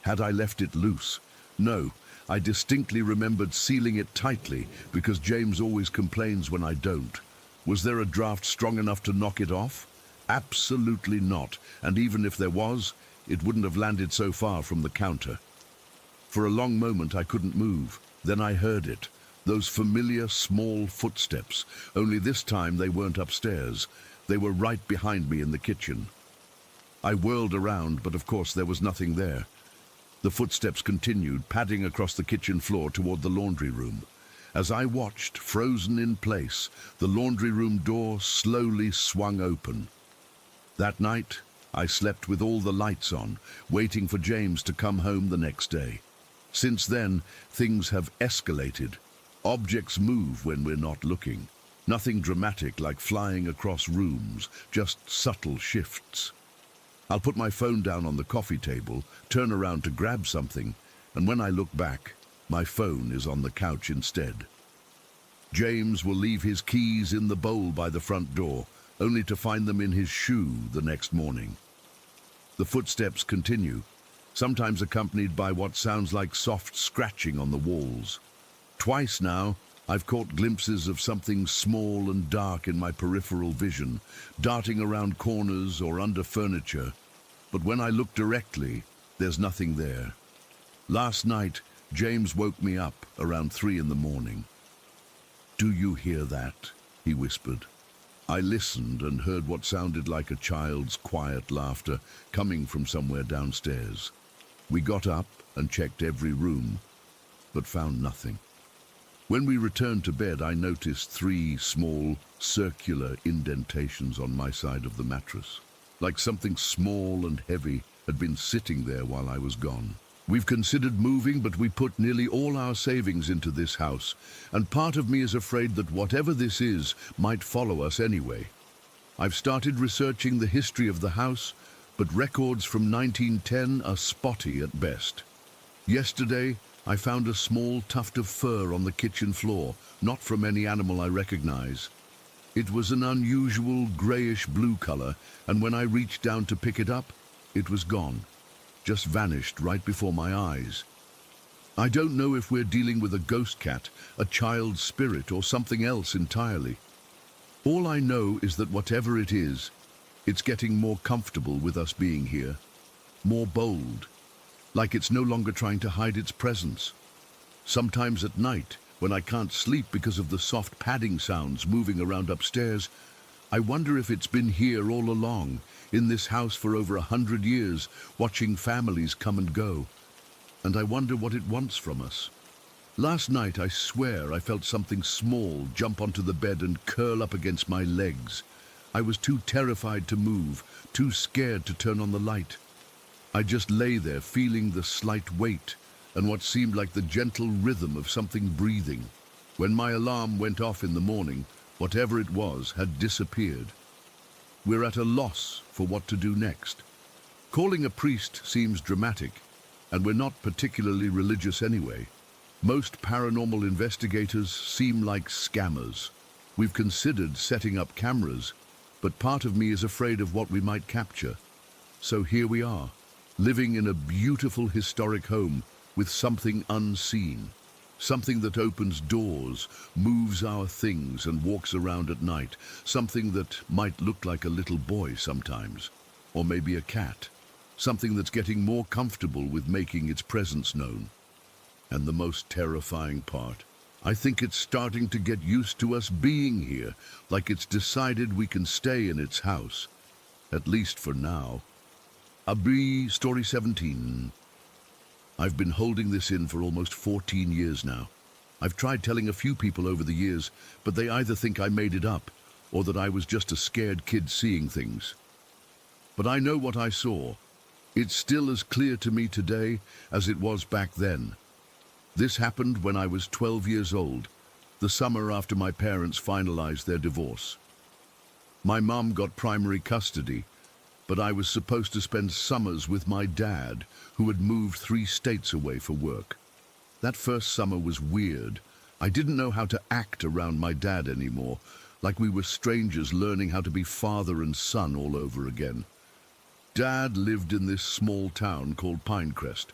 Had I left it loose? No, I distinctly remembered sealing it tightly, because James always complains when I don't. Was there a draft strong enough to knock it off? Absolutely not, and even if there was, it wouldn't have landed so far from the counter. For a long moment I couldn't move. Then I heard it, those familiar small footsteps, only this time they weren't upstairs. They were right behind me in the kitchen. I whirled around, but of course there was nothing there. The footsteps continued, padding across the kitchen floor toward the laundry room. As I watched, frozen in place, the laundry room door slowly swung open. That night, I slept with all the lights on, waiting for James to come home the next day. Since then, things have escalated. Objects move when we're not looking. Nothing dramatic like flying across rooms, just subtle shifts. I'll put my phone down on the coffee table, turn around to grab something, and when I look back, my phone is on the couch instead. James will leave his keys in the bowl by the front door, only to find them in his shoe the next morning. The footsteps continue, sometimes accompanied by what sounds like soft scratching on the walls. Twice now, I've caught glimpses of something small and dark in my peripheral vision, darting around corners or under furniture. But when I look directly, there's nothing there. Last night, James woke me up around 3 in the morning. "Do you hear that?" he whispered. I listened and heard what sounded like a child's quiet laughter coming from somewhere downstairs. We got up and checked every room, but found nothing. When we returned to bed, I noticed 3 small, circular indentations on my side of the mattress, like something small and heavy had been sitting there while I was gone. We've considered moving, but we put nearly all our savings into this house, and part of me is afraid that whatever this is might follow us anyway. I've started researching the history of the house, but records from 1910 are spotty at best. Yesterday, I found a small tuft of fur on the kitchen floor, not from any animal I recognize. It was an unusual grayish-blue color, and when I reached down to pick it up, it was gone, just vanished right before my eyes. I don't know if we're dealing with a ghost cat, a child's spirit, or something else entirely. All I know is that whatever it is, it's getting more comfortable with us being here, more bold, like it's no longer trying to hide its presence. Sometimes at night, when I can't sleep because of the soft padding sounds moving around upstairs, I wonder if it's been here all along, in this house for over 100 years, watching families come and go. And I wonder what it wants from us. Last night, I swear I felt something small jump onto the bed and curl up against my legs. I was too terrified to move, too scared to turn on the light. I just lay there feeling the slight weight and what seemed like the gentle rhythm of something breathing. When my alarm went off in the morning, whatever it was had disappeared. We're at a loss for what to do next. Calling a priest seems dramatic, and we're not particularly religious anyway. Most paranormal investigators seem like scammers. We've considered setting up cameras, but part of me is afraid of what we might capture. So here we are, living in a beautiful historic home with something unseen. Something that opens doors, moves our things and walks around at night. Something that might look like a little boy sometimes, or maybe a cat. Something that's getting more comfortable with making its presence known. And the most terrifying part, I think it's starting to get used to us being here, like it's decided we can stay in its house, at least for now. Abri, Story 17. I've been holding this in for almost 14 years now. I've tried telling a few people over the years, but they either think I made it up or that I was just a scared kid seeing things. But I know what I saw. It's still as clear to me today as it was back then. This happened when I was 12 years old, the summer after my parents finalized their divorce. My mom got primary custody, but I was supposed to spend summers with my dad, who had moved 3 states away for work. That first summer was weird. I didn't know how to act around my dad anymore, like we were strangers learning how to be father and son all over again. Dad lived in this small town called Pinecrest.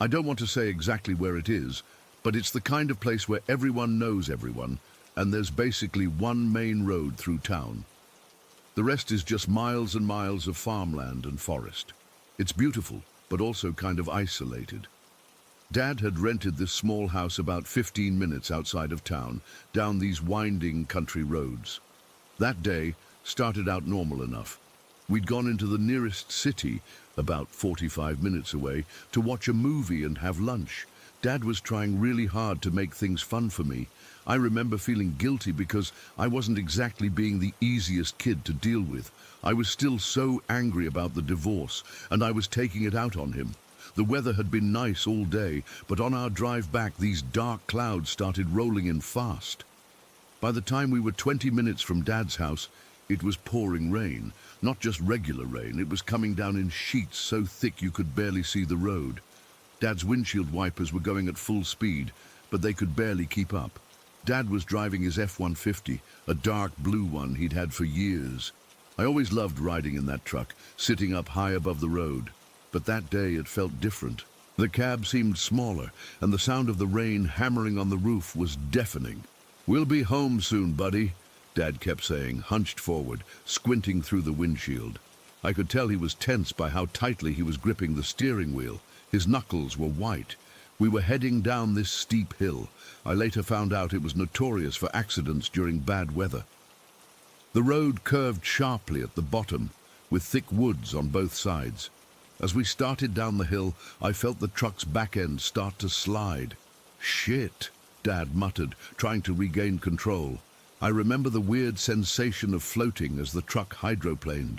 I don't want to say exactly where it is, but it's the kind of place where everyone knows everyone, and there's basically one main road through town. The rest is just miles and miles of farmland and forest. It's beautiful, but also kind of isolated. Dad had rented this small house about 15 minutes outside of town, down these winding country roads. That day started out normal enough. We'd gone into the nearest city, about 45 minutes away, to watch a movie and have lunch. Dad was trying really hard to make things fun for me. I remember feeling guilty because I wasn't exactly being the easiest kid to deal with. I was still so angry about the divorce, and I was taking it out on him. The weather had been nice all day, but on our drive back, these dark clouds started rolling in fast. By the time we were 20 minutes from Dad's house, it was pouring rain. Not just regular rain, it was coming down in sheets so thick you could barely see the road. Dad's windshield wipers were going at full speed, but they could barely keep up. Dad was driving his F-150, a dark blue one he'd had for years. I always loved riding in that truck, sitting up high above the road. But that day it felt different. The cab seemed smaller, and the sound of the rain hammering on the roof was deafening. "We'll be home soon, buddy," Dad kept saying, hunched forward, squinting through the windshield. I could tell he was tense by how tightly he was gripping the steering wheel. His knuckles were white. We were heading down this steep hill. I later found out it was notorious for accidents during bad weather. The road curved sharply at the bottom, with thick woods on both sides. As we started down the hill, I felt the truck's back end start to slide. "Shit," Dad muttered, trying to regain control. I remember the weird sensation of floating as the truck hydroplaned.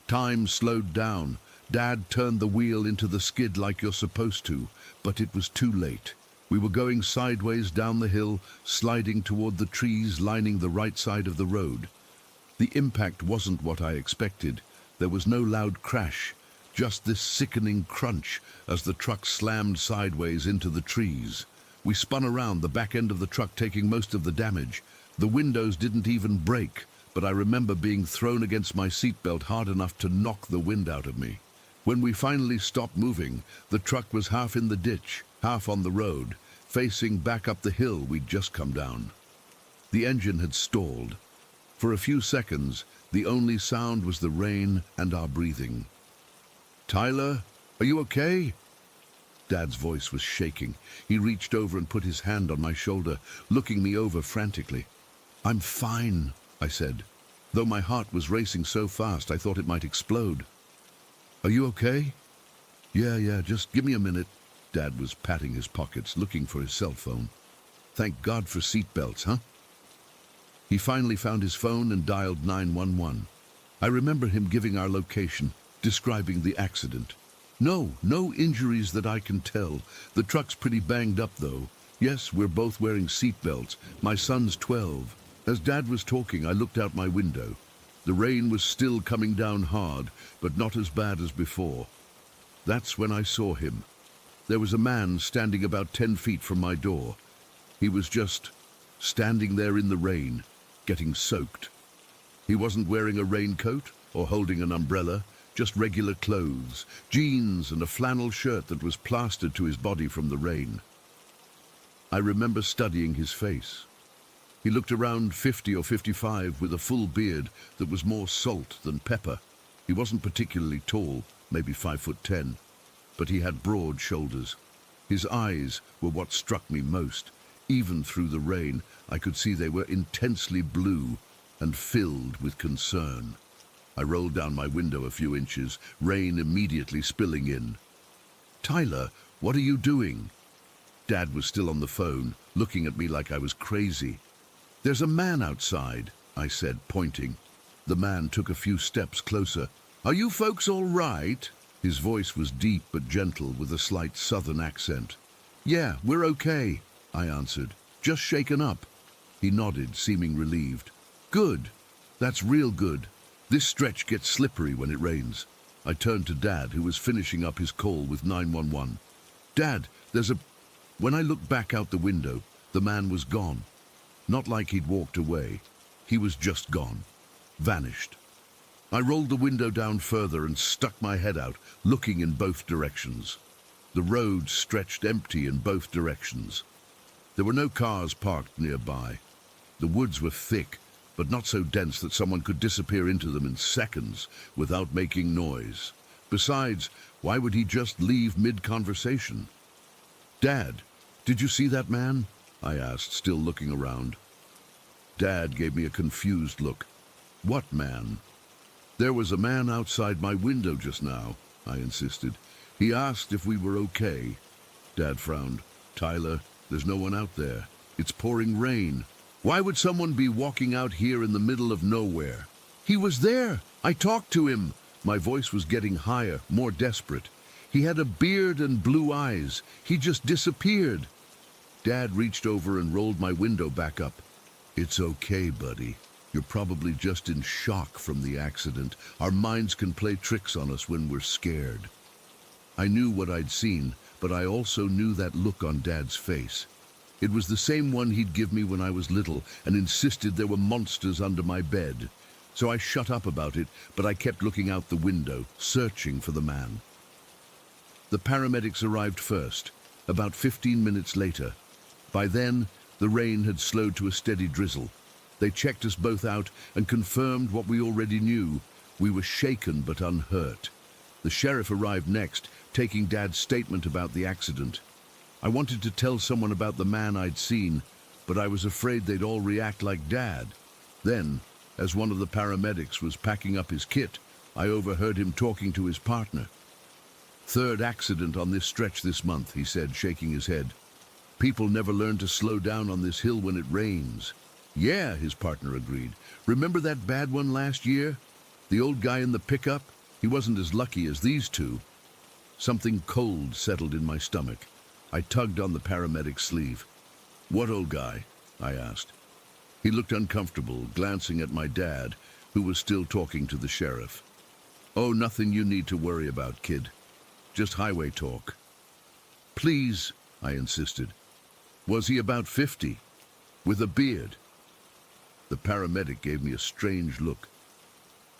Time slowed down. Dad turned the wheel into the skid like you're supposed to, but it was too late. We were going sideways down the hill, sliding toward the trees lining the right side of the road. The impact wasn't what I expected. There was no loud crash, just this sickening crunch as the truck slammed sideways into the trees. We spun around, the back end of the truck taking most of the damage. The windows didn't even break, but I remember being thrown against my seatbelt hard enough to knock the wind out of me. When we finally stopped moving, the truck was half in the ditch, half on the road, facing back up the hill we'd just come down. The engine had stalled. For a few seconds, the only sound was the rain and our breathing. "Tyler, are you okay?" Dad's voice was shaking. He reached over and put his hand on my shoulder, looking me over frantically. "I'm fine," I said, though my heart was racing so fast I thought it might explode. "Are you okay?" Yeah, just give me a minute." Dad was patting his pockets, looking for his cell phone. "Thank God for seatbelts, huh?" He finally found his phone and dialed 911. I remember him giving our location, describing the accident. No injuries that I can tell. The truck's pretty banged up, though. Yes, we're both wearing seatbelts. My son's 12. As Dad was talking, I looked out my window. The rain was still coming down hard, but not as bad as before. That's when I saw him. There was a man standing about 10 feet from my door. He was just standing there in the rain, getting soaked. He wasn't wearing a raincoat or holding an umbrella, just regular clothes, jeans and a flannel shirt that was plastered to his body from the rain. I remember studying his face. He looked around 50 or 55 with a full beard that was more salt than pepper. He wasn't particularly tall, maybe 5'10", but he had broad shoulders. His eyes were what struck me most. Even through the rain, I could see they were intensely blue and filled with concern. I rolled down my window a few inches, rain immediately spilling in. "Tyler, what are you doing?" Dad was still on the phone, looking at me like I was crazy. "There's a man outside," I said, pointing. The man took a few steps closer. "Are you folks all right?" His voice was deep but gentle, with a slight southern accent. "Yeah, we're okay," I answered. "Just shaken up." He nodded, seeming relieved. "Good. That's real good. This stretch gets slippery when it rains." I turned to Dad, who was finishing up his call with 911. "Dad, there's a..." When I looked back out the window, the man was gone. Not like he'd walked away. He was just gone. Vanished. I rolled the window down further and stuck my head out, looking in both directions. The road stretched empty in both directions. There were no cars parked nearby. The woods were thick, but not so dense that someone could disappear into them in seconds without making noise. Besides, why would he just leave mid-conversation? "Dad, did you see that man?" I asked, still looking around. Dad gave me a confused look. "What man?" "There was a man outside my window just now," I insisted. "He asked if we were okay." Dad frowned. "Tyler, there's no one out there. It's pouring rain. Why would someone be walking out here in the middle of nowhere?" "He was there. I talked to him." My voice was getting higher, more desperate. "He had a beard and blue eyes. He just disappeared." Dad reached over and rolled my window back up. "It's okay, buddy. You're probably just in shock from the accident. Our minds can play tricks on us when we're scared." I knew what I'd seen, but I also knew that look on Dad's face. It was the same one he'd give me when I was little and insisted there were monsters under my bed. So I shut up about it, but I kept looking out the window, searching for the man. The paramedics arrived first, about 15 minutes later. By then, the rain had slowed to a steady drizzle. They checked us both out and confirmed what we already knew. We were shaken but unhurt. The sheriff arrived next, taking Dad's statement about the accident. I wanted to tell someone about the man I'd seen, but I was afraid they'd all react like Dad. Then, as one of the paramedics was packing up his kit, I overheard him talking to his partner. "Third accident on this stretch this month," he said, shaking his head. "People never learn to slow down on this hill when it rains." "Yeah," his partner agreed. "Remember that bad one last year? The old guy in the pickup? He wasn't as lucky as these two." Something cold settled in my stomach. I tugged on the paramedic's sleeve. "What old guy?" I asked. He looked uncomfortable, glancing at my dad, who was still talking to the sheriff. "Oh, nothing you need to worry about, kid. Just highway talk." "Please," I insisted. "Was he about 50? With a beard?" The paramedic gave me a strange look.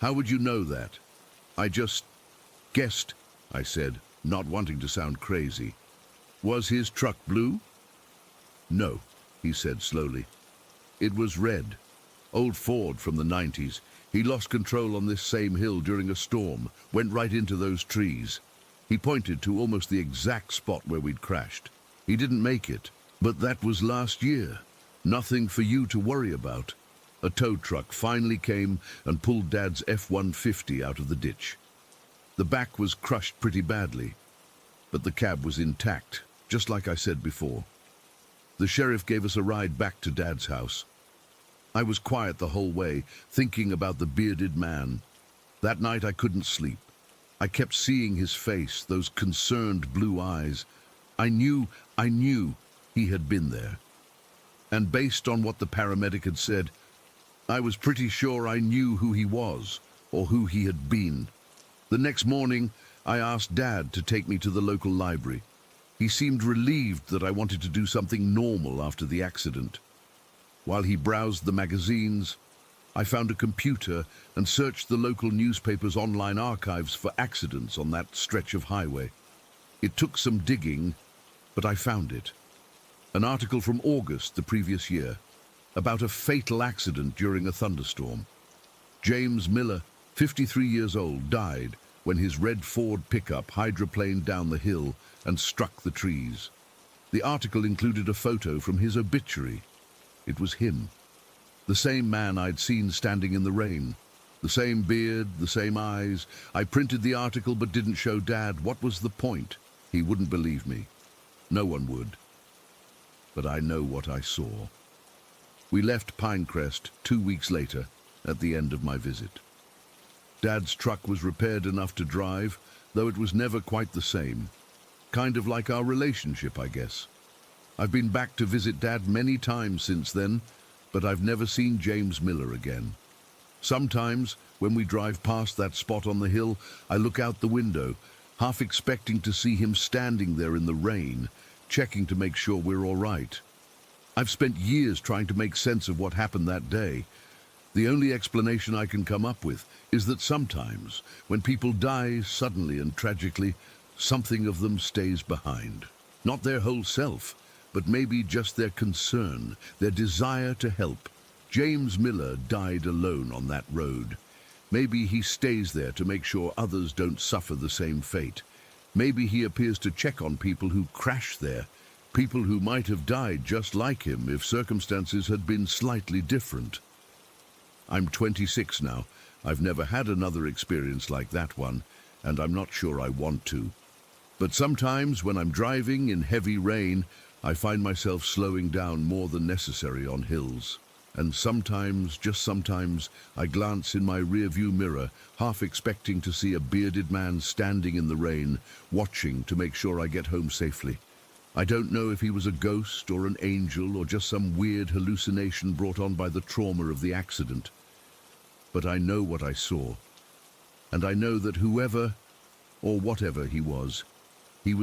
"How would you know that?" "I just guessed," I said, not wanting to sound crazy. "Was his truck blue?" "No," he said slowly. "It was red. Old Ford from the 90s. He lost control on this same hill during a storm, went right into those trees." He pointed to almost the exact spot where we'd crashed. "He didn't make it, but that was last year. Nothing for you to worry about." A tow truck finally came and pulled Dad's F-150 out of the ditch. The back was crushed pretty badly, but the cab was intact, just like I said before. The sheriff gave us a ride back to Dad's house. I was quiet the whole way, thinking about the bearded man. That night I couldn't sleep. I kept seeing his face, those concerned blue eyes. I knew he had been there. And based on what the paramedic had said, I was pretty sure I knew who he was, or who he had been. The next morning, I asked Dad to take me to the local library. He seemed relieved that I wanted to do something normal after the accident. While he browsed the magazines, I found a computer and searched the local newspaper's online archives for accidents on that stretch of highway. It took some digging, but I found it. An article from August the previous year about a fatal accident during a thunderstorm. James Miller, 53 years old, died when his red Ford pickup hydroplaned down the hill and struck the trees. The article included a photo from his obituary. It was him. The same man I'd seen standing in the rain. The same beard, the same eyes. I printed the article but didn't show Dad. What was the point? He wouldn't believe me. No one would. But I know what I saw. We left Pinecrest 2 weeks later, at the end of my visit. Dad's truck was repaired enough to drive, though it was never quite the same. Kind of like our relationship, I guess. I've been back to visit Dad many times since then, but I've never seen James Miller again. Sometimes, when we drive past that spot on the hill, I look out the window, half expecting to see him standing there in the rain, checking to make sure we're all right. I've spent years trying to make sense of what happened that day. The only explanation I can come up with is that sometimes, when people die suddenly and tragically, something of them stays behind. Not their whole self, but maybe just their concern, their desire to help. James Miller died alone on that road. Maybe he stays there to make sure others don't suffer the same fate. Maybe he appears to check on people who crash there, people who might have died just like him if circumstances had been slightly different. I'm 26 now. I've never had another experience like that one, and I'm not sure I want to. But sometimes when I'm driving in heavy rain, I find myself slowing down more than necessary on hills. And sometimes, just sometimes, I glance in my rearview mirror, half expecting to see a bearded man standing in the rain, watching to make sure I get home safely. I don't know if he was a ghost or an angel or just some weird hallucination brought on by the trauma of the accident. But I know what I saw. And I know that whoever, or whatever he was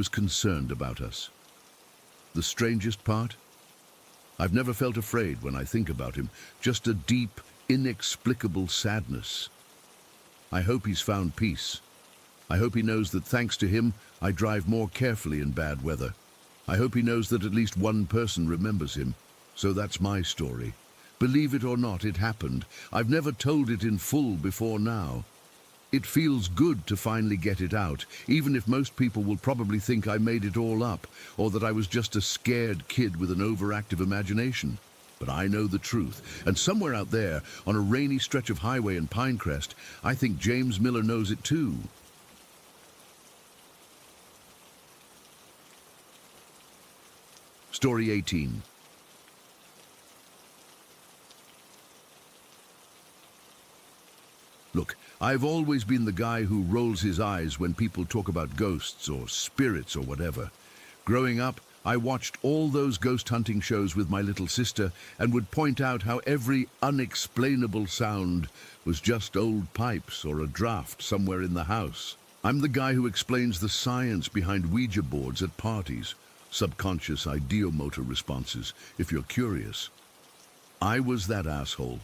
concerned about us. The strangest part? I've never felt afraid when I think about him, just a deep, inexplicable sadness. I hope he's found peace. I hope he knows that thanks to him, I drive more carefully in bad weather. I hope he knows that at least one person remembers him. So that's my story. Believe it or not, it happened. I've never told it in full before now. It feels good to finally get it out, even if most people will probably think I made it all up, or that I was just a scared kid with an overactive imagination. But I know the truth, and somewhere out there, on a rainy stretch of highway in Pinecrest, I think James Miller knows it too. Story 18. Look, I've always been the guy who rolls his eyes when people talk about ghosts or spirits or whatever. Growing up, I watched all those ghost hunting shows with my little sister and would point out how every unexplainable sound was just old pipes or a draft somewhere in the house. I'm the guy who explains the science behind Ouija boards at parties, subconscious ideomotor responses, if you're curious. I was that asshole.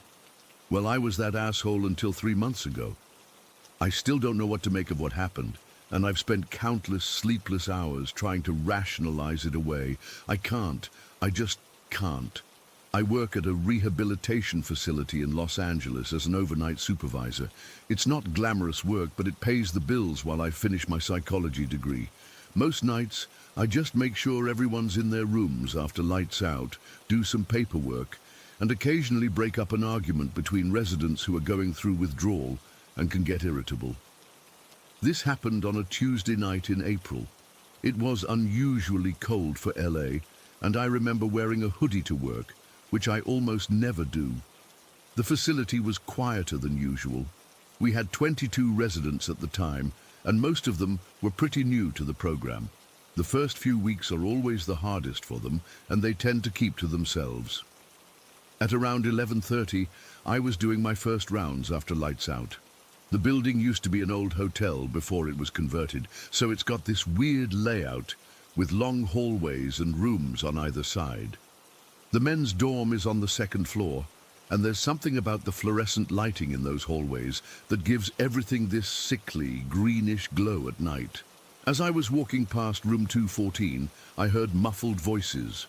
Well, I was that asshole until 3 months ago. I still don't know what to make of what happened, and I've spent countless sleepless hours trying to rationalize it away. I can't. I just can't. I work at a rehabilitation facility in Los Angeles as an overnight supervisor. It's not glamorous work, but it pays the bills while I finish my psychology degree. Most nights, I just make sure everyone's in their rooms after lights out, do some paperwork, and occasionally break up an argument between residents who are going through withdrawal and can get irritable. This happened on a Tuesday night in April. It was unusually cold for LA, and I remember wearing a hoodie to work, which I almost never do. The facility was quieter than usual. We had 22 residents at the time, and most of them were pretty new to the program. The first few weeks are always the hardest for them, and they tend to keep to themselves. At around 11:30, I was doing my first rounds after lights out. The building used to be an old hotel before it was converted, so it's got this weird layout with long hallways and rooms on either side. The men's dorm is on the second floor, And there's something about the fluorescent lighting in those hallways that gives everything this sickly, greenish glow at night. As I was walking past room 214, I heard muffled voices.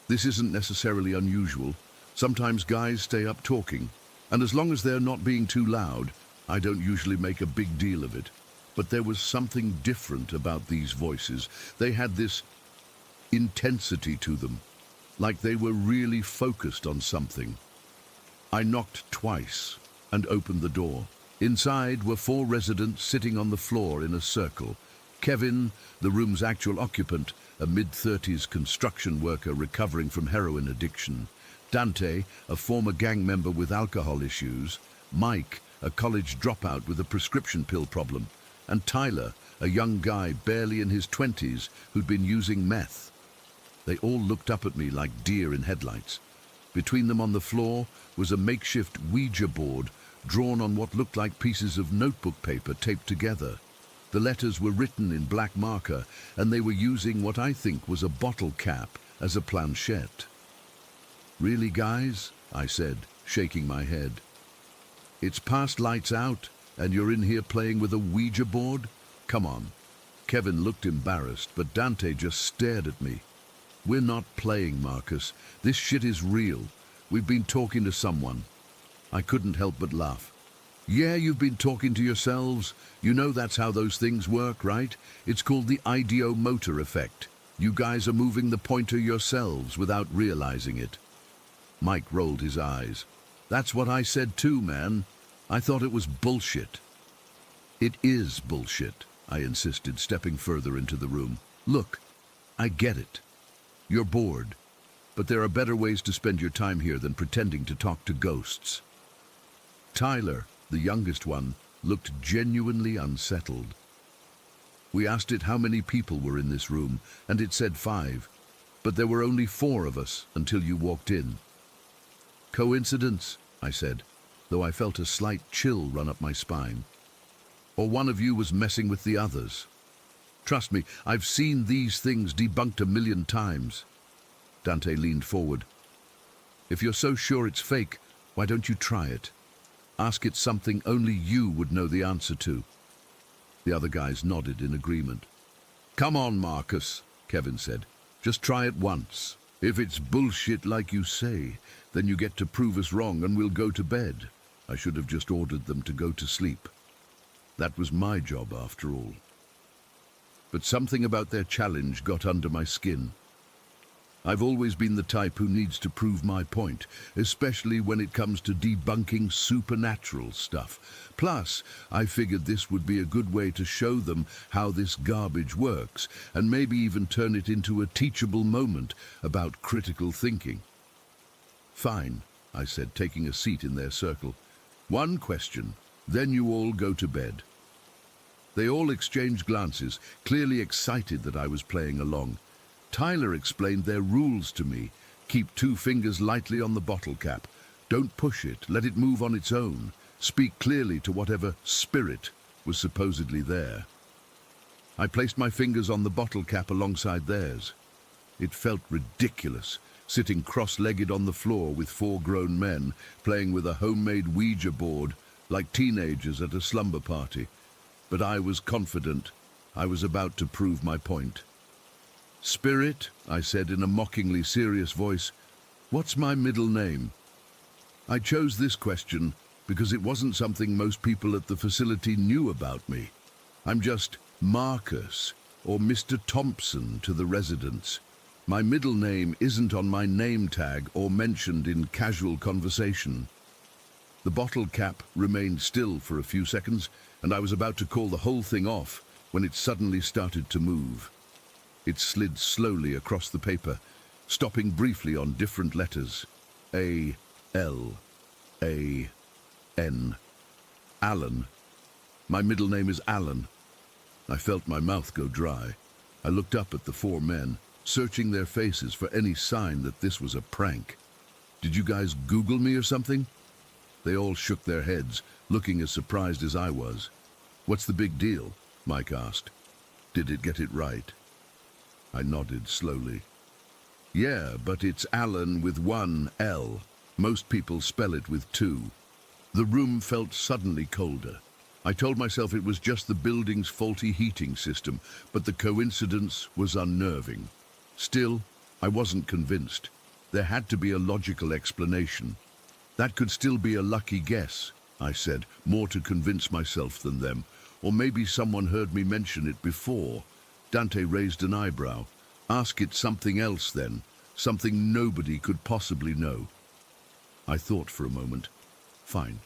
This isn't necessarily unusual. Sometimes guys stay up talking, and as long as they're not being too loud, I don't usually make a big deal of it. But there was something different about these voices. They had this intensity to them, like they were really focused on something. I knocked twice and opened the door. Inside were 4 residents sitting on the floor in a circle. Kevin, the room's actual occupant, a mid-30s construction worker recovering from heroin addiction. Dante, a former gang member with alcohol issues. Mike, a college dropout with a prescription pill problem. And Tyler, a young guy barely in his 20s who'd been using meth. They all looked up at me like deer in headlights. Between them on the floor was a makeshift Ouija board drawn on what looked like pieces of notebook paper taped together. The letters were written in black marker, and they were using what I think was a bottle cap as a planchette. "Really, guys?" I said, shaking my head. "It's past lights out, and you're in here playing with a Ouija board? Come on." Kevin looked embarrassed, but Dante just stared at me. "We're not playing, Marcus. This shit is real. We've been talking to someone." I couldn't help but laugh. "Yeah, you've been talking to yourselves. You know that's how those things work, right? It's called the ideomotor effect. You guys are moving the pointer yourselves without realizing it." Mike rolled his eyes. "That's what I said too, man. I thought it was bullshit." "It is bullshit," I insisted, stepping further into the room. "Look, I get it. You're bored, but there are better ways to spend your time here than pretending to talk to ghosts." Tyler, the youngest one, looked genuinely unsettled. We asked it how many people were in this room, and it said 5, but there were only 4 of us until you walked in. "Coincidence?" I said, though I felt a slight chill run up my spine. "Or one of you was messing with the others? Trust me, I've seen these things debunked 1,000,000 times. Dante leaned forward. "If you're so sure it's fake, why don't you try it? Ask it something only you would know the answer to." The other guys nodded in agreement. "Come on, Marcus," Kevin said. "Just try it once. If it's bullshit like you say, then you get to prove us wrong and we'll go to bed." I should have just ordered them to go to sleep. That was my job after all. But something about their challenge got under my skin. I've always been the type who needs to prove my point, especially when it comes to debunking supernatural stuff. Plus, I figured this would be a good way to show them how this garbage works, and maybe even turn it into a teachable moment about critical thinking. "Fine," I said, taking a seat in their circle. "One question, then you all go to bed." They all exchanged glances, clearly excited that I was playing along. Tyler explained their rules to me. Keep 2 fingers lightly on the bottle cap. Don't push it, let it move on its own. Speak clearly to whatever spirit was supposedly there. I placed my fingers on the bottle cap alongside theirs. It felt ridiculous, sitting cross-legged on the floor with 4 grown men, playing with a homemade Ouija board like teenagers at a slumber party. But I was confident. I was about to prove my point. "Spirit," I said in a mockingly serious voice, "what's my middle name?" I chose this question because it wasn't something most people at the facility knew about me. I'm just Marcus, or Mr. Thompson to the residents. My middle name isn't on my name tag or mentioned in casual conversation. The bottle cap remained still for a few seconds, and I was about to call the whole thing off when it suddenly started to move. It slid slowly across the paper, stopping briefly on different letters. A, L, A, N. Alan. My middle name is Alan. I felt my mouth go dry. I looked up at the 4 men, searching their faces for any sign that this was a prank. "Did you guys Google me or something?" They all shook their heads, looking as surprised as I was. "What's the big deal?" Mike asked. "Did it get it right?" I nodded slowly. "Yeah, but it's Alan with 1 L. Most people spell it with two. The room felt suddenly colder. I told myself it was just the building's faulty heating system, but the coincidence was unnerving. Still, I wasn't convinced. There had to be a logical explanation. That could still be a lucky guess, I said, more to convince myself than them. Or maybe someone heard me mention it before. Dante raised an eyebrow. Ask it something else then, something nobody could possibly know. I thought for a moment. Fine.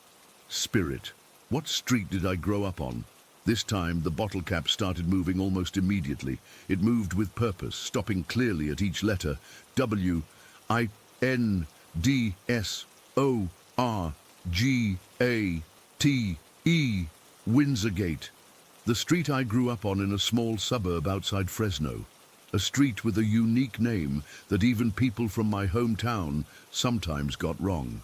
Spirit. What street did I grow up on? This time, the bottle cap started moving almost immediately. It moved with purpose, stopping clearly at each letter. Windsor-Gate. Windsor-Gate. The street I grew up on in a small suburb outside Fresno. A street with a unique name that even people from my hometown sometimes got wrong.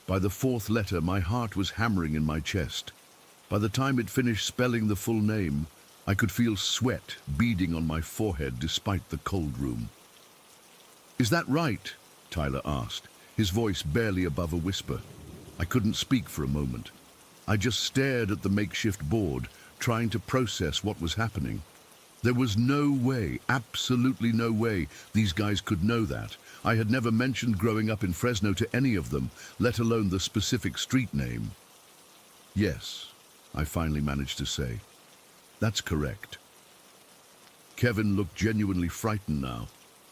By the fourth letter, my heart was hammering in my chest. By the time it finished spelling the full name, I could feel sweat beading on my forehead despite the cold room. "Is that right?" Tyler asked, his voice barely above a whisper. I couldn't speak for a moment. I just stared at the makeshift board, trying to process what was happening. There was no way, absolutely no way, these guys could know that. I had never mentioned growing up in Fresno to any of them, let alone the specific street name. "Yes," I finally managed to say. "That's correct." Kevin looked genuinely frightened now.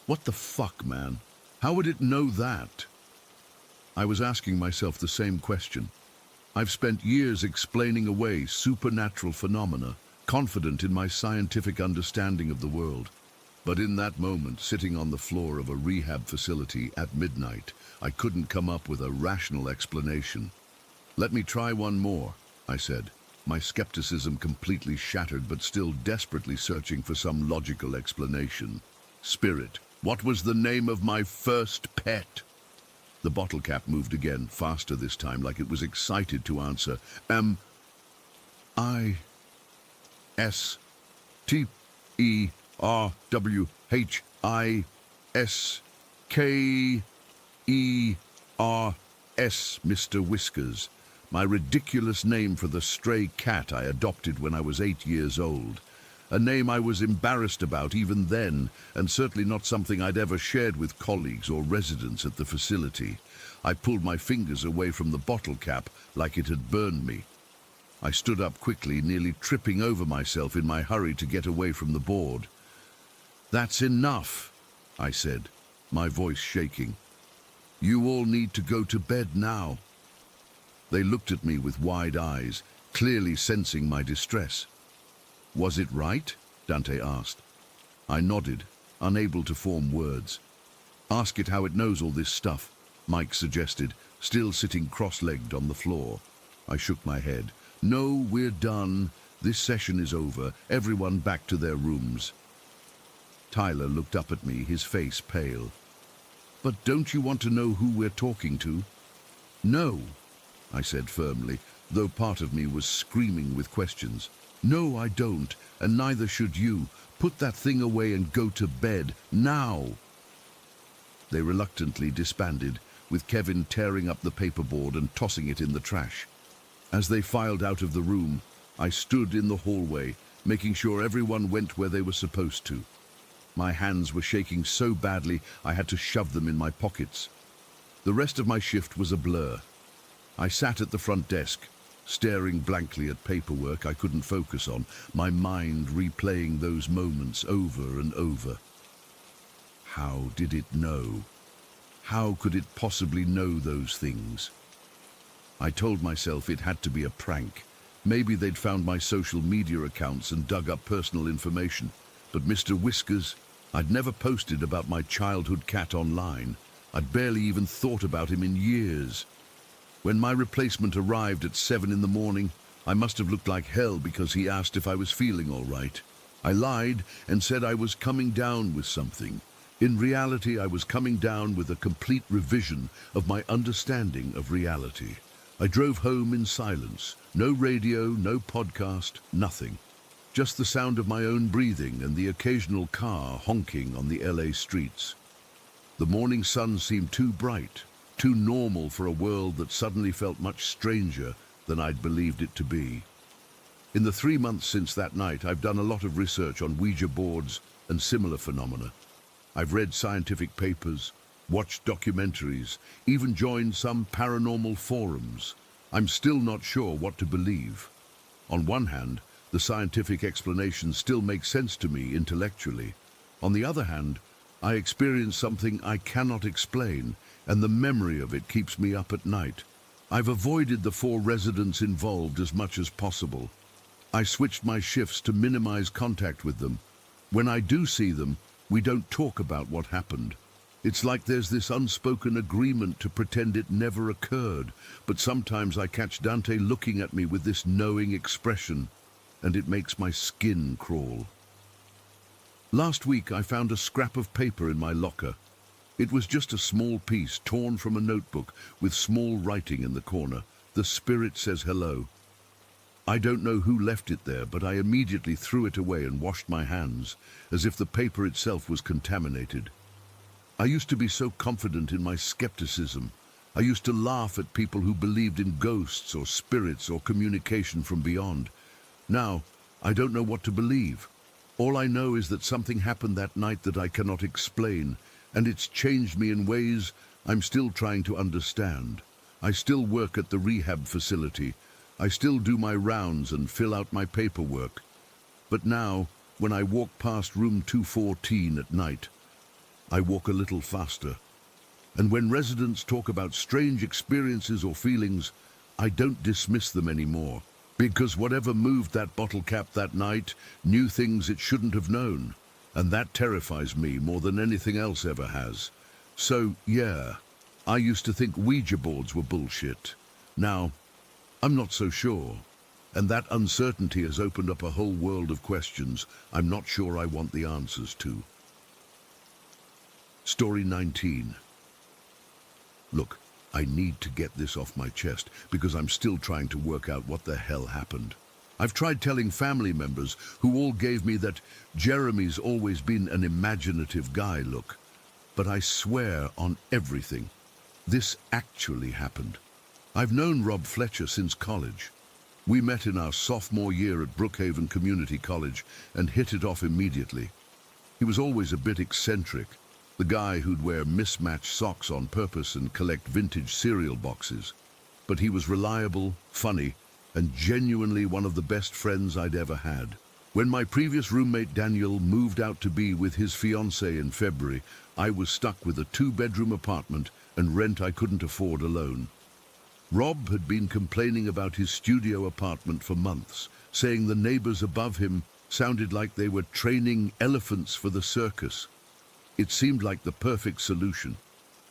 What the fuck, man? How would it know that? I was asking myself the same question. I've spent years explaining away supernatural phenomena, confident in my scientific understanding of the world. But in that moment, sitting on the floor of a rehab facility at midnight, I couldn't come up with a rational explanation. "Let me try one more," I said, my skepticism completely shattered but still desperately searching for some logical explanation. "Spirit, what was the name of my first pet?" The bottle cap moved again, faster this time, like it was excited to answer. Isterwhiskers, Mr. Whiskers. My ridiculous name for the stray cat I adopted when I was 8 years old. A name I was embarrassed about even then, and certainly not something I'd ever shared with colleagues or residents at the facility. I pulled my fingers away from the bottle cap like it had burned me. I stood up quickly, nearly tripping over myself in my hurry to get away from the board. "That's enough," I said, my voice shaking. "You all need to go to bed now." They looked at me with wide eyes, clearly sensing my distress. "Was it right?" Dante asked. I nodded, unable to form words. "Ask it how it knows all this stuff," Mike suggested, still sitting cross-legged on the floor. I shook my head. "No, we're done. This session is over. Everyone back to their rooms." Tyler looked up at me, his face pale. "But don't you want to know who we're talking to?" "No," I said firmly, though part of me was screaming with questions. "No, I don't, and neither should you. Put that thing away and go to bed, now." They reluctantly disbanded, with Kevin tearing up the paperboard and tossing it in the trash. As they filed out of the room, I stood in the hallway, making sure everyone went where they were supposed to. My hands were shaking so badly I had to shove them in my pockets. The rest of my shift was a blur. I sat at the front desk, staring blankly at paperwork I couldn't focus on, my mind replaying those moments over and over. How did it know? How could it possibly know those things? I told myself it had to be a prank. Maybe they'd found my social media accounts and dug up personal information. But Mr. Whiskers, I'd never posted about my childhood cat online. I'd barely even thought about him in years. When my replacement arrived at 7 in the morning, I must have looked like hell because he asked if I was feeling all right. I lied and said I was coming down with something. In reality, I was coming down with a complete revision of my understanding of reality. I drove home in silence. No radio, no podcast, nothing. Just the sound of my own breathing and the occasional car honking on the LA streets. The morning sun seemed too bright, too normal for a world that suddenly felt much stranger than I'd believed it to be. In the 3 months since that night, I've done a lot of research on Ouija boards and similar phenomena. I've read scientific papers, watched documentaries, even joined some paranormal forums. I'm still not sure what to believe. On one hand, the scientific explanations still make sense to me intellectually. On the other hand, I experience something I cannot explain, and the memory of it keeps me up at night. I've avoided the 4 residents involved as much as possible. I switched my shifts to minimize contact with them. When I do see them, we don't talk about what happened. It's like there's this unspoken agreement to pretend it never occurred, but sometimes I catch Dante looking at me with this knowing expression, and it makes my skin crawl. Last week I found a scrap of paper in my locker. It was just a small piece torn from a notebook with small writing in the corner. "The spirit says hello." I don't know who left it there, but I immediately threw it away and washed my hands, as if the paper itself was contaminated. I used to be so confident in my skepticism. I used to laugh at people who believed in ghosts or spirits or communication from beyond. Now, I don't know what to believe. All I know is that something happened that night that I cannot explain, and it's changed me in ways I'm still trying to understand. I still work at the rehab facility. I still do my rounds and fill out my paperwork. But now, when I walk past room 214 at night, I walk a little faster. And when residents talk about strange experiences or feelings, I don't dismiss them anymore. Because whatever moved that bottle cap that night knew things it shouldn't have known. And that terrifies me more than anything else ever has. So, yeah, I used to think Ouija boards were bullshit. Now, I'm not so sure. And that uncertainty has opened up a whole world of questions I'm not sure I want the answers to. Story 19. Look, I need to get this off my chest because I'm still trying to work out what the hell happened. I've tried telling family members who all gave me that Jeremy's always been an imaginative guy look. But I swear on everything, this actually happened. I've known Rob Fletcher since college. We met in our sophomore year at Brookhaven Community College and hit it off immediately. He was always a bit eccentric, the guy who'd wear mismatched socks on purpose and collect vintage cereal boxes. But he was reliable, funny, and genuinely one of the best friends I'd ever had. When my previous roommate Daniel moved out to be with his fiancée in February, I was stuck with a 2-bedroom apartment and rent I couldn't afford alone. Rob had been complaining about his studio apartment for months, saying the neighbors above him sounded like they were training elephants for the circus. It seemed like the perfect solution.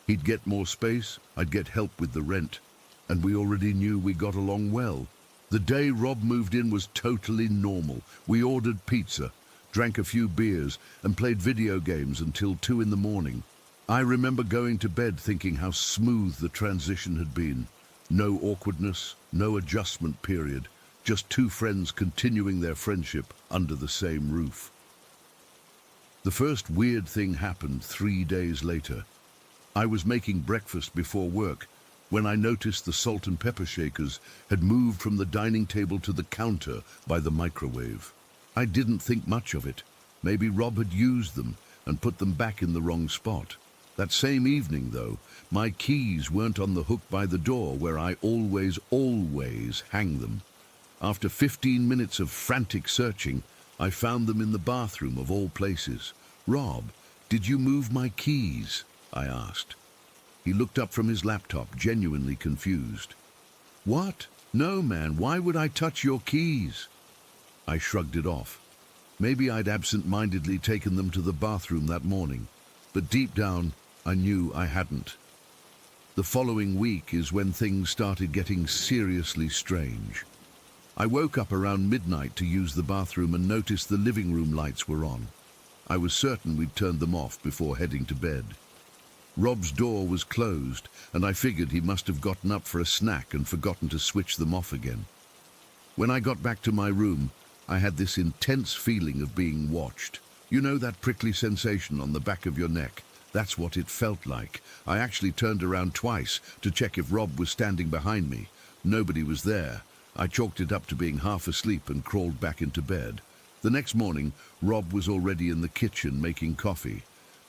He'd get more space, I'd get help with the rent, and we already knew we got along well. The day Rob moved in was totally normal. We ordered pizza, drank a few beers, and played video games until 2 in the morning. I remember going to bed thinking how smooth the transition had been. No awkwardness, no adjustment period, just 2 friends continuing their friendship under the same roof. The first weird thing happened 3 days later. I was making breakfast before work when I noticed the salt and pepper shakers had moved from the dining table to the counter by the microwave. I didn't think much of it. Maybe Rob had used them and put them back in the wrong spot. That same evening, though, my keys weren't on the hook by the door where I always hang them. After 15 minutes of frantic searching, I found them in the bathroom of all places. "Rob, did you move my keys?" I asked. He looked up from his laptop, genuinely confused. "What? No, man, why would I touch your keys?" I shrugged it off. Maybe I'd absent-mindedly taken them to the bathroom that morning, but deep down, I knew I hadn't. The following week is when things started getting seriously strange. I woke up around midnight to use the bathroom and noticed the living room lights were on. I was certain we'd turned them off before heading to bed. Rob's door was closed, and I figured he must have gotten up for a snack and forgotten to switch them off again. When I got back to my room, I had this intense feeling of being watched. You know that prickly sensation on the back of your neck, That's what it felt like. I actually turned around twice to check if Rob was standing behind me. Nobody was there. I chalked it up to being half asleep and crawled back into bed. The next morning, Rob was already in the kitchen making coffee.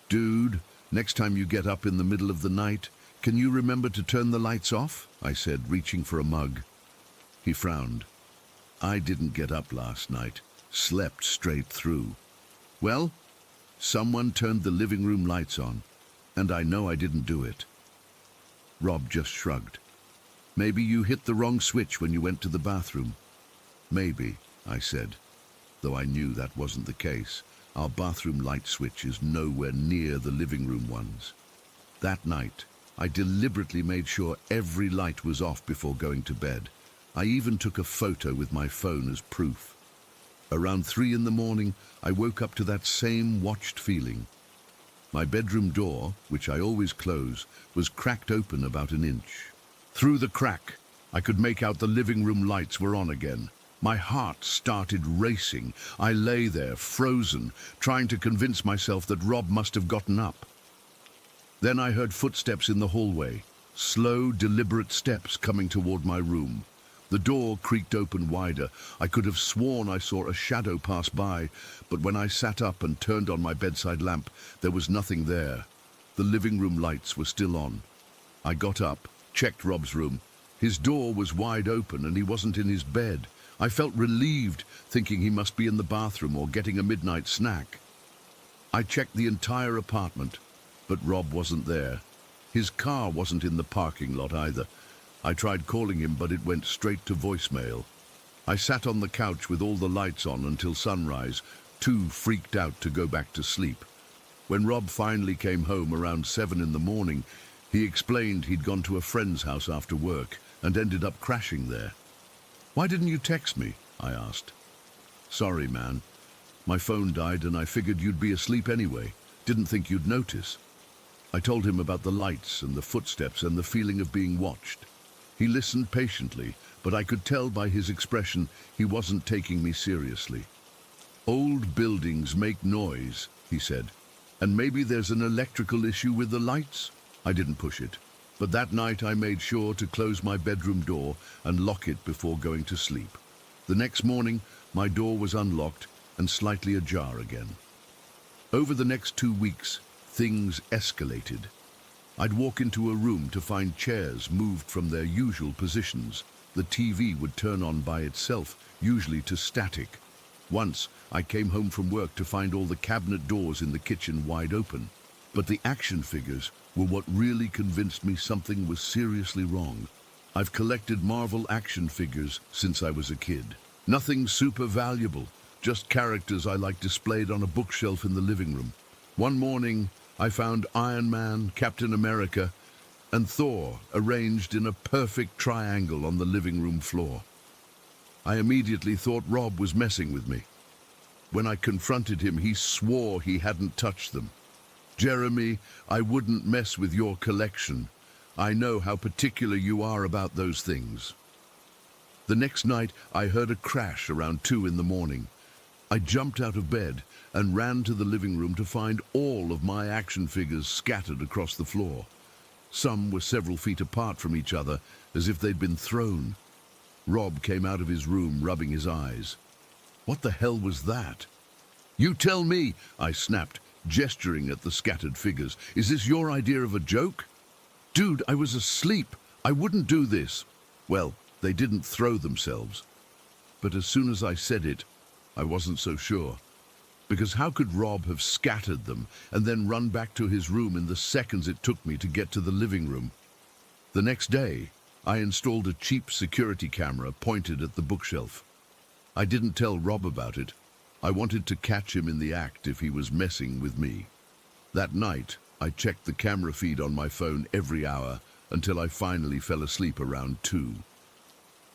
"Dude, next time you get up in the middle of the night, can you remember to turn the lights off?" I said, reaching for a mug. He frowned. "I didn't get up last night. Slept straight through." "Well, someone turned the living room lights on, and I know I didn't do it." Rob just shrugged. "Maybe you hit the wrong switch when you went to the bathroom." "Maybe," I said, though I knew that wasn't the case. Our bathroom light switch is nowhere near the living room ones. That night, I deliberately made sure every light was off before going to bed. I even took a photo with my phone as proof. Around 3 in the morning, I woke up to that same watched feeling. My bedroom door, which I always close, was cracked open about an inch. Through the crack, I could make out the living room lights were on again. My heart started racing. I lay there, frozen, trying to convince myself that Rob must have gotten up. Then I heard footsteps in the hallway, slow, deliberate steps coming toward my room. The door creaked open wider. I could have sworn I saw a shadow pass by, but when I sat up and turned on my bedside lamp, there was nothing there. The living room lights were still on. I got up, checked Rob's room. His door was wide open and he wasn't in his bed. I felt relieved, thinking he must be in the bathroom or getting a midnight snack. I checked the entire apartment, but Rob wasn't there. His car wasn't in the parking lot either. I tried calling him, but it went straight to voicemail. I sat on the couch with all the lights on until sunrise, too freaked out to go back to sleep. When Rob finally came home around 7 in the morning, he explained he'd gone to a friend's house after work and ended up crashing there. "Why didn't you text me?" I asked. "Sorry, man. My phone died and I figured you'd be asleep anyway. Didn't think you'd notice." I told him about the lights and the footsteps and the feeling of being watched. He listened patiently, but I could tell by his expression he wasn't taking me seriously. "Old buildings make noise," he said, "and maybe there's an electrical issue with the lights." I didn't push it, but that night I made sure to close my bedroom door and lock it before going to sleep. The next morning, my door was unlocked and slightly ajar again. Over the next 2 weeks, things escalated. I'd walk into a room to find chairs moved from their usual positions. The TV would turn on by itself, usually to static. Once, I came home from work to find all the cabinet doors in the kitchen wide open. But the action figures were what really convinced me something was seriously wrong. I've collected Marvel action figures since I was a kid. Nothing super valuable, just characters I like displayed on a bookshelf in the living room. One morning, I found Iron Man, Captain America, and Thor arranged in a perfect triangle on the living room floor. I immediately thought Rob was messing with me. When I confronted him, he swore he hadn't touched them. "Jeremy, I wouldn't mess with your collection. I know how particular you are about those things." The next night, I heard a crash around 2 in the morning. I jumped out of bed and ran to the living room to find all of my action figures scattered across the floor. Some were several feet apart from each other, as if they'd been thrown. Rob came out of his room, rubbing his eyes. "What the hell was that?" "You tell me," I snapped, gesturing at the scattered figures. "Is this your idea of a joke?" "Dude, I was asleep. I wouldn't do this." Well, they didn't throw themselves. But as soon as I said it, I wasn't so sure. Because how could Rob have scattered them and then run back to his room in the seconds it took me to get to the living room? The next day, I installed a cheap security camera pointed at the bookshelf. I didn't tell Rob about it. I wanted to catch him in the act if he was messing with me. That night, I checked the camera feed on my phone every hour until I finally fell asleep around 2.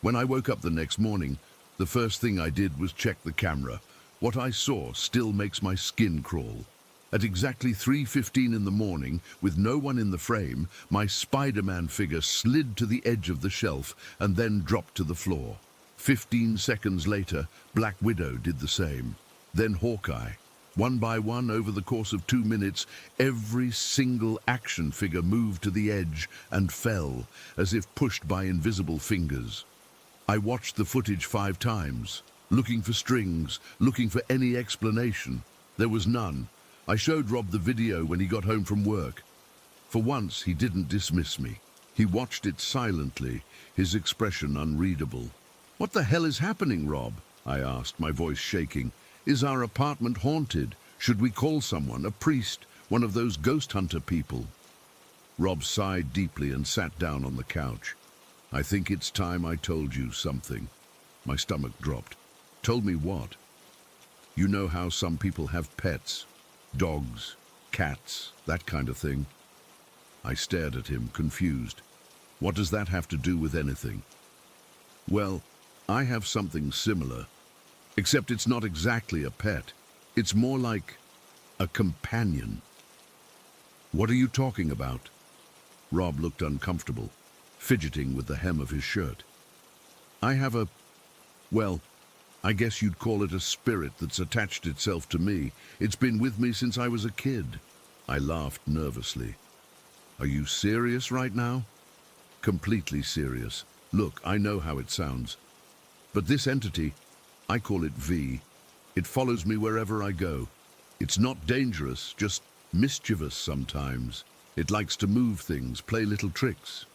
When I woke up the next morning, the first thing I did was check the camera. What I saw still makes my skin crawl. At exactly 3:15 in the morning, with no one in the frame, my Spider-Man figure slid to the edge of the shelf and then dropped to the floor. 15 seconds later, Black Widow did the same. Then Hawkeye. One by one, over the course of 2 minutes, every single action figure moved to the edge and fell, as if pushed by invisible fingers. I watched the footage 5 times, looking for strings, looking for any explanation. There was none. I showed Rob the video when he got home from work. For once, he didn't dismiss me. He watched it silently, his expression unreadable. "What the hell is happening, Rob?" I asked, my voice shaking. "Is our apartment haunted? Should we call someone, a priest, one of those ghost hunter people?" Rob sighed deeply and sat down on the couch. "I think it's time I told you something." My stomach dropped. "Told me what?" "You know how some people have pets? Dogs, cats, that kind of thing?" I stared at him, confused. "What does that have to do with anything?" "Well, I have something similar. Except it's not exactly a pet. It's more like a companion." "What are you talking about?" Rob looked uncomfortable, fidgeting with the hem of his shirt. "I have well, I guess you'd call it a spirit that's attached itself to me. It's been with me since I was a kid." I laughed nervously. "Are you serious right now?" "Completely serious. Look, I know how it sounds. But this entity, I call it V. It follows me wherever I go. It's not dangerous, just mischievous sometimes. It likes to move things, play little tricks."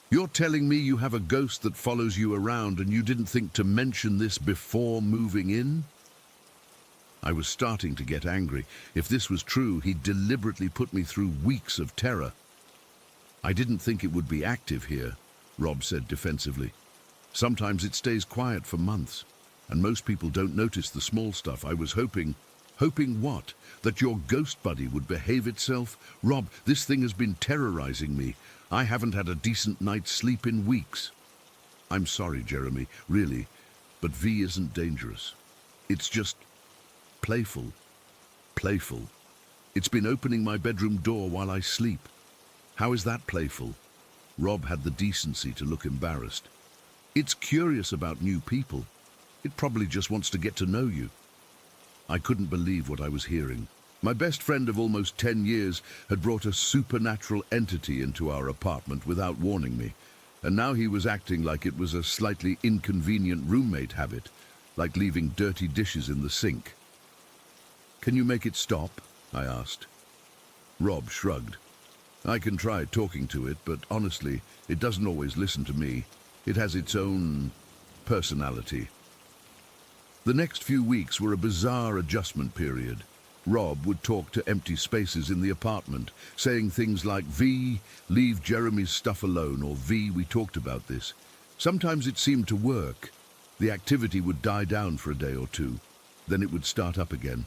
"You're telling me you have a ghost that follows you around and you didn't think to mention this before moving in?" I was starting to get angry. If this was true, he'd deliberately put me through weeks of terror. "I didn't think it would be active here," Rob said defensively. "Sometimes it stays quiet for months, and most people don't notice the small stuff. I was hoping..." "Hoping what? That your ghost buddy would behave itself? Rob, this thing has been terrorizing me. I haven't had a decent night's sleep in weeks." "I'm sorry, Jeremy, really, but V isn't dangerous. It's just playful. Playful. It's been opening my bedroom door while I sleep." "How is that playful?" Rob had the decency to look embarrassed. "It's curious about new people. It probably just wants to get to know you." I couldn't believe what I was hearing. My best friend of almost 10 years had brought a supernatural entity into our apartment without warning me, and now he was acting like it was a slightly inconvenient roommate habit, like leaving dirty dishes in the sink. "Can you make it stop?" I asked. Rob shrugged. "I can try talking to it, but honestly, it doesn't always listen to me. It has its own personality." The next few weeks were a bizarre adjustment period. Rob would talk to empty spaces in the apartment, saying things like, "V, leave Jeremy's stuff alone," or "V, we talked about this." Sometimes it seemed to work. The activity would die down for a day or two, then it would start up again.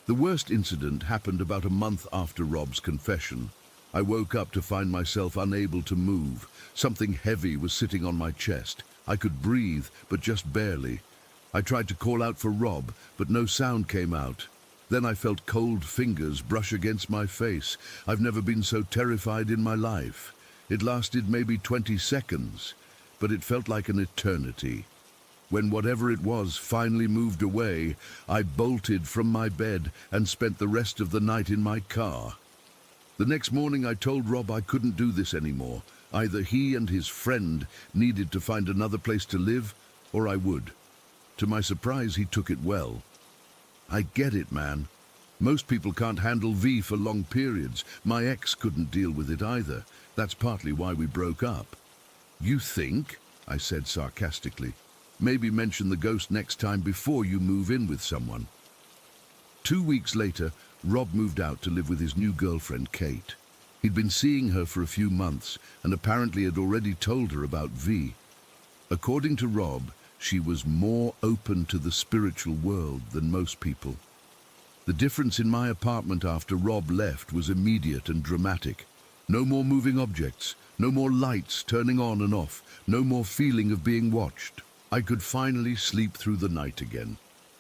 The worst incident happened about a month after Rob's confession. I woke up to find myself unable to move. Something heavy was sitting on my chest. I could breathe, but just barely. I tried to call out for Rob, but no sound came out. Then I felt cold fingers brush against my face. I've never been so terrified in my life. It lasted maybe 20 seconds, but it felt like an eternity. When whatever it was finally moved away, I bolted from my bed and spent the rest of the night in my car. The next morning I told Rob I couldn't do this anymore. Either he and his friend needed to find another place to live, or I would. To my surprise, he took it well. "I get it, man. Most people can't handle V for long periods. My ex couldn't deal with it either. That's partly why we broke up." "You think?" I said sarcastically. "Maybe mention the ghost next time before you move in with someone." 2 weeks later, Rob moved out to live with his new girlfriend, Kate. He'd been seeing her for a few months and apparently had already told her about V. According to Rob, she was more open to the spiritual world than most people. The difference in my apartment after Rob left was immediate and dramatic. No more moving objects, no more lights turning on and off, no more feeling of being watched. I could finally sleep through the night again.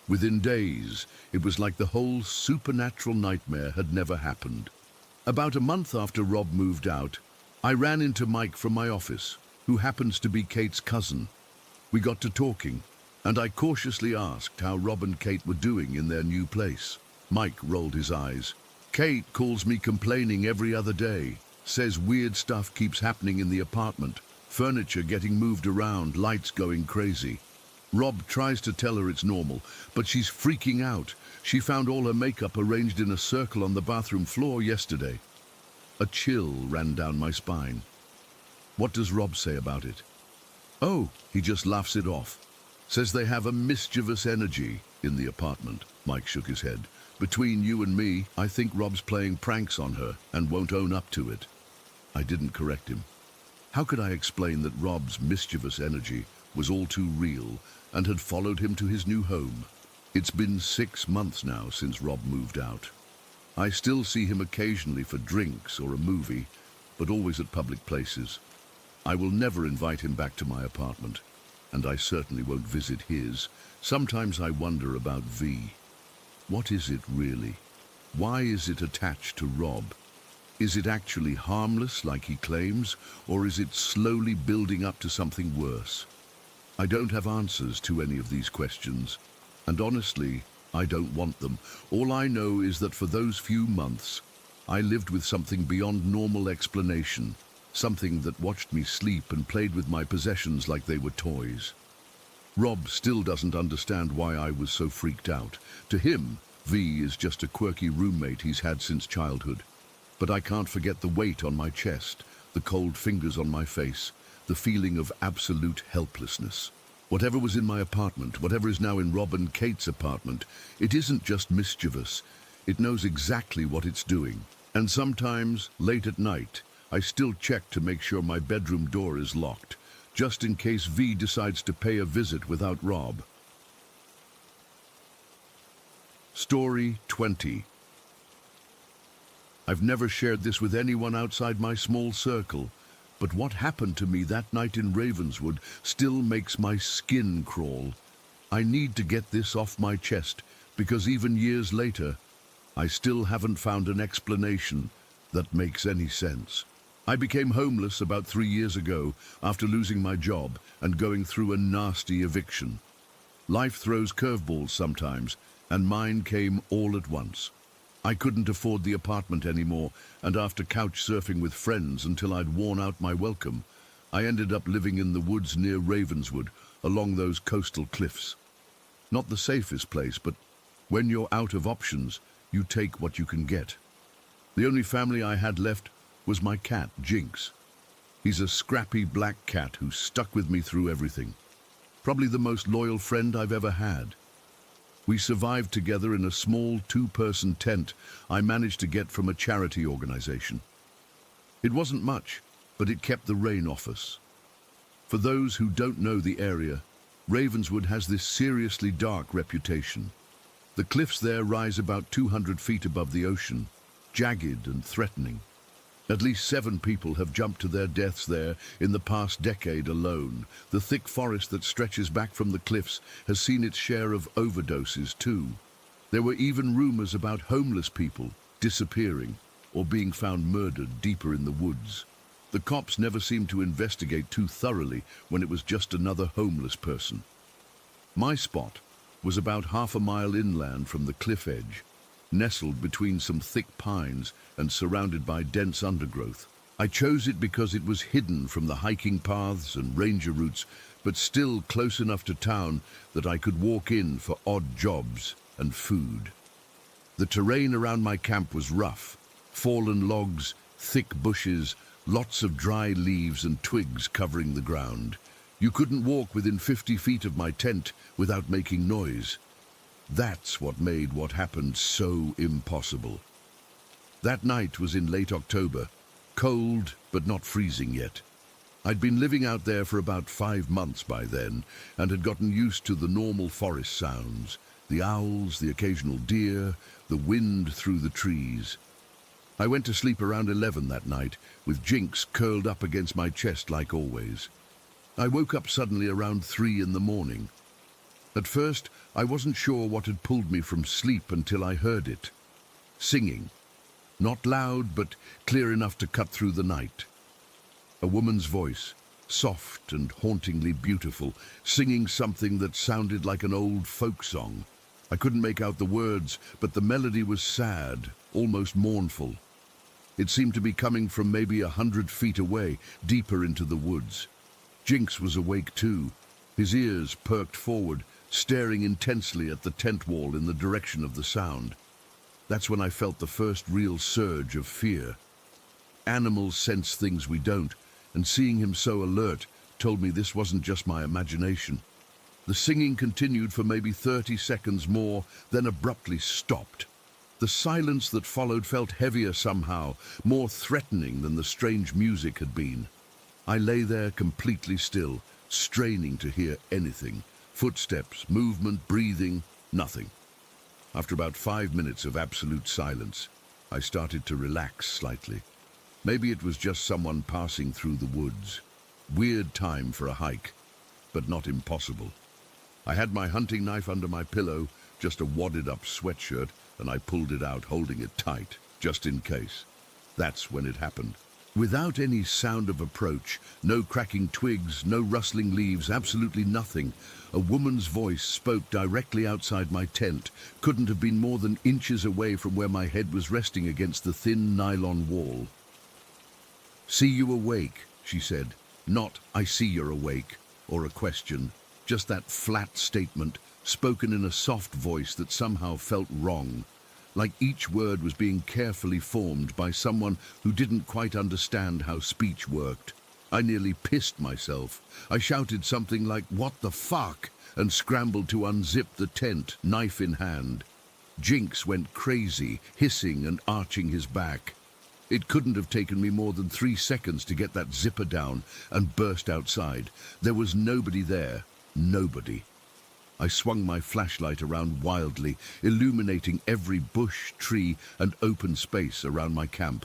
Within days, it was like the whole supernatural nightmare had never happened. About a month after Rob moved out, I ran into Mike from my office, who happens to be Kate's cousin. We got to talking. and I cautiously asked how Rob and Kate were doing in their new place. Mike rolled his eyes. Kate calls me complaining every other day, says weird stuff keeps happening in the apartment, furniture getting moved around, lights going crazy. Rob tries to tell her it's normal, but she's freaking out. She found all her makeup arranged in a circle on the bathroom floor yesterday. A chill ran down my spine. What does Rob say about it? Oh, he just laughs it off. Says they have a mischievous energy in the apartment. Mike shook his head. Between you and me, I think Rob's playing pranks on her and won't own up to it. I didn't correct him. How could I explain that Rob's mischievous energy was all too real and had followed him to his new home? It's been 6 months now since Rob moved out. I still see him occasionally for drinks or a movie, but always at public places. I will never invite him back to my apartment, and I certainly won't visit his. Sometimes I wonder about V. What is it really? Why is it attached to Rob? Is it actually harmless like he claims, or is it slowly building up to something worse? I don't have answers to any of these questions, and honestly, I don't want them. All I know is that for those few months, I lived with something beyond normal explanation, something that watched me sleep and played with my possessions like they were toys. Rob still doesn't understand why I was so freaked out. To him, V is just a quirky roommate he's had since childhood. But I can't forget the weight on my chest, the cold fingers on my face, the feeling of absolute helplessness. Whatever was in my apartment, whatever is now in Rob and Kate's apartment, it isn't just mischievous. It knows exactly what it's doing. And sometimes, late at night, I still check to make sure my bedroom door is locked, just in case V decides to pay a visit without Rob. Story 20. I've never shared this with anyone outside my small circle, but what happened to me that night in Ravenswood still makes my skin crawl. I need to get this off my chest, because even years later, I still haven't found an explanation that makes any sense. I became homeless about 3 years ago after losing my job and going through a nasty eviction. Life throws curveballs sometimes, and mine came all at once. I couldn't afford the apartment anymore, and after couch surfing with friends until I'd worn out my welcome, I ended up living in the woods near Ravenswood, along those coastal cliffs. Not the safest place, but when you're out of options, you take what you can get. The only family I had left was my cat, Jinx. He's a scrappy black cat who stuck with me through everything. Probably the most loyal friend I've ever had. We survived together in a small 2-person tent I managed to get from a charity organization. It wasn't much, but it kept the rain off us. For those who don't know the area, Ravenswood has this seriously dark reputation. The cliffs there rise about 200 feet above the ocean, jagged and threatening. At least 7 people have jumped to their deaths there in the past decade alone. The thick forest that stretches back from the cliffs has seen its share of overdoses too. There were even rumors about homeless people disappearing or being found murdered deeper in the woods. The cops never seemed to investigate too thoroughly when it was just another homeless person. My spot was about half a mile inland from the cliff edge, nestled between some thick pines and surrounded by dense undergrowth. I chose it because it was hidden from the hiking paths and ranger routes, but still close enough to town that I could walk in for odd jobs and food. The terrain around my camp was rough. Fallen logs, thick bushes, lots of dry leaves and twigs covering the ground. You couldn't walk within 50 feet of my tent without making noise. That's what made what happened so impossible. That night was in late October, cold but not freezing yet. I'd been living out there for about 5 months by then and had gotten used to the normal forest sounds, the owls, the occasional deer, the wind through the trees. I went to sleep around 11 that night, with Jinx curled up against my chest like always. I woke up suddenly around 3 in the morning. At first, I wasn't sure what had pulled me from sleep until I heard it. Singing. Not loud, but clear enough to cut through the night. A woman's voice, soft and hauntingly beautiful, singing something that sounded like an old folk song. I couldn't make out the words, but the melody was sad, almost mournful. It seemed to be coming from maybe 100 feet away, deeper into the woods. Jinx was awake too, his ears perked forward, staring intensely at the tent wall in the direction of the sound. That's when I felt the first real surge of fear. Animals sense things we don't, and seeing him so alert told me this wasn't just my imagination. The singing continued for maybe 30 seconds more, then abruptly stopped. The silence that followed felt heavier somehow, more threatening than the strange music had been. I lay there completely still, straining to hear anything. Footsteps, movement, breathing, nothing. After about 5 minutes of absolute silence, I started to relax slightly. Maybe it was just someone passing through the woods. Weird time for a hike, but not impossible. I had my hunting knife under my pillow, just a wadded-up sweatshirt, and I pulled it out, holding it tight, just in case. That's when it happened. Without any sound of approach, no cracking twigs, no rustling leaves, absolutely nothing, a woman's voice spoke directly outside my tent, couldn't have been more than inches away from where my head was resting against the thin nylon wall. "See you awake," she said. Not, "I see you're awake," or a question. Just that flat statement, spoken in a soft voice that somehow felt wrong. Like each word was being carefully formed by someone who didn't quite understand how speech worked. I nearly pissed myself. I shouted something like, "What the fuck?" and scrambled to unzip the tent, knife in hand. Jinx went crazy, hissing and arching his back. It couldn't have taken me more than 3 seconds to get that zipper down and burst outside. There was nobody there. Nobody. I swung my flashlight around wildly, illuminating every bush, tree, and open space around my camp.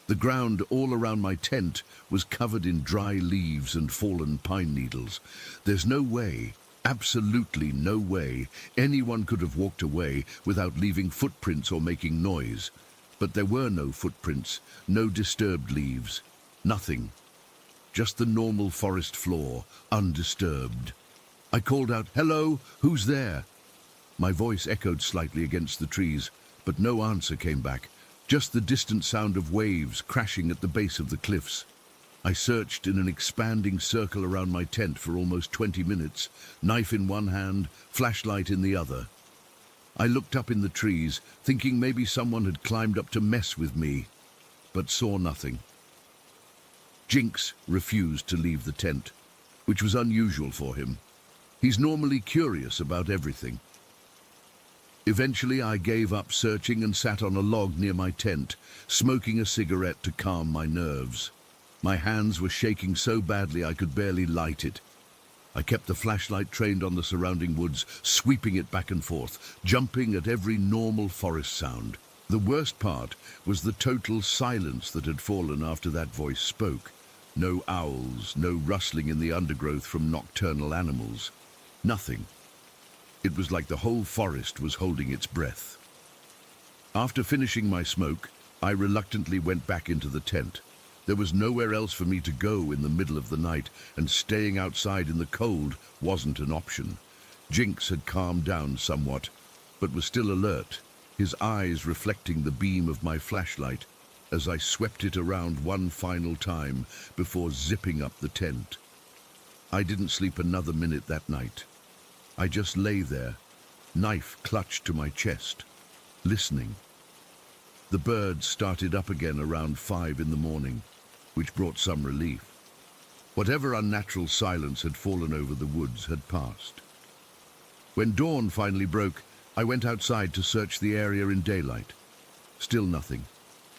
The ground all around my tent was covered in dry leaves and fallen pine needles. There's no way, absolutely no way, anyone could have walked away without leaving footprints or making noise. But there were no footprints, no disturbed leaves, nothing. Just the normal forest floor, undisturbed. I called out, "Hello, who's there?" My voice echoed slightly against the trees, but no answer came back, just the distant sound of waves crashing at the base of the cliffs. I searched in an expanding circle around my tent for almost 20 minutes, knife in one hand, flashlight in the other. I looked up in the trees, thinking maybe someone had climbed up to mess with me, but saw nothing. Jinx refused to leave the tent, which was unusual for him. He's normally curious about everything. Eventually, I gave up searching and sat on a log near my tent, smoking a cigarette to calm my nerves. My hands were shaking so badly I could barely light it. I kept the flashlight trained on the surrounding woods, sweeping it back and forth, jumping at every normal forest sound. The worst part was the total silence that had fallen after that voice spoke. No owls, no rustling in the undergrowth from nocturnal animals. Nothing. It was like the whole forest was holding its breath. After finishing my smoke, I reluctantly went back into the tent. There was nowhere else for me to go in the middle of the night, and staying outside in the cold wasn't an option. Jinx had calmed down somewhat, but was still alert, his eyes reflecting the beam of my flashlight as I swept it around one final time before zipping up the tent. I didn't sleep another minute that night. I just lay there, knife clutched to my chest, listening. The birds started up again around 5 in the morning, which brought some relief. Whatever unnatural silence had fallen over the woods had passed. When dawn finally broke, I went outside to search the area in daylight. Still nothing.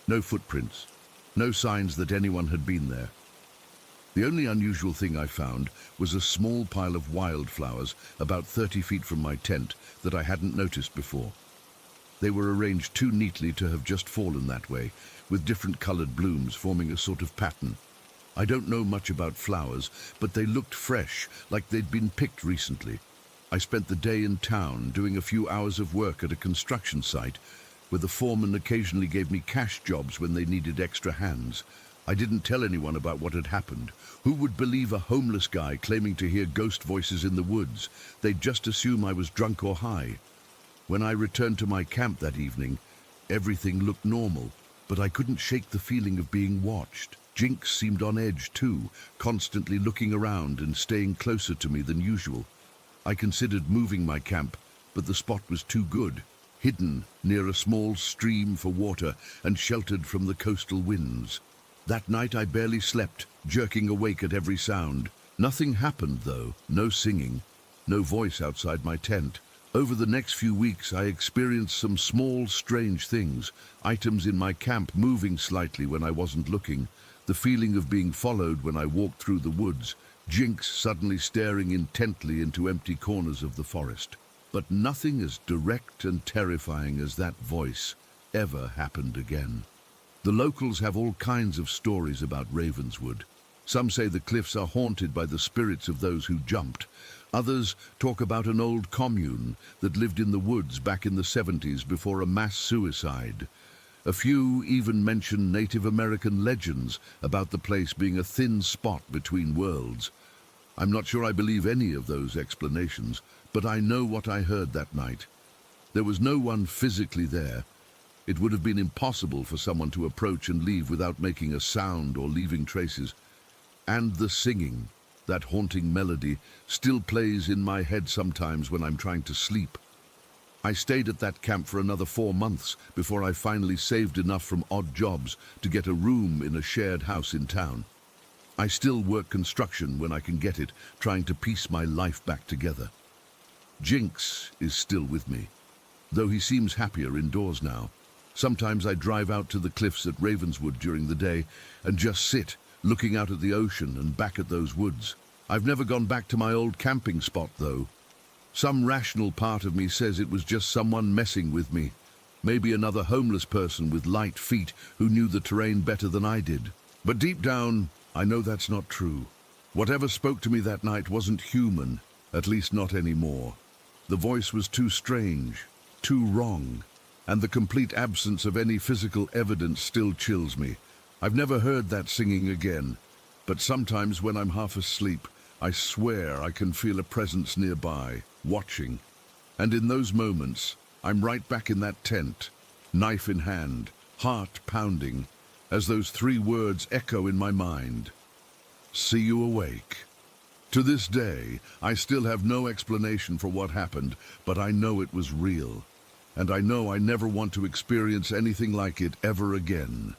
No footprints. No signs that anyone had been there. The only unusual thing I found was a small pile of wildflowers about 30 feet from my tent that I hadn't noticed before. They were arranged too neatly to have just fallen that way, with different colored blooms forming a sort of pattern. I don't know much about flowers, but they looked fresh, like they'd been picked recently. I spent the day in town doing a few hours of work at a construction site, where the foreman occasionally gave me cash jobs when they needed extra hands. I didn't tell anyone about what had happened. Who would believe a homeless guy claiming to hear ghost voices in the woods? They'd just assume I was drunk or high. When I returned to my camp that evening, everything looked normal, but I couldn't shake the feeling of being watched. Jinx seemed on edge too, constantly looking around and staying closer to me than usual. I considered moving my camp, but the spot was too good, hidden near a small stream for water and sheltered from the coastal winds. That night I barely slept, jerking awake at every sound. Nothing happened though, no singing, no voice outside my tent. Over the next few weeks I experienced some small, strange things. Items in my camp moving slightly when I wasn't looking, the feeling of being followed when I walked through the woods, Jinx suddenly staring intently into empty corners of the forest. But nothing as direct and terrifying as that voice ever happened again. The locals have all kinds of stories about Ravenswood. Some say the cliffs are haunted by the spirits of those who jumped. Others talk about an old commune that lived in the woods back in the 70s before a mass suicide. A few even mention Native American legends about the place being a thin spot between worlds. I'm not sure I believe any of those explanations, but I know what I heard that night. There was no one physically there. It would have been impossible for someone to approach and leave without making a sound or leaving traces. And the singing, that haunting melody, still plays in my head sometimes when I'm trying to sleep. I stayed at that camp for another 4 months before I finally saved enough from odd jobs to get a room in a shared house in town. I still work construction when I can get it, trying to piece my life back together. Jinx is still with me, though he seems happier indoors now. Sometimes I drive out to the cliffs at Ravenswood during the day and just sit, looking out at the ocean and back at those woods. I've never gone back to my old camping spot, though. Some rational part of me says it was just someone messing with me. Maybe another homeless person with light feet who knew the terrain better than I did. But deep down, I know that's not true. Whatever spoke to me that night wasn't human, at least not anymore. The voice was too strange, too wrong, and the complete absence of any physical evidence still chills me. I've never heard that singing again, but sometimes when I'm half asleep, I swear I can feel a presence nearby, watching. And in those moments, I'm right back in that tent, knife in hand, heart pounding, as those 3 words echo in my mind. See you awake. To this day, I still have no explanation for what happened, but I know it was real. And I know I never want to experience anything like it ever again.